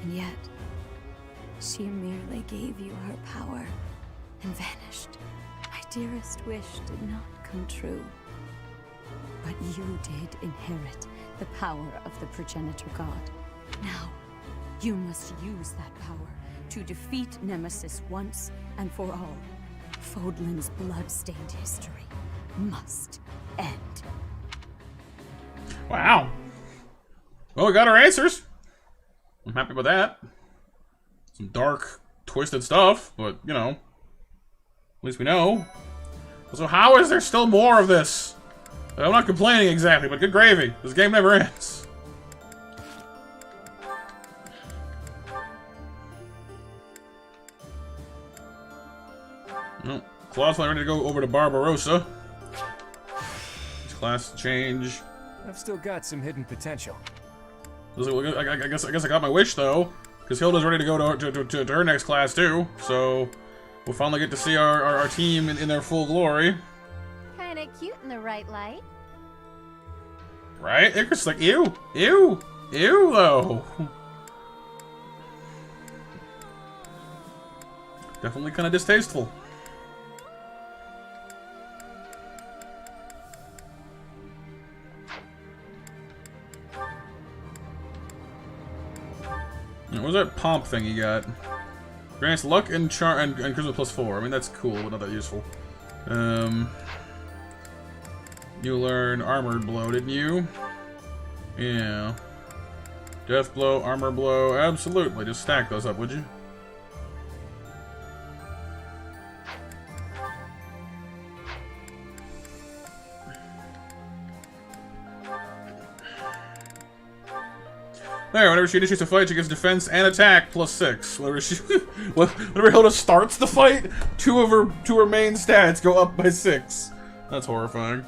And yet, she merely gave you her power and vanished. My dearest wish did not come true. But you did inherit the power of the progenitor god. Now, you must use that power to defeat Nemesis once and for all. Fodlan's blood-stained history must end. Wow. Well, we got our answers. happy with that. Some dark, twisted stuff, but, you know. At least we know. So how is there still more of this? I'm not complaining exactly, but good gravy. This game never ends. No, Claude's finally ready to go over to Barbarossa. His class change. I've still got some hidden potential. I guess I got my wish though, because Hilda's ready to go to her next class too. So we'll finally get to see our team in their full glory. Kinda cute in the right light. Right? It's just like ew, though. Definitely kind of distasteful. What was that pomp thing you got? Grants luck and charm and charisma +4. I mean that's cool, but not that useful. You learn armored blow, didn't you? Yeah. Death blow, armor blow, absolutely. Just stack those up, would you? There, whenever she initiates a fight, she gets defense and attack +6. Whenever Hilda starts the fight, two of her main stats go up by 6. That's horrifying.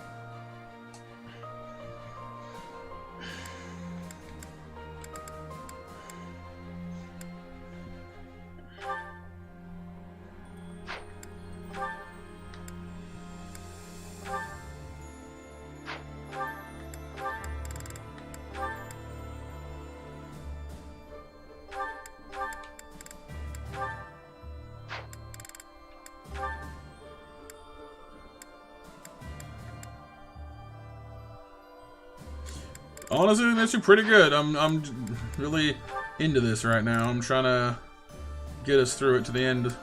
Honestly, that's pretty good. I'm really into this right now. I'm trying to get us through it to the end.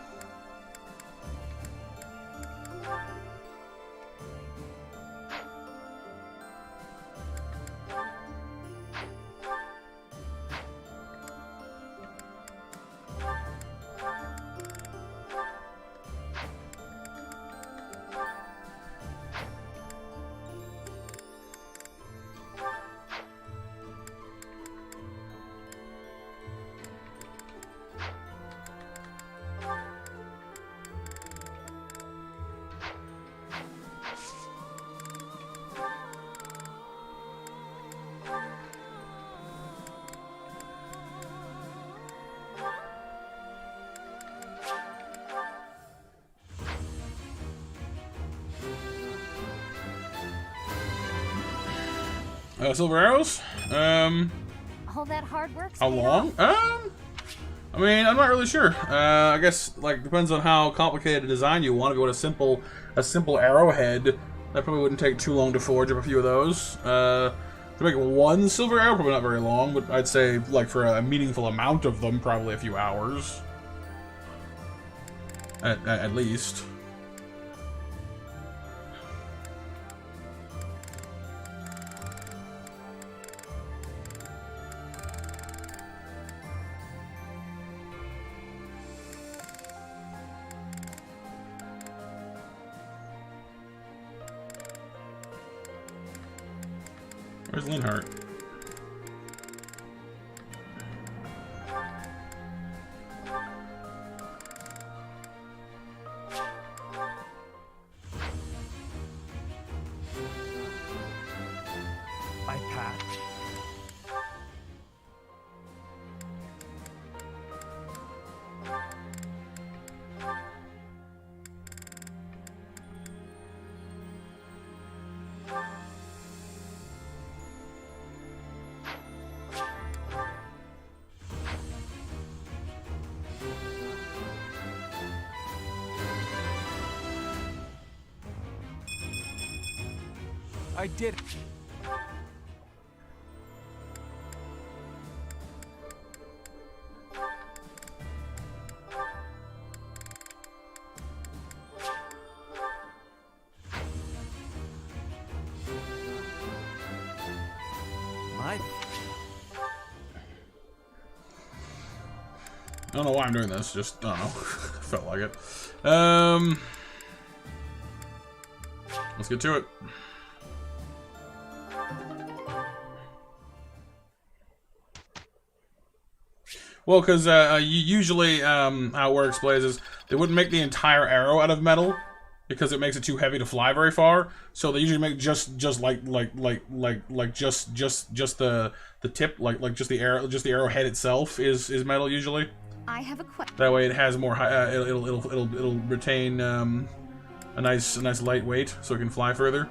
Silver arrows? All that hard work. How long? I mean, I'm not really sure. I guess like depends on how complicated a design you want. If you want a simple arrowhead, that probably wouldn't take too long to forge up a few of those. To make one silver arrow, probably not very long, but I'd say like for a meaningful amount of them, probably a few hours. At least. Where's Linhart? I pat. I did it. I don't know why I'm doing this, just, I don't know. Felt like it. Let's get to it. Well, because usually how it works, Blaze, is they wouldn't make the entire arrow out of metal because it makes it too heavy to fly very far. So they usually make just the tip, like just the arrowhead itself is metal usually. I have a question. That way it has more it'll retain a nice light weight so it can fly further.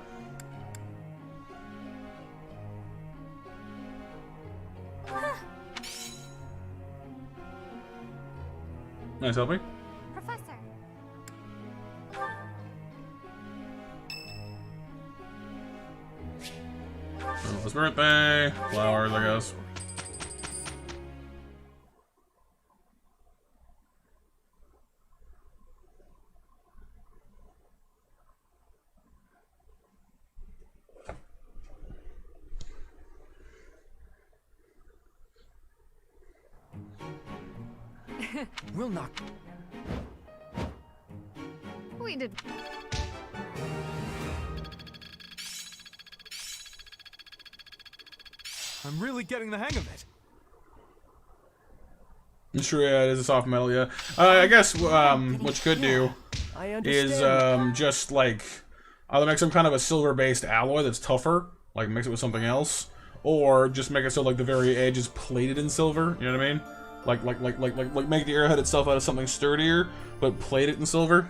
Nice, help me. Professor. Oh, it's birthday. Flowers, I guess. We'll knock. We did. I'm really getting the hang of it. Sure, yeah, it is a soft metal, yeah. I guess what you could do is just like either make some kind of a silver-based alloy that's tougher, like mix it with something else, or just make it so like the very edge is plated in silver. You know what I mean? Like make the arrowhead itself out of something sturdier, but plate it in silver.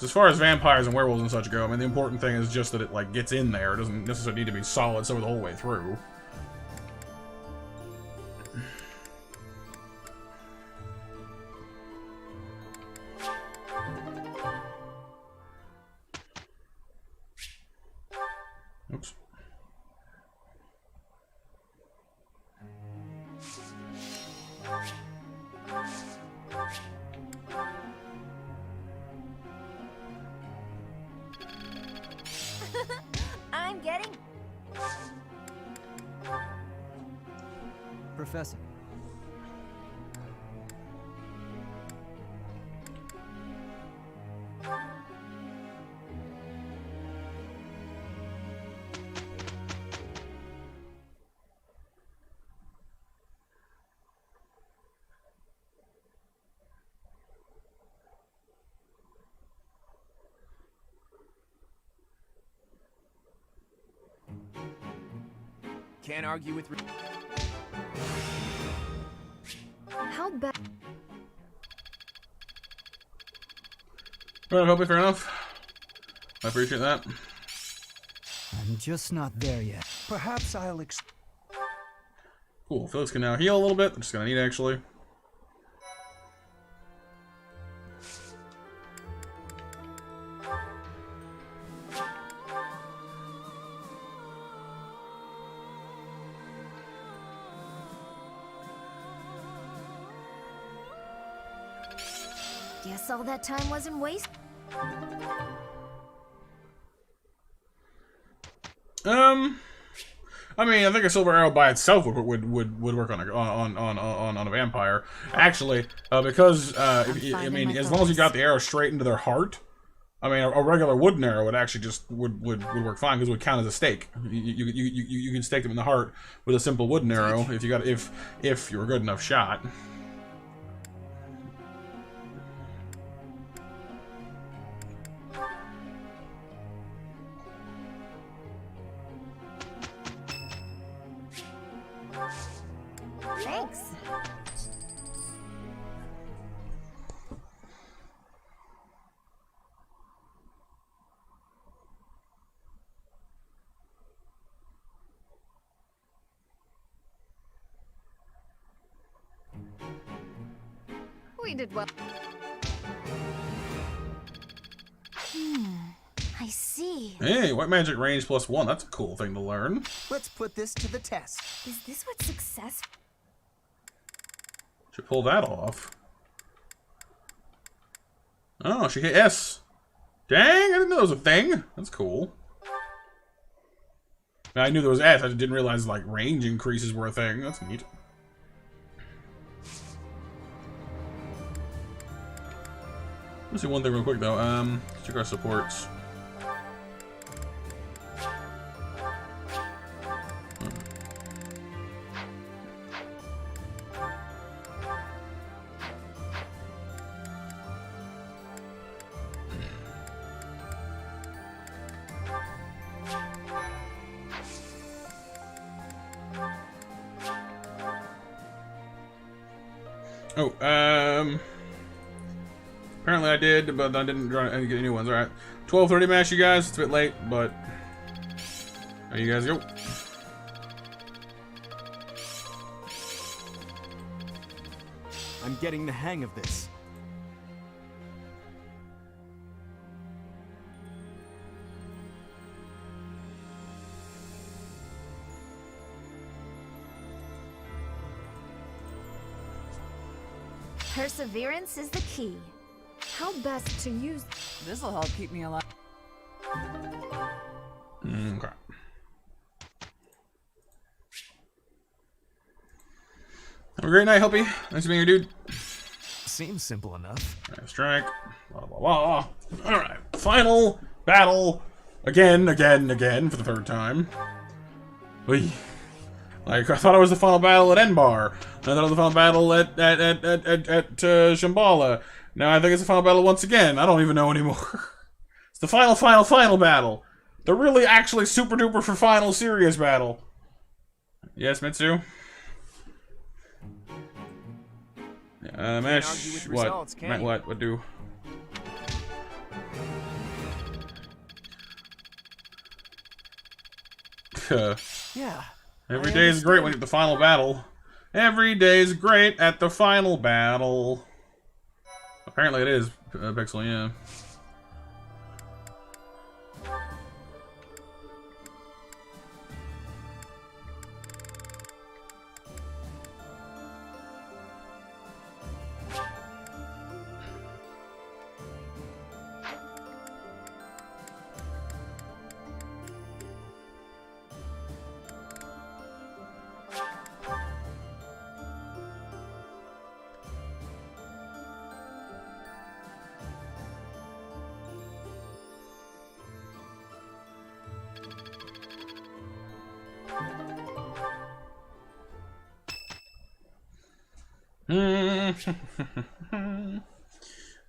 As far as vampires and werewolves and such go, I mean, the important thing is just that it like gets in there. It doesn't necessarily need to be solid silver the whole way through. Oops. I'm getting... Professor. Can't argue with. How bad? Well, hopefully fair enough. I appreciate that. I'm just not there yet. Perhaps I'll Cool, Felix can now heal a little bit, which is gonna need actually. Guess all that time wasn't wasted. I mean, I think a silver arrow by itself would work on a vampire. Actually, because I mean, as long as you got the arrow straight into their heart, I mean, a regular wooden arrow would actually just would work fine because it would count as a stake. You can stake them in the heart with a simple wooden arrow if you got if you're a good enough shot. Thanks. We did well. I see. Hey, white magic range +1. That's a cool thing to learn. Let's put this to the test. Is this what success... Should pull that off. Oh, she hit S. Dang, I didn't know there was a thing. That's cool. Now, I knew there was S. I just didn't realize like range increases were a thing. That's neat. Let's see one thing real quick though. Let's check our supports. Oh, apparently I did, but I didn't get any new ones. Alright. 12:30 match, you guys. It's a bit late, but there you guys go. I'm getting the hang of this. Perseverance is the key. How best to use... This'll help keep me alive. Okay. Have a great night, Helpy. Nice meeting you, dude. Seems simple enough. Alright, strike. Blah, blah, blah. Alright. Final battle. Again for the third time. Whee. Like, I thought it was the final battle at Enbar. I thought it was the final battle at Shambhala. Now I think it's the final battle once again. I don't even know anymore. It's the final battle. The really, actually, super duper for final serious battle. Yes, Mitsu? Mesh, what? Results, What do? Yeah. Every day is great when at the final battle. Every day is great at the final battle. Apparently it is, Pixel, yeah.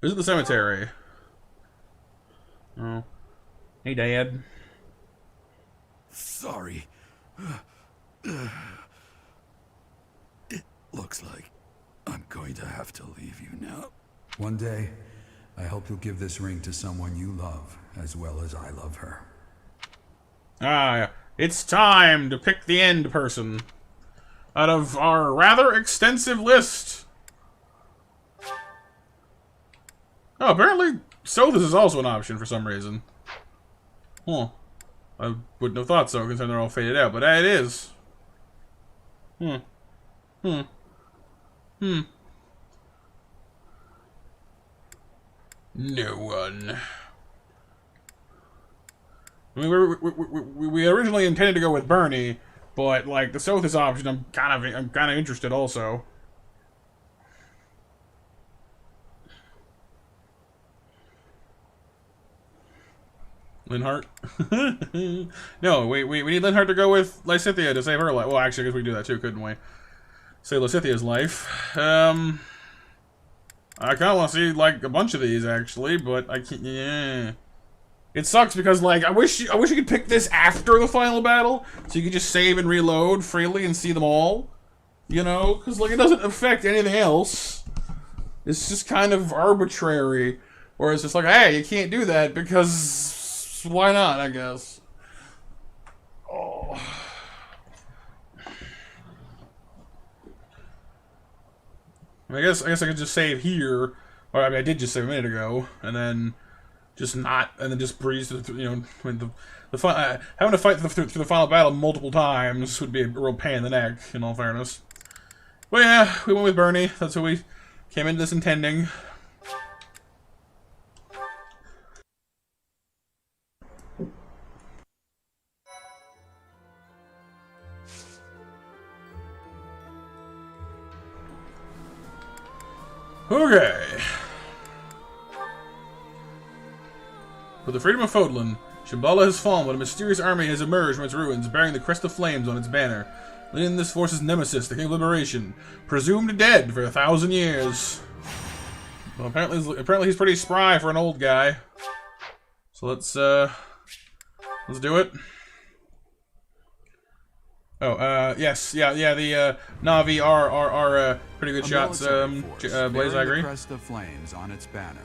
Visit the cemetery. Oh. Hey, Dad. Sorry. It looks like I'm going to have to leave you now. One day, I hope you'll give this ring to someone you love as well as I love her. Ah, it's time to pick the end person out of our rather extensive list. Oh, apparently Sothis is also an option for some reason. Huh. I wouldn't have thought so, considering they're all faded out, but it is. No one. I mean, we originally intended to go with Bernie, but like the Sothis option, I'm kind of interested also. Linhart? No, we need Linhart to go with Lysithea to save her life. Well, actually, I guess we could do that too, couldn't we? Save Lysithea's life. I kind of want to see like a bunch of these actually, but I can't. Yeah. It sucks because like I wish you could pick this after the final battle, so you could just save and reload freely and see them all. You know, because like it doesn't affect anything else. It's just kind of arbitrary, where it's just like, hey, you can't do that because why not? I guess. Oh. I guess I could just save here, or I mean I did just save a minute ago, and then. Just breeze through, you know, when having to fight through the final battle multiple times would be a real pain in the neck, in all fairness. But yeah, we went with Bernie. That's what we came into this intending. Okay. For the freedom of Fodlan, Shambhala has fallen, but a mysterious army has emerged from its ruins, bearing the crest of flames on its banner. Leading this force is Nemesis, the King of Liberation, presumed dead for 1,000 years. Well, apparently he's pretty spry for an old guy. So let's do it. Oh, yes, yeah, the Na'vi are pretty good shots. Blaze, I agree. The crest of flames on its banner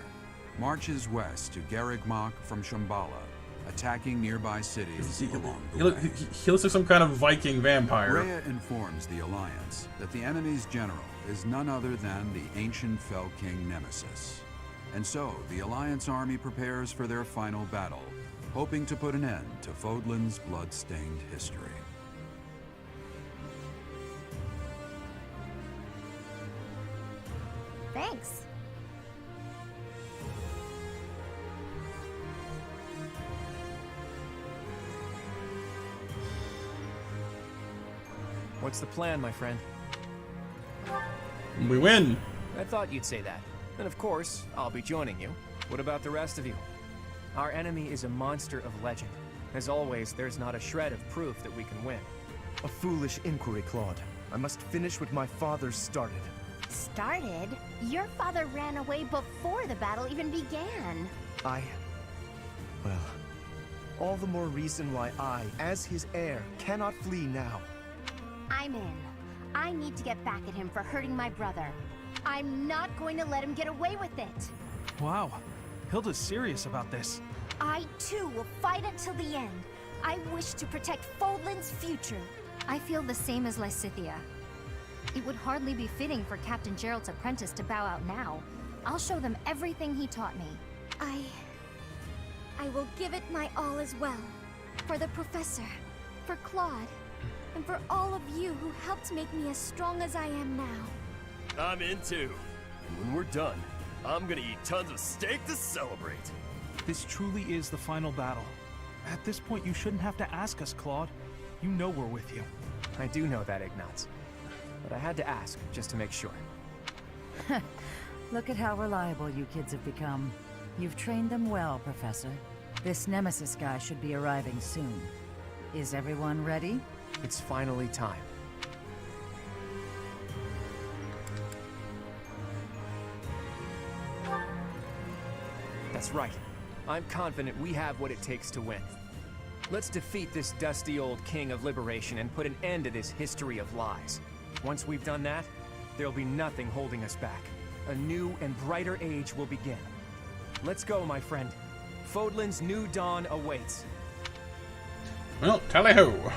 marches west to Garrigmach from Shambhala, attacking nearby cities along the way. He looks like some kind of Viking vampire. Rhea informs the Alliance that the enemy's general is none other than the ancient Fell King Nemesis. And so, the Alliance army prepares for their final battle, hoping to put an end to Fodlan's blood-stained history. Thanks. What's the plan, my friend? We win. I thought you'd say that. And of course, I'll be joining you. What about the rest of you? Our enemy is a monster of legend. As always, there's not a shred of proof that we can win. A foolish inquiry, Claude. I must finish what my father started. Started? Your father ran away before the battle even began. Well, all the more reason why I, as his heir, cannot flee now. I'm in. I need to get back at him for hurting my brother. I'm not going to let him get away with it. Wow. Hilda's serious about this. I, too, will fight it till the end. I wish to protect Fodlan's future. I feel the same as Lysithea. It would hardly be fitting for Captain Gerald's apprentice to bow out now. I'll show them everything he taught me. I will give it my all as well. For the Professor, for Claude, and for all of you who helped make me as strong as I am now. I'm in too. And when we're done, I'm gonna eat tons of steak to celebrate. This truly is the final battle. At this point, you shouldn't have to ask us, Claude. You know we're with you. I do know that, Ignatz. But I had to ask, just to make sure. Look at how reliable you kids have become. You've trained them well, Professor. This Nemesis guy should be arriving soon. Is everyone ready? It's finally time. That's right. I'm confident we have what it takes to win. Let's defeat this dusty old king of liberation and put an end to this history of lies. Once we've done that, there'll be nothing holding us back. A new and brighter age will begin. Let's go, my friend. Fodlan's new dawn awaits. Well, tally-ho.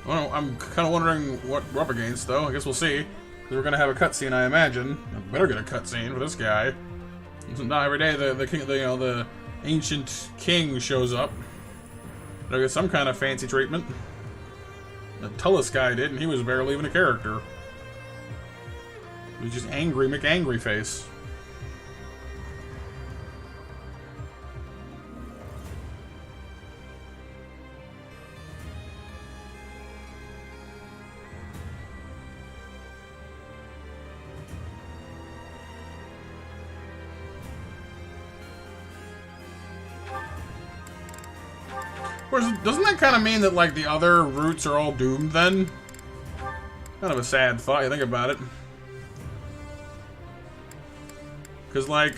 Well, I'm kind of wondering what we're up against, though. I guess we'll see. Because we're going to have a cutscene, I imagine. I better get a cutscene for this guy. Not every day the king, the ancient king shows up. Better get some kind of fancy treatment. The Tullus guy did, and he was barely even a character. He was just angry McAngry face. Of course, doesn't that kind of mean that, like, the other routes are all doomed, then? Kind of a sad thought, you think about it. Because, like,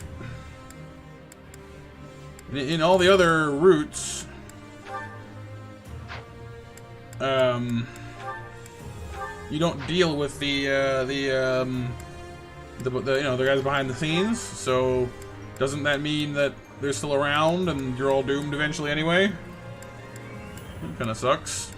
in all the other routes, you don't deal with the guys behind the scenes, so doesn't that mean that they're still around and you're all doomed eventually anyway? That kind of sucks.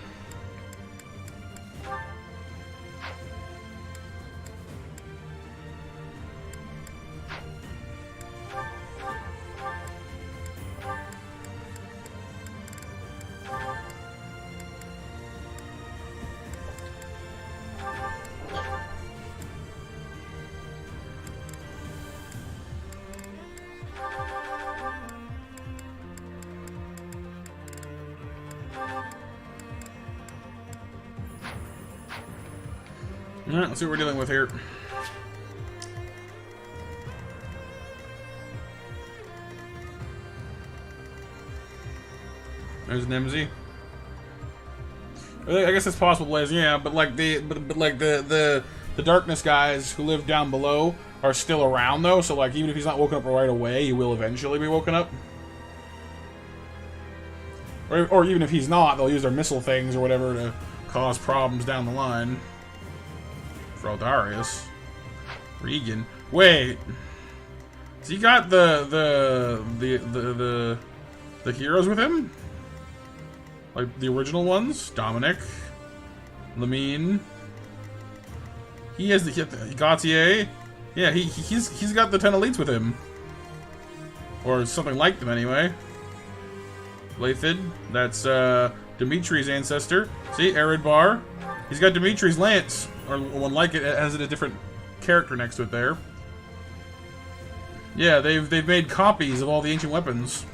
Alright, let's see what we're dealing with here. There's Nimsy. I guess it's possible, Blaze. Yeah, but like the darkness guys who live down below are still around though. So like even if he's not woken up right away, he will eventually be woken up. Or even if he's not, they'll use their missile things or whatever to cause problems down the line. Fraldarius. Regan. Wait. Has he got the heroes with him? Like the original ones? Dominic. Lamine. He has the Gautier. Yeah, he's got the 10 elites with him. Or something like them anyway. Lathid, that's Dimitri's ancestor. See, Eridbar. He's got Dimitri's lance, or one like it. It has a different character next to it there. Yeah, they've made copies of all the ancient weapons.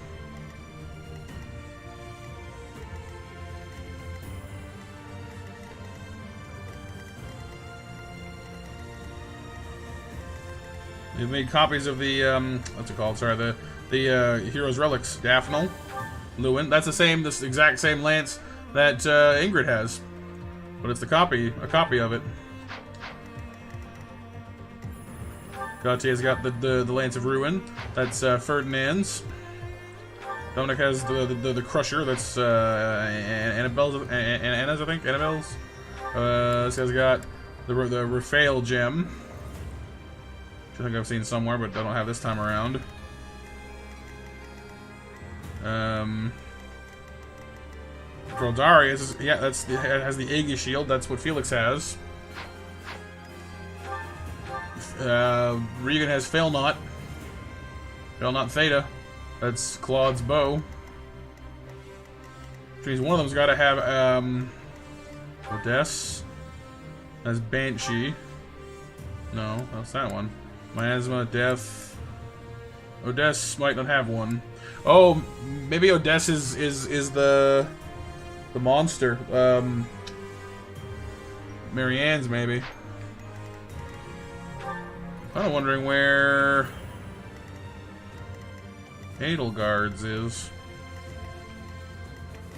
They've made copies of the what's it called? Sorry, the hero's relics. Daphnel. Lewin. That's this exact same lance that Ingrid has, but it's a copy of it. Gautier's got the Lance of Ruin. That's Ferdinand's. Dominic has the Crusher. That's Annabelle's. Anna's, I think. Annabelle's. This guy's got the Raphael gem, which I think I've seen somewhere, but I don't have this time around. Darius, yeah, has the Aegis shield. That's what Felix has. Regan has Failnaught. Failnaught Theta. That's Claude's bow. Which means one of them's got to have Odess. That's Banshee. No, that's that one. Miasma, Death. Odess might not have one. Oh, maybe Odess is the monster. Marianne's maybe. I'm wondering where Edelgard's is.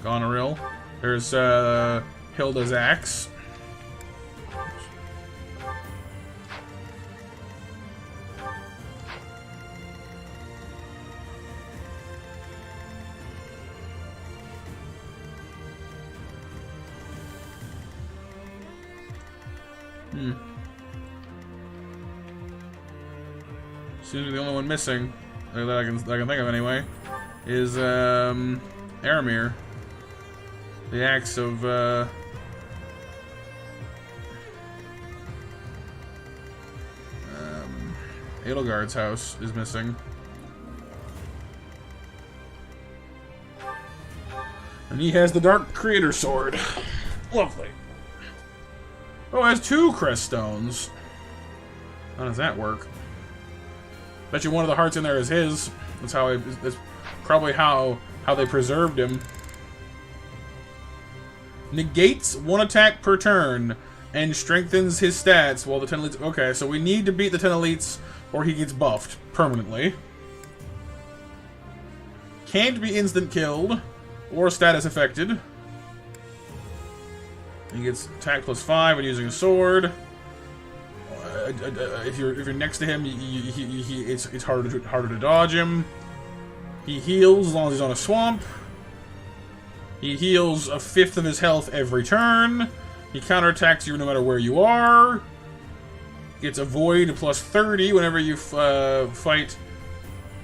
Goneril. There's Hilda's axe. Seems to be the only one missing that I can think of anyway is Aramir, the axe of Edelgard's house is missing. And he has the Dark Creator Sword. Lovely. Oh, it has 2 crest stones. How does that work? Bet you one of the hearts in there is his. That's probably how they preserved him. Negates 1 attack per turn and strengthens his stats while the 10 elites. Okay, so we need to beat the 10 elites or he gets buffed permanently. Can't be instant killed or status affected. He gets attack +5 when using a sword. If you're next to him, it's harder to dodge him. He heals as long as he's on a swamp. He heals 1/5 of his health every turn. He counterattacks you no matter where you are. Gets a void +30 whenever you fight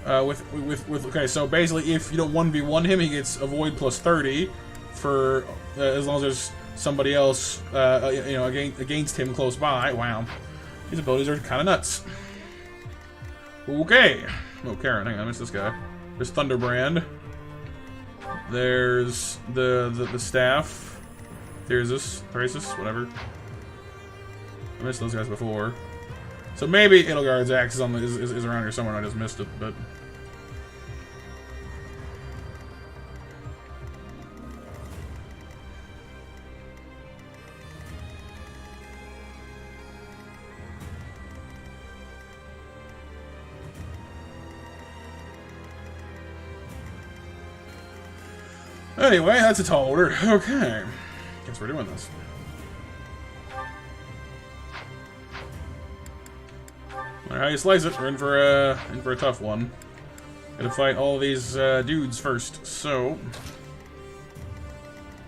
with. Okay, so basically, if you don't 1v1 him, he gets a void +30 for as long as there's somebody else, against him close by. Wow. These abilities are kind of nuts. Okay. Oh, Karen, hang on, I missed this guy. There's Thunderbrand. There's the staff. There's this, Thrasus, whatever. I missed those guys before. So maybe Edelgard's axe is around here somewhere and I just missed it, but... Anyway, that's a tall order. Okay. Guess we're doing this. Alright, how you slice it, we're in for a tough one. Gotta fight all these dudes first, so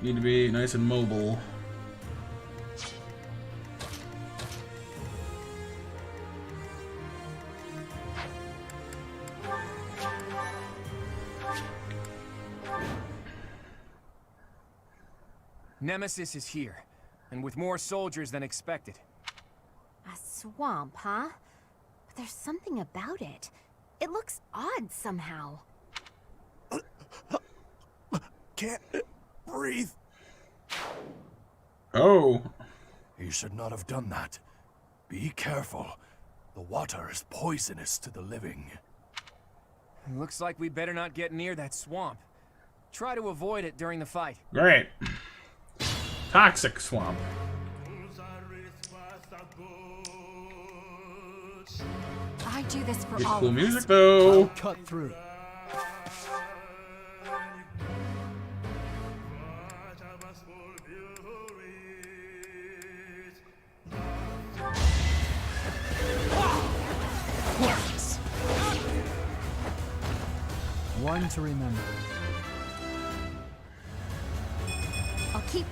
need to be nice and mobile. Nemesis is here, and with more soldiers than expected. A swamp, huh? But there's something about it. It looks odd somehow. Can't breathe. Oh. You should not have done that. Be careful. The water is poisonous to the living. Looks like we better not get near that swamp. Try to avoid it during the fight. Great. Toxic swamp. I do this for Get all cool of music us. though. I'll cut through. One to remember. I'll keep...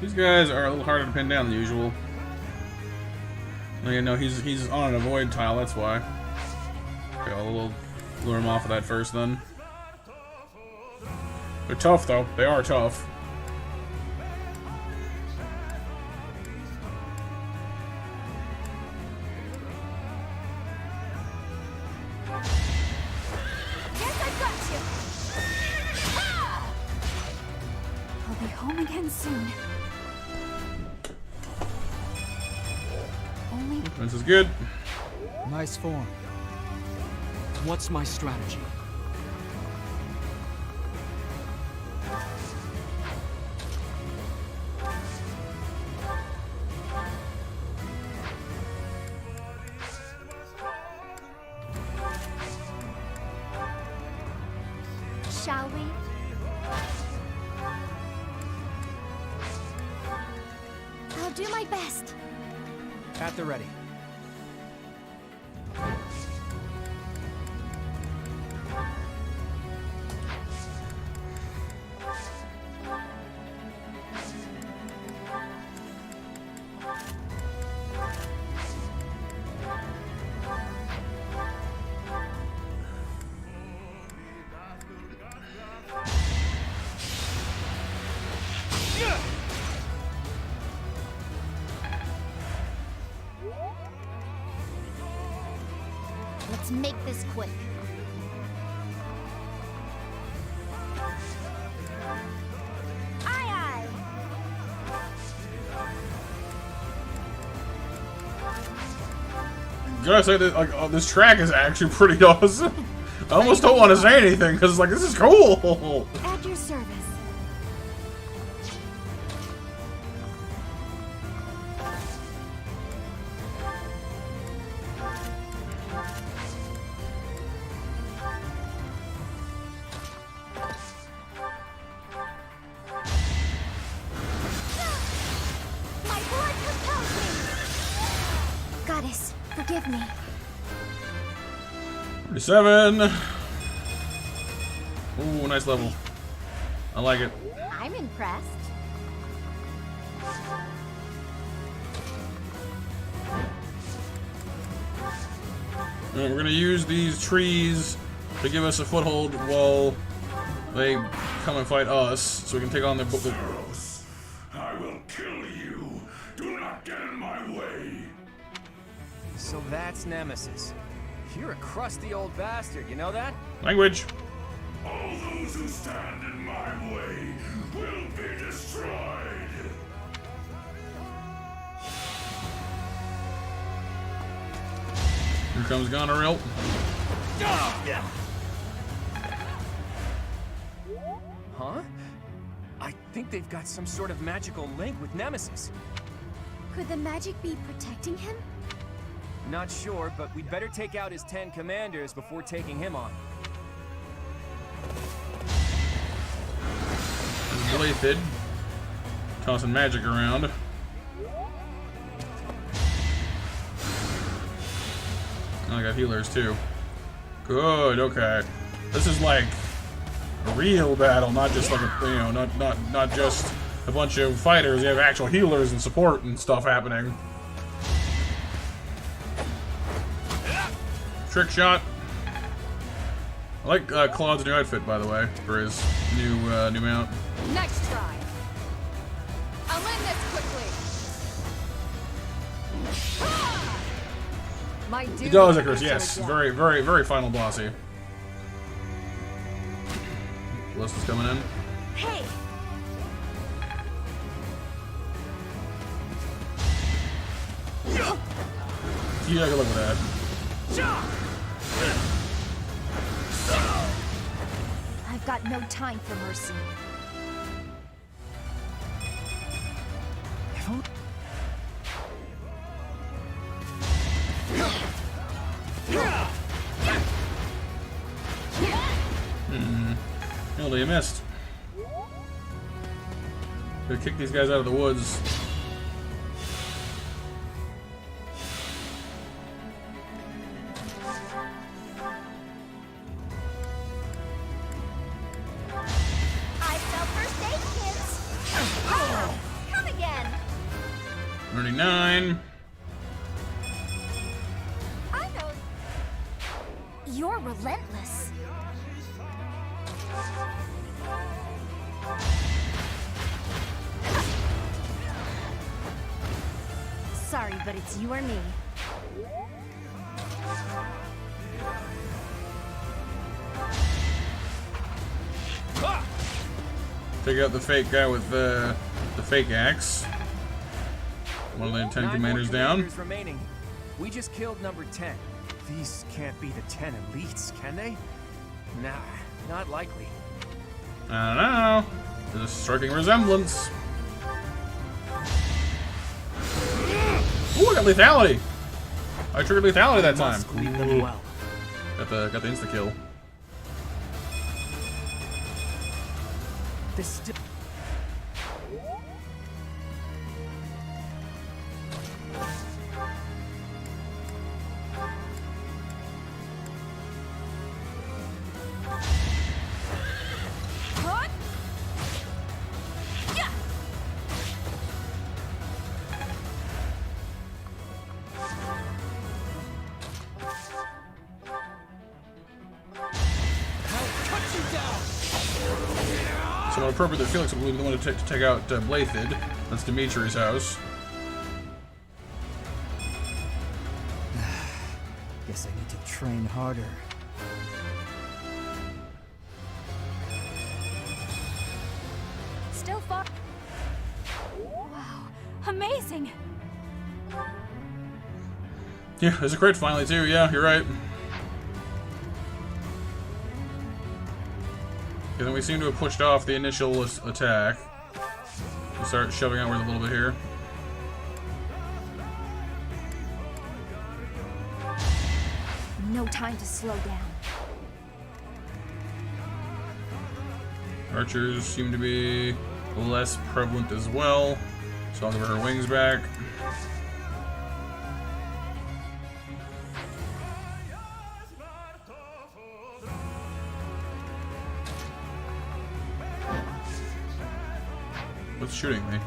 These guys are a little harder to pin down than usual. You know, he's on an avoid tile, that's why. Okay, I'll lure him off of that first then. They're tough though. They are tough. Guess I've got you. I'll be home again soon. This is good. Nice form. What's my strategy? Shall we? I'll do my best. At the ready. Let's make this quick. Aye, aye. Gotta say that like this track is actually pretty awesome. I almost don't want to say anything because like this is cool. At your service. My blood compels me. Goddess, forgive me. 37. Ooh, nice level. I like it. I'm impressed. Alright, we're gonna use these trees to give us a foothold while they come and fight us, so we can take on their book. I will kill you. Do not get in my way. So that's Nemesis. You're a crusty old bastard, you know that? Language. All those who stand in my way will be destroyed. Here comes Goneril. Huh? I think they've got some sort of magical link with Nemesis. Could the magic be protecting him? Not sure, but we'd better take out his 10 commanders before taking him on. Blazed. Tossing magic around. Oh, I got healers too. Good, okay. This is like a real battle, not just like a, not just a bunch of fighters. You have actual healers and support and stuff happening. Trick shot. I like Claude's new outfit, by the way, for his new mount. Next try. I'll end this quickly. My dude. He does, Icarus, yes. Very, very, very final bossy. Ballista's coming in. Hey. Yeah, good luck with that. I've got no time for mercy. Oh, you missed. Gotta kick these guys out of the woods. I fell first aid kits. Oh, come again. 39. I know. You're relentless. Sorry, but it's you or me. Take out the fake guy with the fake axe. One of the 10 commanders down. Remaining. We just killed number 10. These can't be the 10 elites, can they? Nah, not likely. I don't know. There's a striking resemblance. Ooh, I got lethality. I triggered lethality that time. Ooh. Got the insta kill. This still. So appropriate that Felix will be the one to take out Blaythid. That's Dimitri's house. Guess I need to train harder. Still far. Wow, amazing. Yeah, there's a crit finally too. Yeah, you're right. And then we seem to have pushed off the initial attack. We'll start shoving outward a little bit here. No time to slow down. Archers seem to be less prevalent as well, so I'll give her wings back. What's shooting me?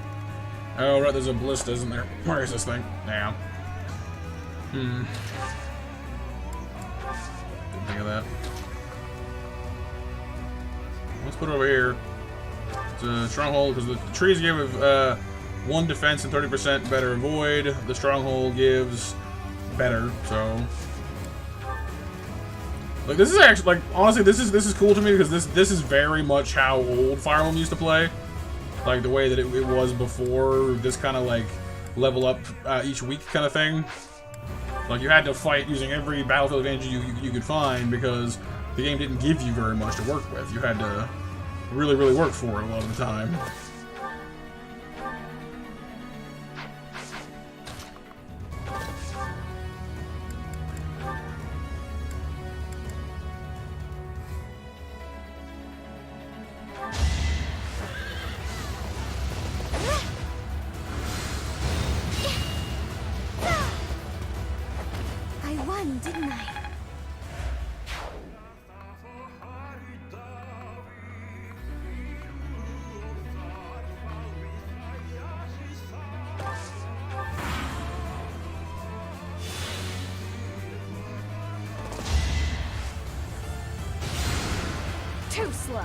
Oh, right, there's a ballista, isn't there? Where is this thing? Now. Didn't think of that. Let's put it over here. It's a stronghold, because the trees give 1 defense and 30% better avoid. The stronghold gives better, so... Like, this is actually, like, honestly, this is cool to me, because this is very much how old Fire Emblem used to play. Like, the way that it was before this kind of, like, level up each week kind of thing. Like, you had to fight using every battlefield advantage you could find because the game didn't give you very much to work with. You had to really, really work for it a lot of the time. I won, didn't I? Too slow.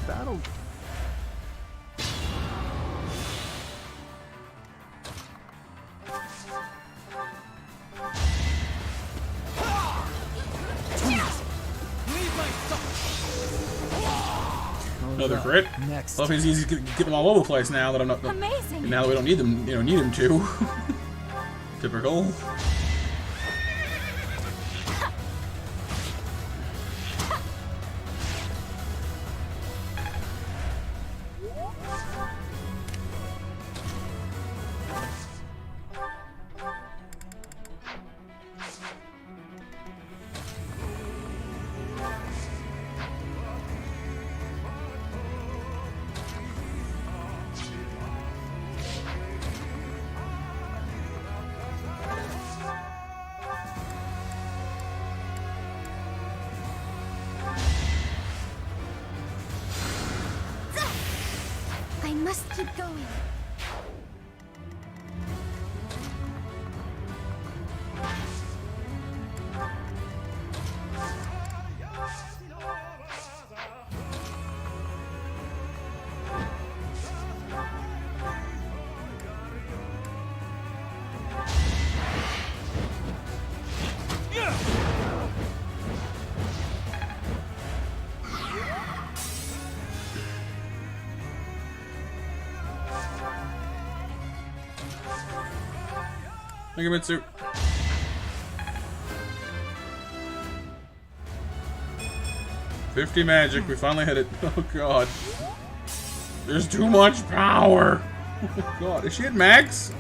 Battle. Another crit. Next. Well, he's easy to get them all over the place now that I'm not. Amazing. Now that we don't need them, need him to. Typical. I must keep going. Thank you, Mitsu. $50 magic. We finally hit it. Oh god. There's too much power. Oh god. Is she at max?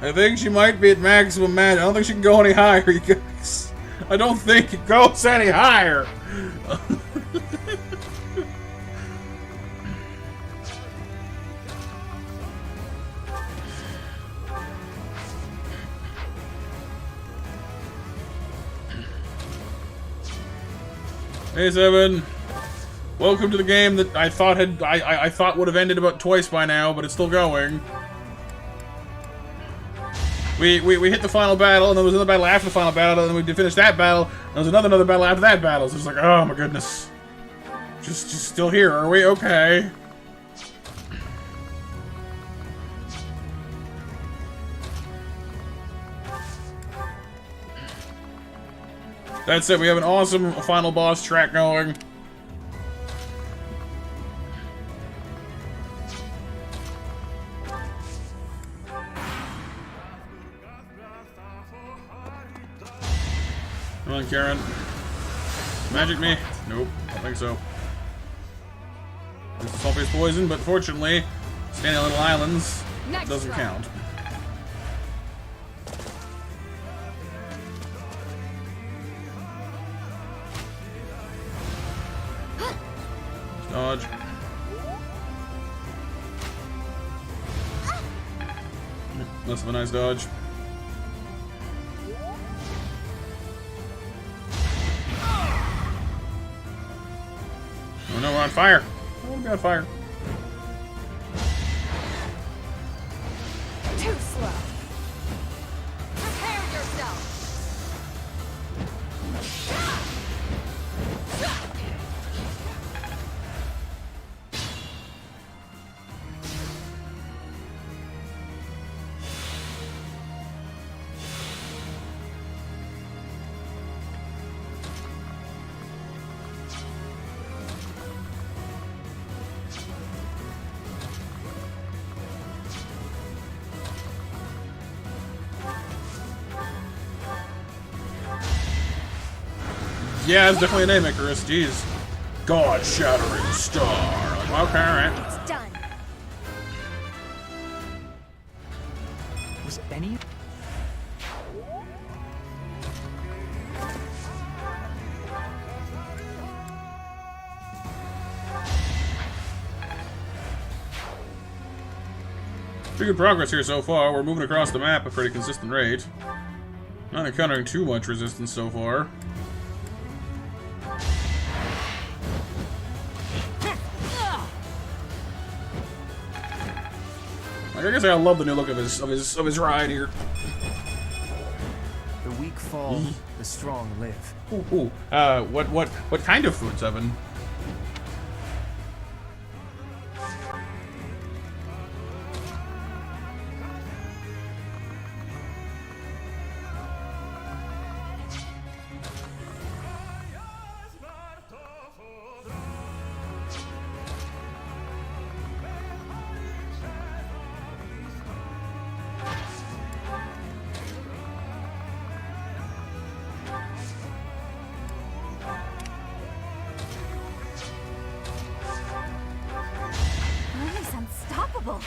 I think she might be at maximum magic. I don't think she can go any higher, you guys. I don't think it goes any higher. Hey Seven, welcome to the game that I thought I thought would have ended about twice by now, but it's still going. We hit the final battle, and there was another battle after the final battle, and then we finished that battle, and there was another battle after that battle. So it's like, oh my goodness, just still here, are we? Okay. That's it, we have an awesome final boss track going. Come on, Karen. Magic me? Nope, I don't think so. This is sulfate poison, but fortunately, standing on little islands doesn't count. Dodge. Less of a nice dodge. Oh no, we're on fire. I want to be on fire. Too slow. Prepare yourself. Yeah, it's definitely a name, Icarus. Jeez. God-shattering star. Like, okay, alright. It's done. Was any... Pretty good progress here so far. We're moving across the map at a pretty consistent rate. Not encountering too much resistance so far. Like, I guess I love the new look of his ride here. The weak fall, the strong live. Ooh. What kind of food, Seven? He's unstoppable.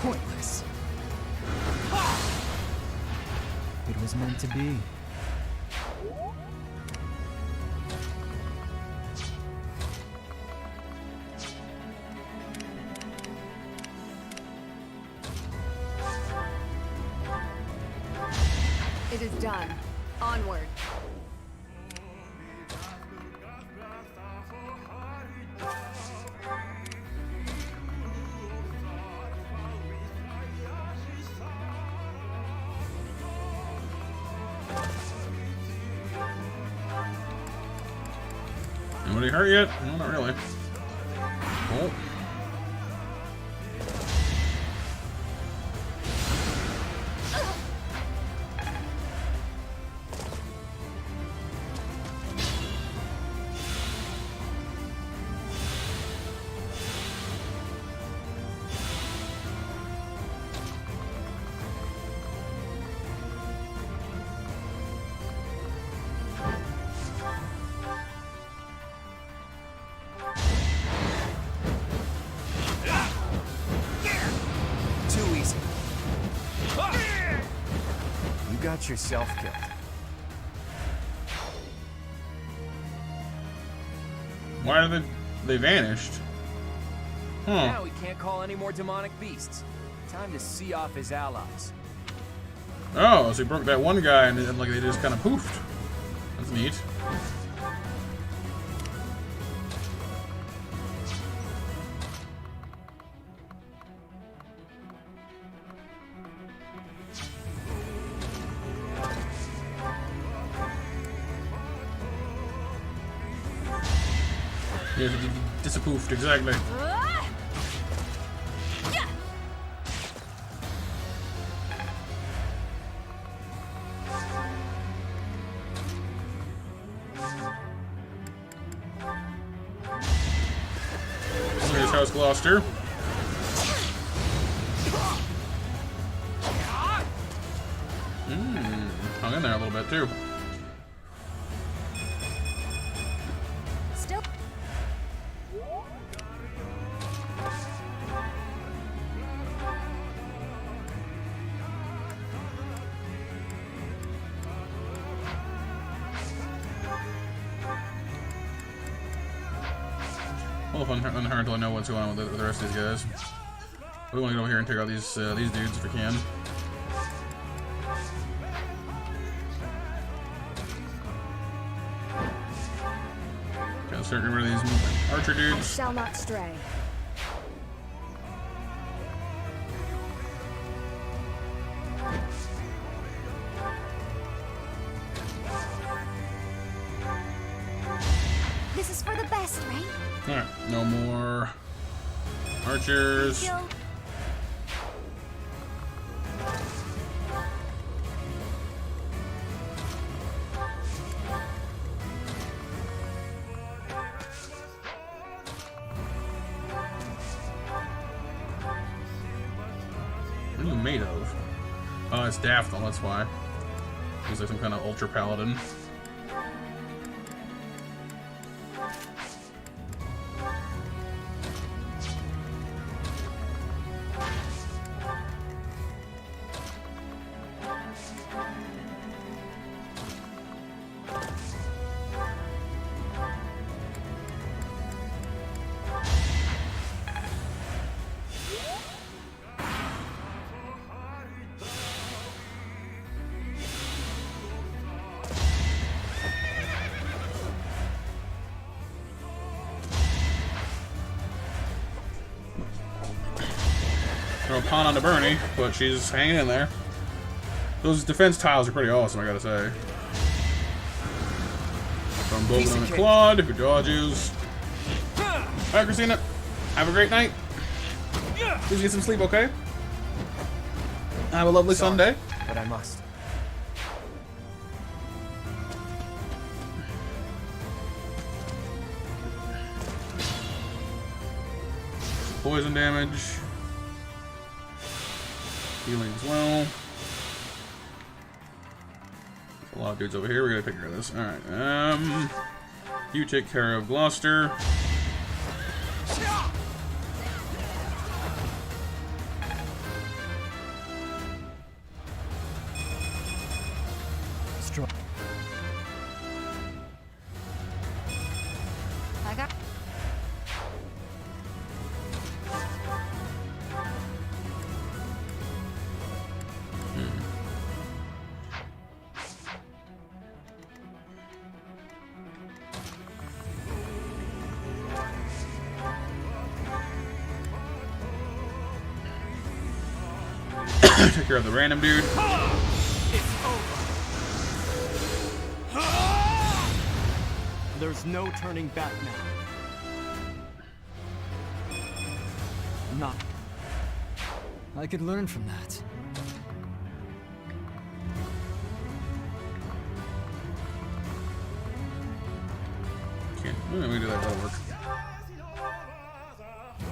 Pointless. It was meant to be. It is done. Onward. Nobody hurt yet? No, not really. Oh. Too easy. You got yourself killed. Why are they vanished? Huh. Now he can't call any more demonic beasts. Time to see off his allies. Oh, so he broke that one guy and like they just kind of poofed. That's neat. Yeah, disappoofed, exactly. Here's House Gloucester. Hung in there a little bit too. Still. Well, fun until I know what's going on with the rest of these guys. We want to go over here and take out these dudes if we can. Gotta start getting rid of these archer I dudes. shall not stray. rest, right? Alright, no more archers. Thank you. What are you made of? Oh, it's Daphne, that's why. He's like some kind of ultra paladin. Throw a pawn onto Bernie, but she's hanging in there. Those defense tiles are pretty awesome, I gotta say. From Bogan on the Claude, who dodges. Alright, Christina. Have a great night. Please get some sleep, okay? Have a lovely Sunday. But I must. Poison damage. Healing as well. There's a lot of dudes over here. We gotta take care of this. Alright, you take care of Gloucester. I got. Take care of the random dude. There's no turning back now. Not. I could learn from that. Can't. Let me do that. That'll work.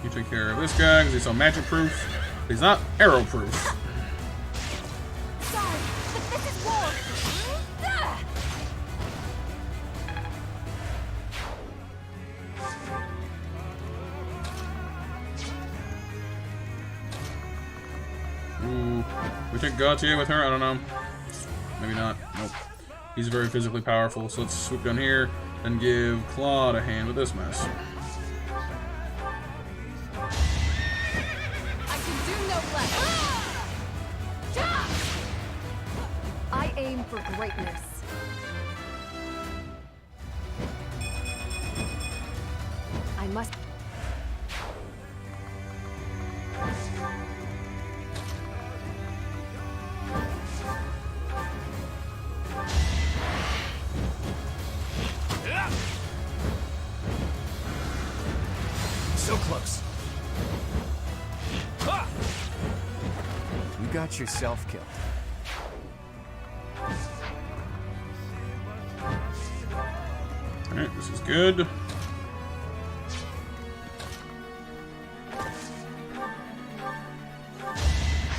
You take care of this guy because he's so magic proof. He's not arrow proof. Sorry, but this is war. Ooh. We take Gautier with her? I don't know. Maybe not. Nope. He's very physically powerful, so let's swoop down here and give Claude a hand with this mess. I aim for greatness. I must. So close. You got yourself killed. Alright, this is good.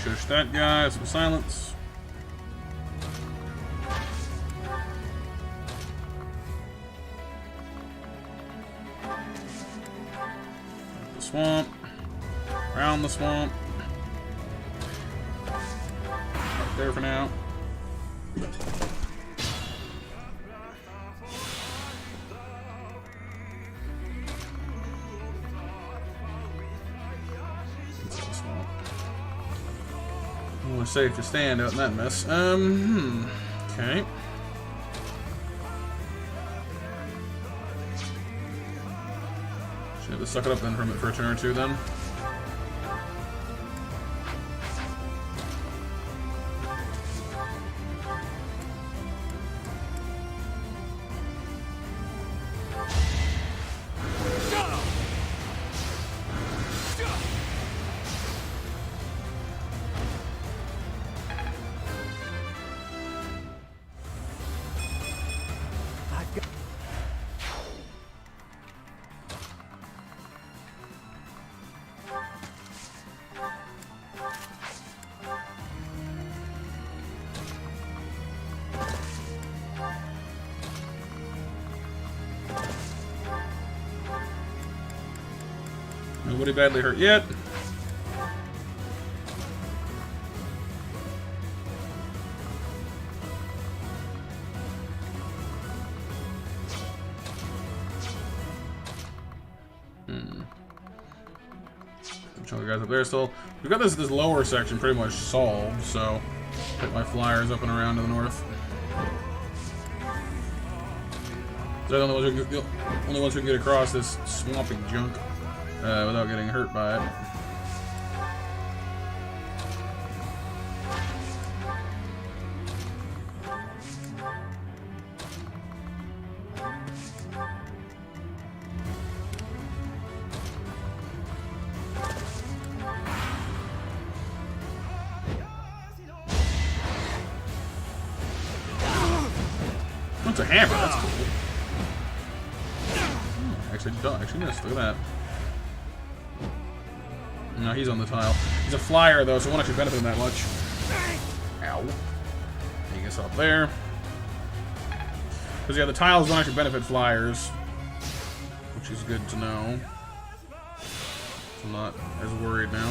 Shush that guy, some silence. The swamp. Around the swamp. Right there for now. More safe to stand out in that mess. Okay. Should have to suck it up then for a turn or two then. Nobody badly hurt yet. Chunk of guys up there still. We've got this lower section pretty much solved, so hit my flyers up and around to the north. They're the only ones who can get across this swampy junk without getting hurt by it. It's a hammer, that's cool. Actually missed, look at that. No, he's on the tile. He's a flyer though, so it won't actually benefit him that much. Ow. He gets up there. Because yeah, the tiles don't actually benefit flyers. Which is good to know. So I'm not as worried now.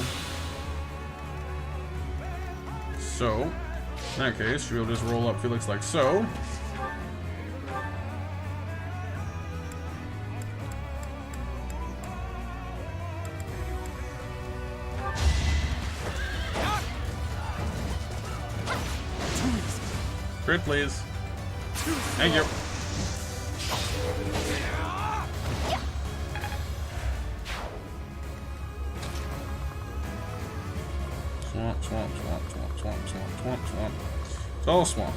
So, in that case, we'll just roll up Felix like so. Crit, please. Thank you. Swamp, swamp, swamp, swamp, swamp, swamp, swamp, swamp. It's all swamp.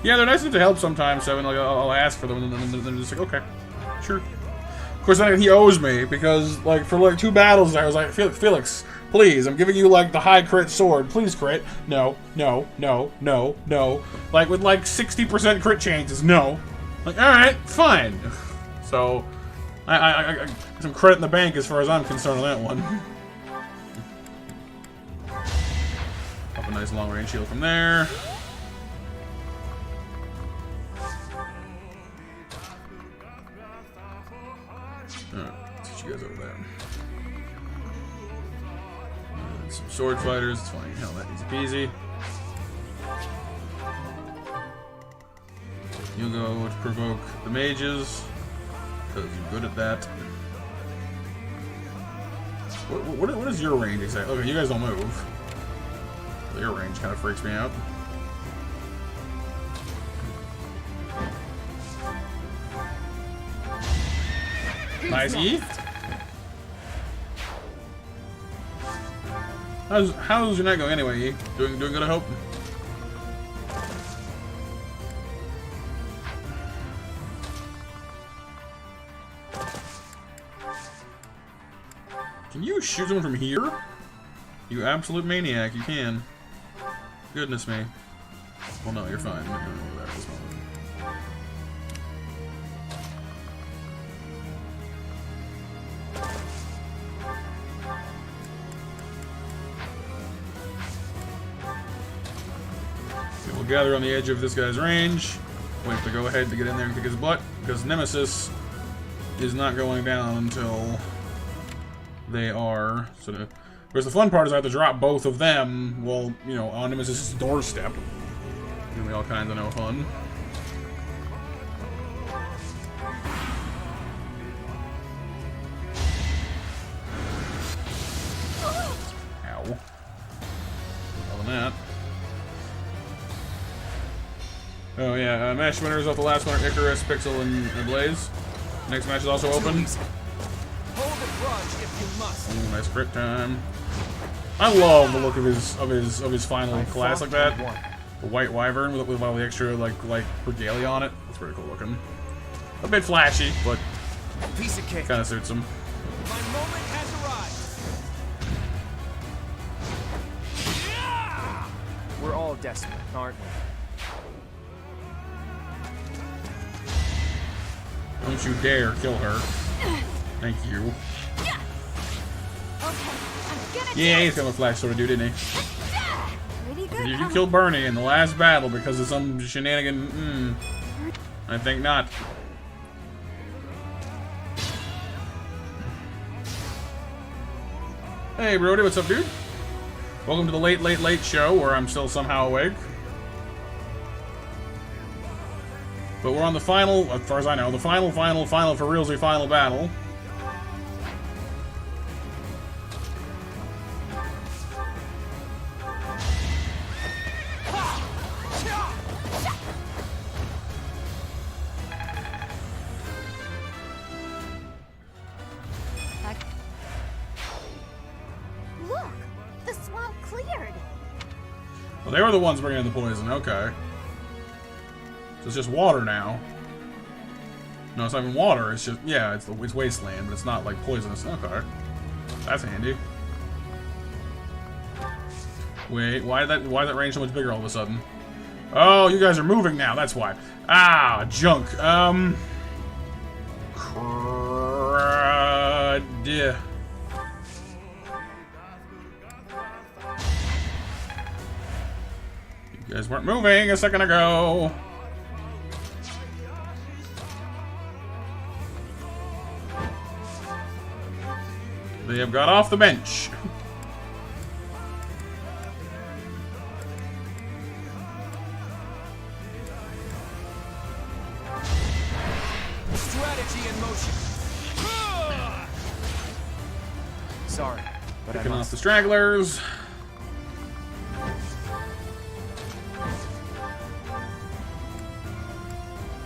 Yeah, they're nice enough to help sometimes, so like, I'll ask for them, and then they're just like, okay, sure. Of course, then he owes me, because, like, for, like, 2 battles, I was like, Felix, please, I'm giving you, like, the high crit sword. Please crit. No, no, no, no, no. Like, with, like, 60% crit chances. No. Like, alright, fine. So, I some credit in the bank as far as I'm concerned on that one. Up a nice long-range shield from there. Alright, let's get you guys over there. Some sword fighters, it's fine. Hell, that easy peasy. You go to provoke the mages, because you're good at that. What is your range exactly? Okay, you guys don't move. Your range kind of freaks me out. Nice E. How's your night going anyway, E? Doing good, I hope? Can you shoot someone from here? You absolute maniac, you can. Goodness me. Well, no, you're fine. You're not going over there at this moment. We'll gather on the edge of this guy's range. Wait to go ahead to get in there and kick his butt, because Nemesis is not going down until they are. So, because the fun part is I have to drop both of them, well, you know, on Nemesis' doorstep. Give me all kinds of no fun. Ow. Other than that. Oh yeah, match winners off the last one are Icarus, Pixel, and Blaze. Next match is also open. Hold the grudge if you must. Ooh, nice crit time. I love the look of his final class like that. The white wyvern with all the extra like regalia on it. That's pretty cool looking. A bit flashy, but piece of cake. Kind of suits him. My moment has arrived. We're all desperate, aren't we? Don't you dare kill her. Thank you. Yeah, he's got a flash sword, dude, didn't he? You killed Bernie in the last battle because of some shenanigan. I think not. Hey, Brody, what's up, dude? Welcome to the late show, where I'm still somehow awake. But we're on the final, as far as I know, the final for realsy final battle. Look, the swamp cleared. Well, they were the ones bringing in the poison. Okay. So it's just water now. No, it's not even water. It's just, yeah, it's wasteland, but it's not like poisonous. Okay. That's handy. Wait, why is that range so much bigger all of a sudden? Oh, you guys are moving now. That's why. Ah, junk. Crud. You guys weren't moving a second ago. They have got off the bench. Strategy in motion. Sorry, but Picking off the stragglers.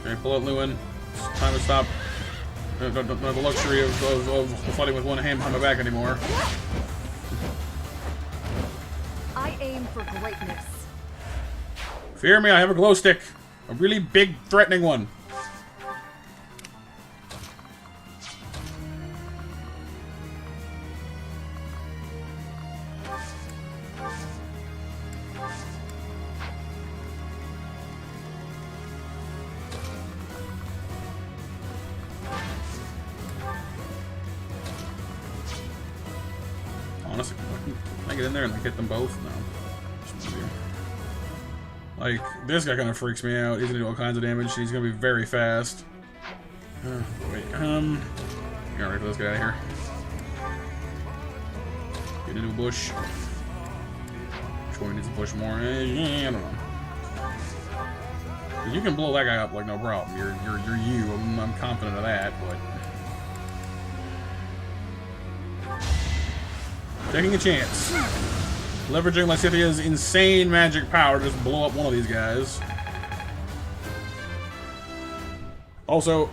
Okay, pull out Lewin. It's time to stop. Don't have the luxury of fighting with one hand behind my back anymore. I aim for greatness. Fear me, I have a glow stick. A really big, threatening one. Honestly, can I get in there and like hit them both? No. Like, this guy kind of freaks me out. He's gonna do all kinds of damage. He's gonna be very fast. Wait, get rid of this guy out of here. Get into a bush. Troy needs to push more. I don't know. You can blow that guy up like no problem. You're you. I'm confident of that, but. Taking a chance. Leveraging Lysithia's insane magic power to just blow up one of these guys. Also,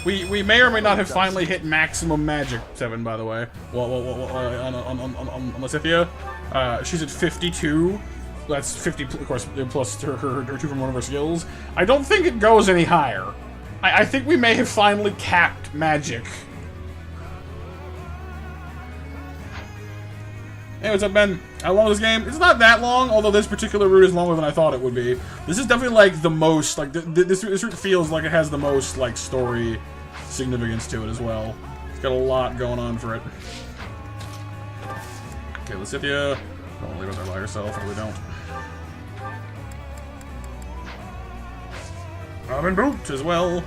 we may or may not have finally hit maximum magic 7, by the way. Well, on Lysithia. She's at 52. That's 50, of course, plus her 2 from one of her skills. I don't think it goes any higher. I think we may have finally capped magic. Hey, what's up, Ben? How long is this game? It's not that long, although this particular route is longer than I thought it would be. This is definitely, like, the most, like, this route feels like it has the most, like, story significance to it as well. It's got a lot going on for it. Okay, Lysithia. Don't leave her there by herself, really don't. Robin Boot as well.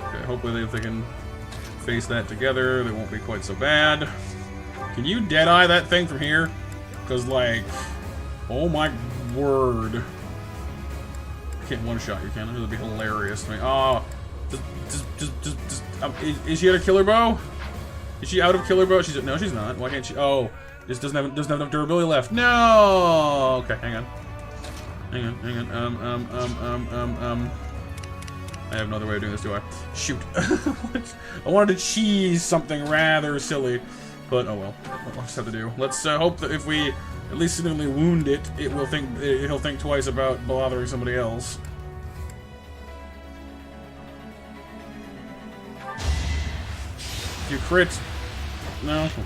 Okay, hopefully if they can face that together, they won't be quite so bad. Can you Deadeye that thing from here? Because, like, oh my word. You can't one-shot, you can. It would be hilarious to me. Oh, is she out of killer bow? Is she out of killer bow? No, she's not. Why can't she? Oh, this doesn't have enough durability left. No. Okay, hang on. I have no other way of doing this, do I? Shoot. I wanted to cheese something rather silly. But oh well, we'll just have to do. Let's hope that if we at least significantly wound it, he'll think twice about bothering somebody else. If you crit, no, okay.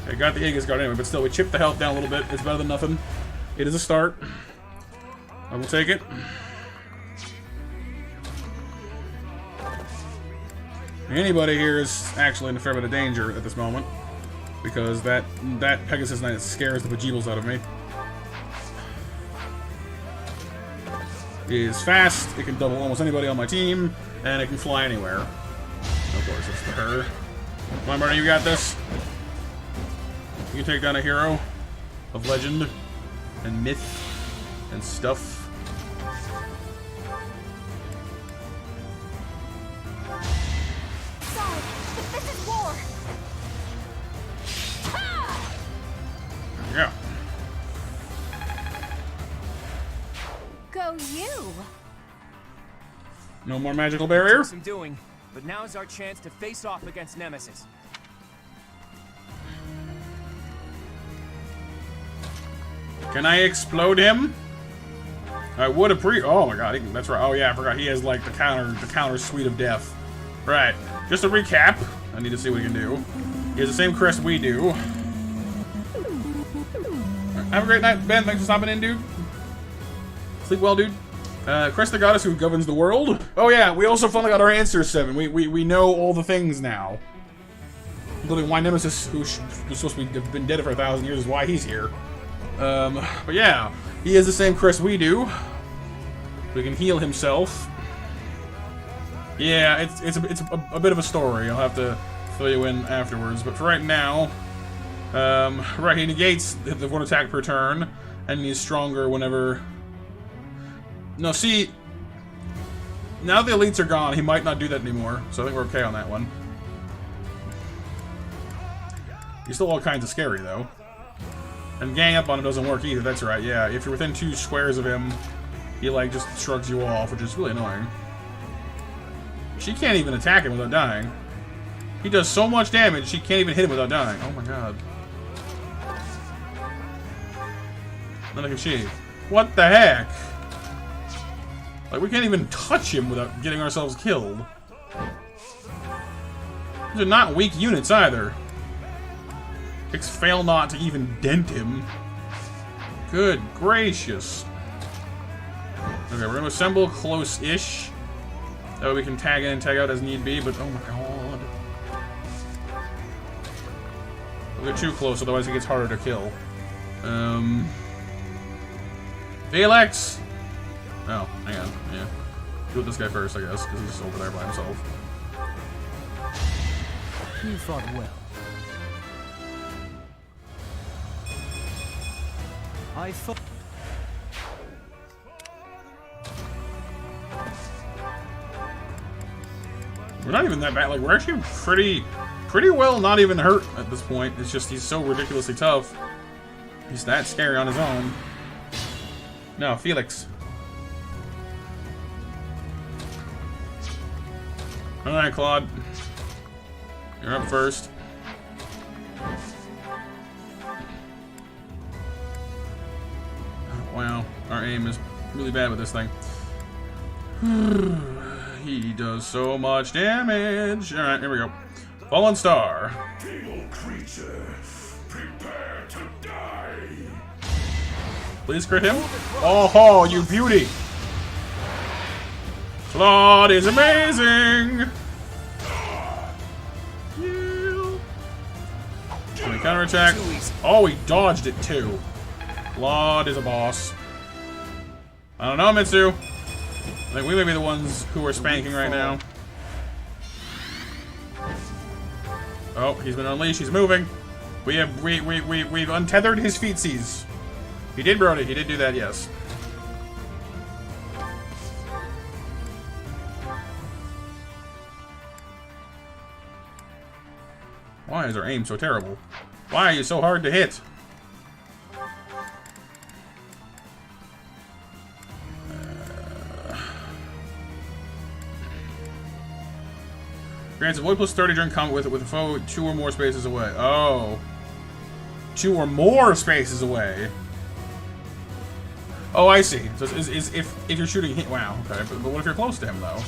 Okay, got the Aegis Guard anyway, but still, we chipped the health down a little bit. It's better than nothing. It is a start. I will take it. Anybody here is actually in a fair bit of danger at this moment, because that Pegasus Knight scares the bejeebles out of me. It is fast, it can double almost anybody on my team, and it can fly anywhere. Of course, it's her. Come on, Bernie, you got this. You can take down a hero of legend and myth and stuff. Sorry, but this is war. Yeah. Go you. No more magical barrier? Some doing, but now is our chance to face off against Nemesis. Can I explode him? I would appreciate. Oh my god, that's right. Oh yeah, I forgot he has like the counter suite of death. Right. Just to recap, I need to see what he can do. He has the same crest we do. Have a great night, Ben. Thanks for stopping in, dude. Sleep well, dude. Crest the goddess who governs the world. Oh yeah, we also finally got our answer, 7. We know all the things now. Including why Nemesis, who was supposed to have been dead for 1,000 years, is why he's here. But yeah, he has the same crest we do. He can heal himself. Yeah, it's a bit of a story. I'll have to fill you in afterwards. But for right now, right, he negates the 1 attack per turn, and he's stronger whenever. No, see, now the elites are gone, he might not do that anymore. So I think we're okay on that one. He's still all kinds of scary though. And gang up on him doesn't work either, that's right, yeah. If you're within 2 squares of him, he like just shrugs you off, which is really annoying. She can't even attack him without dying. He does so much damage, she can't even hit him without dying. Oh my god. Neither can she. What the heck? Like, we can't even touch him without getting ourselves killed. These are not weak units either. Picks fail not to even dent him. Good gracious. Okay, we're gonna assemble close-ish. That way we can tag in and tag out as need be, but oh my god. We'll get too close, otherwise it gets harder to kill. Felix! Oh, hang on, yeah. Do this guy first, I guess, because he's over there by himself. You fought well. I fought. We're not even that bad. Like, we're actually pretty well not even hurt at this point. It's just he's so ridiculously tough. He's that scary on his own. No, Felix. Alright, Claude. You're up first. Wow, our aim is really bad with this thing. He does so much damage. Alright, here we go. Fallen Star. Feeble creature, prepare to die. Please crit him. Oh, you beauty. Claude is amazing. Can we counterattack? Oh, he dodged it too. Claude is a boss. I don't know, Mitsu. I think we may be the ones who are spanking right now. Oh, he's been unleashed. He's moving. We've untethered his feetsies. He did, Brody. He did do that. Yes. Why is our aim so terrible? Why are you so hard to hit? Grants avoid plus 30 during combat with a foe 2 or more spaces away. Oh. 2 or more spaces away. Oh, I see. So is if you're shooting him. Wow, okay. But what if you're close to him, though?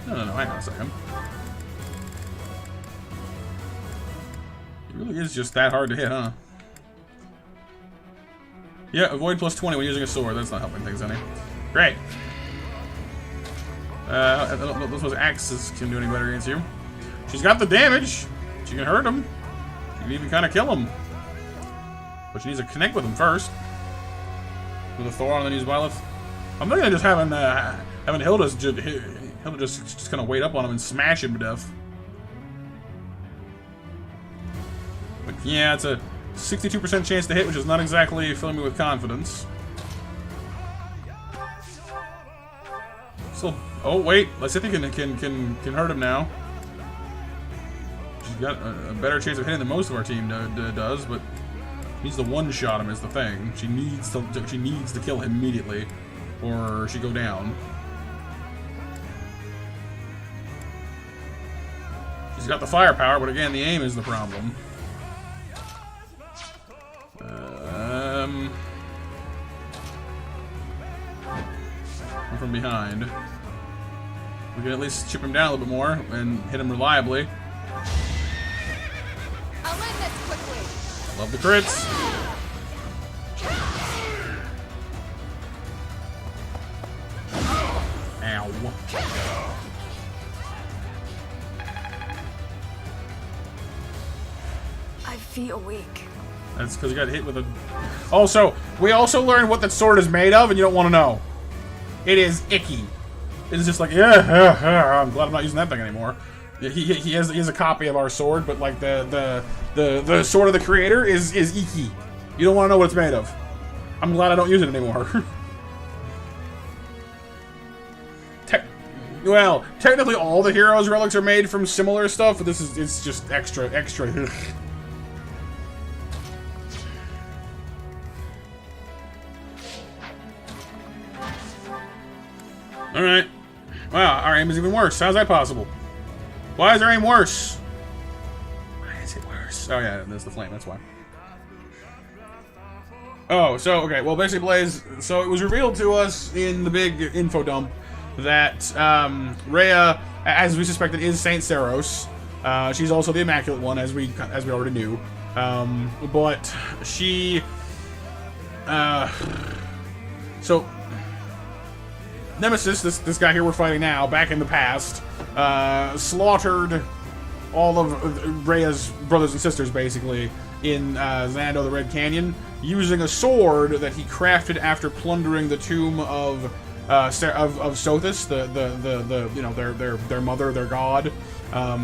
No, hang on a second. It really is just that hard to hit, huh? Yeah, avoid plus 20 when using a sword. That's not helping things any. Great. I don't suppose axes can do any better against you. She's got the damage. She can hurt him. She can even kind of kill him. But she needs to connect with him first. With a Thor and then use Byleth. I'm thinking of just having Hilda just kind of wait up on him and smash him to death. But yeah, it's a 62% chance to hit, which is not exactly filling me with confidence. So, oh wait, Lysithea can hurt him now. She's got a better chance of hitting than most of our team does, but needs to one-shot him is the thing. She needs to kill him immediately, or she go down. She's got the firepower, but again, the aim is the problem. From behind. We can at least chip him down a little bit more and hit him reliably. I'll end this quickly. Love the crits. Ow. I feel weak. That's because you got hit with a... Also, we also learned what that sword is made of, and you don't want to know. It is icky. It is just like, yeah, I'm glad I'm not using that thing anymore. He has a copy of our sword, but like the sword of the creator is icky. You don't want to know what it's made of. I'm glad I don't use it anymore. Well, technically all the heroes' relics are made from similar stuff, but it's just extra. Alright. Wow, our aim is even worse. How's that possible? Why is our aim worse? Why is it worse? Oh yeah, there's the flame, that's why. Oh, so, okay, well basically, Blaze, so it was revealed to us in the big info dump that Rhea, as we suspected, is Saint Seros. She's also the Immaculate One, as we already knew. But she... So... Nemesis, this guy here we're fighting now, back in the past, slaughtered all of Rhea's brothers and sisters, basically, in Xando the Red Canyon, using a sword that he crafted after plundering the tomb of Sothis, their mother, their god,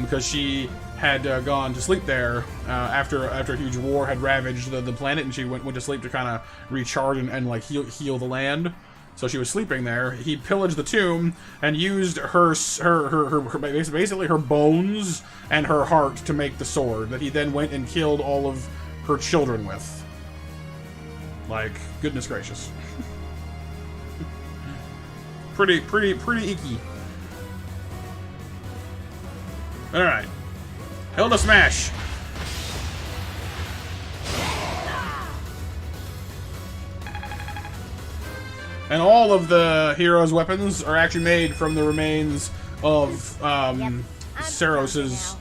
because she had gone to sleep there after a huge war had ravaged the planet, and she went to sleep to kind of recharge and like heal the land. So she was sleeping there. He pillaged the tomb and used her basically her bones and her heart to make the sword that he then went and killed all of her children with. Like, goodness gracious. pretty icky. All right, Hilda Smash. And all of the heroes' weapons are actually made from the remains of Seros's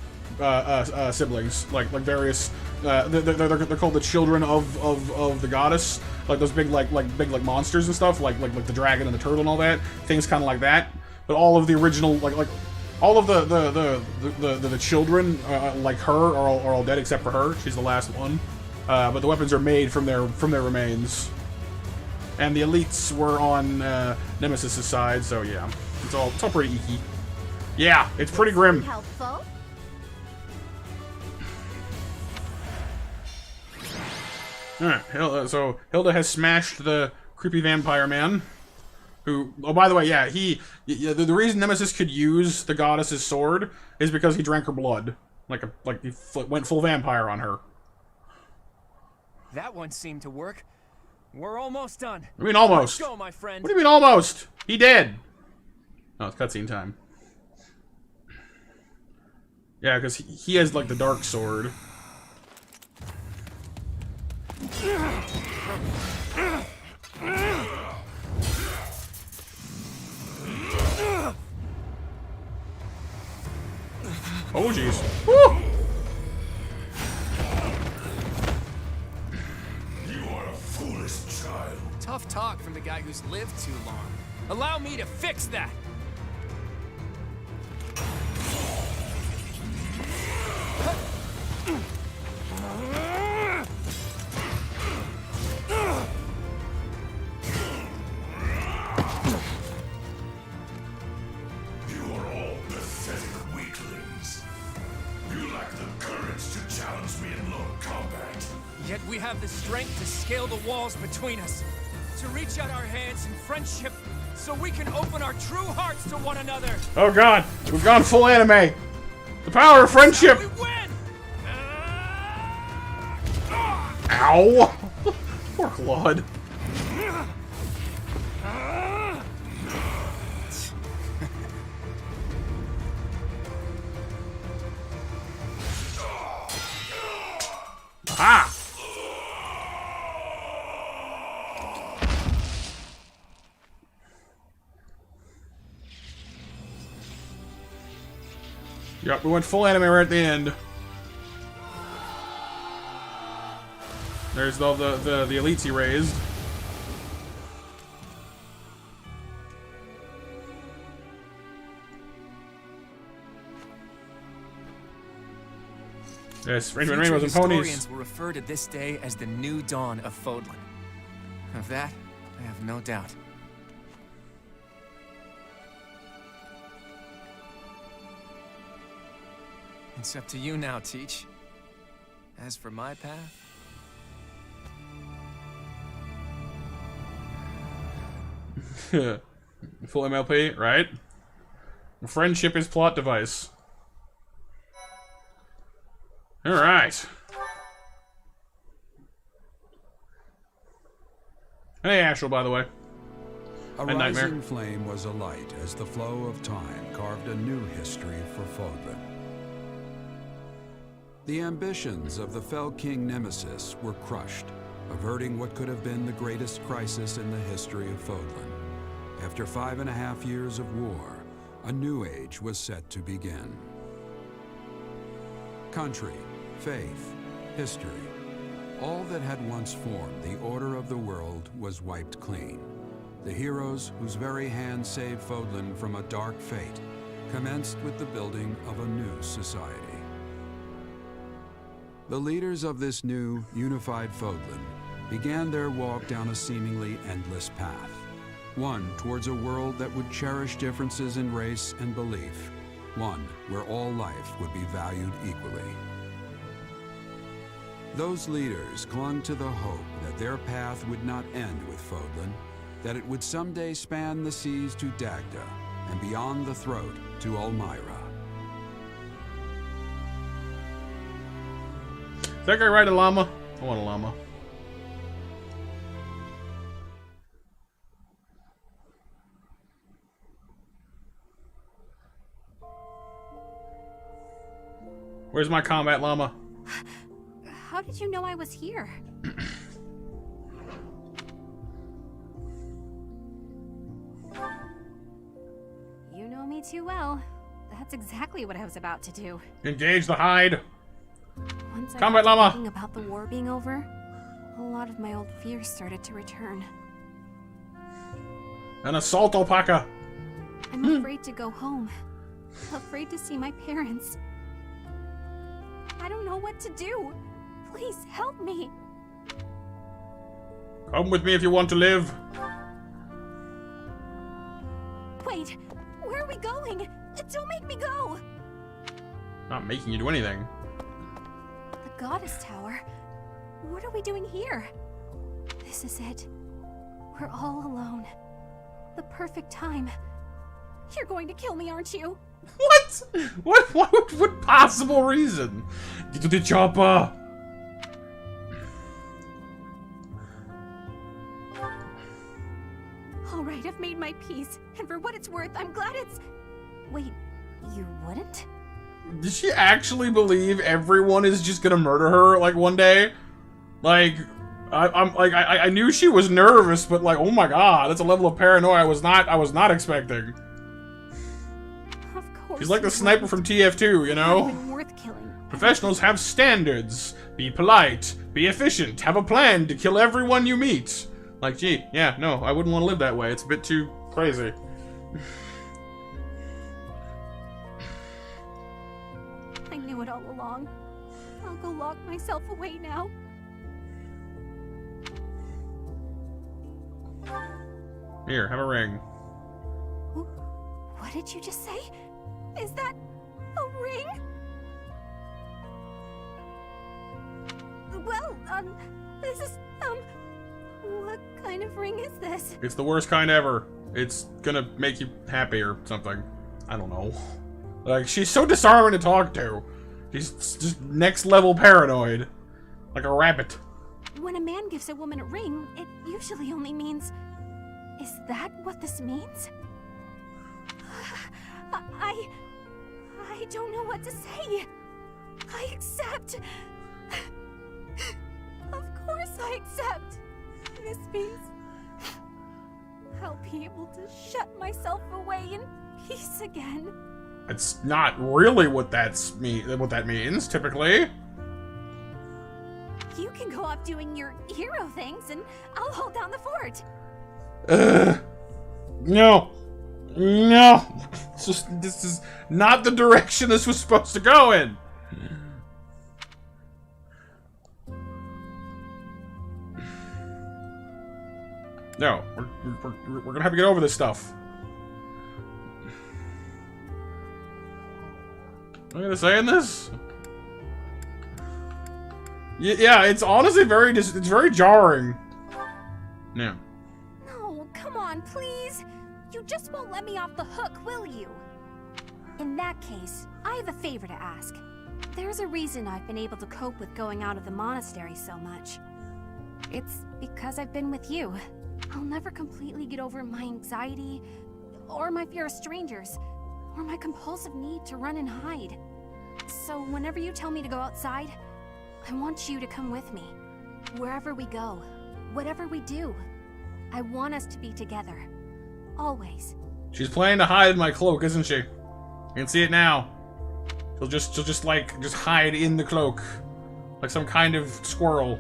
siblings, like various. They're called the children of the goddess, like those big big monsters and stuff, like the dragon and the turtle and all that things, kind of like that. But all of the original like all of the children like her are all dead except for her. She's the last one. But the weapons are made from their remains. And the elites were on Nemesis' side, so yeah, it's all pretty icky. Yeah, it's pretty grim. Helpful. Alright, so Hilda has smashed the creepy vampire man. Who, oh, by the way, yeah, the reason Nemesis could use the goddess's sword is because he drank her blood, like he went full vampire on her. That one seemed to work. We're almost done. What do you mean almost? Let's go, my friend. What do you mean almost? He did. Oh, it's cutscene time. Yeah, because he has like the dark sword. Oh jeez. Woo! Tough talk from the guy who's lived too long. Allow me to fix that! You are all pathetic weaklings. You lack the courage to challenge we in low combat. Yet we have the strength to scale the walls between us, to reach out our hands in friendship, so we can open our true hearts to one another. Oh god, we've gone full anime. The power of friendship. We win. Ow! Poor Claude. Ah! Yep, we went full anime right at the end. There's all the elites he raised. Yes, rainbows and ponies. Historians will refer to this day as the new dawn of Fodlan. Of that, I have no doubt. It's up to you now, Teach. As for my path... Full MLP, right? Friendship is plot device. Alright. Hey, Ashel, by the way. A And Nightmare. rising flame was alight as the flow of time carved a new history for Fodlan. The ambitions of the Fell King Nemesis were crushed, averting what could have been the greatest crisis in the history of Fodlan. After 5.5 years of war, a new age was set to begin. Country, faith, history, all that had once formed the order of the world was wiped clean. The heroes whose very hand saved Fodlan from a dark fate commenced with the building of a new society. The leaders of this new, unified Fodlan began their walk down a seemingly endless path. One towards a world that would cherish differences in race and belief. One where all life would be valued equally. Those leaders clung to the hope that their path would not end with Fodlan, that it would someday span the seas to Dagda, and beyond the throat to Elmyra. Is that guy ride a llama? I want a llama. Where's my combat llama? How did you know I was here? You know me too well. That's exactly what I was about to do. Engage the hide. Once I Combat got llama. thinking about the war being over, a lot of my old fears started to return. An assault alpaca. I'm afraid to go home. Afraid to see my parents. I don't know what to do. Please help me. Come with me if you want to live. Wait, where are we going? Don't make me go. Not making you do anything. The Goddess Tower? What are we doing here? This is it. We're all alone. The perfect time. You're going to kill me, aren't you? What? What possible reason? Get to the chopper. All right, I've made my peace, and for what it's worth, I'm glad it's... Wait, you wouldn't? Does she actually believe everyone is just gonna murder her like one day? Like, I knew she was nervous, but like, oh my god, that's a level of paranoia I was not expecting. Of course. She's like the sniper from TF2, you know? Not even worth killing. Professionals have standards. Be polite. Be efficient. Have a plan to kill everyone you meet. Like, gee, yeah, no, I wouldn't want to live that way. It's a bit too crazy. I knew it all along. I'll go lock myself away now. Here, have a ring. What did you just say? Is that a ring? Well, this is, what kind of ring is this? It's the worst kind ever. It's gonna make you happy or something. I don't know. Like, she's so disarming to talk to. She's just next level paranoid. Like a rabbit. When a man gives a woman a ring, it usually only means... Is that what this means? I don't know what to say. I accept. Of course I accept. This means I'll be able to shut myself away in peace again. It's not really what what that means, typically. You can go off doing your hero things, and I'll hold down the fort. No. No. This is not the direction this was supposed to go in. No, we're gonna have to get over this stuff. Am I gonna say in this? Yeah, it's honestly it's very jarring. No. No, come on, please. You just won't let me off the hook, will you? In that case, I have a favor to ask. There's a reason I've been able to cope with going out of the monastery so much. It's because I've been with you. I'll never completely get over my anxiety, or my fear of strangers, or my compulsive need to run and hide. So whenever you tell me to go outside, I want you to come with me. Wherever we go, whatever we do, I want us to be together. Always. She's planning to hide in my cloak, isn't she? You can see it now. She'll just hide in the cloak. Like some kind of squirrel.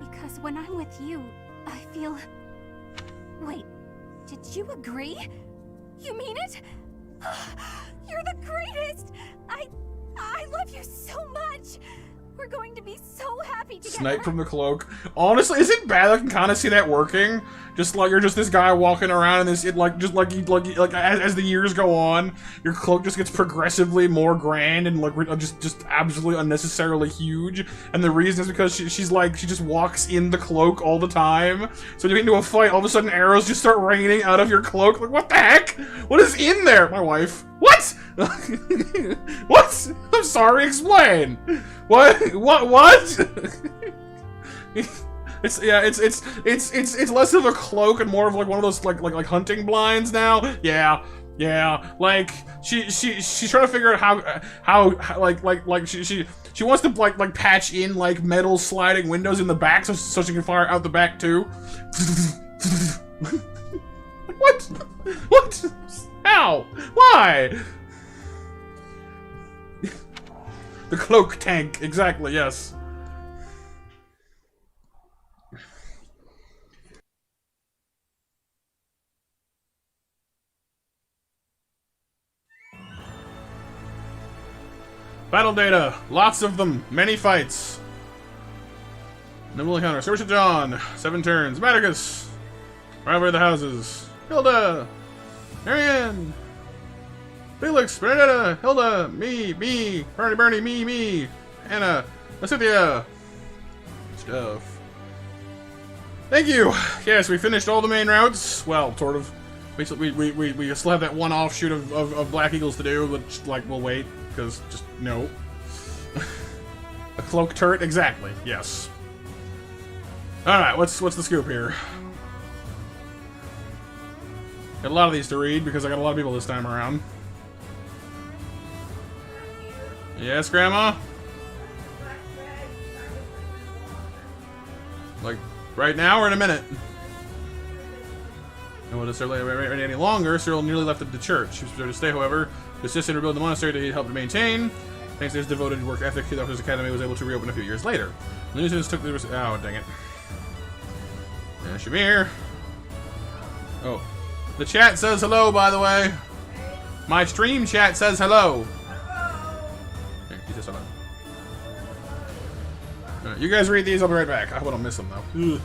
Because when I'm with you, I feel... Wait, did you agree? You mean it? You're the greatest! I love you so much! We're going to be so happy together. Snipe from the cloak. Honestly, is it bad? I can kind of see that working. Just like you're just this guy walking around, and as the years go on, your cloak just gets progressively more grand and just absolutely unnecessarily huge. And the reason is because she just walks in the cloak all the time. So when you get into a fight, all of a sudden arrows just start raining out of your cloak. Like, what the heck? What is in there? My wife. What? What? I'm sorry. Explain. What? It's less of a cloak and more of like one of those like hunting blinds now. Yeah. Like she's trying to figure out how she wants to like patch in like metal sliding windows in the back so she can fire out the back too. What? What? How? Why? The cloak tank, exactly, yes. Battle data, lots of them, many fights. Nimble encounter, Search of John, 7 turns, Maticus, Rivalry of the Houses, Hilda, Marianne, Felix, Bernadetta, Hilda, me, Bernie, me, Anna, Cynthia. Stuff. Thank you! Yes, we finished all the main routes. Well, sort of. We still have that one offshoot of Black Eagles to do, but like, we'll wait, because just, no. A cloak turret? Exactly, yes. Alright, what's the scoop here? Got a lot of these to read, because I got a lot of people this time around. Yes, Grandma? Like, right now or in a minute? No one necessarily ready any longer. Cyril nearly left the church. She was prepared to stay, however. To assist in rebuilding the monastery that he helped to maintain. Thanks to his devoted work ethic, the Officers Academy was able to reopen a few years later. The new students took the... Oh, dang it. Shamir. Oh. The chat says hello, by the way. My stream chat says hello. Right, you guys read these, I'll be right back. I hope I don't miss them, though. Ugh.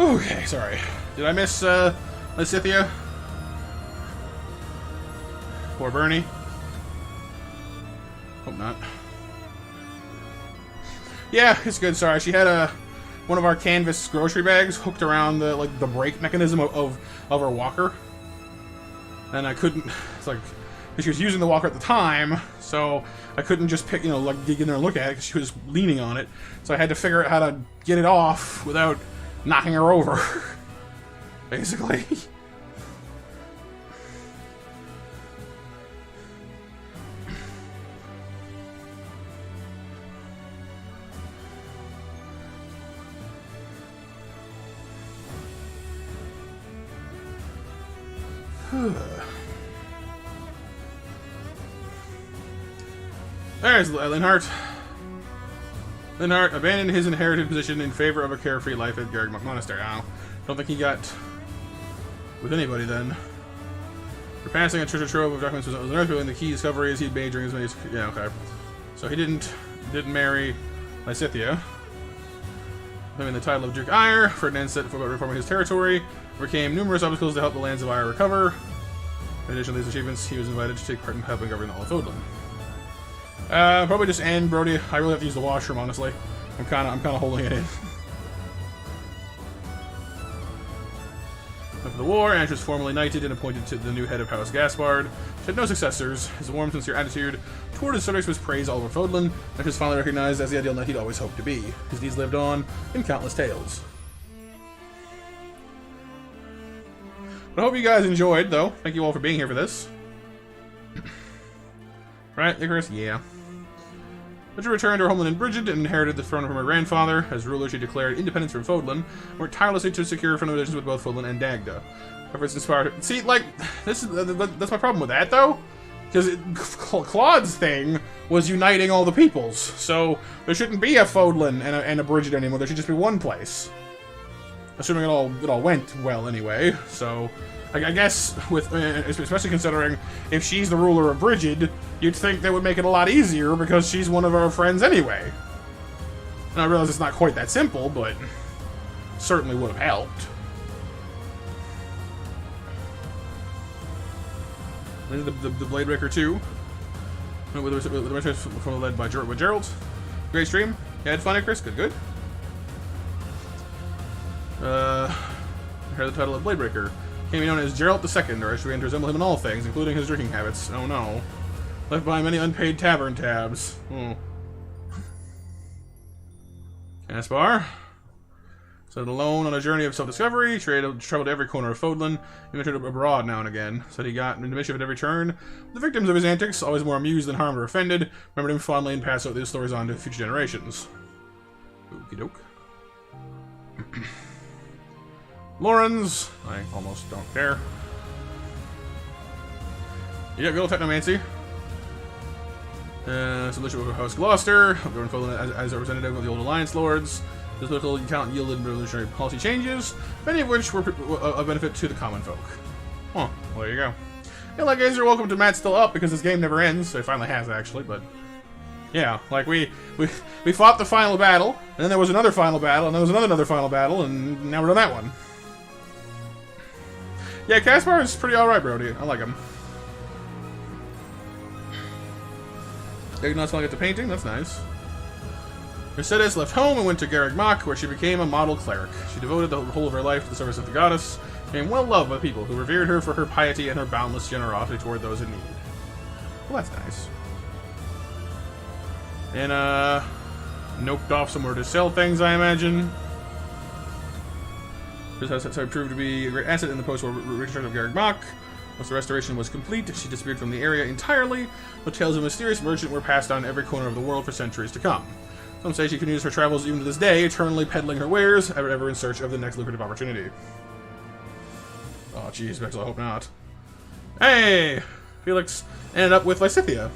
Okay, sorry. Did I miss Lysithea? Poor Bernie. Hope not. Yeah, it's good. Sorry, she had one of our canvas grocery bags hooked around the brake mechanism of her walker, and I couldn't. It's like she was using the walker at the time, so I couldn't just pick, like dig in there and look at it because she was leaning on it. So I had to figure out how to get it off without knocking her over, basically. There's Linhart. Linhart abandoned his inherited position in favor of a carefree life at Garreg Monastery. I don't think he got with anybody then. For passing a treasure trove of documents was unearthed, and the key discovery is he'd made during his many. Yeah, okay. So he didn't marry Lysithea. Claiming the title of Duke Ire, Ferdinand set about reforming his territory, overcame numerous obstacles to help the lands of Ire recover. In addition to these achievements, he was invited to take part in helping govern all of Fodlan. Probably just end, Brody. I really have to use the washroom, honestly. I'm kind of holding it in. After the war, Ash was formally knighted and appointed to the new head of House Gaspard. She had no successors. His warm, sincere attitude toward his subjects was praised all over Fodlan, and was finally recognized as the ideal knight he'd always hoped to be. His deeds lived on in countless tales. But I hope you guys enjoyed, though. Thank you all for being here for this. Right, Icarus? Yeah. Richard returned to her homeland in Brigid and inherited the throne from her grandfather. As ruler, she declared independence from Fodlan, and worked tirelessly to secure friendly relations with both Fodlan and Dagda. Efforts inspired her. See, like, that's my problem with that, though. Because Claude's thing was uniting all the peoples. So there shouldn't be a Fodlan and a Brigid anymore. There should just be one place. Assuming it all went well anyway. So I guess, with especially considering if she's the ruler of Brigid, you'd think that would make it a lot easier because she's one of our friends anyway. And I realize it's not quite that simple, but certainly would have helped. The Bladebreaker 2, with the rest led by Gerald. Great stream. You had fun, Chris? Good. Heard the title of Bladebreaker. Came known as Gerald II, or actually to resemble him in all things, including his drinking habits. Oh no. Left behind many unpaid tavern tabs. Caspar. Set alone on a journey of self-discovery, traveled to every corner of Fodlan, even turned abroad now and again. Said he got into mischief at every turn. The victims of his antics, always more amused than harmed or offended, remembered him fondly and passed out these stories on to future generations. Okie doke. Lawrence, I almost don't care. Yeah, good old technomancy. Solution of House Gloucester, governed Fodlan as a representative of the Old Alliance Lords. This political talent yielded revolutionary policy changes, many of which were a benefit to the common folk. Well, there you go. Yeah, like, guys, you're welcome to Matt still up because this game never ends. So it finally has, actually, but yeah, like we fought the final battle, and then there was another final battle, and there was another final battle, and now we're on that one. Yeah, Caspar is pretty alright, Brody. I like him. Ignace finally got to painting, that's nice. Mercedes left home and went to Garreg Mach, where she became a model cleric. She devoted the whole of her life to the service of the goddess, became well loved by people who revered her for her piety and her boundless generosity toward those in need. Well, that's nice. And, noped off somewhere to sell things, I imagine. This has proved to be a great asset in the post-war reconstruction of Garreg Mach. Once the restoration was complete, she disappeared from the area entirely, but tales of a mysterious merchant were passed on every corner of the world for centuries to come. Some say she continues her travels even to this day, eternally peddling her wares, ever in search of the next lucrative opportunity. Oh, jeez, Vexel, I hope not. Hey! Felix ended up with Lysithea.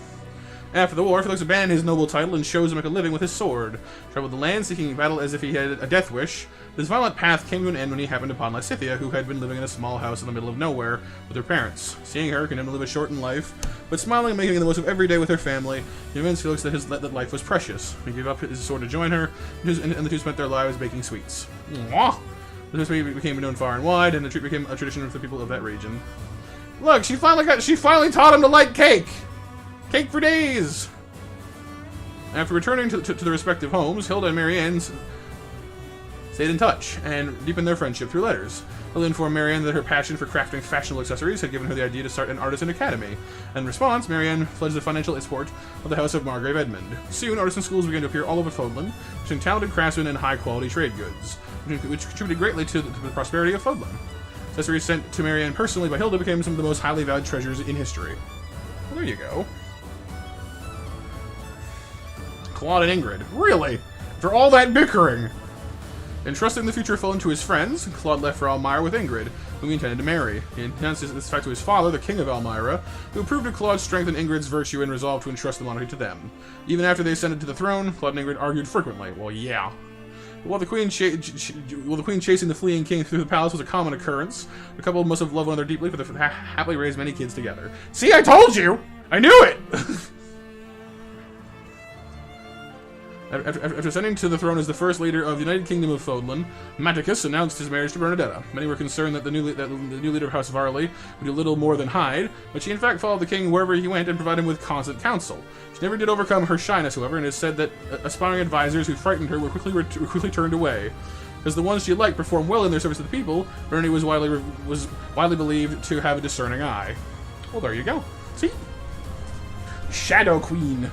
After the war, Felix abandoned his noble title and chose to make a living with his sword. Traveled the land, seeking battle as if he had a death wish. This violent path came to an end when he happened upon Lysithea, who had been living in a small house in the middle of nowhere with her parents. Seeing her, condemned to live a shortened life, but smiling and making the most of every day with her family, he convinced Felix that life was precious. He gave up his sword to join her, and the two spent their lives baking sweets. Mwah! This became known far and wide, and the treat became a tradition of the people of that region. Look, she finally taught him to like cake! Cake for days! After returning to their respective homes, Hilda and Marianne stayed in touch, and deepened their friendship through letters. Hilda informed Marianne that her passion for crafting fashionable accessories had given her the idea to start an artisan academy. In response, Marianne pledged the financial support of the House of Margrave Edmund. Soon, artisan schools began to appear all over Fodlan, showing talented craftsmen and high-quality trade goods, which contributed greatly to the prosperity of Fodlan. Accessories sent to Marianne personally by Hilda became some of the most highly valued treasures in history. Well, there you go. Claude and Ingrid. Really? After all that bickering? Entrusting the future of Fodlan to his friends, Claude left for Elmira with Ingrid, whom he intended to marry. He announced this fact to his father, the King of Elmira, who approved of Claude's strength and Ingrid's virtue and resolved to entrust the monarchy to them. Even after they ascended to the throne, Claude and Ingrid argued frequently. Well, yeah. While the queen chasing the fleeing king through the palace was a common occurrence, the couple must have loved one another deeply, for they happily raised many kids together. See, I told you! I knew it! After ascending to the throne as the first leader of the United Kingdom of Fodlan, Maticus announced his marriage to Bernadetta. Many were concerned that the new leader of House Varley would do little more than hide, but she in fact followed the king wherever he went and provided him with constant counsel. She never did overcome her shyness, however, and it is said that aspiring advisors who frightened her were quickly turned away. As the ones she liked performed well in their service to the people, Bernadette was widely believed to have a discerning eye. Well, there you go. See? Shadow Queen.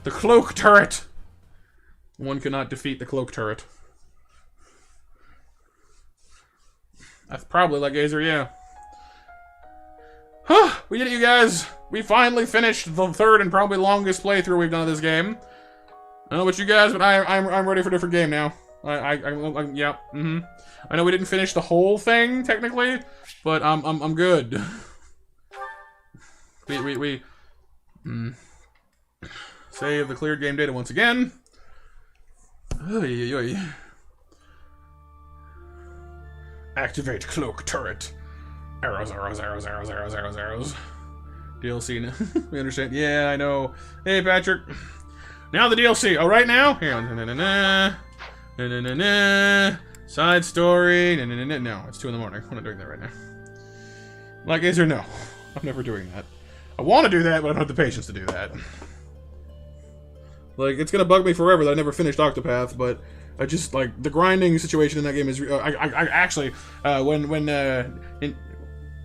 The cloak turret! One cannot defeat the cloak turret. That's probably like Gazer, yeah. Huh! We did it, you guys! We finally finished the third and probably longest playthrough we've done of this game. I don't know about you guys, but I'm ready for a different game now. Yeah, I know we didn't finish the whole thing, technically, but I'm good. Save the cleared game data once again. Activate cloak turret. Arrows, arrows, arrows, arrows, arrows, arrows, arrows. DLC. We understand. Yeah, I know. Hey, Patrick. Now the DLC. Oh, right now? Here. Side story. No, it's 2 in the morning. I'm not doing that right now. Like, is or no? I'm never doing that. I want to do that, but I don't have the patience to do that. Like, it's gonna bug me forever that I never finished Octopath, but I just, like, the grinding situation in that game is, I actually, when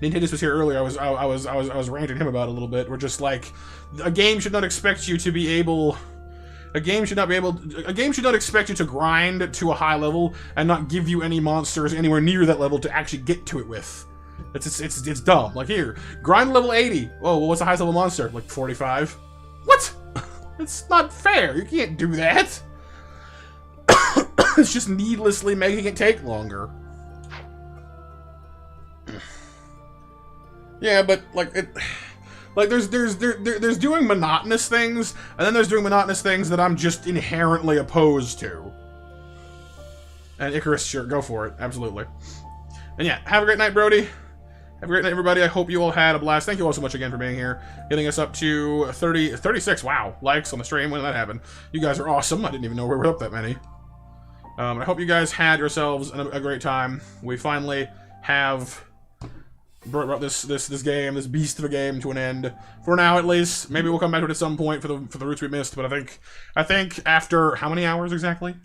Nintendis was here earlier, I was ranting him about it a little bit. We're just like, a game should not expect you to be able, a game should not expect you to grind to a high level and not give you any monsters anywhere near that level to actually get to it with. It's dumb. Like, here, grind level 80. Oh, well, what's the highest level monster? Like 45? What? It's not fair. You can't do that. It's just needlessly making it take longer. Yeah, but like there's doing monotonous things, and then there's doing monotonous things that I'm just inherently opposed to. And Icarus, sure, go for it, absolutely. And yeah, have a great night, Brody. Have a great night, everybody. I hope you all had a blast. Thank you all so much again for being here. Getting us up to 36, wow, likes on the stream. When did that happen? You guys are awesome. I didn't even know we were up that many. I hope you guys had yourselves a great time. We finally have brought this game, this beast of a game, to an end. For now, at least. Maybe we'll come back to it at some point for the routes we missed, but I think after how many hours exactly?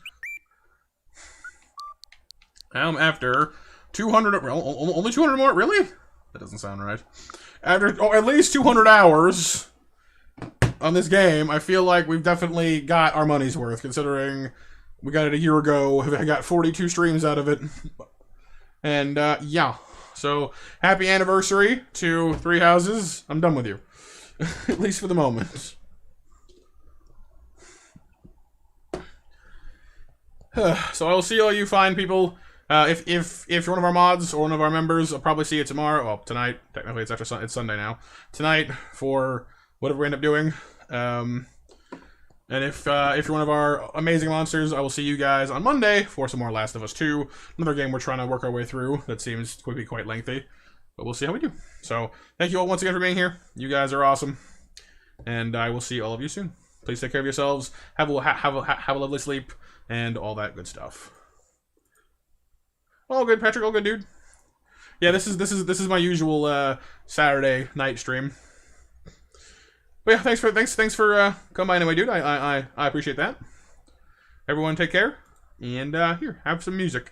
After 200, only 200 more? Really? That doesn't sound right. After at least 200 hours on this game, I feel like we've definitely got our money's worth, considering we got it a year ago. I got 42 streams out of it. And, yeah. So, happy anniversary to Three Houses. I'm done with you. At least for the moment. So I will see all you fine people. If you're one of our mods or one of our members, I'll probably see you tomorrow. Well, tonight. Technically, it's Sunday now. Tonight for whatever we end up doing. And if you're one of our amazing monsters, I will see you guys on Monday for some more Last of Us 2. Another game we're trying to work our way through that seems to be quite lengthy. But we'll see how we do. So, thank you all once again for being here. You guys are awesome. and I will see all of you soon. Please take care of yourselves. Have a lovely sleep, and all that good stuff. All good, Patrick. All good, dude. Yeah, this is my usual Saturday night stream. But yeah, thanks for coming by anyway, dude. I appreciate that. Everyone, take care, and here, have some music.